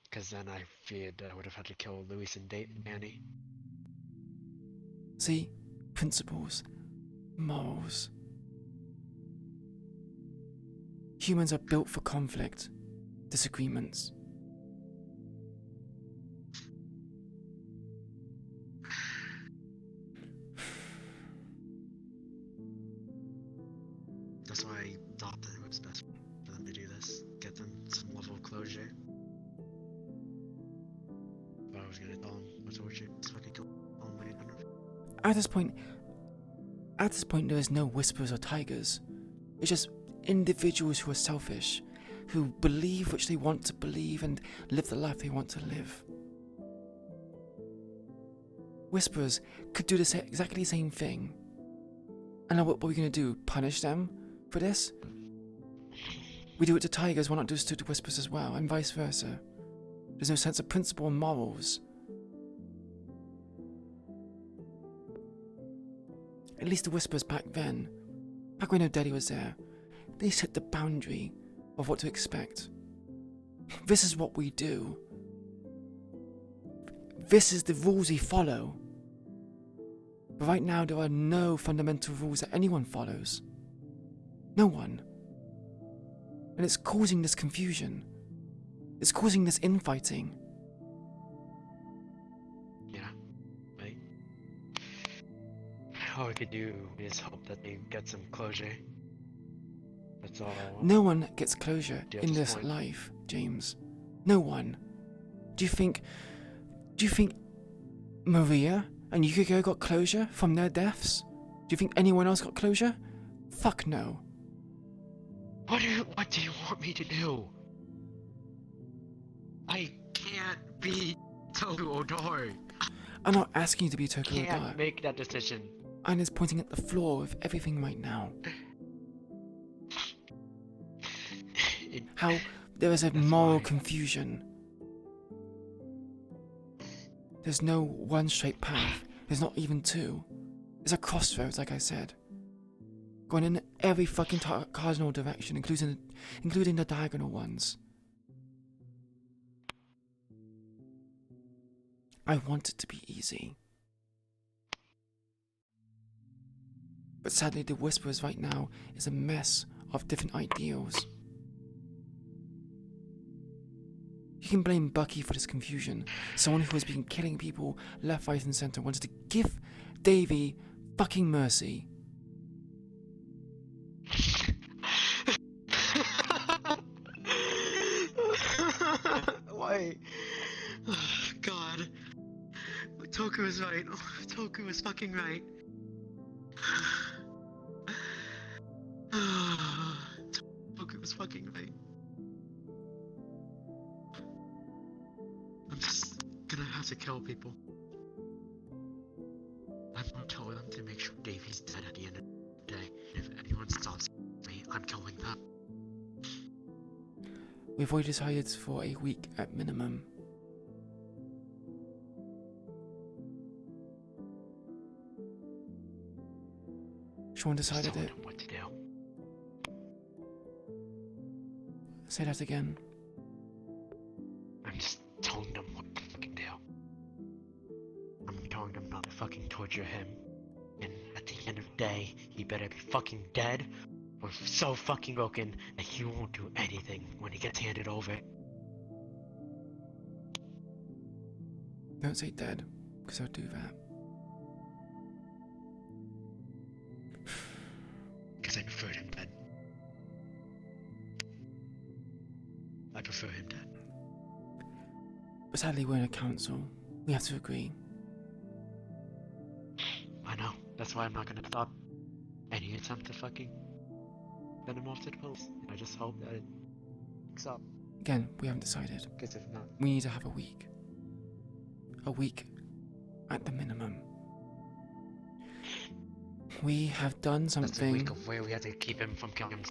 Because then I feared I would have had to kill Luis and Danny. See? Principles. Morals. Humans are built for conflict. Disagreements. That's why I thought that it was best for them to do this. Get them some level of closure. But I was gonna tell him, I told you, it's fucking kill all my At this point, At this point, there is no whispers or tigers. It's just individuals who are selfish, who believe which they want to believe and live the life they want to live. Whisperers could do exactly the same thing. And now what are we going to do? Punish them for this? We do it to tigers, why not do it to whispers as well, and vice versa? There's no sense of principle and morals. At least the whispers back then, back when her daddy was there, they set the boundary of what to expect. This is what we do. This is the rules we follow. But right now there are no fundamental rules that anyone follows. No one. And it's causing this confusion. It's causing this infighting. Yeah, right. All we could do is hope that they get some closure. That's all I want. No one gets closure At in this this point. life, James. No one. Do you think Maria and Yukiko got closure from their deaths? Do you think anyone else got closure? Fuck no. What do you want me to do? I can't be Toku Odori. I'm not asking you to be Tokyo Can't Dark. make that decision. I'm just pointing at the flaw of everything right now. How there is a moral confusion. There's no one straight path. There's not even two. There's a crossroads, like I said. Going in every fucking cardinal direction, including the diagonal ones. I want it to be easy. But sadly, the Whisperers right now is a mess of different ideals. You can blame Bucky for this confusion. Someone who has been killing people left, right, and center wanted to give Davy fucking mercy. Why? God. Toku is right. Toku is fucking right. Toku was fucking right. I'm just gonna have to kill people. I'm gonna tell them to make sure Davey's dead at the end of the day. If anyone stops me, I'm killing them. We've already decided for a week at minimum. Sean decided it. What to do? Say that again. I'm just telling them what to fucking do. I'm telling them not to fucking torture him. And at the end of the day, he better be fucking dead or so fucking broken that he won't do anything when he gets handed over. Don't say dead, because I'll do that. Because I preferred him dead. I prefer him dead. But sadly, we're in a council. We have to agree. I know. That's why I'm not gonna stop any attempt to fucking send him off to the police. I just hope that it picks up. Again, we haven't decided. Because if not, We need to have a week. A week at the minimum. We have done that's a something. week of where we have to keep him from killing him.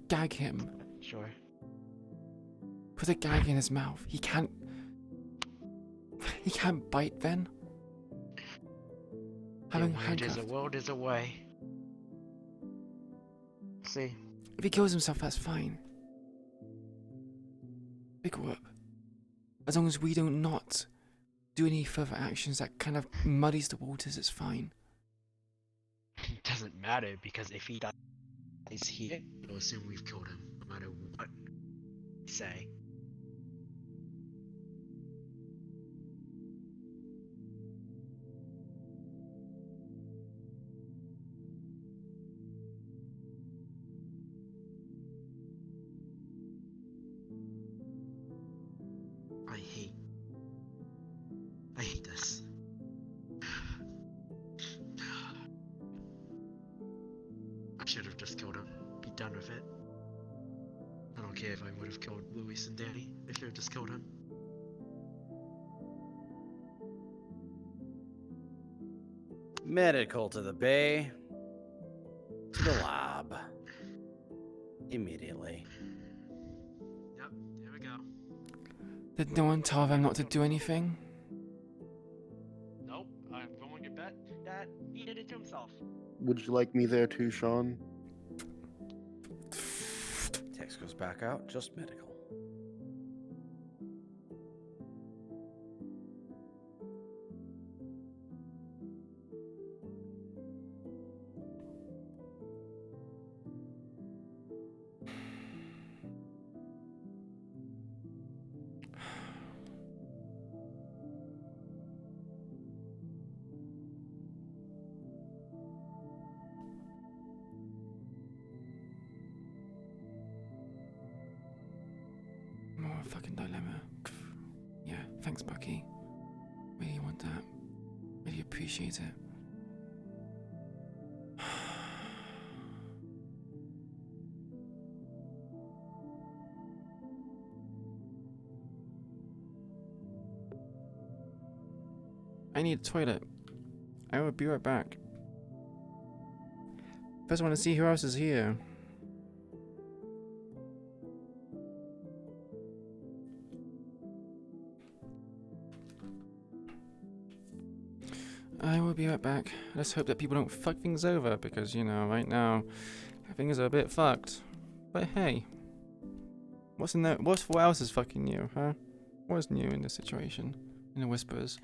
Gag him. Sure. Put a gag in his mouth. He can't bite then. Having handcuffed. World is a way. See. If he kills himself, that's fine. Big whoop. As long as we do not do any further actions that kind of muddies the waters, it's fine. It doesn't matter because if he dies here, they'll assume we've killed him, no matter what we say. I hate this. I should have just killed him. Be done with it. I don't care if I would have killed Luis and Danny. I should have just killed him. Medical to the bay. To the lab. Immediately. Yep, there we go. Did no one tell them not to do anything? Nope, I'm going to bet that he did it to himself. Would you like me there too, Sean? Text goes back out. Just medical. More fucking dilemma. Yeah, thanks, Bucky. Really want that. Really appreciate it. I need a toilet. I will be right back. First, I want to see who else is here. I will be right back. Let's hope that people don't fuck things over because, you know, right now things are a bit fucked. But hey, what else is fucking new, huh? What is new in this situation? In the Whispers?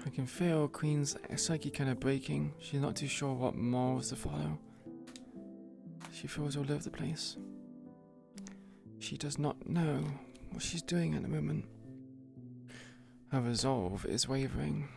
I can feel Queen's psyche kind of breaking. She's not too sure what morals to follow. She feels all over the place. She does not know what she's doing at the moment. Her resolve is wavering.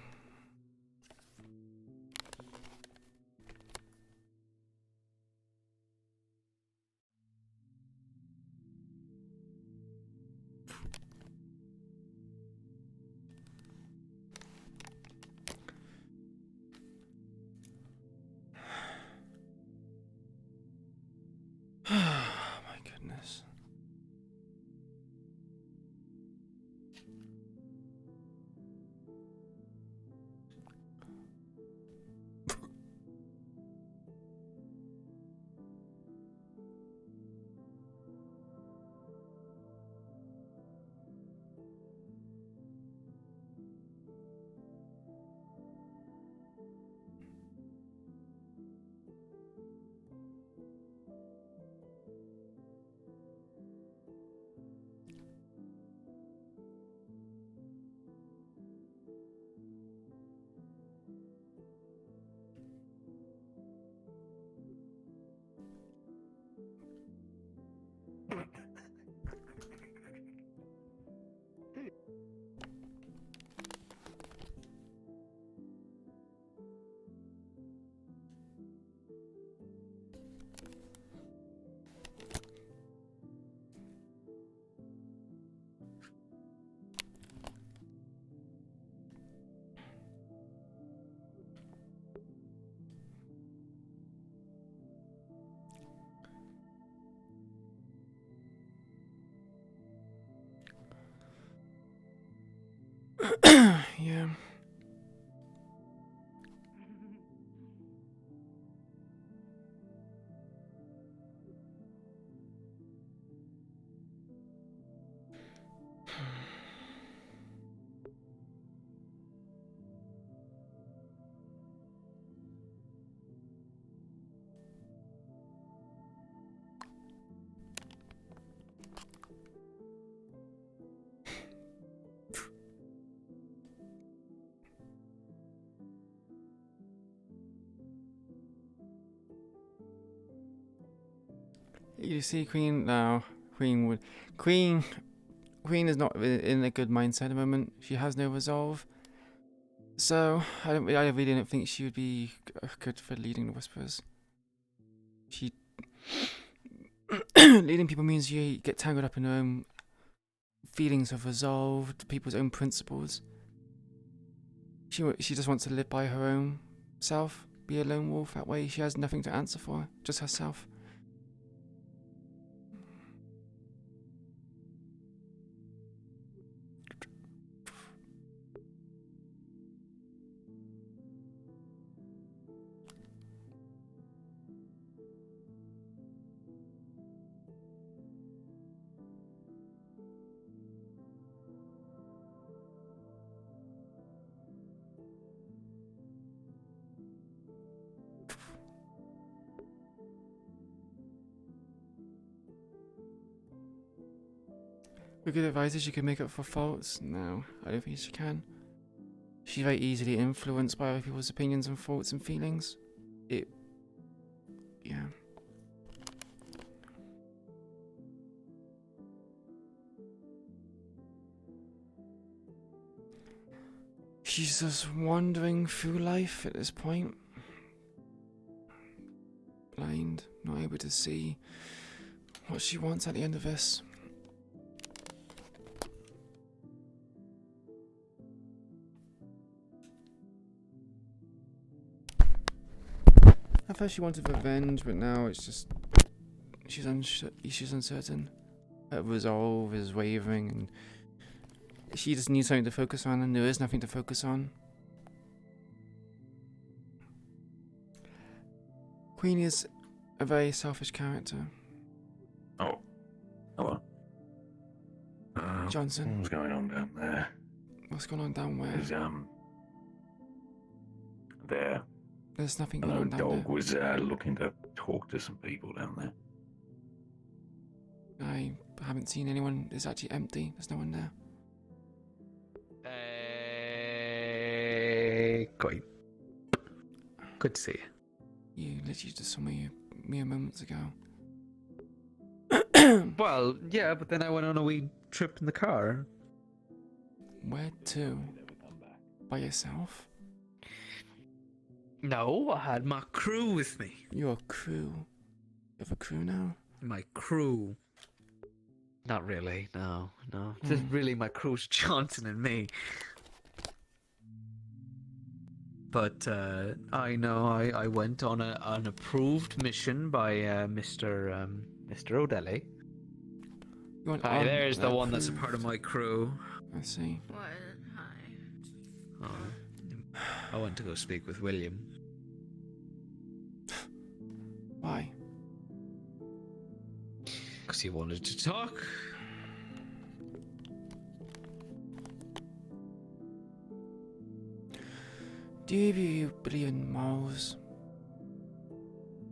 My goodness. You see, Queen now. Queen is not in a good mindset at the moment. She has no resolve. So I really don't think she would be good for leading the Whisperers. She leading people means you get tangled up in her own feelings of resolve, people's own principles. She just wants to live by her own self, be a lone wolf. That way she has nothing to answer for, just herself. We could advise her she could make up for faults. No, I don't think she can. She's very easily influenced by other people's opinions and thoughts and feelings. Yeah. She's just wandering through life at this point. Blind, not able to see what she wants at the end of this. At first she wanted revenge, but now it's just she's uncertain. Her resolve is wavering, and she just needs something to focus on, and there is nothing to focus on. Queen is a very selfish character. Oh. Hello. Johnson. What's going on down there? What's going on down where? Is, there. There's nothing I going know on down Dog there. was looking to talk to some people down there. I haven't seen anyone. It's actually empty. There's no one there. Quite. Good to see you. You literally just saw me mere moments ago. Well, yeah, but then I went on a wee trip in the car. Where to? By yourself? No, I had my crew with me. Your crew? You have a crew now? My crew. Not really, no. Just really my crew's Johnson and me. But I know I went on an approved mission by Mr. O'Delly. Hi, there's the one that's a part of my crew. I see. What? Hi. Oh, I went to go speak with William. Why? Because he wanted to talk. Do you believe in morals?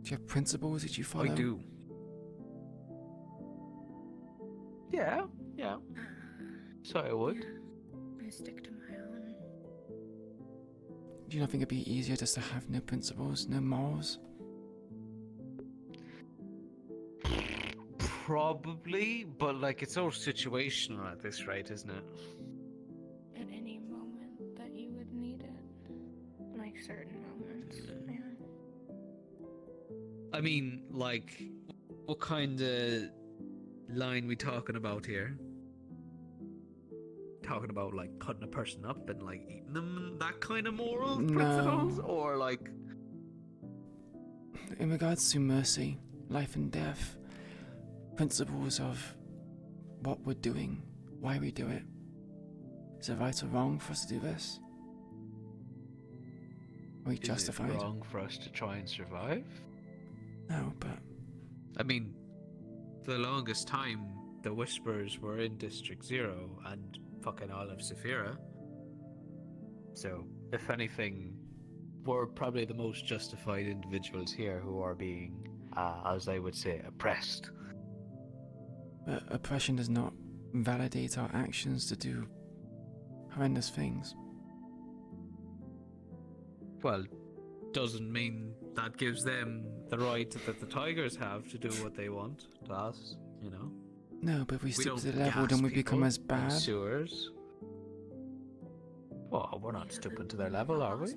Do you have principles that you follow? I do. Yeah. So I would. I stick to my own. Do you not think it'd be easier just to have no principles, no morals? Probably, but like it's all situational at this rate, isn't it? At any moment that you would need it. Like certain moments, yeah. I mean, like, what kind of line we talking about here? Talking about like cutting a person up and like eating them, that kind of moral principles, or like in regards to mercy, life and death, principles of what we're doing, why we do it. Is it right or wrong for us to do this? Are we justified? Is it wrong for us to try and survive? No, but I mean, for the longest time, the Whisperers were in District 0 and fucking all of Saphira. So, if anything, we're probably the most justified individuals here who are being, as I would say, oppressed. But oppression does not validate our actions to do horrendous things. Well, doesn't mean that gives them the right that the tigers have to do what they want to us, you know? No, but if we stick don't to the level, gas then we become people as in bad. sewers. Well, we're not stooping to their level, are we?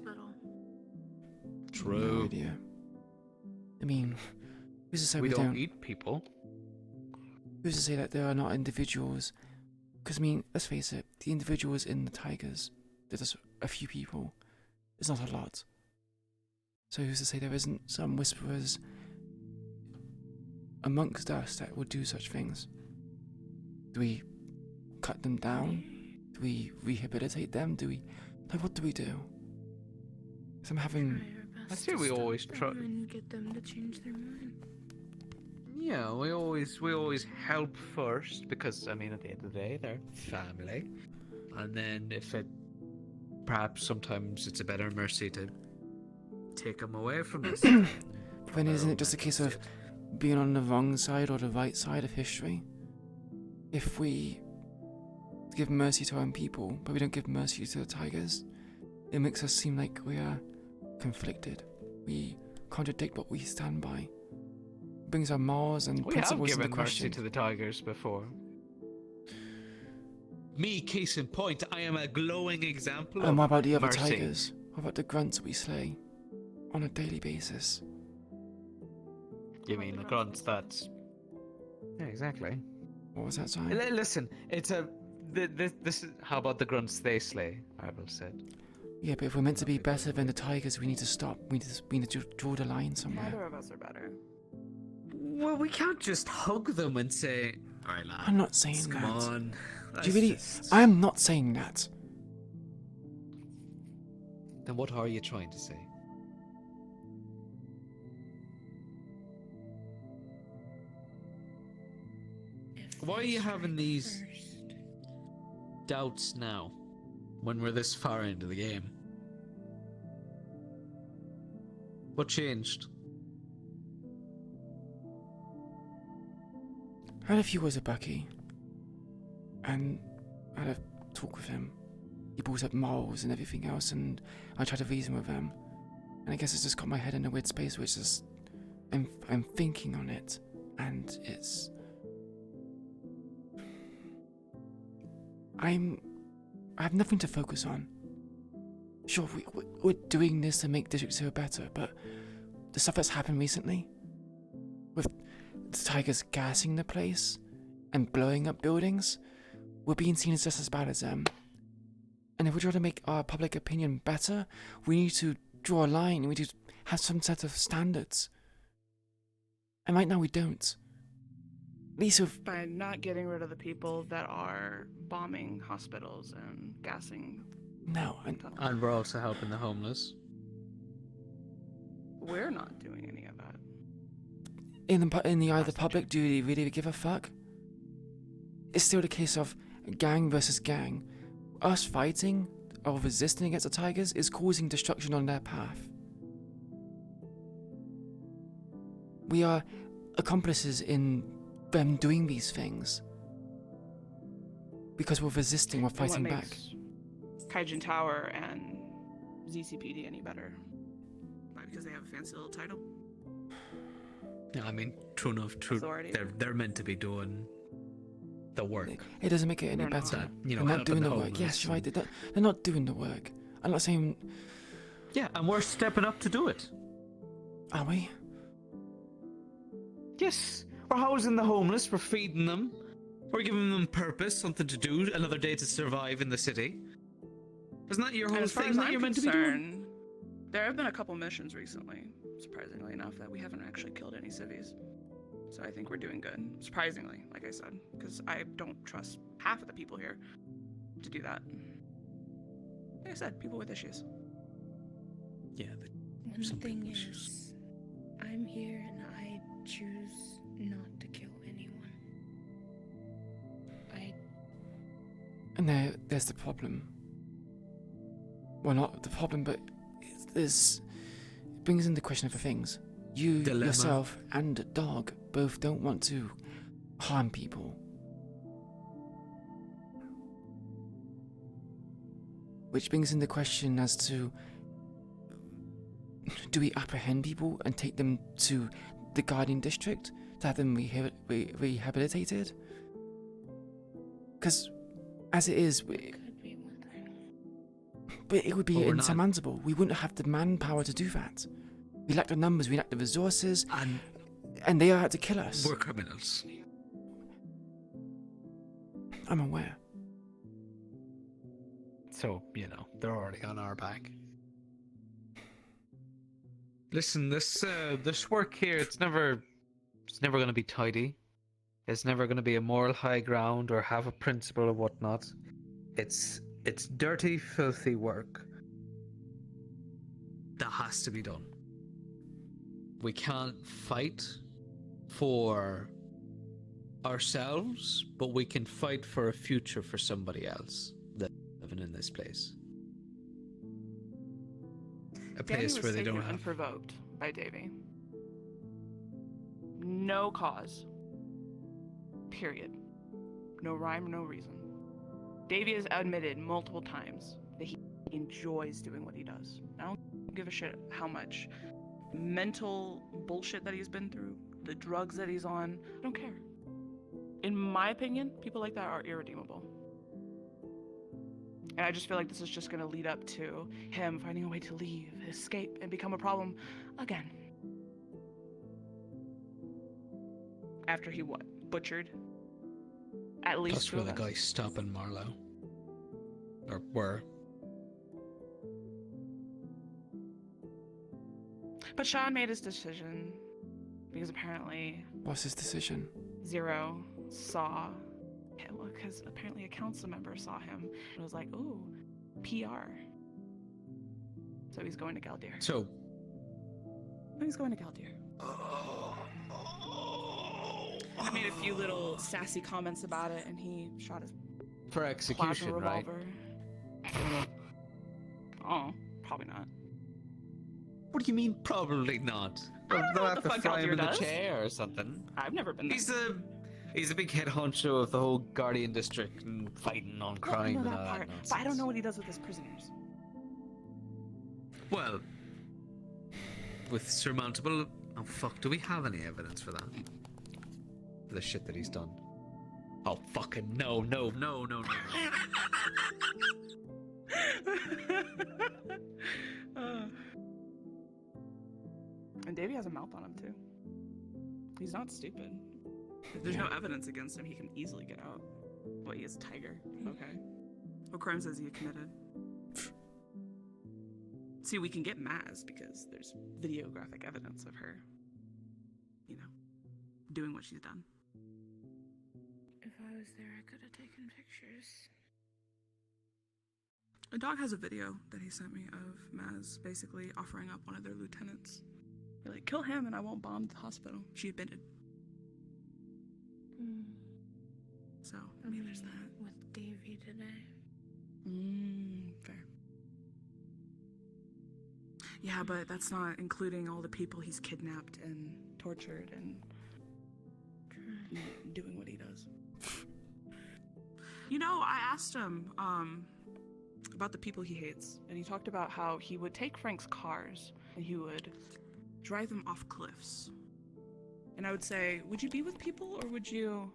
True. No idea. I mean, who's to say We we don't eat people. Who's to say that there are not individuals? Because, I mean, let's face it, the individuals in the tigers, there's just a few people. It's not a lot. So who's to say there isn't some whisperers amongst us that would do such things? Do we cut them down? Do we rehabilitate them? Do we... Like, what do we do? 'Cause I'm having... I say we always try. And get them to change their mind. Yeah, we always help first because I mean at the end of the day they're family, and then if it perhaps sometimes it's a better mercy to take them away from us. But then isn't it just a case of being on the wrong side or the right side of history? If we give mercy to our own people, but we don't give mercy to the tigers, it makes us seem like we are conflicted. We contradict what we stand by. Brings our morals and We have principles into given mercy question. to the tigers before. Me, case in point, I am a glowing example of And what about the other mercy. tigers? What about the grunts we slay on a daily basis? You mean the grunts that... Yeah, exactly. What was that, sorry? Listen, it's a... This is... How about the grunts they slay, Marvel said. Yeah, but if we're meant to be better than the tigers, we need to stop. We need to draw the line somewhere. Neither of us are better. Well, we can't just hug them and say, "Alright, lad, I'm not saying that. come on." Do you really? I'm not saying that. Then what are you trying to say? Why are you having these doubts now, when we're this far into the game? What changed? I had a few words with Bucky, and I had a talk with him. He brought up morals and everything else, and I tried to reason with him. And I guess it's just got my head in a weird space, which is I'm thinking on it, and it's I have nothing to focus on. Sure, we're doing this to make District 0 better, but the stuff that's happened recently, with the tigers gassing the place and blowing up buildings, we're being seen as just as bad as them. And if we try to make our public opinion better, we need to draw a line and we need to have some set of standards. And right now we don't. At least with... By not getting rid of the people that are bombing hospitals and gassing. No. And we're also helping the homeless. We're not doing any of that. In the eye of the public, do they really give a fuck? It's still the case of gang versus gang. Us fighting or resisting against the tigers is causing destruction on their path. We are accomplices in them doing these things. Because we're resisting, we're fighting And what back. makes Kaijin Tower and ZCPD any better? Why? Because they have a fancy little title? Yeah, I mean, true enough, true. Authority. They're meant to be doing the work. It doesn't make it any They're not. better. That, you know, they're not helping doing the the work. homeless Yes, you're right. They're not doing the work. I'm not saying... Yeah, and we're stepping up to do it. Are we? Yes, we're housing the homeless, we're feeding them, we're giving them purpose, something to do, another day to survive in the city. Isn't that your And whole as far thing as that I'm you're meant to be doing? concerned, there have been a couple missions recently, surprisingly enough, that we haven't actually killed any civvies. So I think we're doing good. Surprisingly, like I said, because I don't trust half of the people here to do that. Like I said, people with issues. Yeah, One thing is, I'm here and I choose not to kill anyone. And there's the problem. Well, not the problem, but it brings in the question of the things. You, Dilemma. yourself, and the dog both don't want to harm people. Which brings in the question as to... do we apprehend people and take them to the Guardian District to have them rehabilitated? Because as it is, but it would be But we're not- insurmountable. We wouldn't have the manpower to do that. We lack the numbers, we lack the resources, and they are out to kill us. We're criminals. I'm aware. So, you know, they're already on our back. Listen, this work here, it's never going to be tidy. It's never going to be a moral high ground or have a principle or whatnot. It's dirty, filthy work that has to be done. We can't fight for ourselves, but we can fight for a future for somebody else that's living in this place. A Danny place was where they taken don't have. unprovoked by Davy. No cause. Period. No rhyme, no reason. Davy has admitted multiple times that he enjoys doing what he does. I don't give a shit how much mental bullshit that he's been through, the drugs that he's on. I don't care. In my opinion, people like that are irredeemable. And I just feel like this is just going to lead up to him finding a way to leave, escape, and become a problem again. After he what? Butchered? At least That's two where of the us. guys stopping Marlowe. Or were. But Sean made his decision because apparently What's his decision? Zero saw him, because apparently a council member saw him and was like, ooh, PR. So he's going to Galdir. So He's going to Galdir. I made a few little sassy comments about it, and he shot his for execution, plasma right? revolver. Oh, probably not. What do you mean, probably not? They'll know what have the to fuck fry him Galdir in the does. chair or something. I've never been there. He's a big head honcho of the whole Guardian District and fighting on crime I know and that all part, that but nonsense. I don't know what he does with his prisoners. Well, with surmountable... Oh, fuck, do we have any evidence for that? For the shit that he's done? Oh, fucking no. And Davey has a mouth on him, too. He's not stupid. If there's no evidence against him, he can easily get out. Well, he is Tiger. Okay. What crimes has he committed? See, we can get Maz because there's videographic evidence of her, you know, doing what she's done. If I was there, I could have taken pictures. A dog has a video that he sent me of Maz basically offering up one of their lieutenants. They're like, kill him and I won't bomb the hospital. She admitted. So, I mean, there's that. With Davey today. Fair. Yeah, but that's not including all the people he's kidnapped and tortured and doing what he does. You know, I asked him about the people he hates, and he talked about how he would take Frank's cars and he would drive them off cliffs. And I would say, would you be with people or would you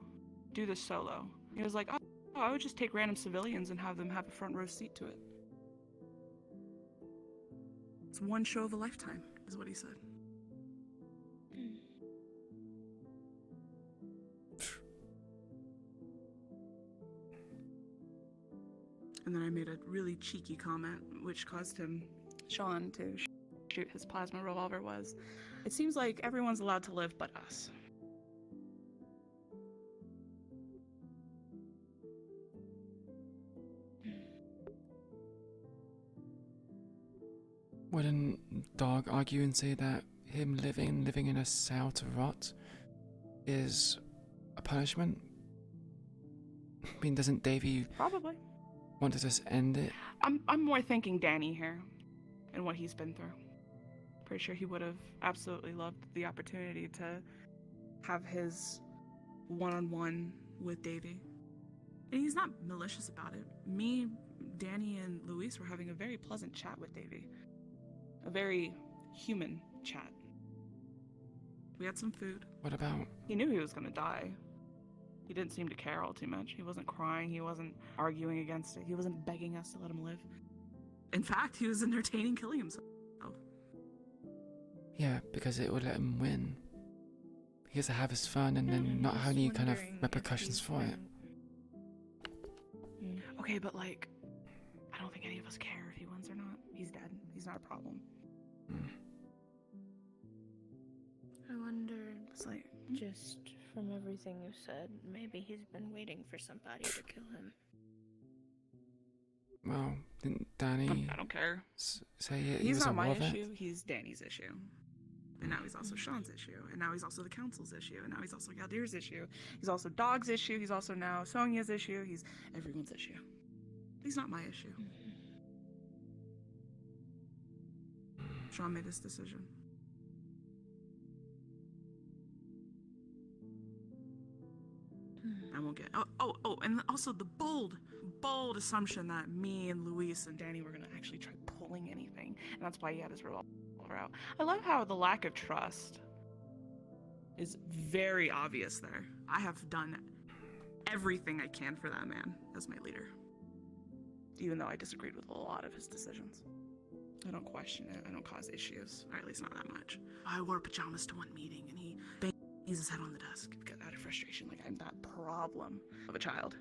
do this solo? He was like, oh, I would just take random civilians and have them have a front row seat to it. It's one show of a lifetime, is what he said. And then I made a really cheeky comment, which caused Sean, to shoot his plasma revolver was, it seems like everyone's allowed to live but us. Wouldn't Dog argue and say that him living in a cell to rot is a punishment? I mean, doesn't Davey Probably. want to just end it? I'm more thinking Danny here and what he's been through. Pretty sure he would have absolutely loved the opportunity to have his one-on-one with Davey. And he's not malicious about it. Me, Danny, and Luis were having a very pleasant chat with Davey. A very human chat. We had some food. What about? He knew he was gonna die. He didn't seem to care all too much. He wasn't crying. He wasn't arguing against it. He wasn't begging us to let him live. In fact, he was entertaining killing himself. Yeah, because it would let him win. He gets to have his fun and then not have any kind of repercussions for it. Okay, but like, I don't think any of us care if he wins or not. He's dead. He's not a problem. I wondered, It's like, just from everything you said, maybe he's been waiting for somebody to kill him. Well, didn't Danny I don't care. say it? He's He was not my aware of it? issue. He's Danny's issue. And now he's also Sean's issue. And now he's also the council's issue. And now he's also Galdir's issue. He's also Dog's issue. He's also now Sonia's issue. He's everyone's issue. He's not my issue. Sean made his decision. I won't get. Oh, and also the bold assumption that me and Luis and Danny were gonna actually try pulling anything, and that's why he had his revolver out. I love how the lack of trust is very obvious there. I have done everything I can for that man as my leader, even though I disagreed with a lot of his decisions. I don't question it. I don't cause issues, or at least not that much. I wore pajamas to one meeting, and he bangs his head on the desk out of frustration, like I'm that problem of a child.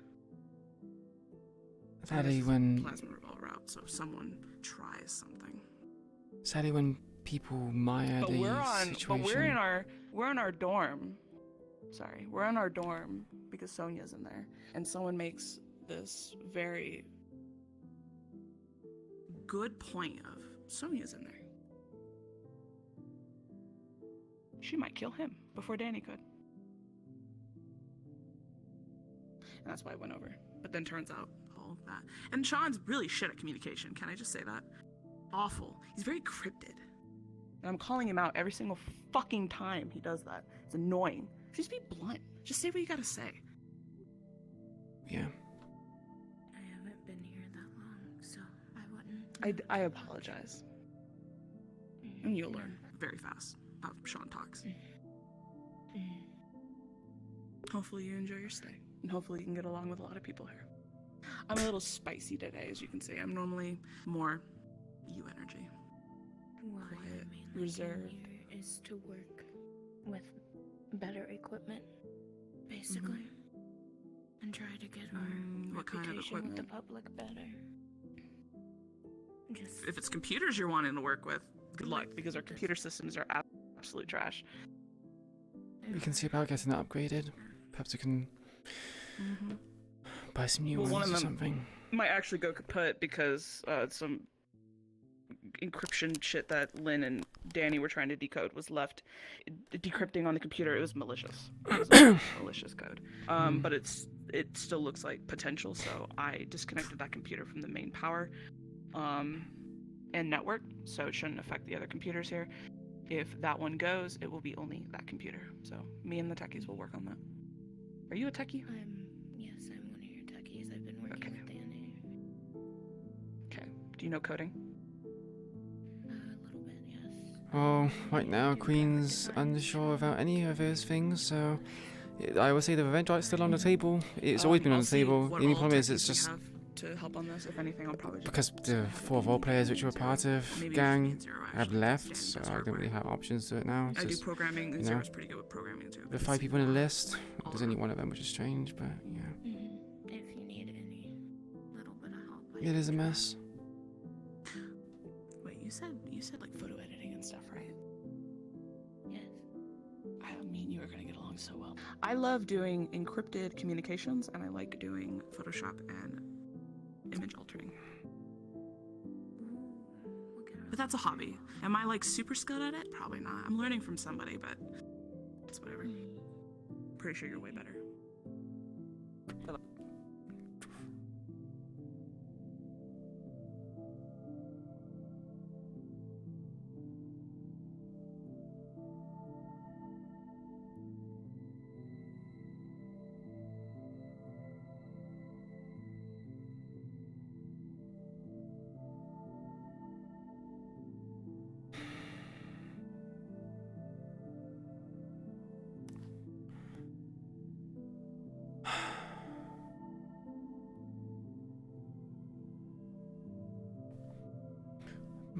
Sadly, when plasma revolver out, so if someone tries something. sadly when people mire But the we're situation. we're in our dorm. Sorry, we're in our dorm because Sonia's in there, and someone makes this very good point of Sonia's in there. She might kill him before Danny could. And that's why I went over. But then turns out all that. And Sean's really shit at communication. Can I just say that? Awful. He's very cryptid. And I'm calling him out every single fucking time he does that. It's annoying. Just be blunt. Just say what you gotta say. Yeah. I haven't been here that long, so I wouldn't. I apologize. And you'll learn very fast how Sean talks. Hopefully you enjoy your stay. And hopefully you can get along with a lot of people here. I'm a little spicy today, as you can see. I'm normally more you energy. Why Quiet, I mainly reserved. came here is to work with better equipment, basically, and try to get our what kind of reputation with the equipment? public better. Just If it's computers you're wanting to work with, good luck, because our computer systems are absolute trash. We can see about getting that upgraded. Perhaps we can buy some new Well, one ones of or them something. might actually go kaput because some encryption shit that Lynn and Danny were trying to decode was left decrypting on the computer. It was malicious. It was a malicious code. But it still looks like potential, so I disconnected that computer from the main power and network, so it shouldn't affect the other computers here. If that one goes, it will be only that computer. So me and the techies will work on that. Are you a techie? yes, I'm one of your techies. I've been working with Danny. Okay. Do you know coding? A little bit, yes. Well, right now, Queen's unsure about any of those things, so I would say the event right's still on the table. It's always been on I'll the see table. what The only all problem is techies it's we just have to help on this. If anything, I'll probably just because the 4 role players which were part of Maybe gang me and Zero have actually, left, Danny so does I work don't really have options to it now. It's I do just, programming, and you know, Zero's pretty good with programming too. the 5 people in the list, there's only one of them, which is strange, but yeah. If you need any little bit of help. It is a mess. Wait, you said like photo editing and stuff, right? Yes. I mean, you are gonna get along so well. I love doing encrypted communications, and I like doing Photoshop and image altering. But that's a hobby. Am I like super skilled at it? Probably not. I'm learning from somebody, but it's whatever. Pretty sure you're way better.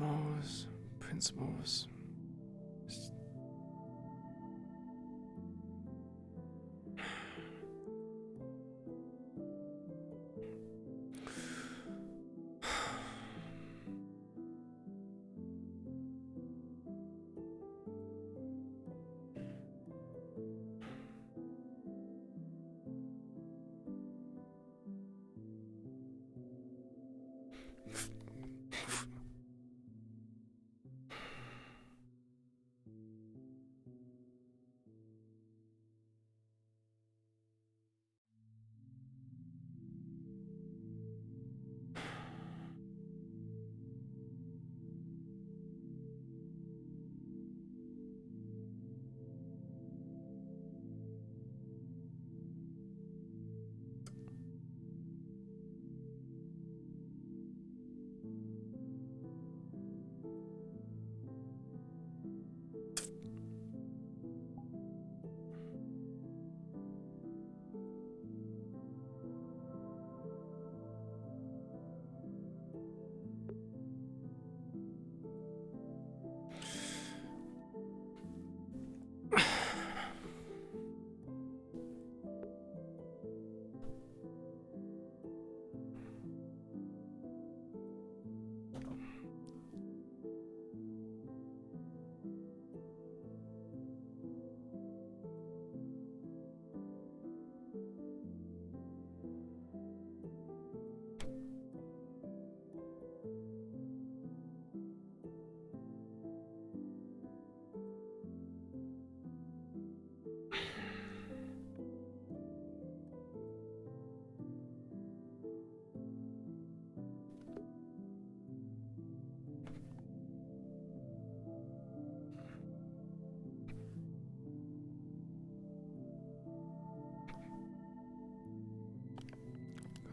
morals, principles.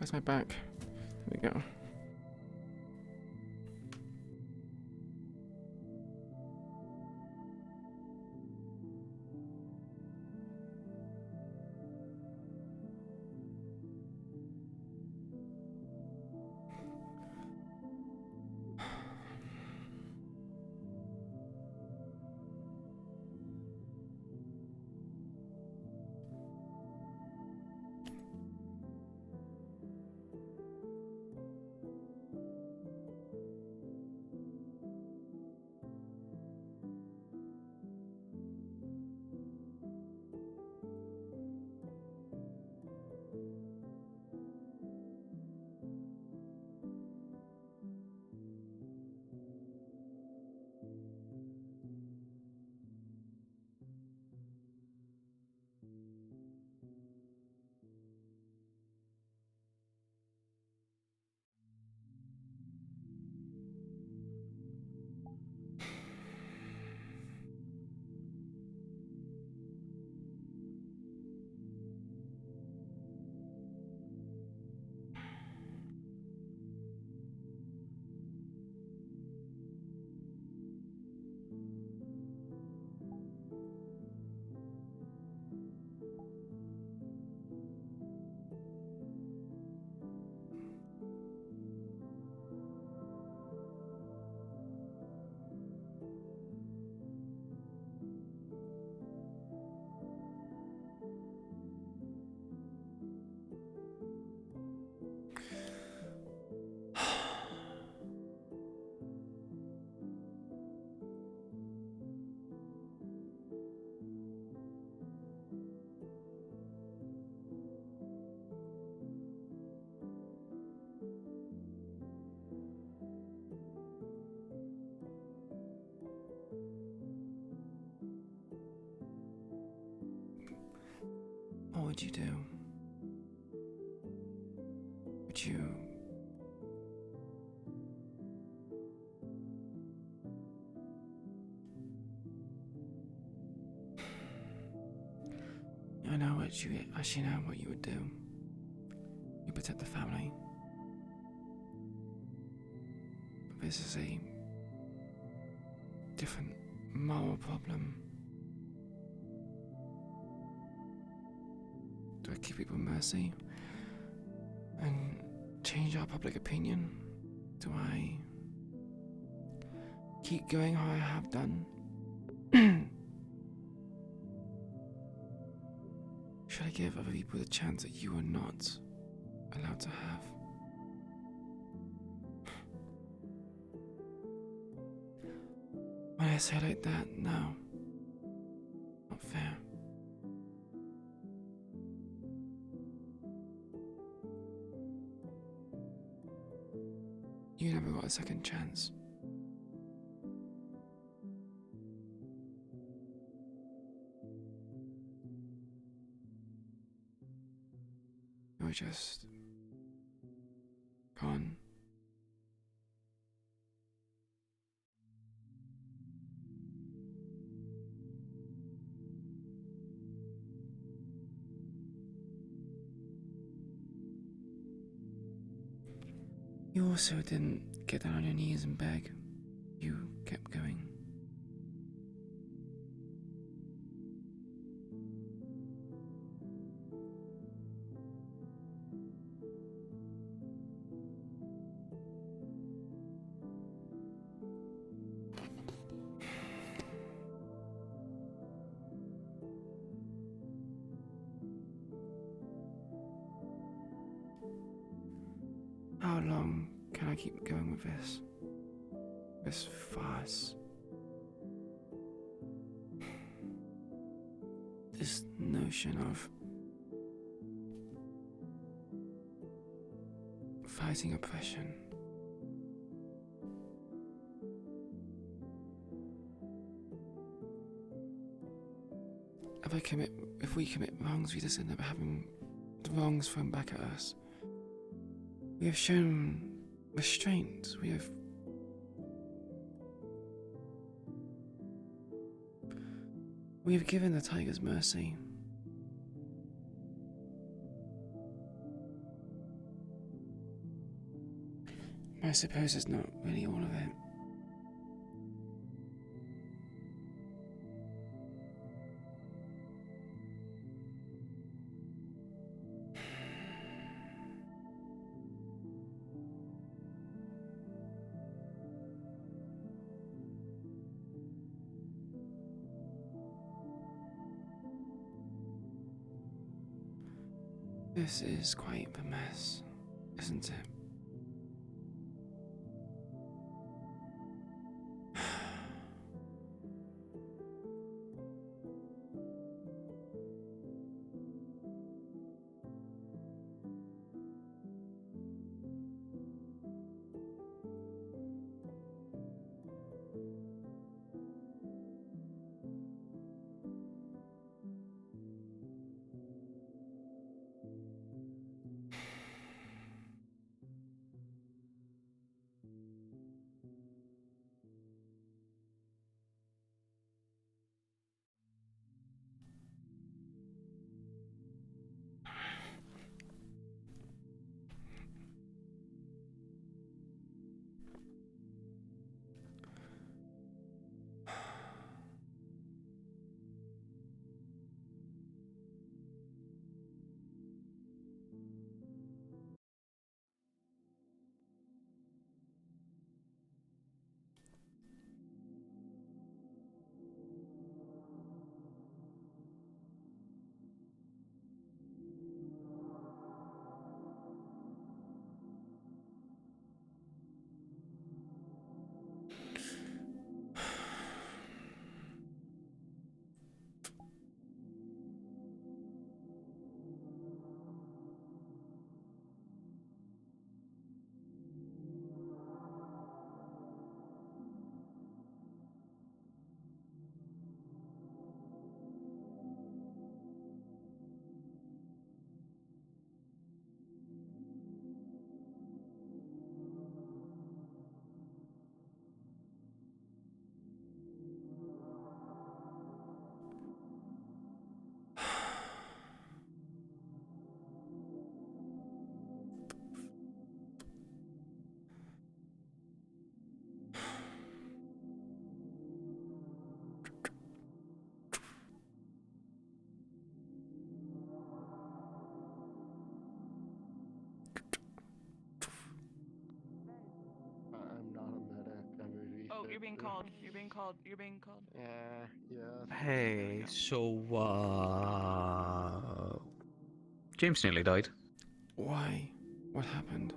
Where's my back? There we go. What would you do? Would you... I know what you actually know what you would do. You protect the family. But this is a different moral problem. Do I give people mercy and change our public opinion? Do I keep going how I have done? Should I give other people the chance that you are not allowed to have? When I say like that, no. Not fair. You never got a second chance. You were just gone. You also didn't get down on your knees and beg. You kept going. How long can I keep going with this? This farce? This notion of fighting oppression. If we commit wrongs, we just end up having the wrongs thrown back at us. We have shown restraint. We have given the tigers mercy. I suppose it's not really all of it. This is quite a mess, isn't it? being called. You're being called. You're being called. Yeah. Hey, so James nearly died. Why? What happened?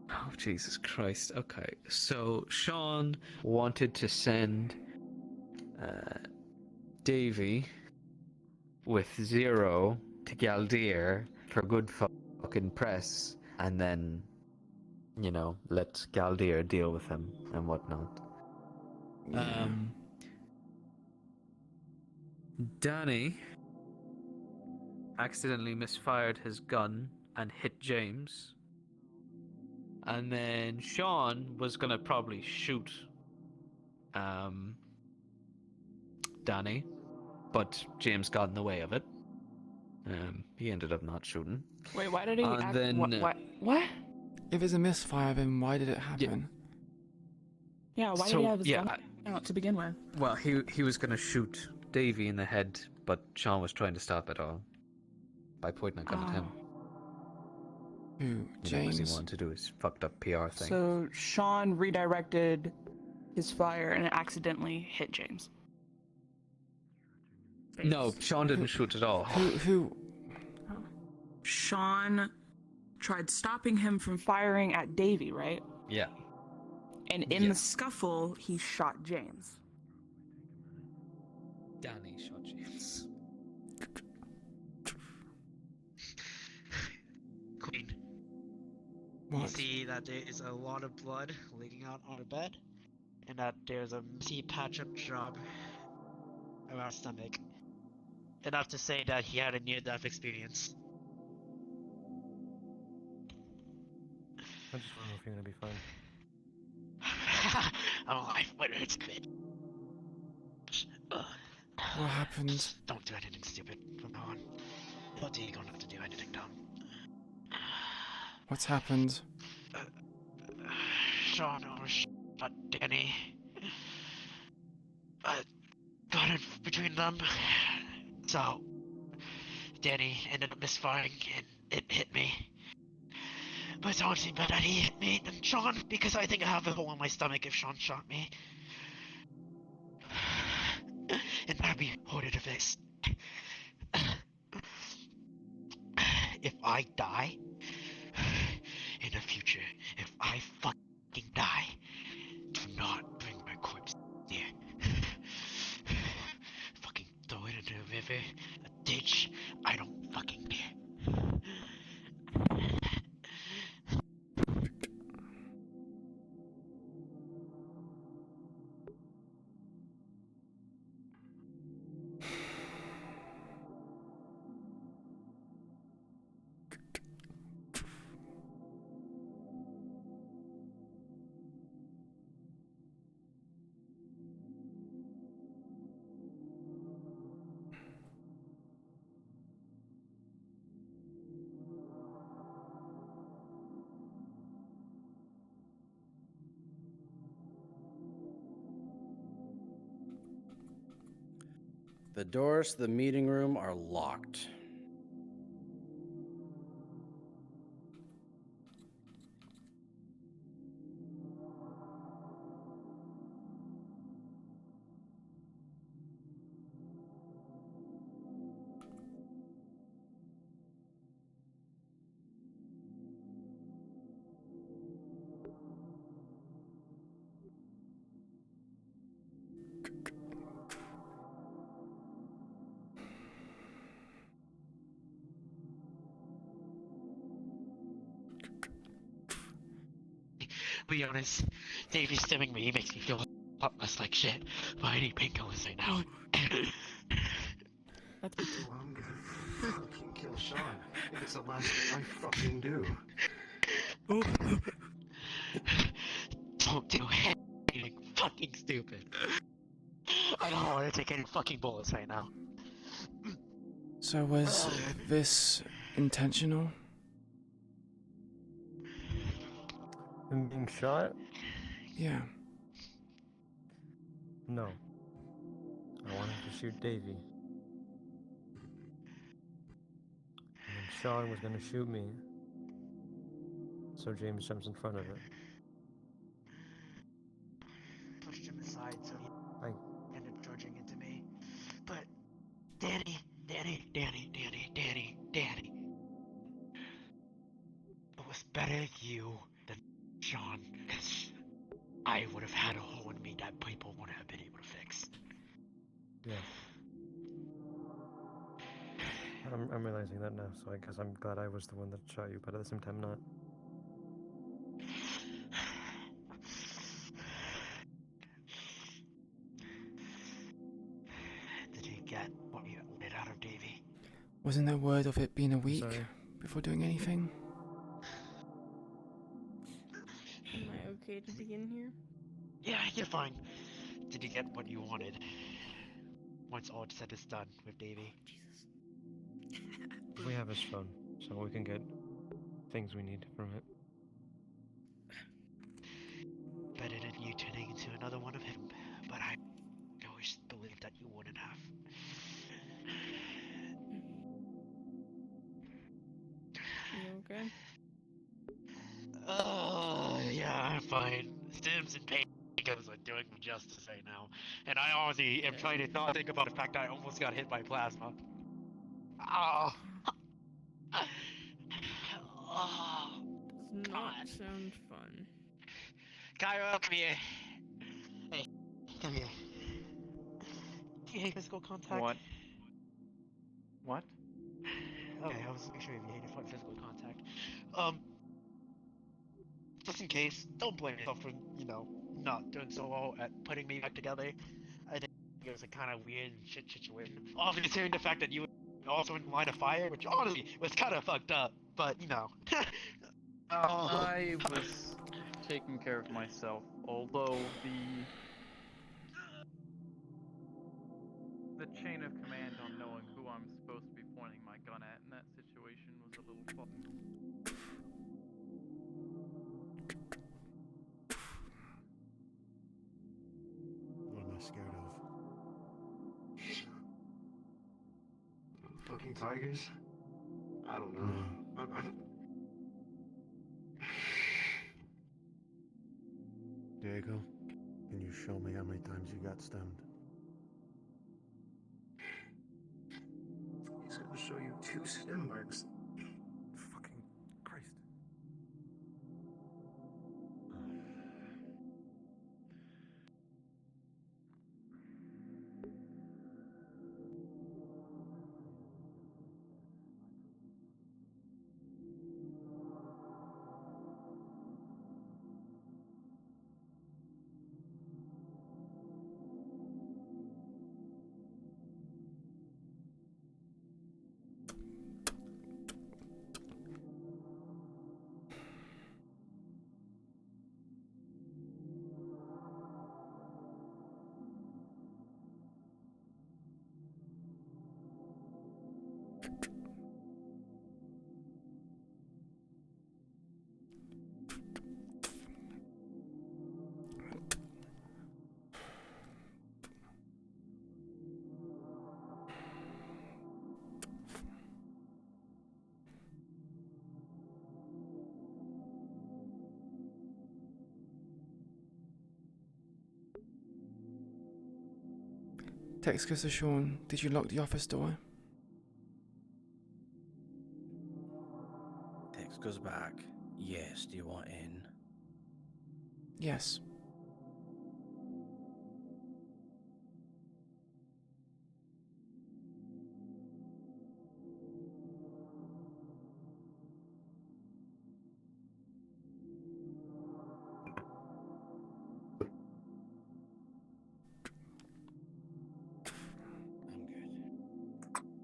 Oh, Jesus Christ. Okay, so Sean wanted to send Davy with Zero to Galdir for good fucking press, and then, you know, let Galdir deal with him and whatnot. Yeah. Danny accidentally misfired his gun and hit James. And then Sean was gonna probably shoot Danny, but James got in the way of it. He ended up not shooting. Wait, why did he? And then What? If it's a misfire, then why did it happen? Yeah, why did So, he have his yeah, gun out to begin with? Well, he was gonna shoot Davy in the head, but Sean was trying to stop it all by pointing a gun at him. Who? You know, 'cause James? he wanted to do his fucked up PR thing. So Sean redirected his fire and it accidentally hit James. No, Sean didn't shoot at all. Who? Sean tried stopping him from firing at Davy, right? Yeah. And in the scuffle, he shot James. Danny shot James. Queen. What? You see that there is a lot of blood leaking out on her bed, and that there's a messy patch-up job around her stomach. Enough to say that he had a near-death experience. I just don't know if you're gonna be fine. I'm alive, but it's good. What happened? Don't do anything stupid from now on. But you don't have to do anything dumb. What's happened? Sean shot Danny. Got in between them. So, Danny ended up misfiring and it hit me. But it's honestly better that he hit me than Sean because I think I have a hole in my stomach if Sean shot me. And that'd be harder to fix. If I die, in the future, if I fucking die, do not bring my corpse here. Fucking throw it into a river, a ditch, I don't fucking care. The doors to the meeting room are locked. Be honest, Davey's stimming me makes me feel less like shit, but I need painkillers right now. I'm gonna fucking kill Sean. If it's the last thing I fucking do. Don't do anything fucking stupid. I don't want to take any fucking bullets right now. So was this intentional? Him being shot? Yeah. No. I wanted to shoot Davy. And then Sean was gonna shoot me. So James jumps in front of it. side, so he I ended up charging into me. But Danny, it was better you than Sean, because I would have had a hole in me that people wouldn't have been able to fix. yeah. I'm realizing that now, so I guess I'm glad I was the one that shot you, but at the same time not. Did you get what you wanted out of Davy? Wasn't there word of it being a week sorry. before doing anything? Am I okay to begin here? Yeah, you're fine. Did you get what you wanted? Once all said is done with Davy. Jesus. We have his phone, so we can get things we need from it. Better than you turning into another one of him, but I always believed that you wouldn't have. You okay? Yeah, I'm fine. Stims and painkillers are doing me justice right now. And I honestly am trying to not think about the fact that I almost got hit by plasma. Oh. Oh. Does not sound fun. Cairo, come here. Hey, come here. Do you hate physical contact? What? What? Okay, I was making sure if you hated physical contact. Just in case, don't blame yourself for, not doing so well at putting me back together. I think it was a kind of weird shit situation. Obviously, hearing the fact that you were also in line of fire, which honestly was kind of fucked up, but I was taking care of myself, although the chain of command on knowing who I'm supposed to be pointing my gun at in that situation was a little fucked. What am I scared of? Fucking tigers? I don't know. Diego, can you show me how many times you got stemmed? He's gonna show you 2 stem marks. Fucking Christ. Text goes to Sean, did you lock the office door? Text goes back. Yes, do you want in? Yes.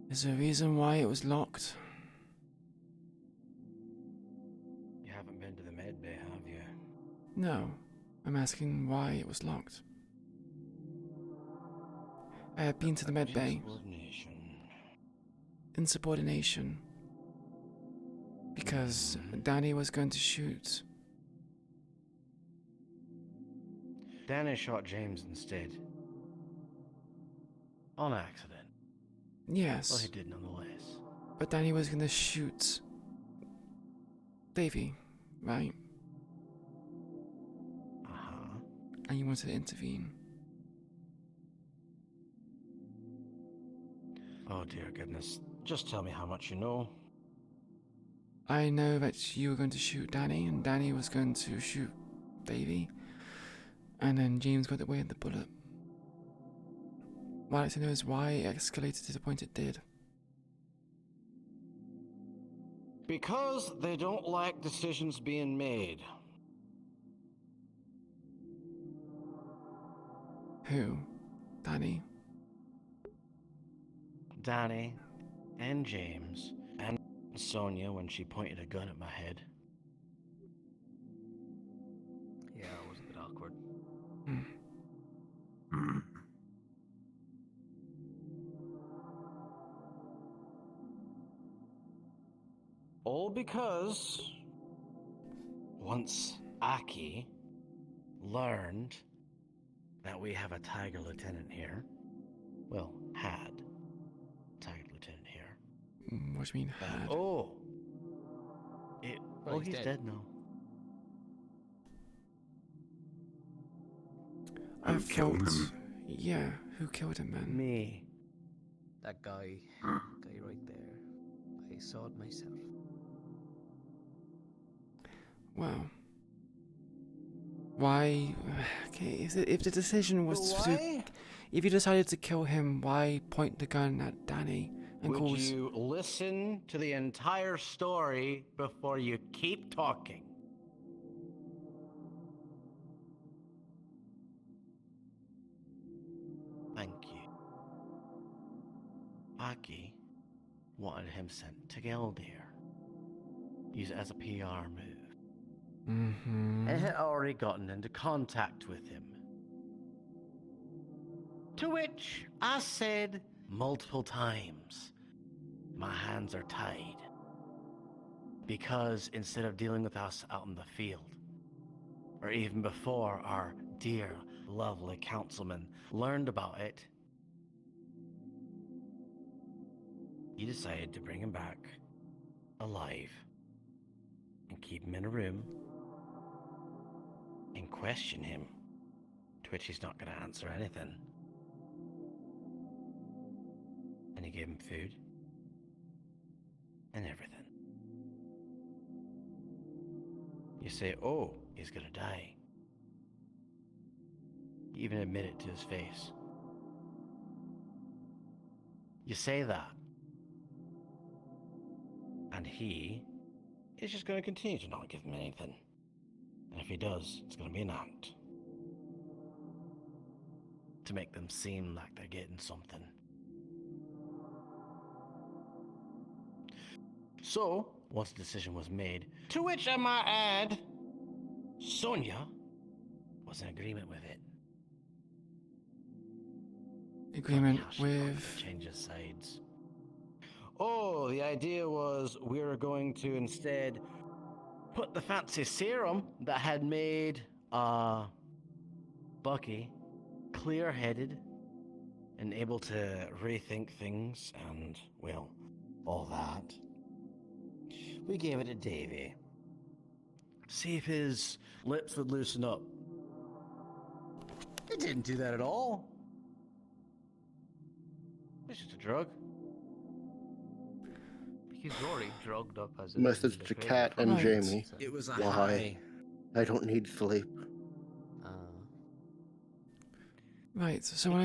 Is there a reason why it was locked? You haven't been to the med bay, have you? No. I'm asking why it was locked. I had been to the med bay. Insubordination. Because Danny was going to shoot. Danny shot James instead. On accident. Yes. Well, he did nonetheless. But Danny was going to shoot Davy, right? Uh-huh. And you wanted to intervene. Oh dear goodness. Just tell me how much you know. I know that you were going to shoot Danny, and Danny was going to shoot Davy, and then James got away with the bullet. What I'd like to know is why it escalated to the point it did. Because they don't like decisions being made. Who? Danny? Danny and James and Sonia when she pointed a gun at my head. Yeah, it was a bit awkward. All because once Aki learned that we have a Tiger Lieutenant here, well, had a Tiger Lieutenant here. What do you mean, had? Oh, Well, he's dead now. I felt... Yeah, who killed him, man? Me. That guy right there. I saw it myself. Wow. Why? Okay, if the decision was to... If you decided to kill him, why point the gun at Danny and Would cause... you listen to the entire story before you keep talking? Thank you. Aki wanted him sent to Geldir. Use it as a PR move. Mm-hmm. And had already gotten into contact with him. To which I said multiple times, my hands are tied. Because instead of dealing with us out in the field, or even before our dear, lovely councilman learned about it, you decided to bring him back alive and keep him in a room and question him, to which he's not going to answer anything. And you gave him food and everything. You say, oh, he's gonna die. You even admit it to his face. You say that. And he is just gonna continue to not give him anything. And if he does, it's gonna be an act. To make them seem like they're getting something. So, once the decision was made, to which I might add, Sonia was in agreement with it. Agreement Funny how she with... changes sides. Oh, the idea was we were going to instead put the fancy serum that had made Bucky clear-headed and able to rethink things and, well, all that. We gave it to Davy. See if his lips would loosen up. It didn't do that at all. It's just a drug. He's already drugged up as a Message to Kat and Jamie. It was a Why? high. I don't need sleep. Right, so when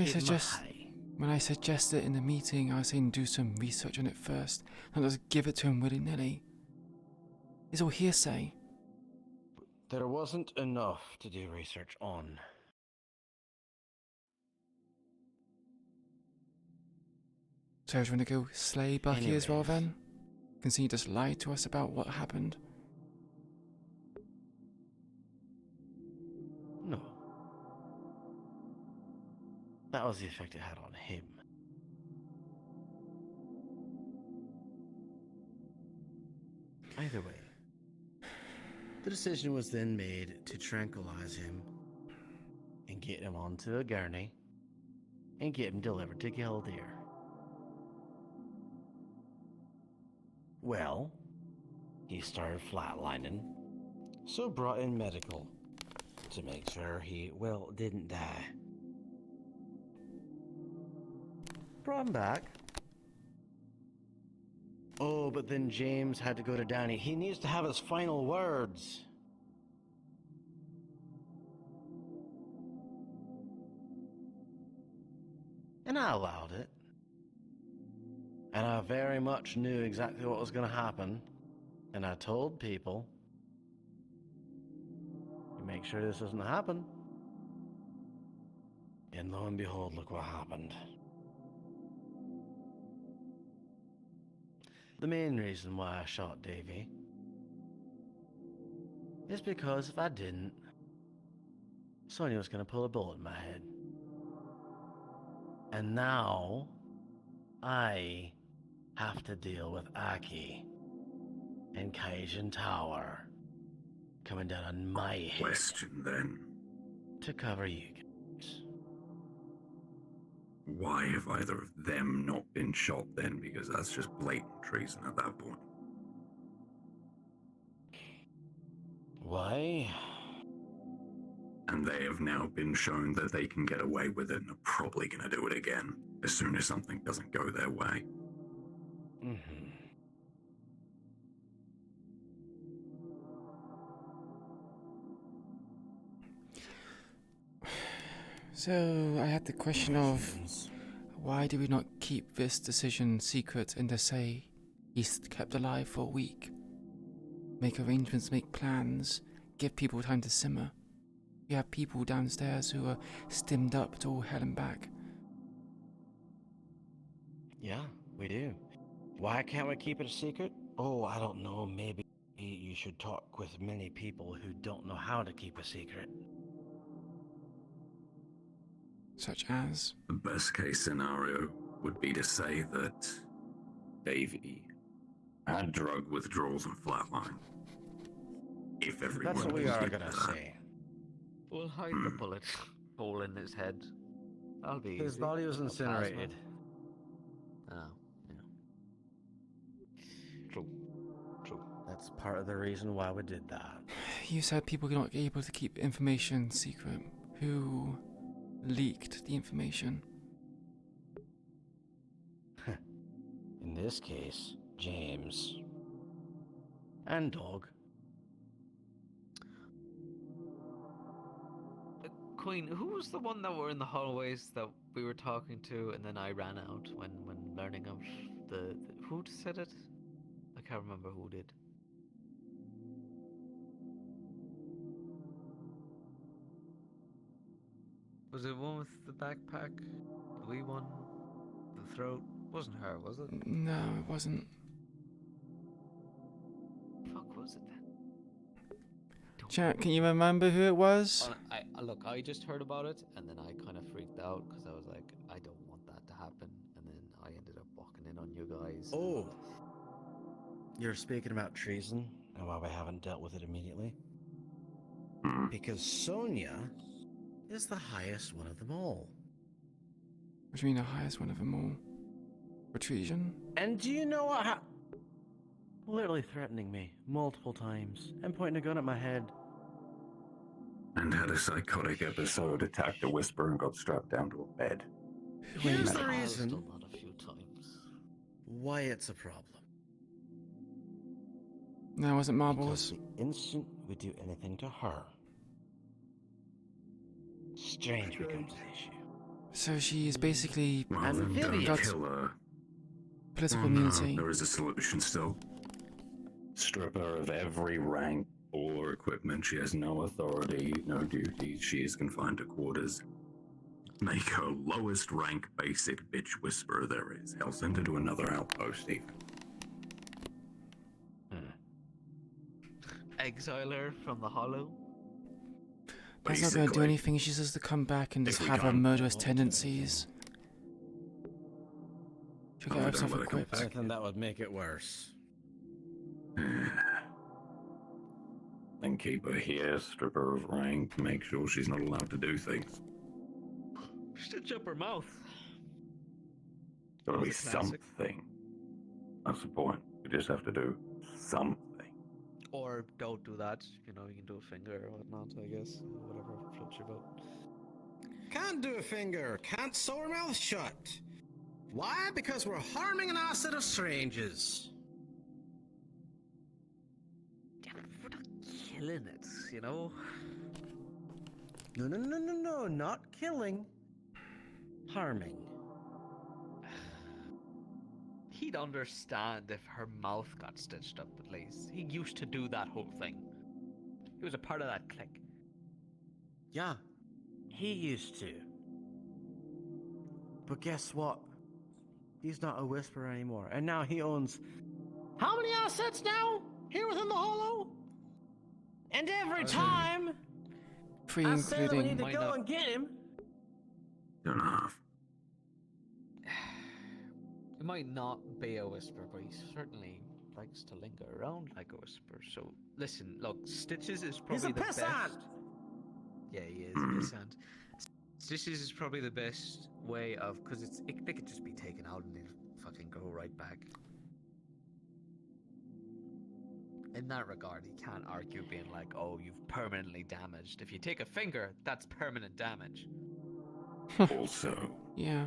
I suggested in the meeting, I was saying do some research on it first, not just give it to him willy-nilly. It's all hearsay. There wasn't enough to do research on. So I was going to go slay Bucky as well Anyways. then? Because he just lied to us about what happened. No. That was the effect it had on him. Either way, the decision was then made to tranquilize him and get him onto a gurney and get him delivered to Geldir. Well, he started flatlining, so brought in medical to make sure he, well, didn't die. Brought him back, Oh, but then James had to go to Danny. He needs to have his final words. And I allowed it. And I very much knew exactly what was going to happen. And I told people, you make sure this doesn't happen. And lo and behold, look what happened. The main reason why I shot Davy is because if I didn't, Sonia was going to pull a bullet in my head. And now, I have to deal with Aki and Kaijin Tower coming down on my head. Question then. To cover you guys. Why have either of them not been shot then? Because that's just blatant treason at that point. Why? And they have now been shown that they can get away with it and are probably going to do it again as soon as something doesn't go their way. Mm-hmm. So I had the question of why do we not keep this decision secret and just say he's kept alive for a week? Make arrangements, make plans, give people time to simmer. We have people downstairs who are stimmed up to all hell and back. Yeah, we do. Why can't we keep it a secret? Oh, I don't know. Maybe you should talk with many people who don't know how to keep a secret. Such as? The best case scenario would be to say that Davey had drug withdrawals and flatline. If everyone That's what we are did gonna that. say. We'll hide the bullet hole in his head. That'll be His easy. body was No plasma. incinerated. Oh, yeah. True. True. That's part of the reason why we did that. You said people are not able to keep information secret. Who leaked the information? In this case, James. And Dog. Queen, who was the one that were in the hallways that we were talking to, and then I ran out when learning of the who said it? I can't remember who did. Was it one with the backpack? The wee one? The throat? Wasn't her, was it? No, it wasn't. Fuck was it then? Chat, can you remember who it was? Look, I just heard about it, and then I kind of freaked out because I was like, I don't want that to happen, and then I ended up walking in on you guys. Oh, you're speaking about treason and why we haven't dealt with it immediately? Because Sonia is the highest one of them all. What do you mean the highest one of them all? For treason? And do you know what literally threatening me multiple times and pointing a gun at my head. And had a psychotic episode, attacked a whisper, and got strapped down to a bed. Here's the reason why it's a problem. No, it wasn't marbles. Because the instant we do anything to her, strange becomes an issue. So she is basically Don't got kill her. political Oh, no, immunity. there is a solution still. Strip her of every rank, all her equipment. She has no authority, no duties. She is confined to quarters. Make her lowest rank basic bitch whisperer there is. Hell, send her to another outpost even. Exile her from the hollow. That's not going to do anything. She's just to come back and just have her murderous tendencies. She'll get herself equipped. I think that would make it worse. Then keep her here, strip her of rank, make sure she's not allowed to do things. Stitch up her mouth. Gotta be That's a classic. something. That's the point. We just have to do something. Or don't do that. You know, you can do a finger or whatnot, I guess. Whatever floats your boat. Can't do a finger, can't sew her mouth shut. Why? Because we're harming an asset of strangers. killing it, you know? No, not killing. Harming. He'd understand if her mouth got stitched up, at least. He used to do that whole thing. He was a part of that clique. Yeah, he used to. But guess what? He's not a whisperer anymore. And now he owns... How many assets now? Here within the Hollow? And every time... Three, I say that we need to including... go and get him. 2.5. He might not be a whisper, but he certainly likes to linger around like a whisper. So, listen, look, Stitches is probably the best. Yeah, he is a pissant. Stitches is probably the best way of, because they could just be taken out and they'll fucking go right back. In that regard, he can't argue being like, oh, you've permanently damaged. If you take a finger, that's permanent damage. Also, yeah,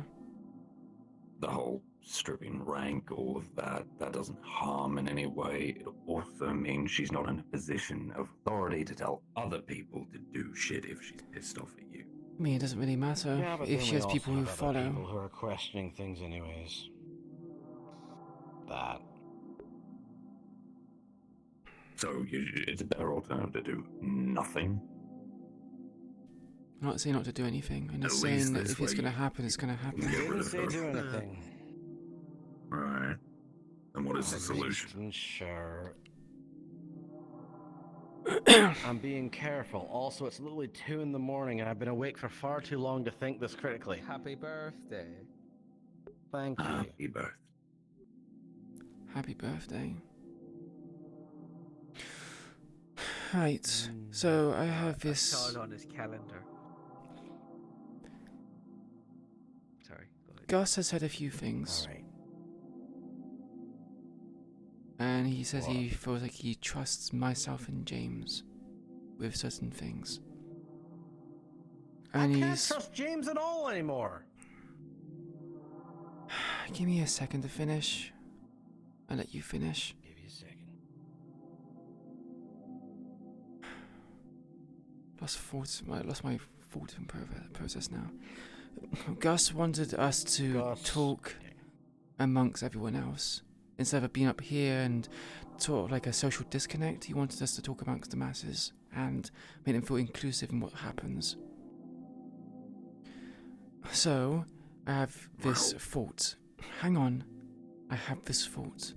the whole stripping rank, all of that doesn't harm in any way. It also means she's not in a position of authority to tell other people to do shit if she's pissed off at you. I mean, it doesn't really matter Yeah, but if then she we has also people who have other follow. people who are questioning things anyways. That. So it's a better alternative to do nothing. I'm not saying not to do anything. I'm just At least saying that this if it's way going to happen, it's going to happen. Get rid Didn't of say her. do anything. Right. And what is the solution? Sure. I'm being careful. Also, it's literally 2 in the morning and I've been awake for far too long to think this critically. Happy birthday. Thank you. Happy birthday. Happy birthday. Right, so I have I this... saw it on his calendar. Sorry, go ahead. Gus has said a few things. Alright. And he says he feels like he trusts myself and James with certain things. And I can't trust James at all anymore. Give me a second to finish. I'll let you finish. Give you a second. Lost my thought process now. Gus wanted us to talk amongst everyone else. Instead of being up here and sort of like a social disconnect, he wanted us to talk amongst the masses and make them feel inclusive in what happens. So, I have this thought. Hang on. I have this thought.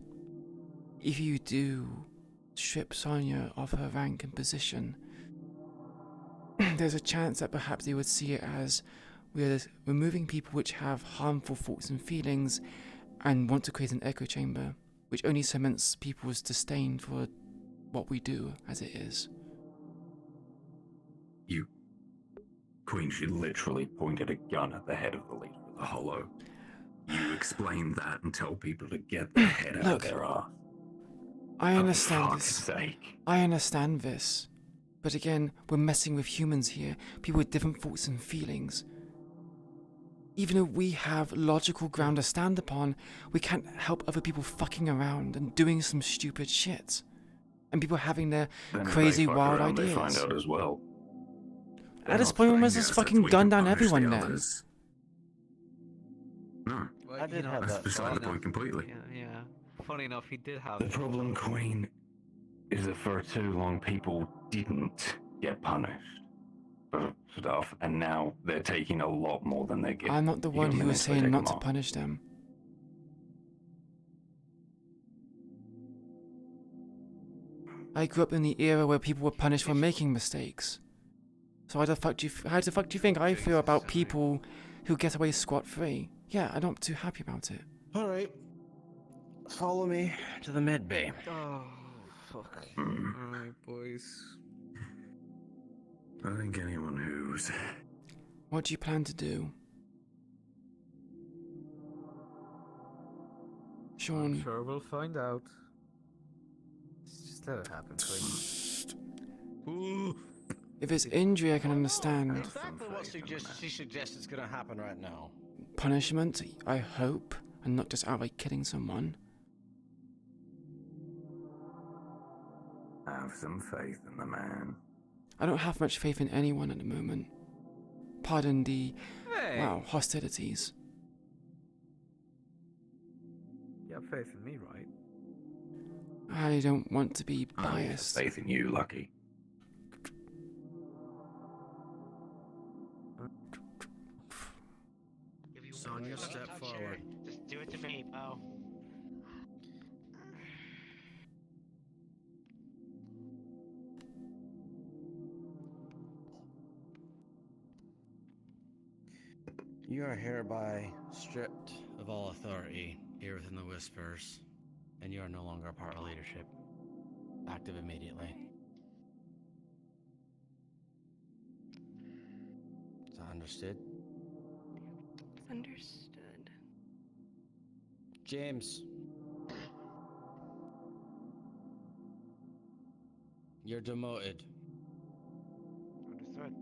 If you do strip Sonia of her rank and position, there's a chance that perhaps they would see it as we're removing people which have harmful thoughts and feelings and want to create an echo chamber, which only cements people's disdain for what we do as it is. You... Queen, she literally pointed a gun at the head of the leader of the Hollow. You explain that and tell people to get their head out of their ass. I understand For fuck's this. sake. I understand this. But again, we're messing with humans here, people with different thoughts and feelings. Even though we have logical ground to stand upon, we can't help other people fucking around and doing some stupid shit. And people having their Then if crazy, they fuck wild around, ideas. They find out as well. At this point, we must just fucking gun down everyone then. No. Well, I did have That's that beside the thought. point completely. Yeah. Funny enough, he did have The problem, Queen, is that for too long people didn't get punished for stuff, and now they're taking a lot more than they get. I'm not the one who was saying not to punish them. I grew up in the era where people were punished for making mistakes. So how the fuck do you think I feel about people who get away scot-free? Yeah, I'm not too happy about it. Alright. Follow me to the med bay. Oh, fuck. Alright, boys. I think anyone who's... What do you plan to do? Sean. I'm sure we'll find out. Just let it happen, please. If it's injury, I can understand. Exactly what she suggests is going to happen right now. Punishment, I hope, and not just outright killing someone. Have some faith in the man. I don't have much faith in anyone at the moment. Pardon the, wow, hostilities. You have faith in me, right? I don't want to be I have biased. faith in you, Lucky. Sonya, step forward. Just do it to me, Bo. You are hereby stripped of all authority here within the Whispers, and you are no longer a part of leadership. Active immediately. Is that understood? Understood. James. You're demoted. Understood.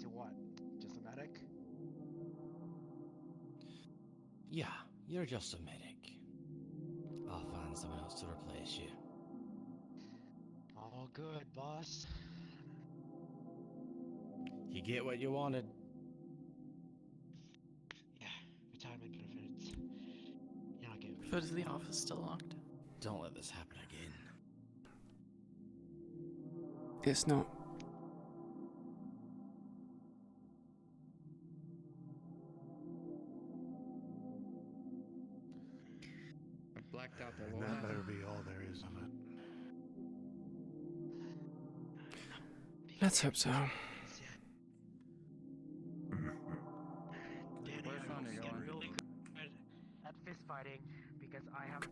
To what? Just a medic? Yeah, you're just a medic. I'll find someone else to replace you. All good, boss. You get what you wanted. Yeah, retirement benefits. You're not getting me. But is the office still locked? Don't let this happen again. It's not. I blacked out there. And that better be all there is of it. Let's hope so. Where's Sonya going? Really good at fist fighting because I have.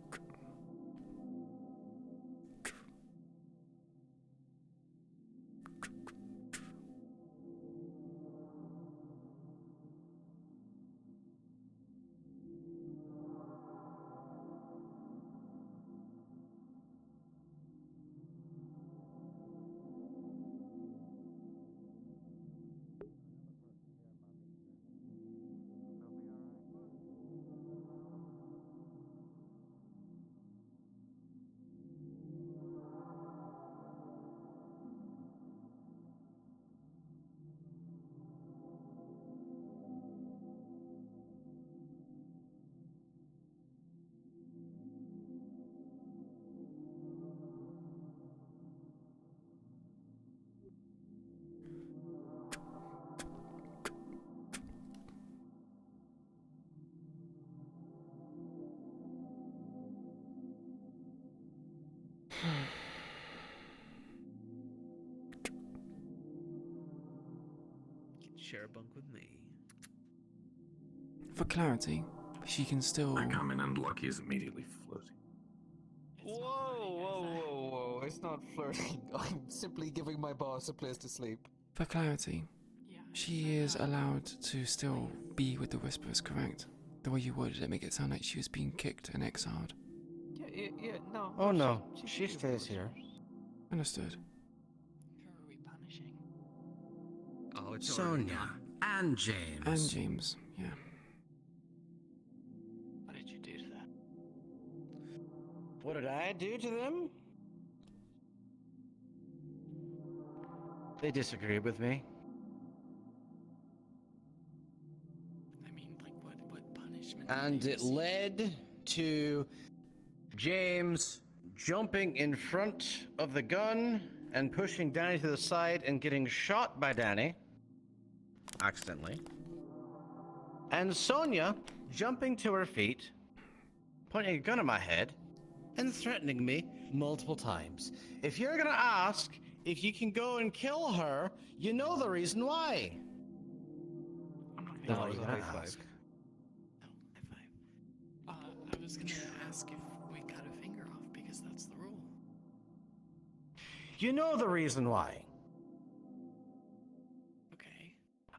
Share a bunk with me. For clarity, she can still. I come in and Lucky is immediately floating. Whoa. It's not flirting. I'm simply giving my boss a place to sleep. For clarity, she is allowed to still be with the Whisperers, correct? The way you worded it, make it sound like she was being kicked and exiled. Yeah, no. Oh no, she stays here. Understood. Who are we punishing? Oh, it's Sonya and James. And James, yeah. What did you do to that? What did I do to them? They disagreed with me. I mean, like, what punishment? And did they it receive? led to James jumping in front of the gun and pushing Danny to the side and getting shot by Danny. Accidentally. And Sonya jumping to her feet, pointing a gun at my head, and threatening me multiple times. If you're gonna ask if you can go and kill her, you know the reason why. I'm not Then gonna what are you gonna high ask? I was gonna ask if we cut a finger off because that's the rule. You know the reason why. Okay.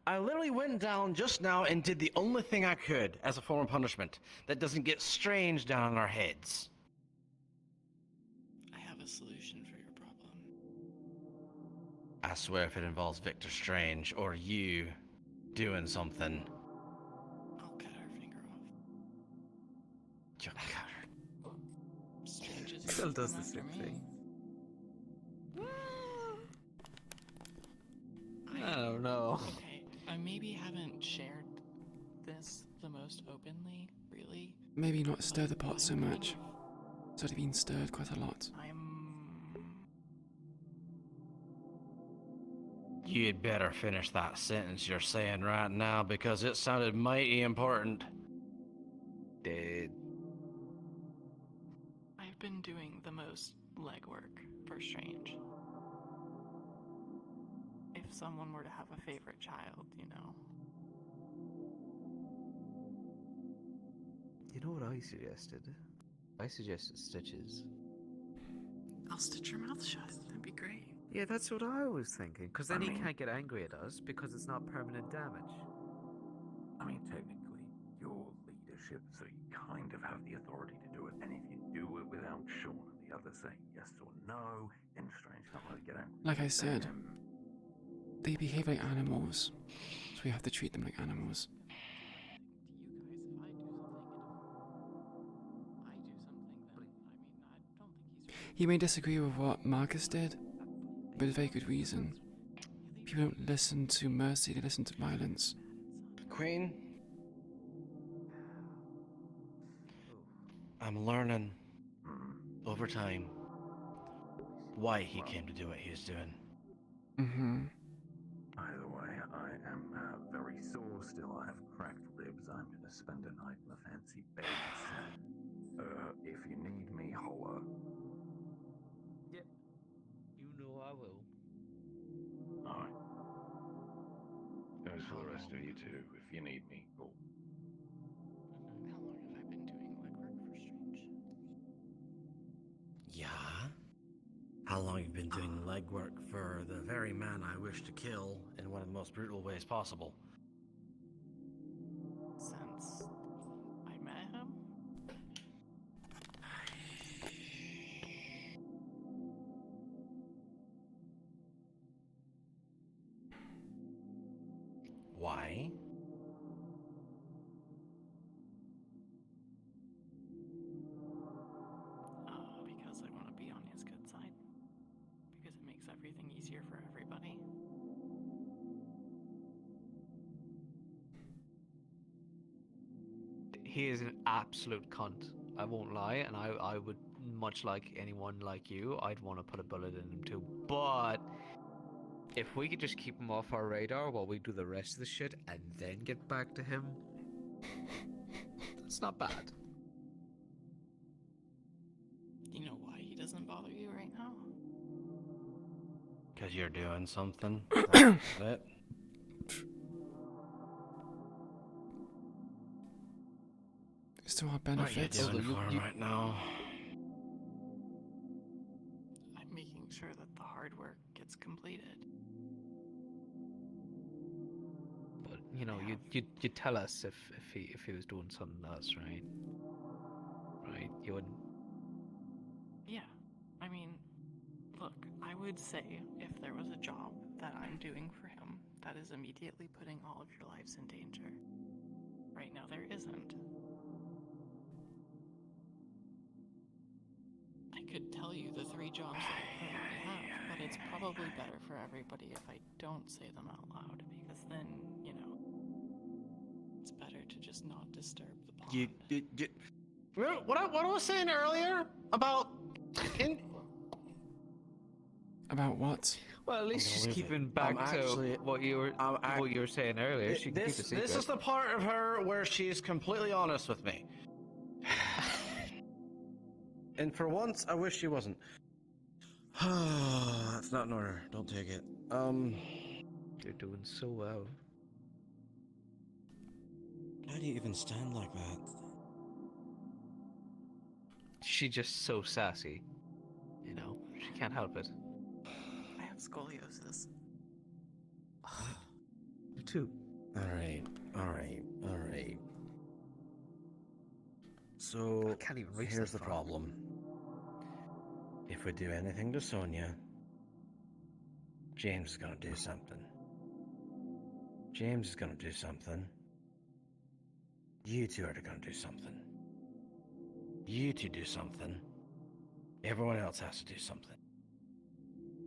I literally went down just now and did the only thing I could as a form of punishment that doesn't get strange down on our heads. I have a solution for your problem. I swear if it involves Victor Strange or you doing something. I'll cut her finger off. You'll cut her still does the same thing. I don't know. Okay, I maybe haven't shared this the most openly, really. Maybe not stir the pot so much. It's already been stirred quite a lot. You'd better finish that sentence you're saying right now because it sounded mighty important. Did. I've been doing the most legwork for Strange. If someone were to have a favorite child, you know. You know what I suggested? I suggested stitches. I'll stitch your mouth shut. That'd be great. Yeah, that's what I was thinking. Because then he can't get angry at us because it's not permanent damage. I mean, technically, you're leadership, so you kind of have the authority to do it. And if you do it without Sean and the others saying yes or no, then Strange not going to get angry. Like I said, they behave like animals, so we have to treat them like animals. He may disagree with what Marcus did, but with very good reason. People don't listen to mercy, they listen to violence. Queen? I'm learning over time why he came to do what he was doing. Mm-hmm. Either way, I am very sore still. I have cracked ribs. I'm going to spend a night in the fancy beds. If you need me, holler. Yeah, you know I will. Alright. Goes for the rest of you too. If you need me, cool. How long have I been doing legwork for Strange? Yeah? How long have you been doing legwork for the very man I wish to kill in one of the most brutal ways possible? Since I met him? Why? Because I want to be on his good side. Because it makes everything easier for everybody. He is an absolute cunt. I won't lie, and I would, much like anyone like you, I'd want to put a bullet in him too. But if we could just keep him off our radar while we do the rest of the shit and then get back to him, that's not bad. You know why he doesn't bother you right now? Because you're doing something. That's it. It's to our What are you benefits. doing for him right now? I'm making sure that the hard work gets completed. But you know, you tell us if he was doing something else, right? Right? You wouldn't. Yeah, I mean, look, I would say if there was a job that I'm doing for him that is immediately putting all of your lives in danger. Right now there isn't. I could tell you the 3 jobs that I currently have, but it's probably better for everybody if I don't say them out loud, because then, you know, it's better to just not disturb the bond. What I was saying earlier about About what? Well, at least she's keeping back to what you were saying earlier. She can keep a secret. This is the part of her where she's completely honest with me. And for once, I wish she wasn't. That's not in order. Don't take it. You're doing so well. How do you even stand like that? She's just so sassy. You know, she can't help it. I have scoliosis. You too. Alright. So, I can't even reach here's that the far. problem. If we do anything to Sonia, James is gonna do something. James is gonna do something. You two are gonna do something. You two do something. Everyone else has to do something.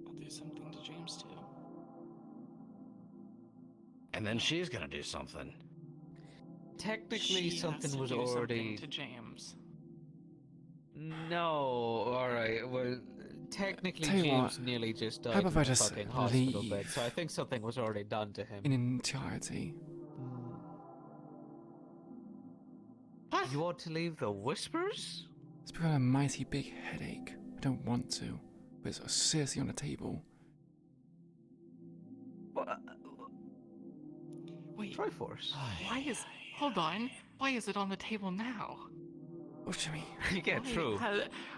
I'll do something to James too. And then she's gonna do something. Technically, She something has to was do already. something to James. No, alright. Well, technically, Tell you James what, nearly just how died about in I a just fucking hospital bed, leave? so I think something was already done to him. In entirety. You want to leave the Whispers? It's become a mighty big headache. I don't want to, but it's seriously on the table. Wait, Triforce. why is... Hold on. Why is it on the table now? What do you mean? You get through.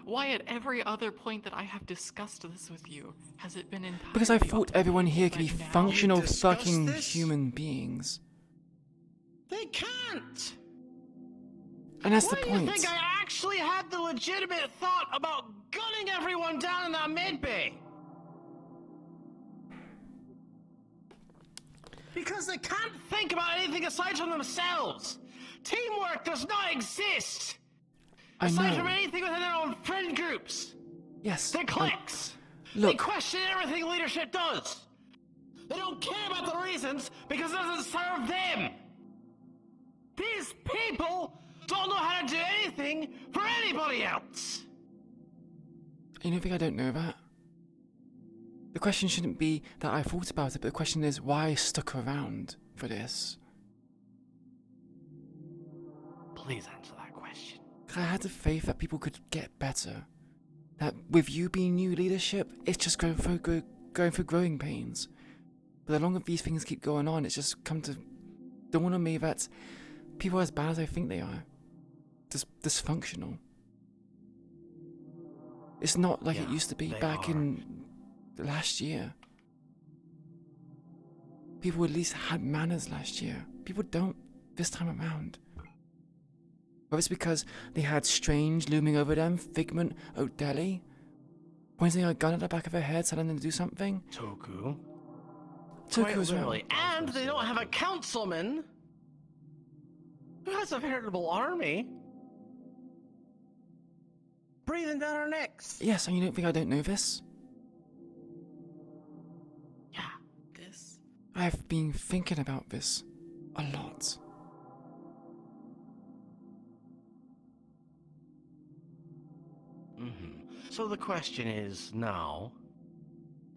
Why at every other point that I have discussed this with you, has it been entirely... Because I thought everyone here could be but now- functional You discussed fucking this? human beings. They can't! And that's Why the do you point. think I actually had the legitimate thought about gunning everyone down in that mid-bay? Because they can't think about anything aside from themselves. Teamwork does not exist. I Aside know. from anything within their own friend groups. Yes. They're cliques. They Look. question everything leadership does. They don't care about the reasons because it doesn't serve them. These people don't know how to do anything for anybody else. You don't think I don't know that? The question shouldn't be that I thought about it, but the question is why I stuck around for this. Please answer that question. 'Cause I had the faith that people could get better. That with you being new leadership, it's just going through growing pains. But the longer these things keep going on, it's just come to dawn on me that people are as bad as I think they are. Dysfunctional. It's not like it used to be they back are. in last year. People at least had manners last year. People don't this time around. Whether it's because they had Strange looming over them, Figment, O'Delly, pointing a gun at the back of their head, telling them to do something. Toku. Toku Quite as well. literally. And they don't have a councilman who has a veritable army breathing down our necks. Yes, and you don't think I don't know this? This... I've been thinking about this a lot. So the question is now,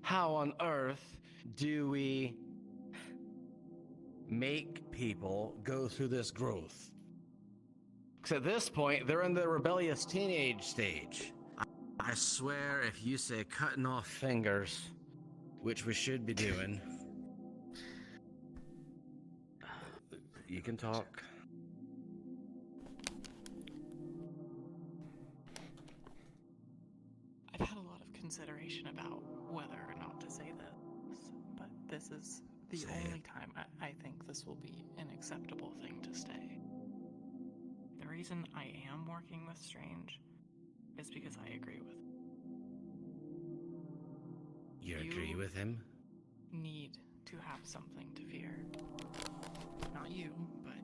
how on earth do we make people go through this growth? Because at this point, they're in the rebellious teenage stage. I swear, if you say cutting off fingers, which we should be doing, you can talk. I've had a lot of consideration about whether or not to say this, but this is the only time I think this will be an acceptable thing to say. The reason I am working with Strange is because I agree with him. You agree with him? Need to have something to fear. Not you, but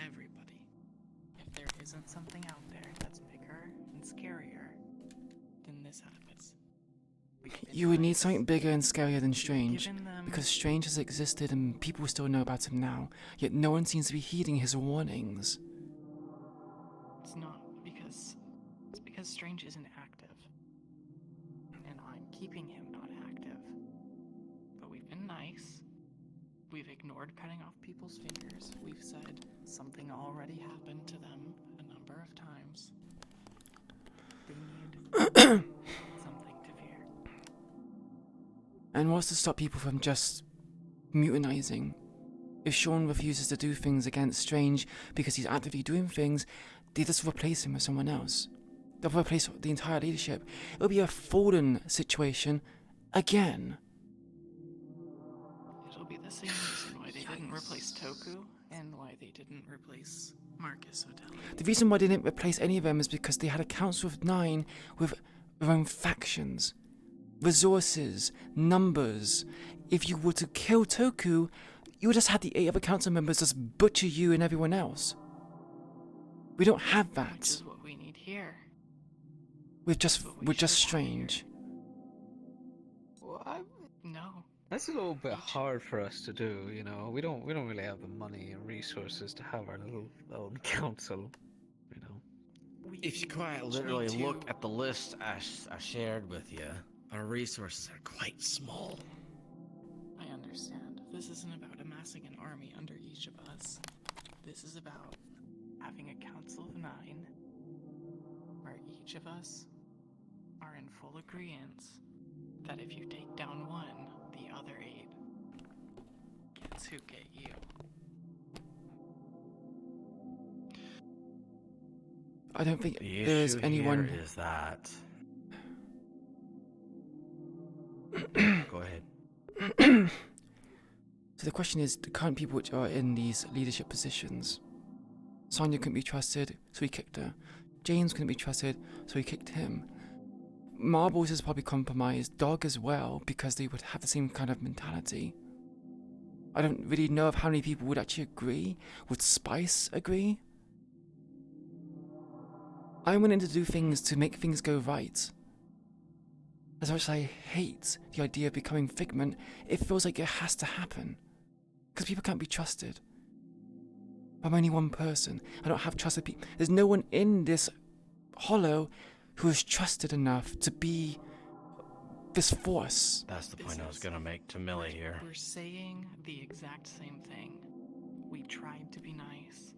everybody. If there isn't something out there that's bigger and scarier, then this happens. You would need something bigger and scarier than Strange, given them- because Strange has existed and people still know about him now, yet no one seems to be heeding his warnings. It's not because... It's because Strange isn't active. And I'm keeping him not active. But we've been nice. We've ignored cutting off people's fingers. We've said something already happened to them a number of times. They need something to fear. And what's to stop people from just mutinizing? If Sean refuses to do things against Strange because he's actively doing things, they just replace him with someone else. They'll replace the entire leadership. It'll be a fallen situation again. It'll be the same reason why they didn't replace Toku and why they didn't replace Marcus O'Delly. The reason why they didn't replace any of them is because they had a council of 9 with their own factions, resources, numbers. If you were to kill Toku, you would just have the 8 other council members just butcher you and everyone else. We don't have Which that. is what we need here. With just Strange. Well, No. That's a little bit hard for us to do, you know. We don't really have the money and resources to have our little own council, you know. If you quite literally look at the list I shared with you, our resources are quite small. I understand. This isn't about amassing an army under each of us. This is about having a council of 9 where each of us are in full agreement that if you take down one, the other 8 gets who get you. I don't think The there's issue anyone. here is that. Go ahead. So the question is, the current people which are in these leadership positions. Sonia couldn't be trusted, so he kicked her. James couldn't be trusted, so he kicked him. Marbles is probably compromised. Dog as well, because they would have the same kind of mentality. I don't really know of how many people would actually agree. Would Spice agree? I'm willing to do things to make things go right. As much as I hate the idea of becoming Figment, it feels like it has to happen. Because people can't be trusted. I'm only one person. I don't have trusted people. There's no one in this hollow who is trusted enough to be this force. That's the point I was gonna make to Millie here. We're saying the exact same thing. We tried to be nice,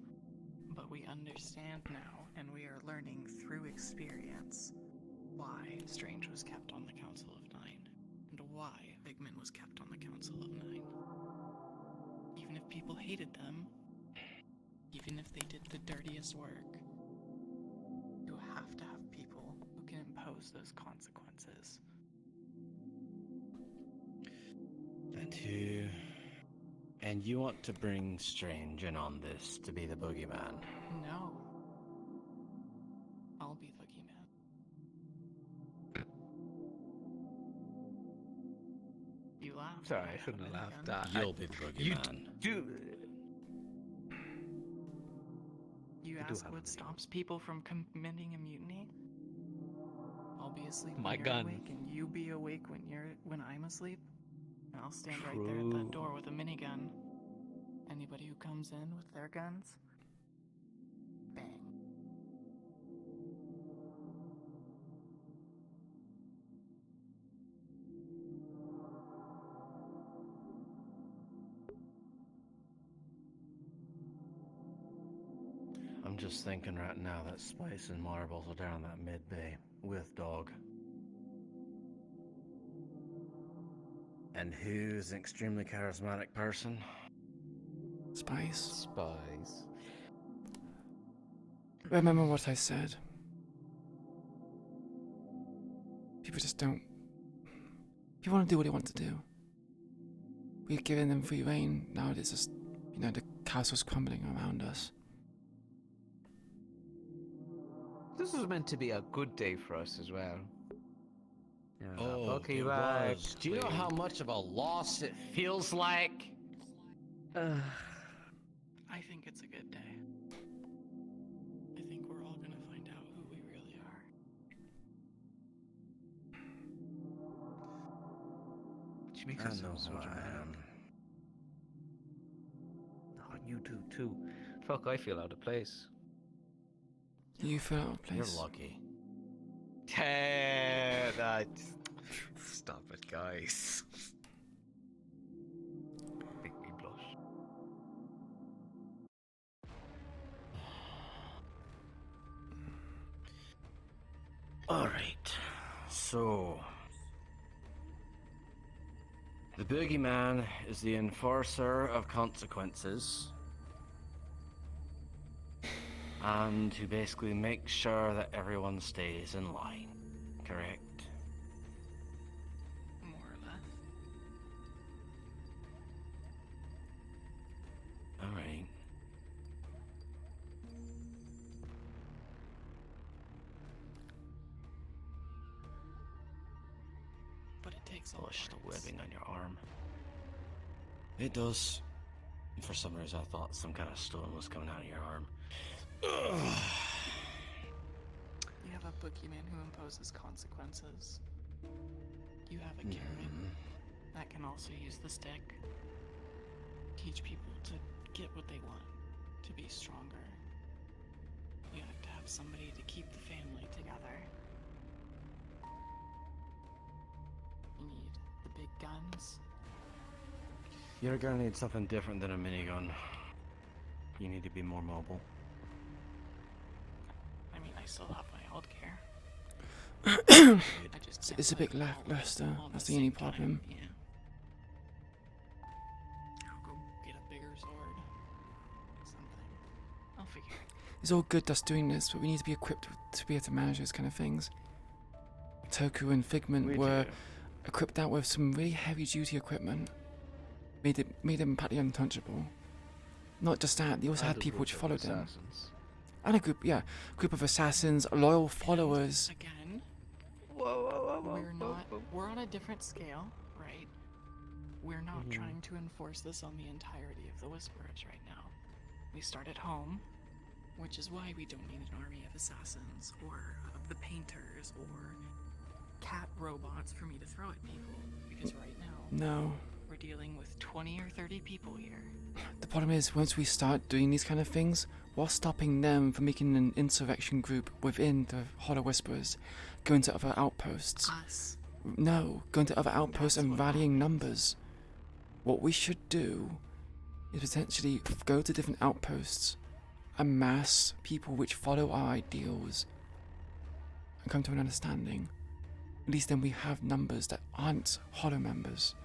but we understand now, and we are learning through experience why Strange was kept on the Council of 9, and why Figment was kept on the Council of 9. Even if people hated them, even if they did the dirtiest work, you have to have people who can impose those consequences. And you want to bring Strange in on this to be the boogeyman? No. I'll be the boogeyman. You laughed. Sorry, I shouldn't have laughed. That You'll be the boogeyman. You ask what stops people from committing a mutiny? I'll be asleep when My you're gun. awake, and you be awake when I'm asleep. And I'll stand right there at that door with a minigun. Anybody who comes in with their guns, bang. I'm just thinking right now that Spice and Marbles are down that mid-bay with Dog. And who's an extremely charismatic person? Spice. Spice. Remember what I said. People just don't. People want to do what they want to do. We've given them free reign. Now it's just, the castle's crumbling around us. This was meant to be a good day for us as well. Oh, it was. Do you know how much of a loss it feels like? I think it's a good day. I think we're all gonna find out who we really are. Which makes I us know so who I dramatic. am. Oh, you do too. Fuck, I feel out of place. You feel out of place. You're lucky. Stop it, guys. Make me blush. Alright, so. The boogeyman is the enforcer of consequences. And who basically makes sure that everyone stays in line. Correct? More or less. Alright. But it takes all Push the parts. webbing on your arm. It does. And for some reason I thought some kind of stone was coming out of your arm. You have a boogeyman who imposes consequences. You have a carrot that can also use the stick. Teach people to get what they want, to be stronger. You have to have somebody to keep the family together. You need the big guns. You're gonna need something different than a minigun. You need to be more mobile. I mean, I still have my old gear. It's a bit lackluster. That's the only problem. Yeah. I'll go get a bigger sword. Something. I'll figure it. It's all good us doing this, but we need to be equipped to be able to manage those kind of things. Toku and Figment were equipped out with some really heavy-duty equipment. Made them practically untouchable. Not just that, they also had people which followed them. And a group of assassins, loyal followers. Again? We're on a different scale, right? We're not trying to enforce this on the entirety of the Whisperers right now. We start at home, which is why we don't need an army of assassins, or of the painters, or cat robots for me to throw at people. Because right now, No. we're dealing with 20 or 30 people here. The problem is, once we start doing these kind of things, what's stopping them from making an insurrection group within the Hollow Whisperers, going to other outposts? Us. No, going to other outposts and rallying numbers. What we should do is potentially go to different outposts, amass people which follow our ideals, and come to an understanding. At least then we have numbers that aren't Hollow members.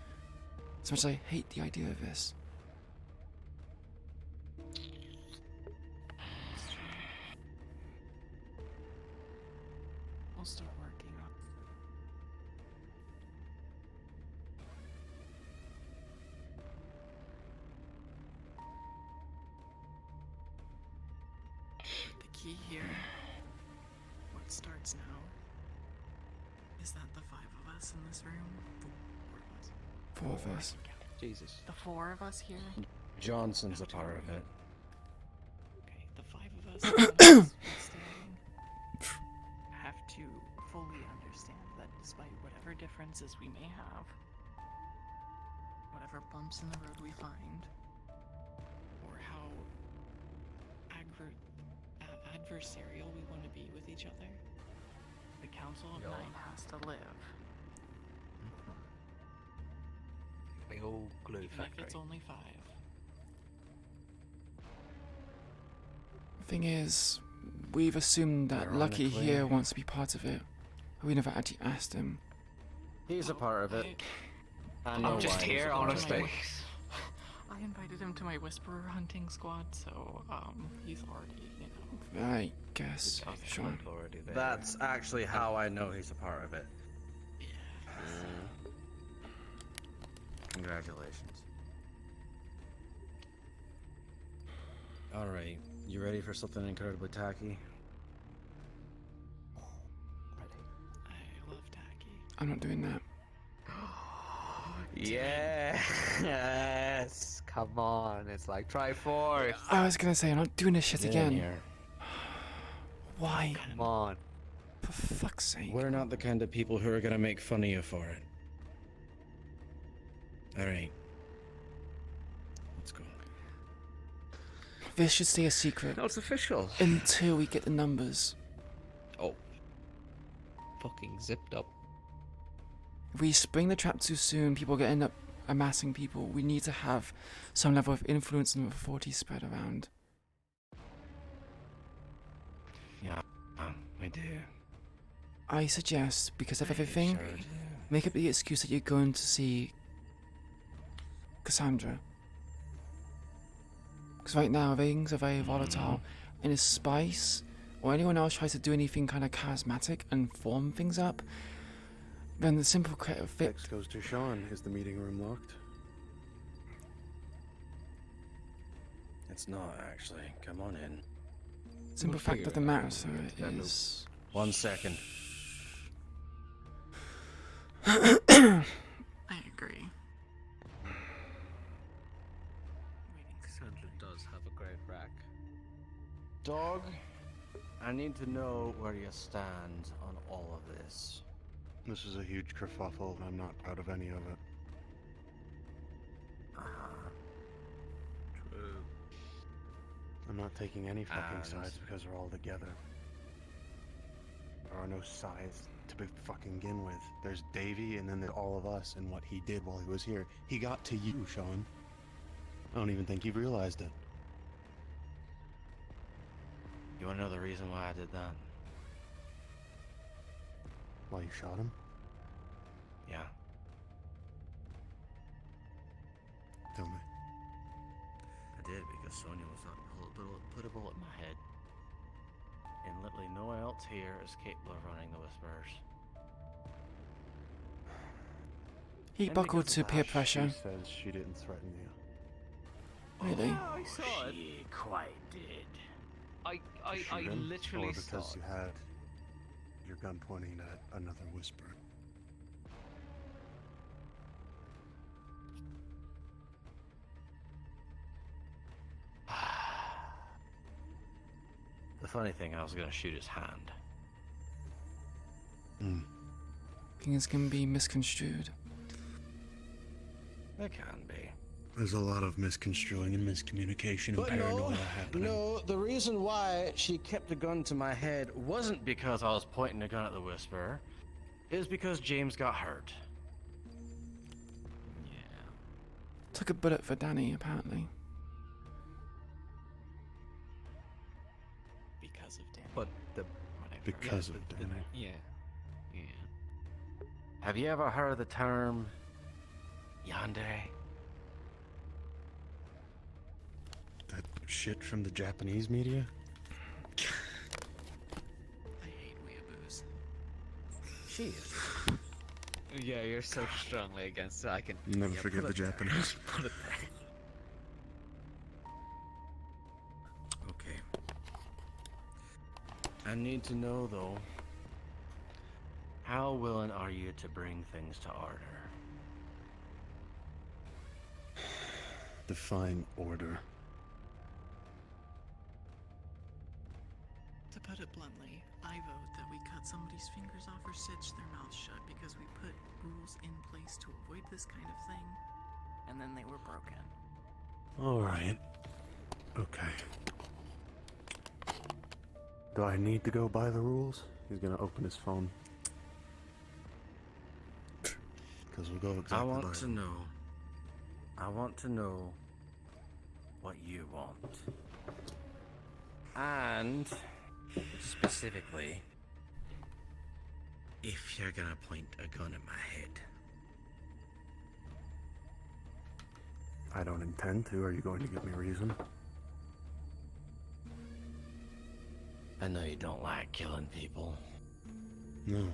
As much as I hate the idea of this. We'll start working on the key here. What starts now is that the 5 of us in this room, 4 of us. Jesus. the 4 of us here, Johnson's a part of it. okay, the 5 of us standing have to fully understand that despite whatever differences we may have, whatever bumps in the road we find, or how adversarial we want to be with each other, the Council of Nine has to live. The old glue Even factory. if it's only 5. The thing is, we've assumed that Lucky Ironically. here wants to be part of it. But we never actually asked him. He's a part of it. I know I'm just why he's here, a part of honestly. it. I invited him to my Whisperer hunting squad, so he's already, you know. I guess, Sean. That's actually how I know he's a part of it. Congratulations. Alright, you ready for something incredibly tacky? I love tacky. I'm not doing that. Yes, come on. It's like Triforce. I was gonna say, I'm not doing this shit Get in again. here. Why? Come on. For fuck's sake. We're not the kind of people who are gonna make fun of you for it. Alright. Let's go. This should stay a secret. No, it's official. Until we get the numbers. Oh. Fucking zipped up. If we spring the trap too soon, people end up amassing people. We need to have some level of influence and authority spread around. Yeah, I do. I suggest, because of everything, make up the excuse that you're going to see Cassandra. Because right now, things are very volatile. And if Spice or anyone else tries to do anything kind of charismatic and form things up, then the simple fit. Next goes to Sean. Is the meeting room locked? It's not actually. Come on in. Simple fact of the matter, sir, is 1 second. I agree. Cassandra does have a great rack. Dog, I need to know where you stand on all of this. This is a huge kerfuffle, and I'm not proud of any of it. True. I'm not taking any fucking And- sides because we're all together. There are no sides to fucking begin with. There's Davey, and then there's all of us and what he did while he was here. He got to you, Sean. I don't even think he realized it. You want to know the reason why I did that? Why you shot him? Yeah. Tell me. I did because Sonya was not put a bullet in my head. And literally no one else here is capable of running the Whispers. He And buckled because to of peer that, pressure. She says she didn't threaten you. Really? I saw it. She quite did. I To shoot him, literally or saw because it. you had your gun pointing at another Whisper. The funny thing, I was gonna shoot his hand. Things can be misconstrued. It can be. There's a lot of misconstruing and miscommunication and But paranoia happening. no, the reason why she kept a gun to my head Wasn't because I was pointing a gun at the Whisperer. It was because James got hurt. Took a bullet for Danny, apparently. Because of Danny. But the Because of Danny. Yeah. Yeah. Have you ever heard the term yandere? That shit from the Japanese media? I hate weeaboos. She is. Yeah, you're so strongly against it. I can Never yeah, forget put the it there. Japanese. Put it there. Okay. I need to know though. How willing are you to bring things to order? Define order. To put it bluntly, I vote that we cut somebody's fingers off or stitch their mouth shut because we put rules in place to avoid this kind of thing, and then they were broken. Alright. Okay. Do I need to go by the rules? He's gonna open his phone. Because we'll go exactly I by want to them. know. I want to know what you want. And specifically, if you're gonna point a gun at my head. I don't intend to. Are you going to give me a reason? I know you don't like killing people. No.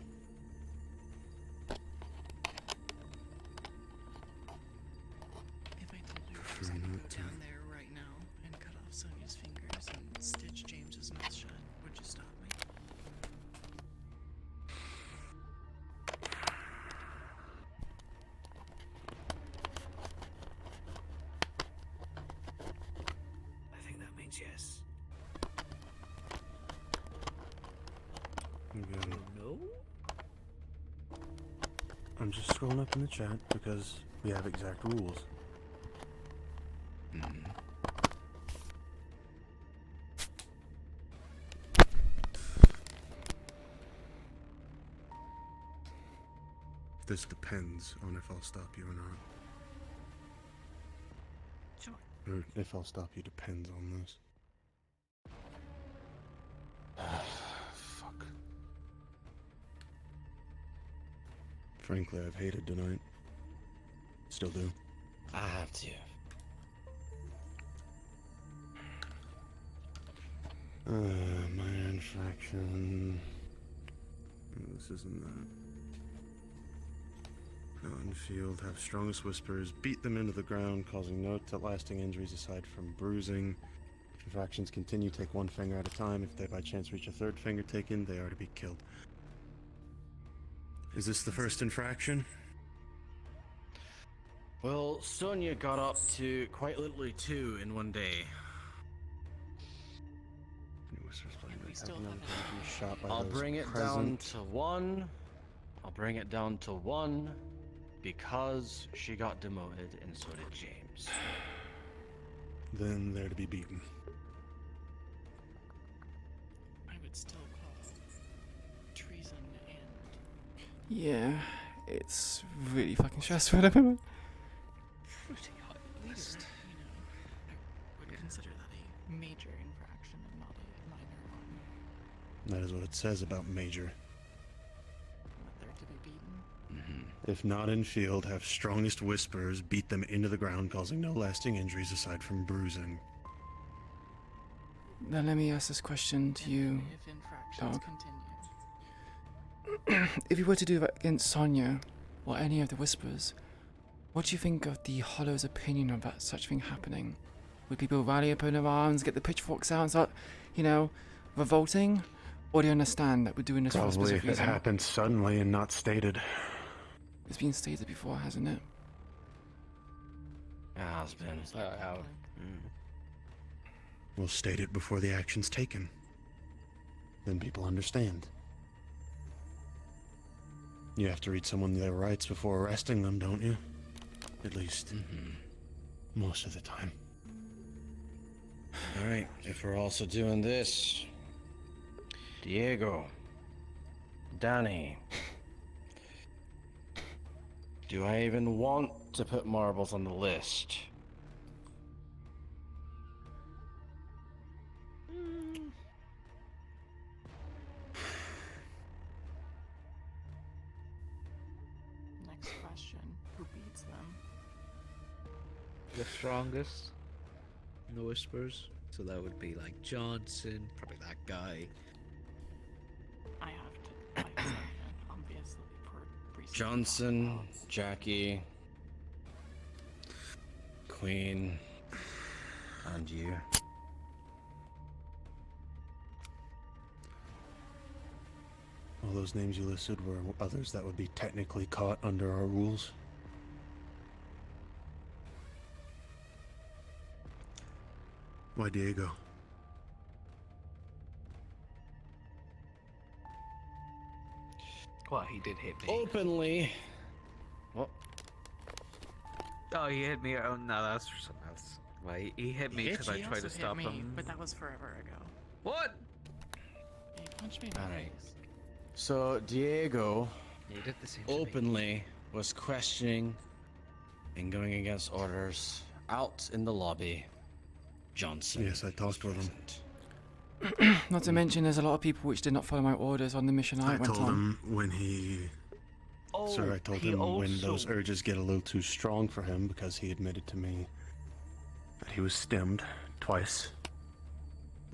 If I told you I was gonna go down there right now and cut off Sonia's fingers and stitch James's mouth shut, would you stop me? I think that means yes. Good. No? I'm just scrolling up in the chat because we have exact rules. This depends on if I'll stop you or not. Sure. Or if I'll stop you depends on this. Fuck. Frankly, I've hated tonight. Still do. I have to. Minor infraction. No, this isn't that. Go in field, have strongest whispers, beat them into the ground, causing no lasting injuries aside from bruising. If infractions continue, take one finger at a time. If they by chance reach a third finger taken, they are to be killed. Is this the first infraction? Well, Sonia got up to quite literally 2 in one day. Whispers playing We like still having have him be shot by I'll those bring it down present. to 1. I'll bring it down to 1 because she got demoted and so did James. Then they're to be beaten. I would still call treason and Yeah, it's really fucking stressful at the moment. pretty high at least. You know, I would consider that a major infraction and not a minor one. That is what it says about Major. That they're to be beaten. If not in field, have strongest whispers beat them into the ground, causing no lasting injuries aside from bruising. Now let me ask this question to you, If infractions Dog. continue. If you were to do that against Sonya, or any of the Whispers, what do you think of the Hollow's opinion of that such thing happening? Would people rally up in their arms, get the pitchforks out and start, you know, revolting? Or do you understand that we're doing this for a Probably specific if it reason? happened suddenly and not stated. It's been stated before, hasn't it? It has been. We'll state it before the action's taken. Then people understand. You have to read someone their rights before arresting them, don't you? At least, most of the time. Alright, if we're also doing this, Diego, Danny, do I even want to put marbles on the list? Next question: who beats them? The strongest in the whispers. So that would be like Johnson, probably that guy. I have to fight Sonya, obviously, for reasons. Johnson, Jackie, Queen, and you. All those names you listed were others that would be technically caught under our rules. Why Diego? Well, he did hit me. Openly. What? Oh, he hit me. Oh, no, that's for something else. Why, he hit me because I He tried also to hit stop me, him. but that was forever ago. What? He punched me in the Alright. face. So Diego You did the same to me. openly was questioning and going against orders out in the lobby. Johnson. Yes, I talked with him. Not to mention, there's a lot of people which did not follow my orders on the mission I I went told on. him when he... Sir, I told he him when those also- urges get a little too strong for him because he admitted to me that he was stemmed twice.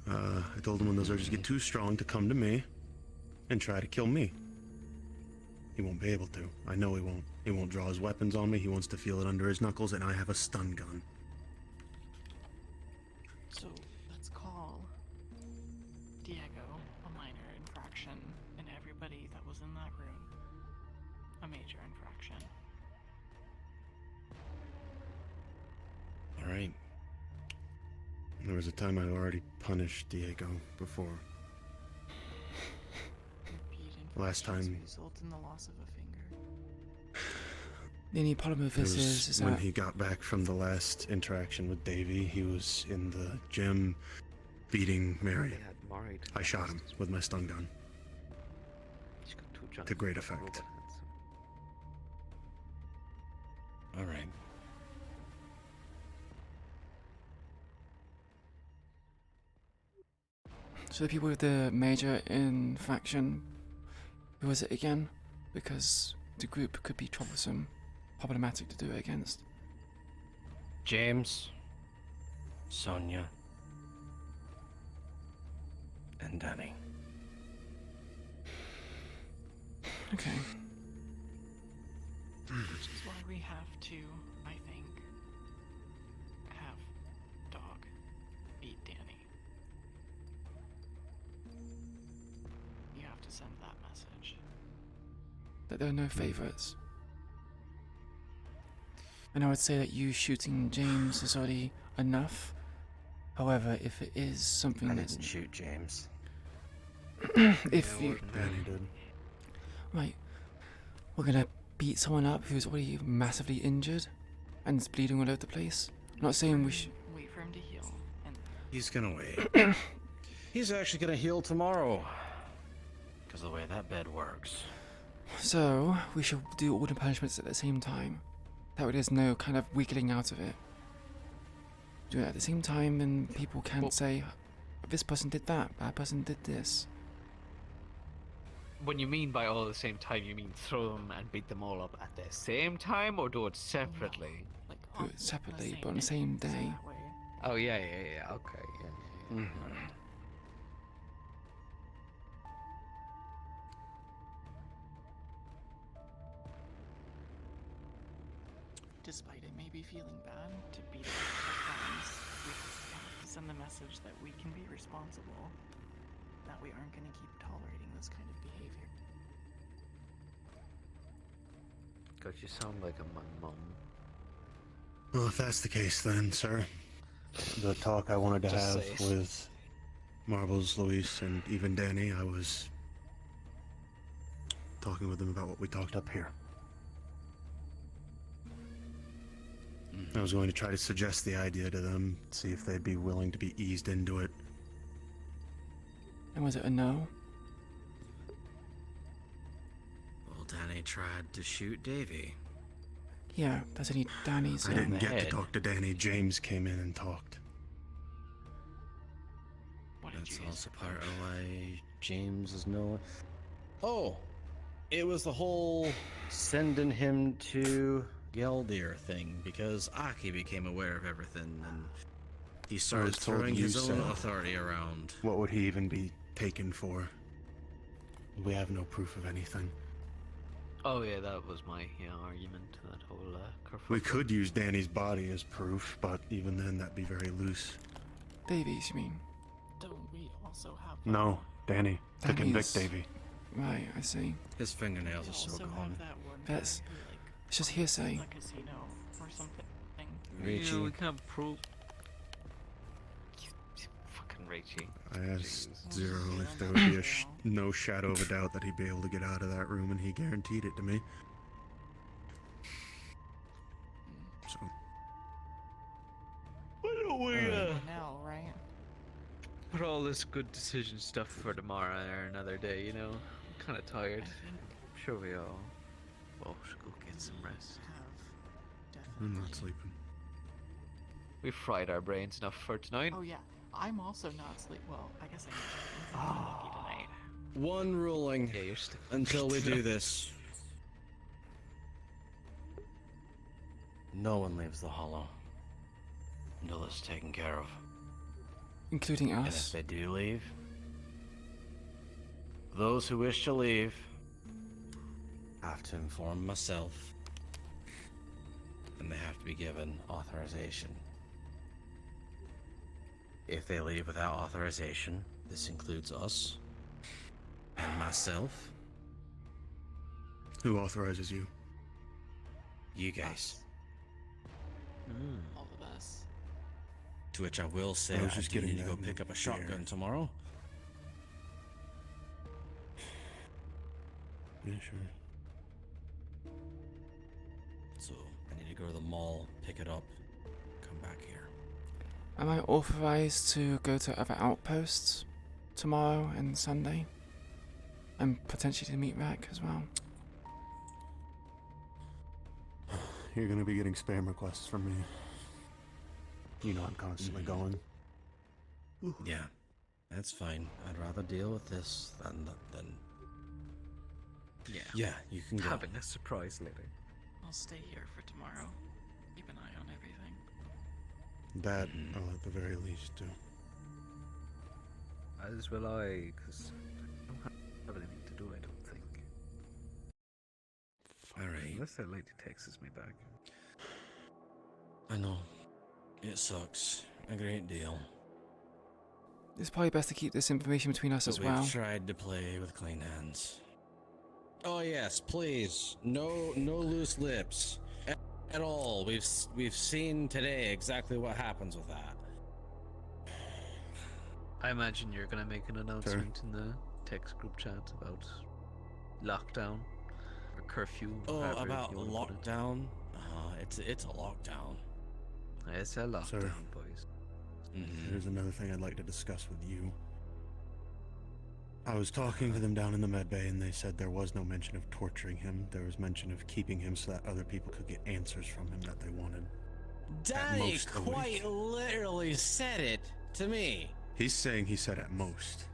I told him when those urges get too strong to come to me and try to kill me. He won't be able to. I know he won't. He won't draw his weapons on me. He wants to feel it under his knuckles, and I have a stun gun. So let's call Diego a minor infraction, and everybody that was in that room a major infraction. Alright. There was a time I already punished Diego before. Repeat Last infractions time- result in the loss of a finger. The only problem with It this was is when that he got back from the last interaction with Davy, he was in the gym beating Mary. They had married. I shot him with my stun gun. He's got two Johnsons To great and effect. robot hands. Alright. so the people with the major infraction, who was it again? Because the group could be problematic to do it against. James, Sonia, and Danny. Okay. Which is why we have to, I think, have Dog beat Danny. You have to send that message. That there are no favorites. And I would say that you shooting James is already enough. However, if it is something I that's... didn't shoot James. if you Danny did. right, we're gonna beat someone up who's already massively injured and is bleeding all over the place. I'm not saying we should. Wait for him to heal. And He's gonna wait. He's actually gonna heal tomorrow. Because the way that bed works. So we should do all the punishments at the same time. That way there's no kind of wiggling out of it. Do it at the same time, and people can't say, "This person did that. That person did this." When you mean by all at the same time, you mean throw them and beat them all up at the same time, or do it separately? Do it separately, but on the same day. Oh yeah, okay, yeah. despite it maybe feeling bad to beat up our friends, we have to send the message that we can be responsible, that we aren't going to keep tolerating this kind of behavior. God, you sound like my mum. Well, if that's the case, then, sir, the talk I wanted to Just have say it. with Marbles, Luis, and even Danny, I was talking with them about what we talked up here. I was going to try to suggest the idea to them, see if they'd be willing to be eased into it. And was it a no? Well, Danny tried to shoot Davy. Yeah, that's any Danny's. I didn't get to talk to Danny. James came in and talked. That's also part of why James is no. Oh, it was the whole sending him to Geldir thing, because Aki became aware of everything and he started told throwing you his own so. authority around. What would he even be taken for? We have no proof of anything. Oh yeah, that was my argument to that whole kerfuffle. We could use Danny's body as proof, but even then that'd be very loose. Davies, you mean? Don't we also have... No, Danny, to convict Danny's- Davy. Right, I see. His fingernails are so also gone. have that one That's guy who, it's just hearsay. a casino or something. Yeah, we can't prove. Fucking Rachie. I asked Zero if there would be no shadow of a doubt that he'd be able to get out of that room, and he guaranteed it to me. So, Why don't we Now, right? put all this good decision stuff for tomorrow or another day? You know, I'm kind of tired. I'm sure we all should go get some rest. I'm not sleeping. We fried our brains enough for tonight. Oh yeah, I'm also not sleep. Well, I guess I'm lucky tonight. One ruling Yeah, you're still until we do this. No one leaves the hollow until it's taken care of. Including And if us. they do leave, those who wish to leave Have to inform myself, and they have to be given authorization. If they leave without authorization, this includes us and myself. Who authorizes you? You guys. All of us. To which I will say, I was I just do getting need to go that pick up a in shotgun here. tomorrow. Yeah, sure. So I need to go to the mall, pick it up, come back here. Am I authorized to go to other outposts tomorrow and Sunday? And potentially to meet Rack as well? You're gonna be getting spam requests from me. You know I'm constantly going. Yeah, that's fine. I'd rather deal with this than Yeah, you can go. Having a surprise later. I'll stay here for tomorrow. Keep an eye on everything. That, I'll at the very least do. As will I, because I don't have anything to do, I don't think. Alright. Unless that lady texts me back. I know. It sucks. A great deal. It's probably best to keep this information between us as But well. we've tried to play with clean hands. Oh yes, please. No loose lips. At all. We've seen today exactly what happens with that. I imagine you're gonna make an announcement in the text group chat about lockdown or curfew. Oh, however about you wanna put it. lockdown? It's a lockdown. It's a lockdown, Sir. boys. There's another thing I'd like to discuss with you. I was talking to them down in the med bay, and they said there was no mention of torturing him. There was mention of keeping him so that other people could get answers from him that they wanted. Danny most, a quite literally said it to me. He's saying he said at most.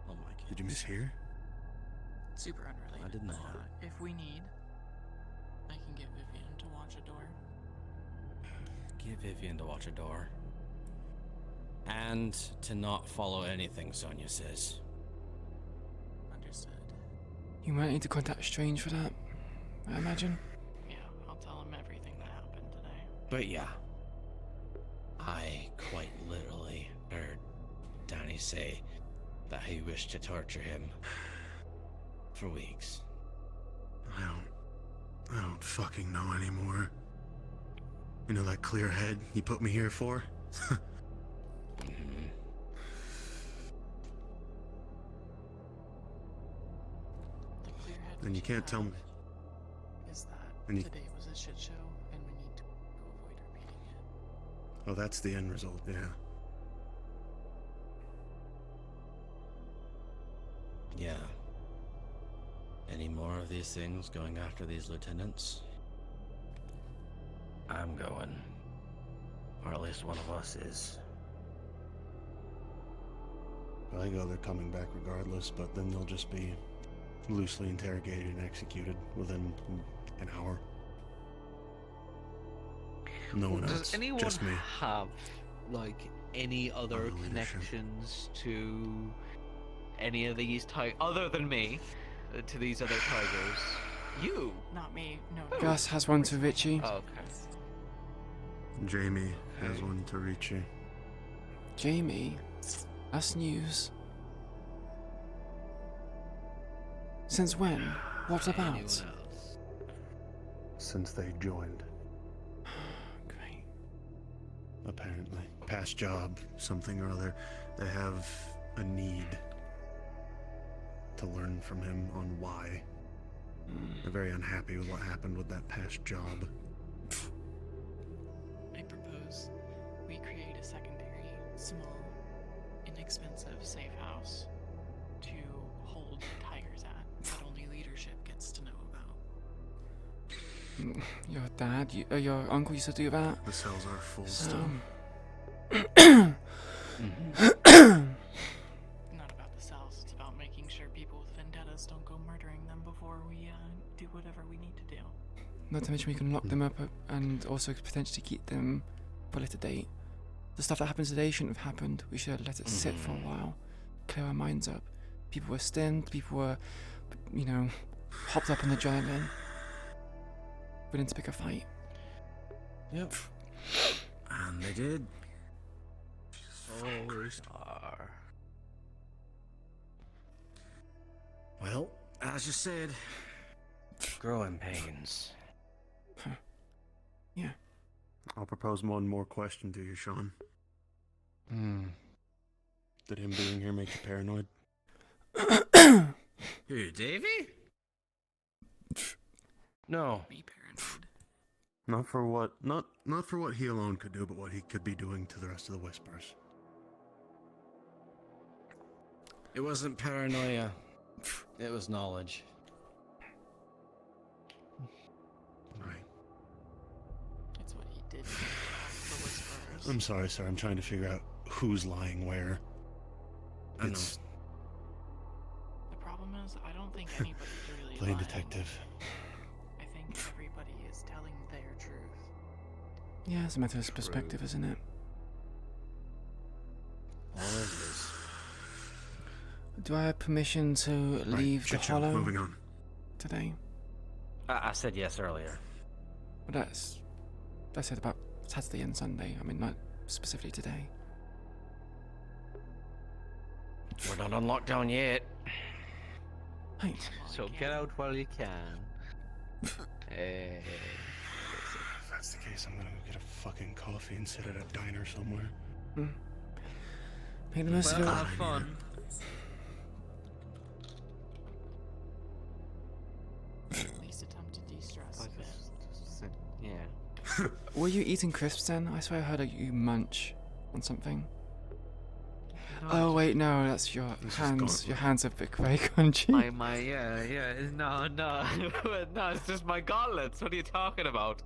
Oh my god. Did you mishear? Super unrelated. I did not. If we need, I can get Vivian to watch a door. Get Vivian to watch a door. And to not follow anything Sonia says. Understood. You might need to contact Strange for that, I imagine. Yeah, I'll tell him everything that happened today. But yeah, I quite literally heard Danny say that he wished to torture him for weeks. I don't fucking know anymore. You know that clear head you put me here for? And you can't tell me. Is that And you, today was a shit show and we need to avoid repeating it. oh, that's the end result, yeah. Yeah. Any more of these things going after these lieutenants? I'm going. Or at least one of us is. I go they're coming back regardless, but then they'll just be loosely interrogated and executed within an hour. No one Does else, anyone just me. have like any other Other leadership. connections to any of these other than me to these other tigers? You? Not me, no. Gus has one to Richie. Oh, okay. Jamie has one to reach you. Jamie? That's news. Since when? What about? Since they joined. Great. Apparently. Past job, something or other. They have a need to learn from him on why. They're very unhappy with what happened with that past job. I propose we create a secondary, small, inexpensive safe house to hold tigers at that only leadership gets to know about. Your dad, your uncle used to do that. The cells are full still. Not about the cells, it's about making sure people with vendettas don't go murdering them before we do whatever we need to do. Not to mention we can lock them up and also potentially keep them fully to date. The stuff that happens today shouldn't have happened. We should have let it sit for a while, clear our minds up. People were stinned, people were, hopped up on the adrenaline, willing to pick a fight. Yep. And they did. Well, as you said, growing pains. Yeah. I'll propose one more question to you, Sean. Did him being here make you paranoid? Who, Davey? No. Me paranoid. Not for what he alone could do, but what he could be doing to the rest of the Whispers. It wasn't paranoia. It was knowledge. Right. It's what he did to the Whisperers. I'm sorry, sir. I'm trying to figure out who's lying where. I know. It's The problem is, I don't think anybody's really playing lying. detective. I think everybody is telling their truth. Yeah, it's a matter of perspective, isn't it? All it is. Do I have permission to leave the shit show. hollow Moving on. today? I said yes earlier. Well, I said about Saturday and Sunday. I mean, not specifically today. We're not on lockdown yet. Hey. So get out while you can. Hey. If that's the case, I'm gonna go get a fucking coffee and sit at a diner somewhere. Make the most of it. Have fun. Were you eating crisps then? I swear I heard you munch on something. Oh wait, no, that's your hands. Your hands are very crunchy. No, no, it's just my gauntlets. What are you talking about?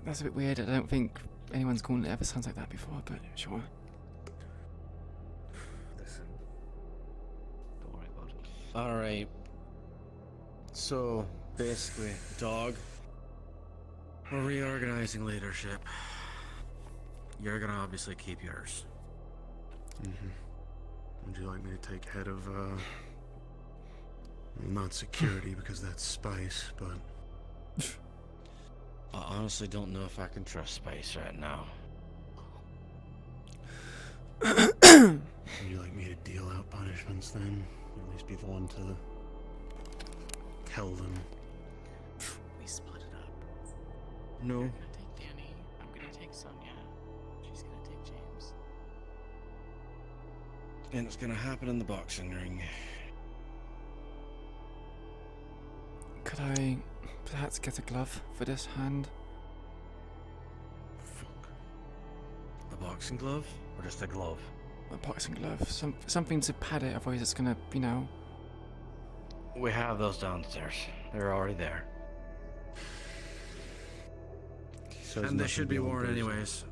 That's a bit weird. I don't think anyone's gauntlet ever sounds like that before, but sure. Don't worry about it. All right. So basically, dog, we're reorganizing leadership. You're gonna obviously keep yours. Would you like me to take head of, well, not security because that's Spice, but... I honestly don't know if I can trust Spice right now. Would you like me to deal out punishments then? At least be the one to tell them. We split it up. No. You're gonna take Danny. I'm gonna take Sonia. She's gonna take James. And it's gonna happen in the boxing ring. Could I perhaps get a glove for this hand? A boxing glove? Or just a glove? A boxing glove. Something to pad it, otherwise it's gonna, you know... We have those downstairs. They're already there. So and they should be worn anyways.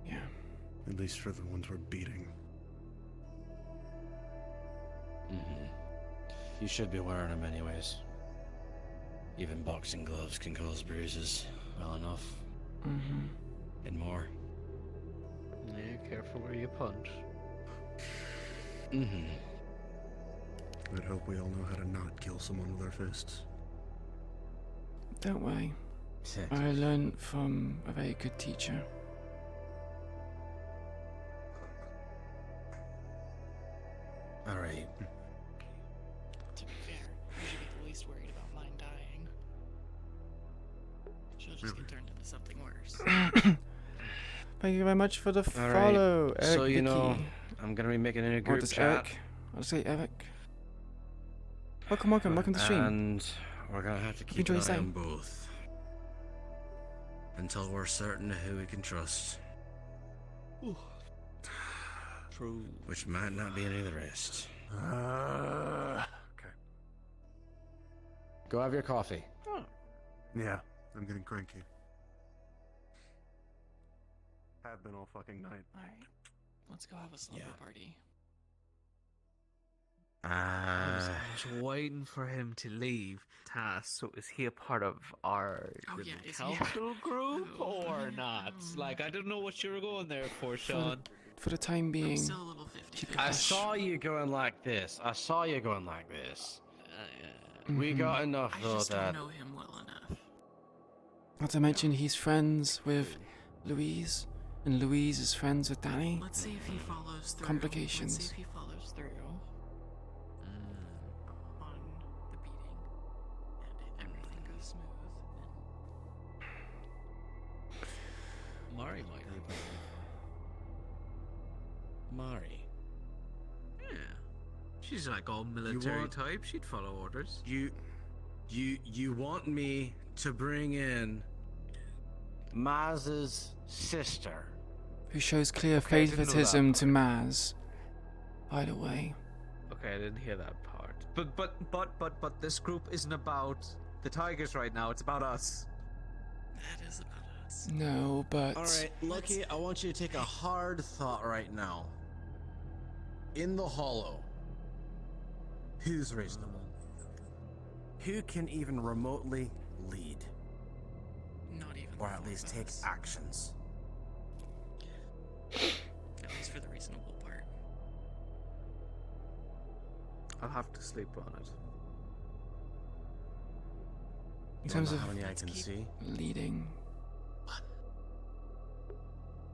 Yeah. At least for the ones we're beating. You should be wearing them anyways. Even boxing gloves can cause bruises well enough. And more. Yeah, careful where you punch. I'd hope we all know how to not kill someone with our fists. Don't worry. I learned from a very good teacher. Alright. To be fair, you should be the least worried about mine dying. She'll just get turned into something worse. Thank you very much for the All follow, right. Eric. So you Vicky. know, I'm gonna be making a Or group does chat. Eric? I'll say Eric. Welcome to the stream. And we're gonna have to keep Enjoy an your eye stay. on both. Until we're certain of who we can trust. True. Which might not be any of the rest. Okay. Go have your coffee. Yeah, I'm getting cranky. Have been all fucking night. Alright. Let's go have a slumber party. I was waiting for him to leave task. So is he a part of our is he? council group or not? Like, I don't know what you were going there for, Sean. For the time being. Still a little 50. I saw you going like this. We got enough I though just that. don't know him well enough. Not to mention he's friends with Louise, and Louise is friends with Danny. Let's see if he follows through. Complications. Let's see if he follows through on the beating, and everything goes smooth. Mari might. Mari. Yeah. She's like all military want- type. She'd follow orders. You want me to bring in Maz's sister? Who shows clear Okay, I didn't know favoritism to Maz. By the way. Okay, I didn't hear that part. But this group isn't about the Tigers right now. It's about us. That is about us. No, but... Alright, Lucky, I want you to take a hard thought right now. In the hollow, who's reasonable? Who can even remotely lead? Not even. Or at least take actions? At least for the reasonable part. I'll have to sleep on it. In terms Don't of know how many I can see. leading.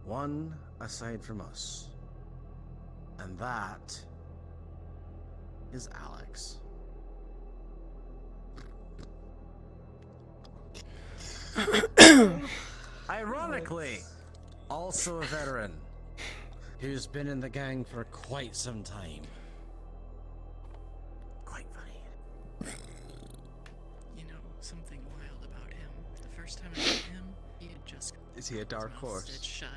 One aside from us. And that is Alex. Ironically, also a veteran who's been in the gang for quite some time. Quite funny. You know, something wild about him. The first time I met him, he had just Is he a dark horse? Shut.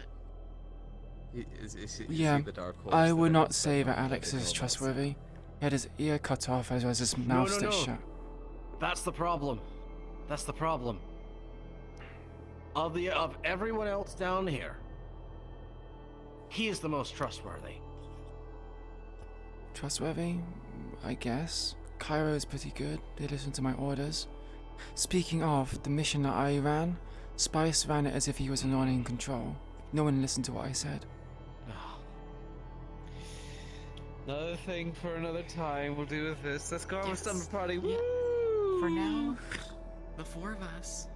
Is he Yeah, the dark horse? I that would not everyone's say betting that on Alex they know is about? trustworthy. He had his ear cut off as well as his mouth stitched shut. That's the problem. That's the problem. Of everyone else down here, he is the most trustworthy. Trustworthy? I guess. Cairo is pretty good. They listen to my orders. Speaking of, the mission that I ran, Spice ran it as if he was the one in control. No one listened to what I said. Another thing for another time. We'll do with this. Let's go have a summer party. Yeah. Woo! For now, the four of us,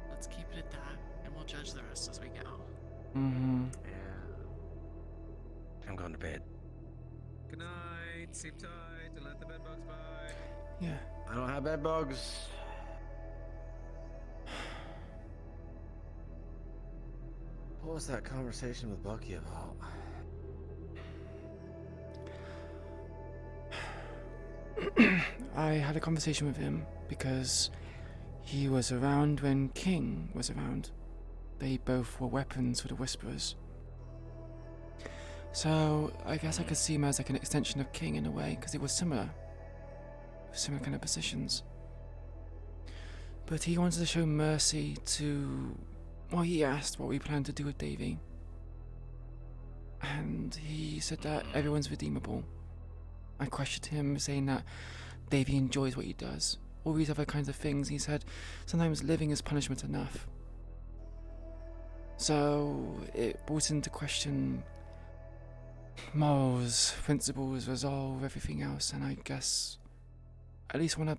let's keep it at that, and we'll judge the rest as we go. Mm-hmm. Yeah. I'm going to bed. Good night. Sleep tight. Don't let the bed bugs bite. Yeah. I don't have bed bugs. What was that conversation with Bucky about? I had a conversation with him because he was around when King was around. They both were weapons for the Whisperers. So I guess I could see him as like an extension of King in a way, because it was similar kind of positions. But he wanted to show mercy to, well, he asked what we planned to do with Davy. And he said that everyone's redeemable. I questioned him, saying that Davy enjoys what he does. All these other kinds of things. He said sometimes living is punishment enough. So it brought into question morals, principles, resolve, everything else, and I guess at least want to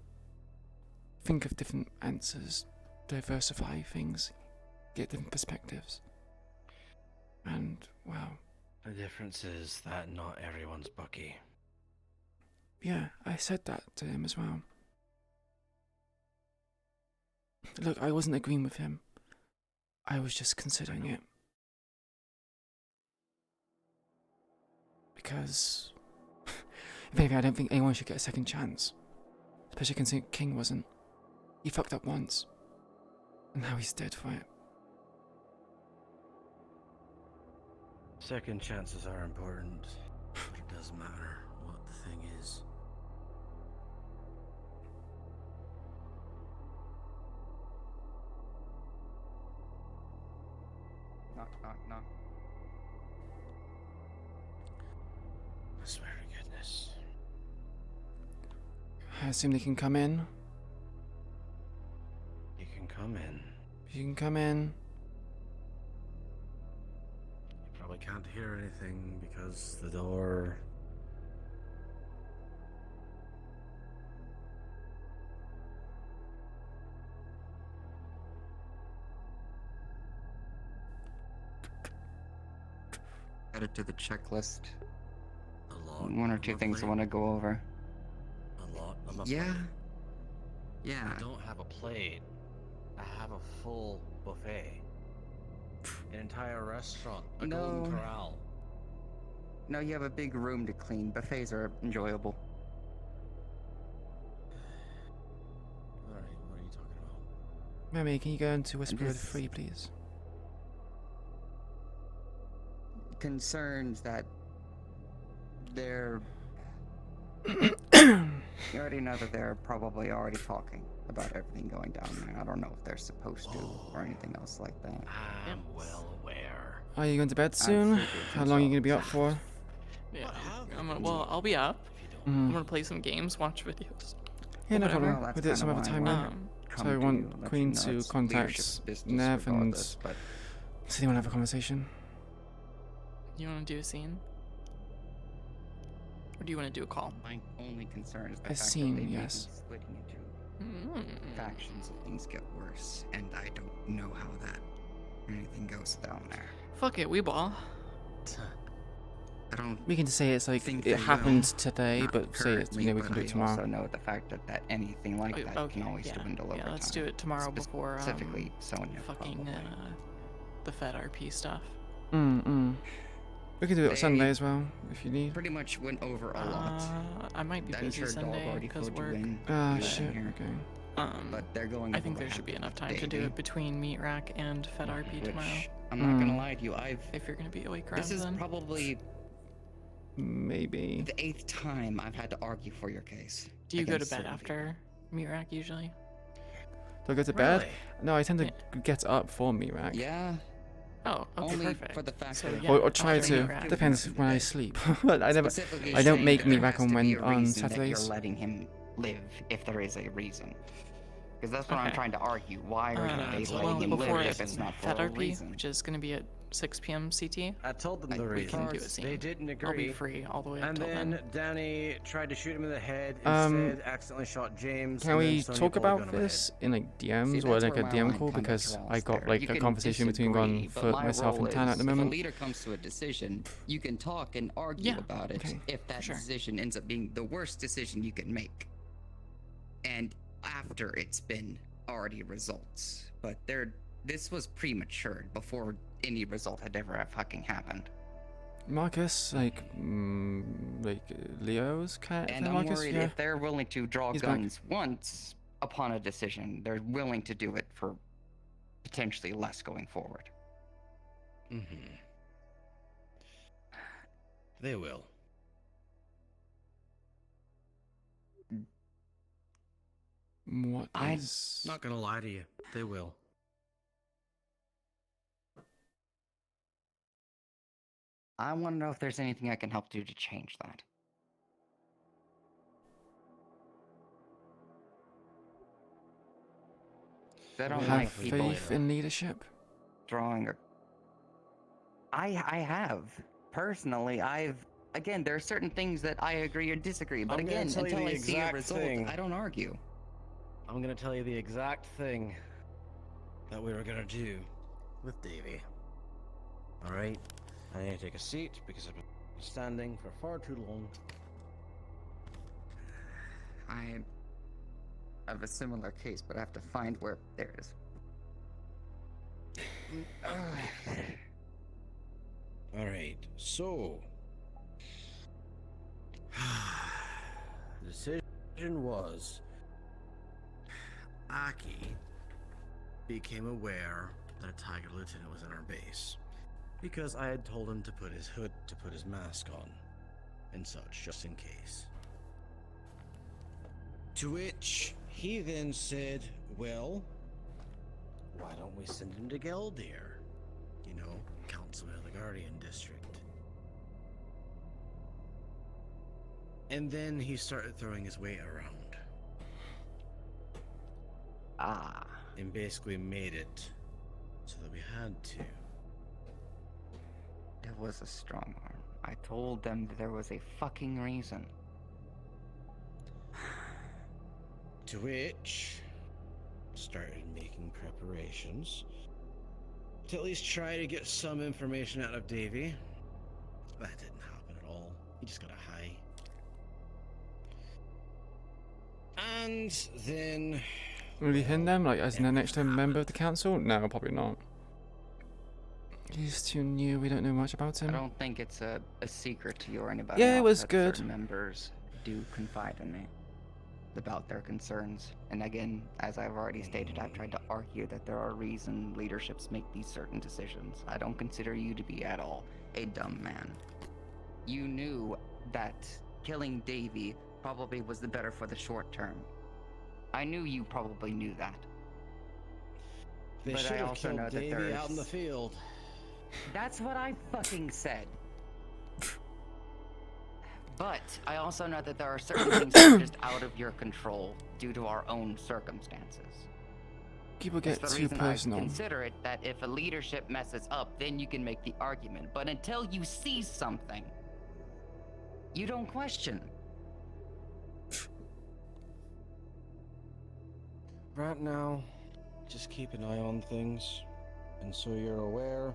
think of different answers, diversify things, get different perspectives. And, well... The difference is that not everyone's Bucky. Yeah, I said that to him as well. Look, I wasn't agreeing with him. I was just considering it. Because, if anything, I don't think anyone should get a second chance. Especially considering King wasn't. He fucked up once. And now he's dead for it. Second chances are important, but it doesn't matter what the thing is. Knock, knock, knock. I swear to goodness. I assume they can come in. You can come in. You can come in. You probably can't hear anything because the door... Add it to the checklist. A lot. One or two things I want to go over. A lot. Yeah. Yeah. I don't have a plate. I have a full buffet. An entire restaurant. A golden corral. No, you have a big room to clean. Buffets are enjoyable. Alright, what are you talking about? Mammy, can you go into Whisperer 3, please? Concerns that they're... You already know that they're probably already talking about everything going down there. I don't know if they're supposed to or anything else like that. I'm well aware. Are you going to bed soon? How long are you going to be up for? Yeah, I'll be up. I'm gonna play some games, watch videos. Yeah, no whatever. problem. We'll do it some other time then. So I want Queen to contact Nev and so they want to have a conversation. You want to do a scene? Or do you want to do a call? My only concern is the A fact scene, that they may be yes. splitting into factions if things get worse, and I don't know how that anything goes down there. Fuck it, we ball. I don't. We can just say it's like think it they happened will. today, Not but say it's currently, we can do it I tomorrow. also know the fact that anything like that can always dwindle over yeah, time. let's do it tomorrow before Specifically, Sonya. fucking the Fed RP stuff. We can do it on Sunday as well if you need. Pretty much went over a lot. I might be That is busy her dog Sunday already because filled you work. in. Ah, Yeah, shit. here. Okay. but they're going. I think there should be enough time to do Davey. it between Meat Rack and FedRP Which, tomorrow. I'm not gonna lie to you, If you're gonna be awake around This is then. probably maybe the 8th time I've had to argue for your case. Do you go to against bed certain after Meat Rack usually? Do I go to bed? Really? No, I tend to get up for Meat Rack. Yeah. Oh, okay, Only perfect. for the fact So, that yeah, Or try after to. Meat Rack. Depends when I sleep. But I Specifically don't saying make that Meat there Rack has on to be a on reason that Saturdays. You're letting him live if there is a reason. Because that's what I'm Okay. trying to argue. Why are they well, letting him before live if it's not for a FedRP, reason? which is going to be at 6 p.m. CT. I told them the we can do a reasons. scene. They didn't agree. I'll be free all the way And until then then. Danny tried to shoot him in the head. Um, Instead, accidentally shot James. Can and then we Sonya talk pulled a gun about on my this head. in like DMs See, or that's like a where my DM line call? kinda Because I draws got there. like You a can conversation between disagree, Gon but for my myself role and Tan at is, the If a moment. leader comes to a decision, you can talk and argue Yeah, about it okay, if that sure. decision ends up being the worst decision you can make. And after it's been already results. But this was premature before any result had ever fucking happened. Marcus, like Leo's cat. And I'm Marcus, worried yeah. if they're willing to draw He's back. guns once upon a decision, they're willing to do it for potentially less going forward. Mm-hmm. They will. What I'm is... Not gonna lie to you. They will. I want to know if there's anything I can help do to change that. I don't have like people faith in leadership? drawing a... I have. Personally, again, there are certain things that I agree or disagree, but I'm gonna again, tell you until the I see a exact result, thing. I don't argue. I'm gonna tell you the exact thing that we were gonna do with Davy. Alright? I need to take a seat because I've been standing for far too long. I have a similar case, but I have to find where there is. Alright, so the decision was Aki became aware that a Tiger Lieutenant was in our base because I had told him to put his mask on and such, just in case. To which he then said, well, why don't we send him to Geldir? You know, Councilman of the Guardian District. And then he started throwing his weight around. And basically made it so that we had to. It was a strong arm. I told them that there was a fucking reason. To which started making preparations to at least try to get some information out of Davy. That didn't happen at all. He just got a high. And then Will he hint them, like, as the next time member of the council? No, probably not. He's too new, we don't know much about him. I don't think it's a secret to you or anybody Yeah, it else was that good. certain members do confide in me about their concerns. And again, as I've already stated, I've tried to argue that there are reasons leaderships make these certain decisions. I don't consider you to be at all a dumb man. You knew that killing Davy probably was the better for the short term. I knew you probably knew that. they But should I have also killed know that Davy there's... out in the field. That's what I fucking said. But I also know that there are certain things that are just out of your control due to our own circumstances. People get That's the too reason personal. I consider it that if a leadership messes up, then you can make the argument. But until you see something, you don't question. Right now, just keep an eye on things. And so you're aware,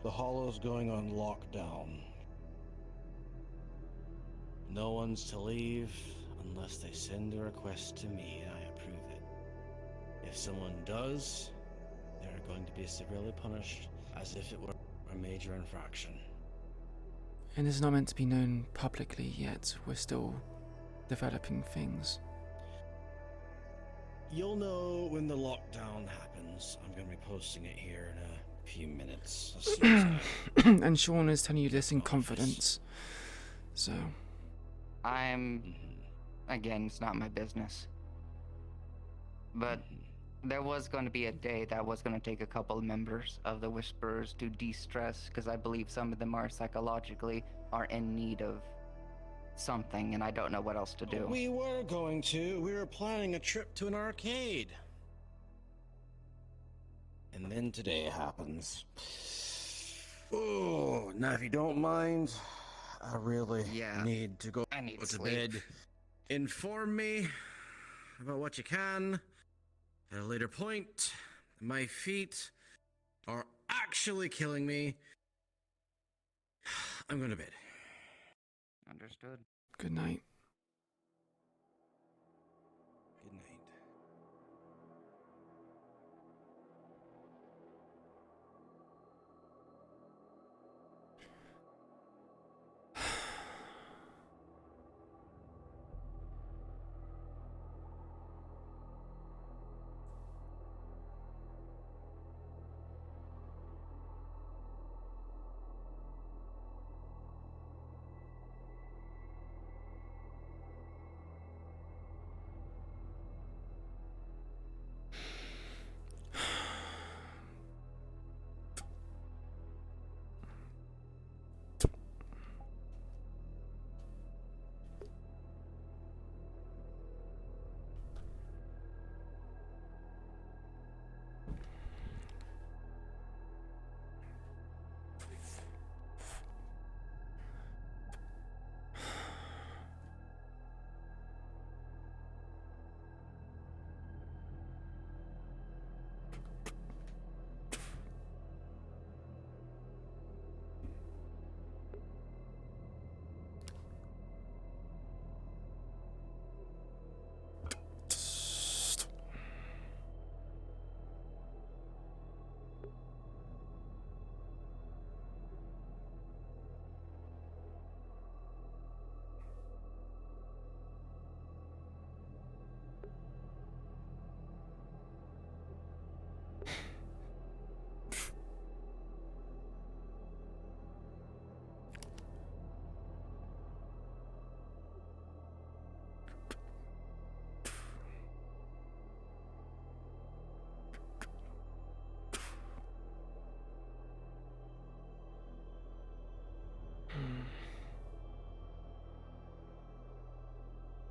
the Hollow's going on lockdown. No one's to leave unless they send a request to me and I approve it. If someone does, they're going to be severely punished as if it were a major infraction. And it's not meant to be known publicly yet. We're still developing things. you'll know when the lockdown happens. I'm gonna be posting it here in a few minutes. As soon as And Sean is telling you this in confidence. So. Again, it's not my business. But there was going to be a day that was going to take a couple of members of the Whisperers to de-stress, because I believe some of them are psychologically in need of something, and I don't know what else to do. We were planning a trip to an arcade. And then today happens. Oh, now if you don't mind, I really need to go to sleep. bed. Inform me about what you can. At a later point, my feet are actually killing me. I'm going to bed. Understood. Good night. Good night.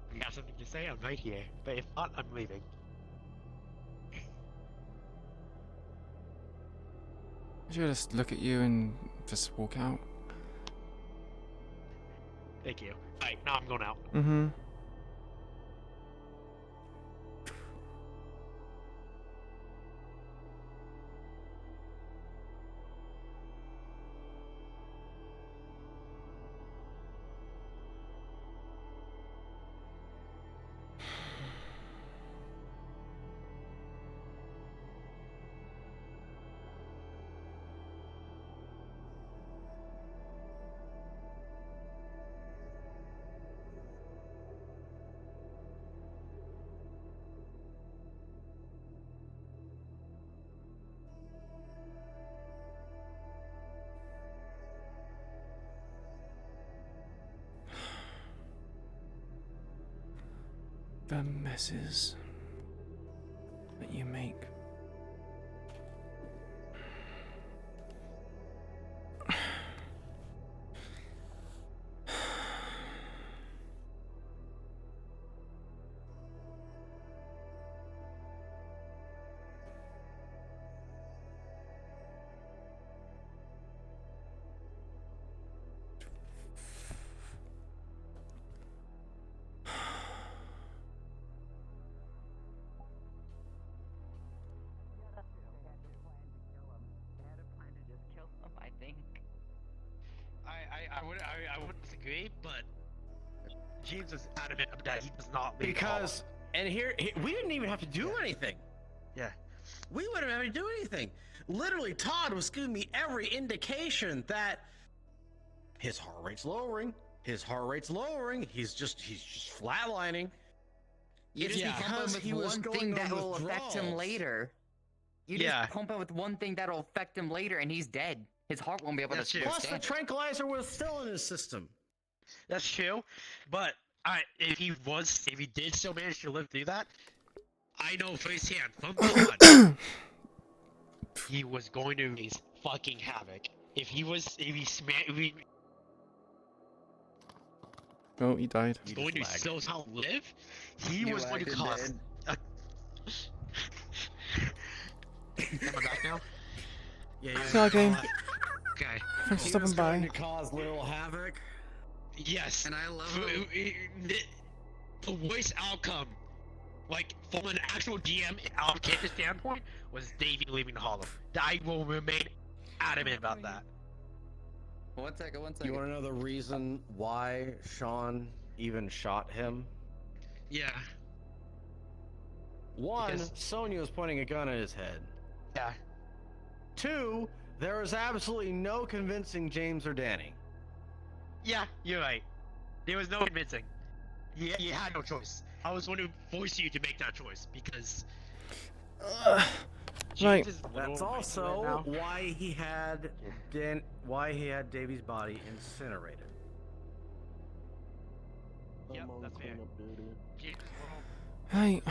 If you got something to say, I'm right here. But if not, I'm leaving. Should I just look at you and just walk out? Thank you. Alright, now I'm going out. Mm-hmm. The messes that you make. I wouldn't disagree, but James is adamant that he does not leave. Because, and here, we didn't even have to do anything. Yeah. We wouldn't have to do anything. Literally, Todd was giving me every indication that his heart rate's lowering. His heart rate's lowering. He's just flatlining. You just Yeah, pump him because with he was one going thing on that will affect him withdrawals. later. You Yeah. just pump him with one thing that'll affect him later, and he's dead. His heart won't be able That's to true. Plus, the withstand it. tranquilizer was still in his system. That's true, but if he did still manage to live through that, I know firsthand from God, he was going to raise fucking havoc. Oh, he died. Going to still live, he was going to cause. Am I back now? Yeah, Yeah, okay. Okay. Thanks for He stopping was going by. to cause little havoc. Yes. And I love the worst outcome, like from an actual DM allocator standpoint, was Davey leaving the Hollow. I will remain adamant about that. One second. You want to know the reason why Sean even shot him? Yeah. One, Because- Sonya was pointing a gun at his head. Yeah. Two, there was absolutely no convincing James or Danny. Yeah, you're right. There was no convincing. You had no choice. I was going to force you to make that choice because. Right. That's also why he had Davy's body incinerated. Yep, that's fair. Right.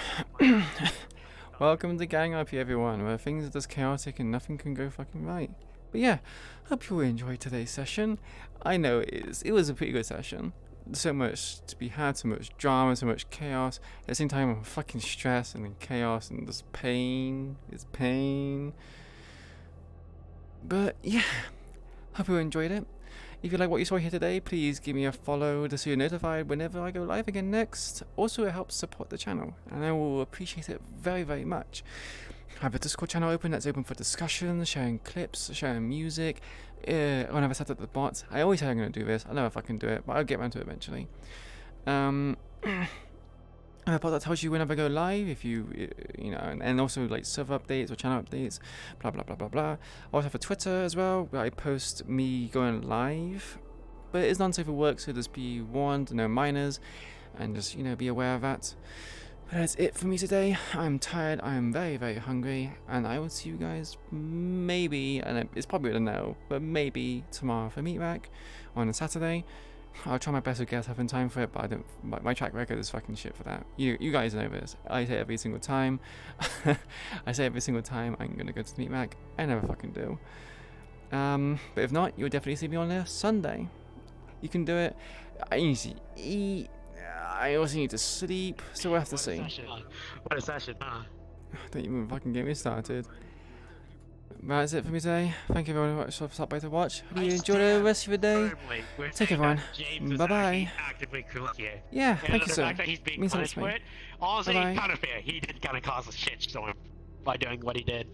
Welcome to Gang RP, everyone, where things are just chaotic and nothing can go fucking right. But yeah, hope you all enjoyed today's session. I know it was a pretty good session. So much to be had, so much drama, so much chaos. At the same time, I'm fucking stressed and then chaos and just pain. It's pain. But yeah, hope you enjoyed it. If you like what you saw here today, please give me a follow so you're notified whenever I go live again next. Also, it helps support the channel, and I will appreciate it very, very much. I have a Discord channel open that's open for discussion, sharing clips, sharing music. Whenever I set up the bots, I always say I'm going to do this. I never fucking do it, but I'll get around to it eventually. A bot that tells you whenever I go live, if you know, and also like server updates or channel updates, blah blah blah blah blah. I also have a Twitter as well where I post me going live, but it's unsafe for work, so just be warned, no minors, and just be aware of that. But that's it for me today. I'm tired, I'm very, very hungry, and I will see you guys maybe, and it's probably a no, but maybe tomorrow for Meatback on a Saturday. I'll try my best to get up in time for it, but I don't. My track record is fucking shit for that. You guys know this. I say every single time. I say every single time I'm gonna go to the Meatback. I never fucking do. But if not, you'll definitely see me on a Sunday. You can do it. I need to eat. I also need to sleep, so we'll have to see. What a session, huh? Don't even fucking get me started. That's it for me today. Thank you everyone who stopped by to watch. Hope you enjoy the rest of your day. Take care, everyone. Bye bye. Actively corrupt here. Yeah, And thank you, the sir. fact that he's being Means so much punished to me. for it, honestly, Bye-bye. kind of fair. He did kind of cause a shitstorm by doing what he did.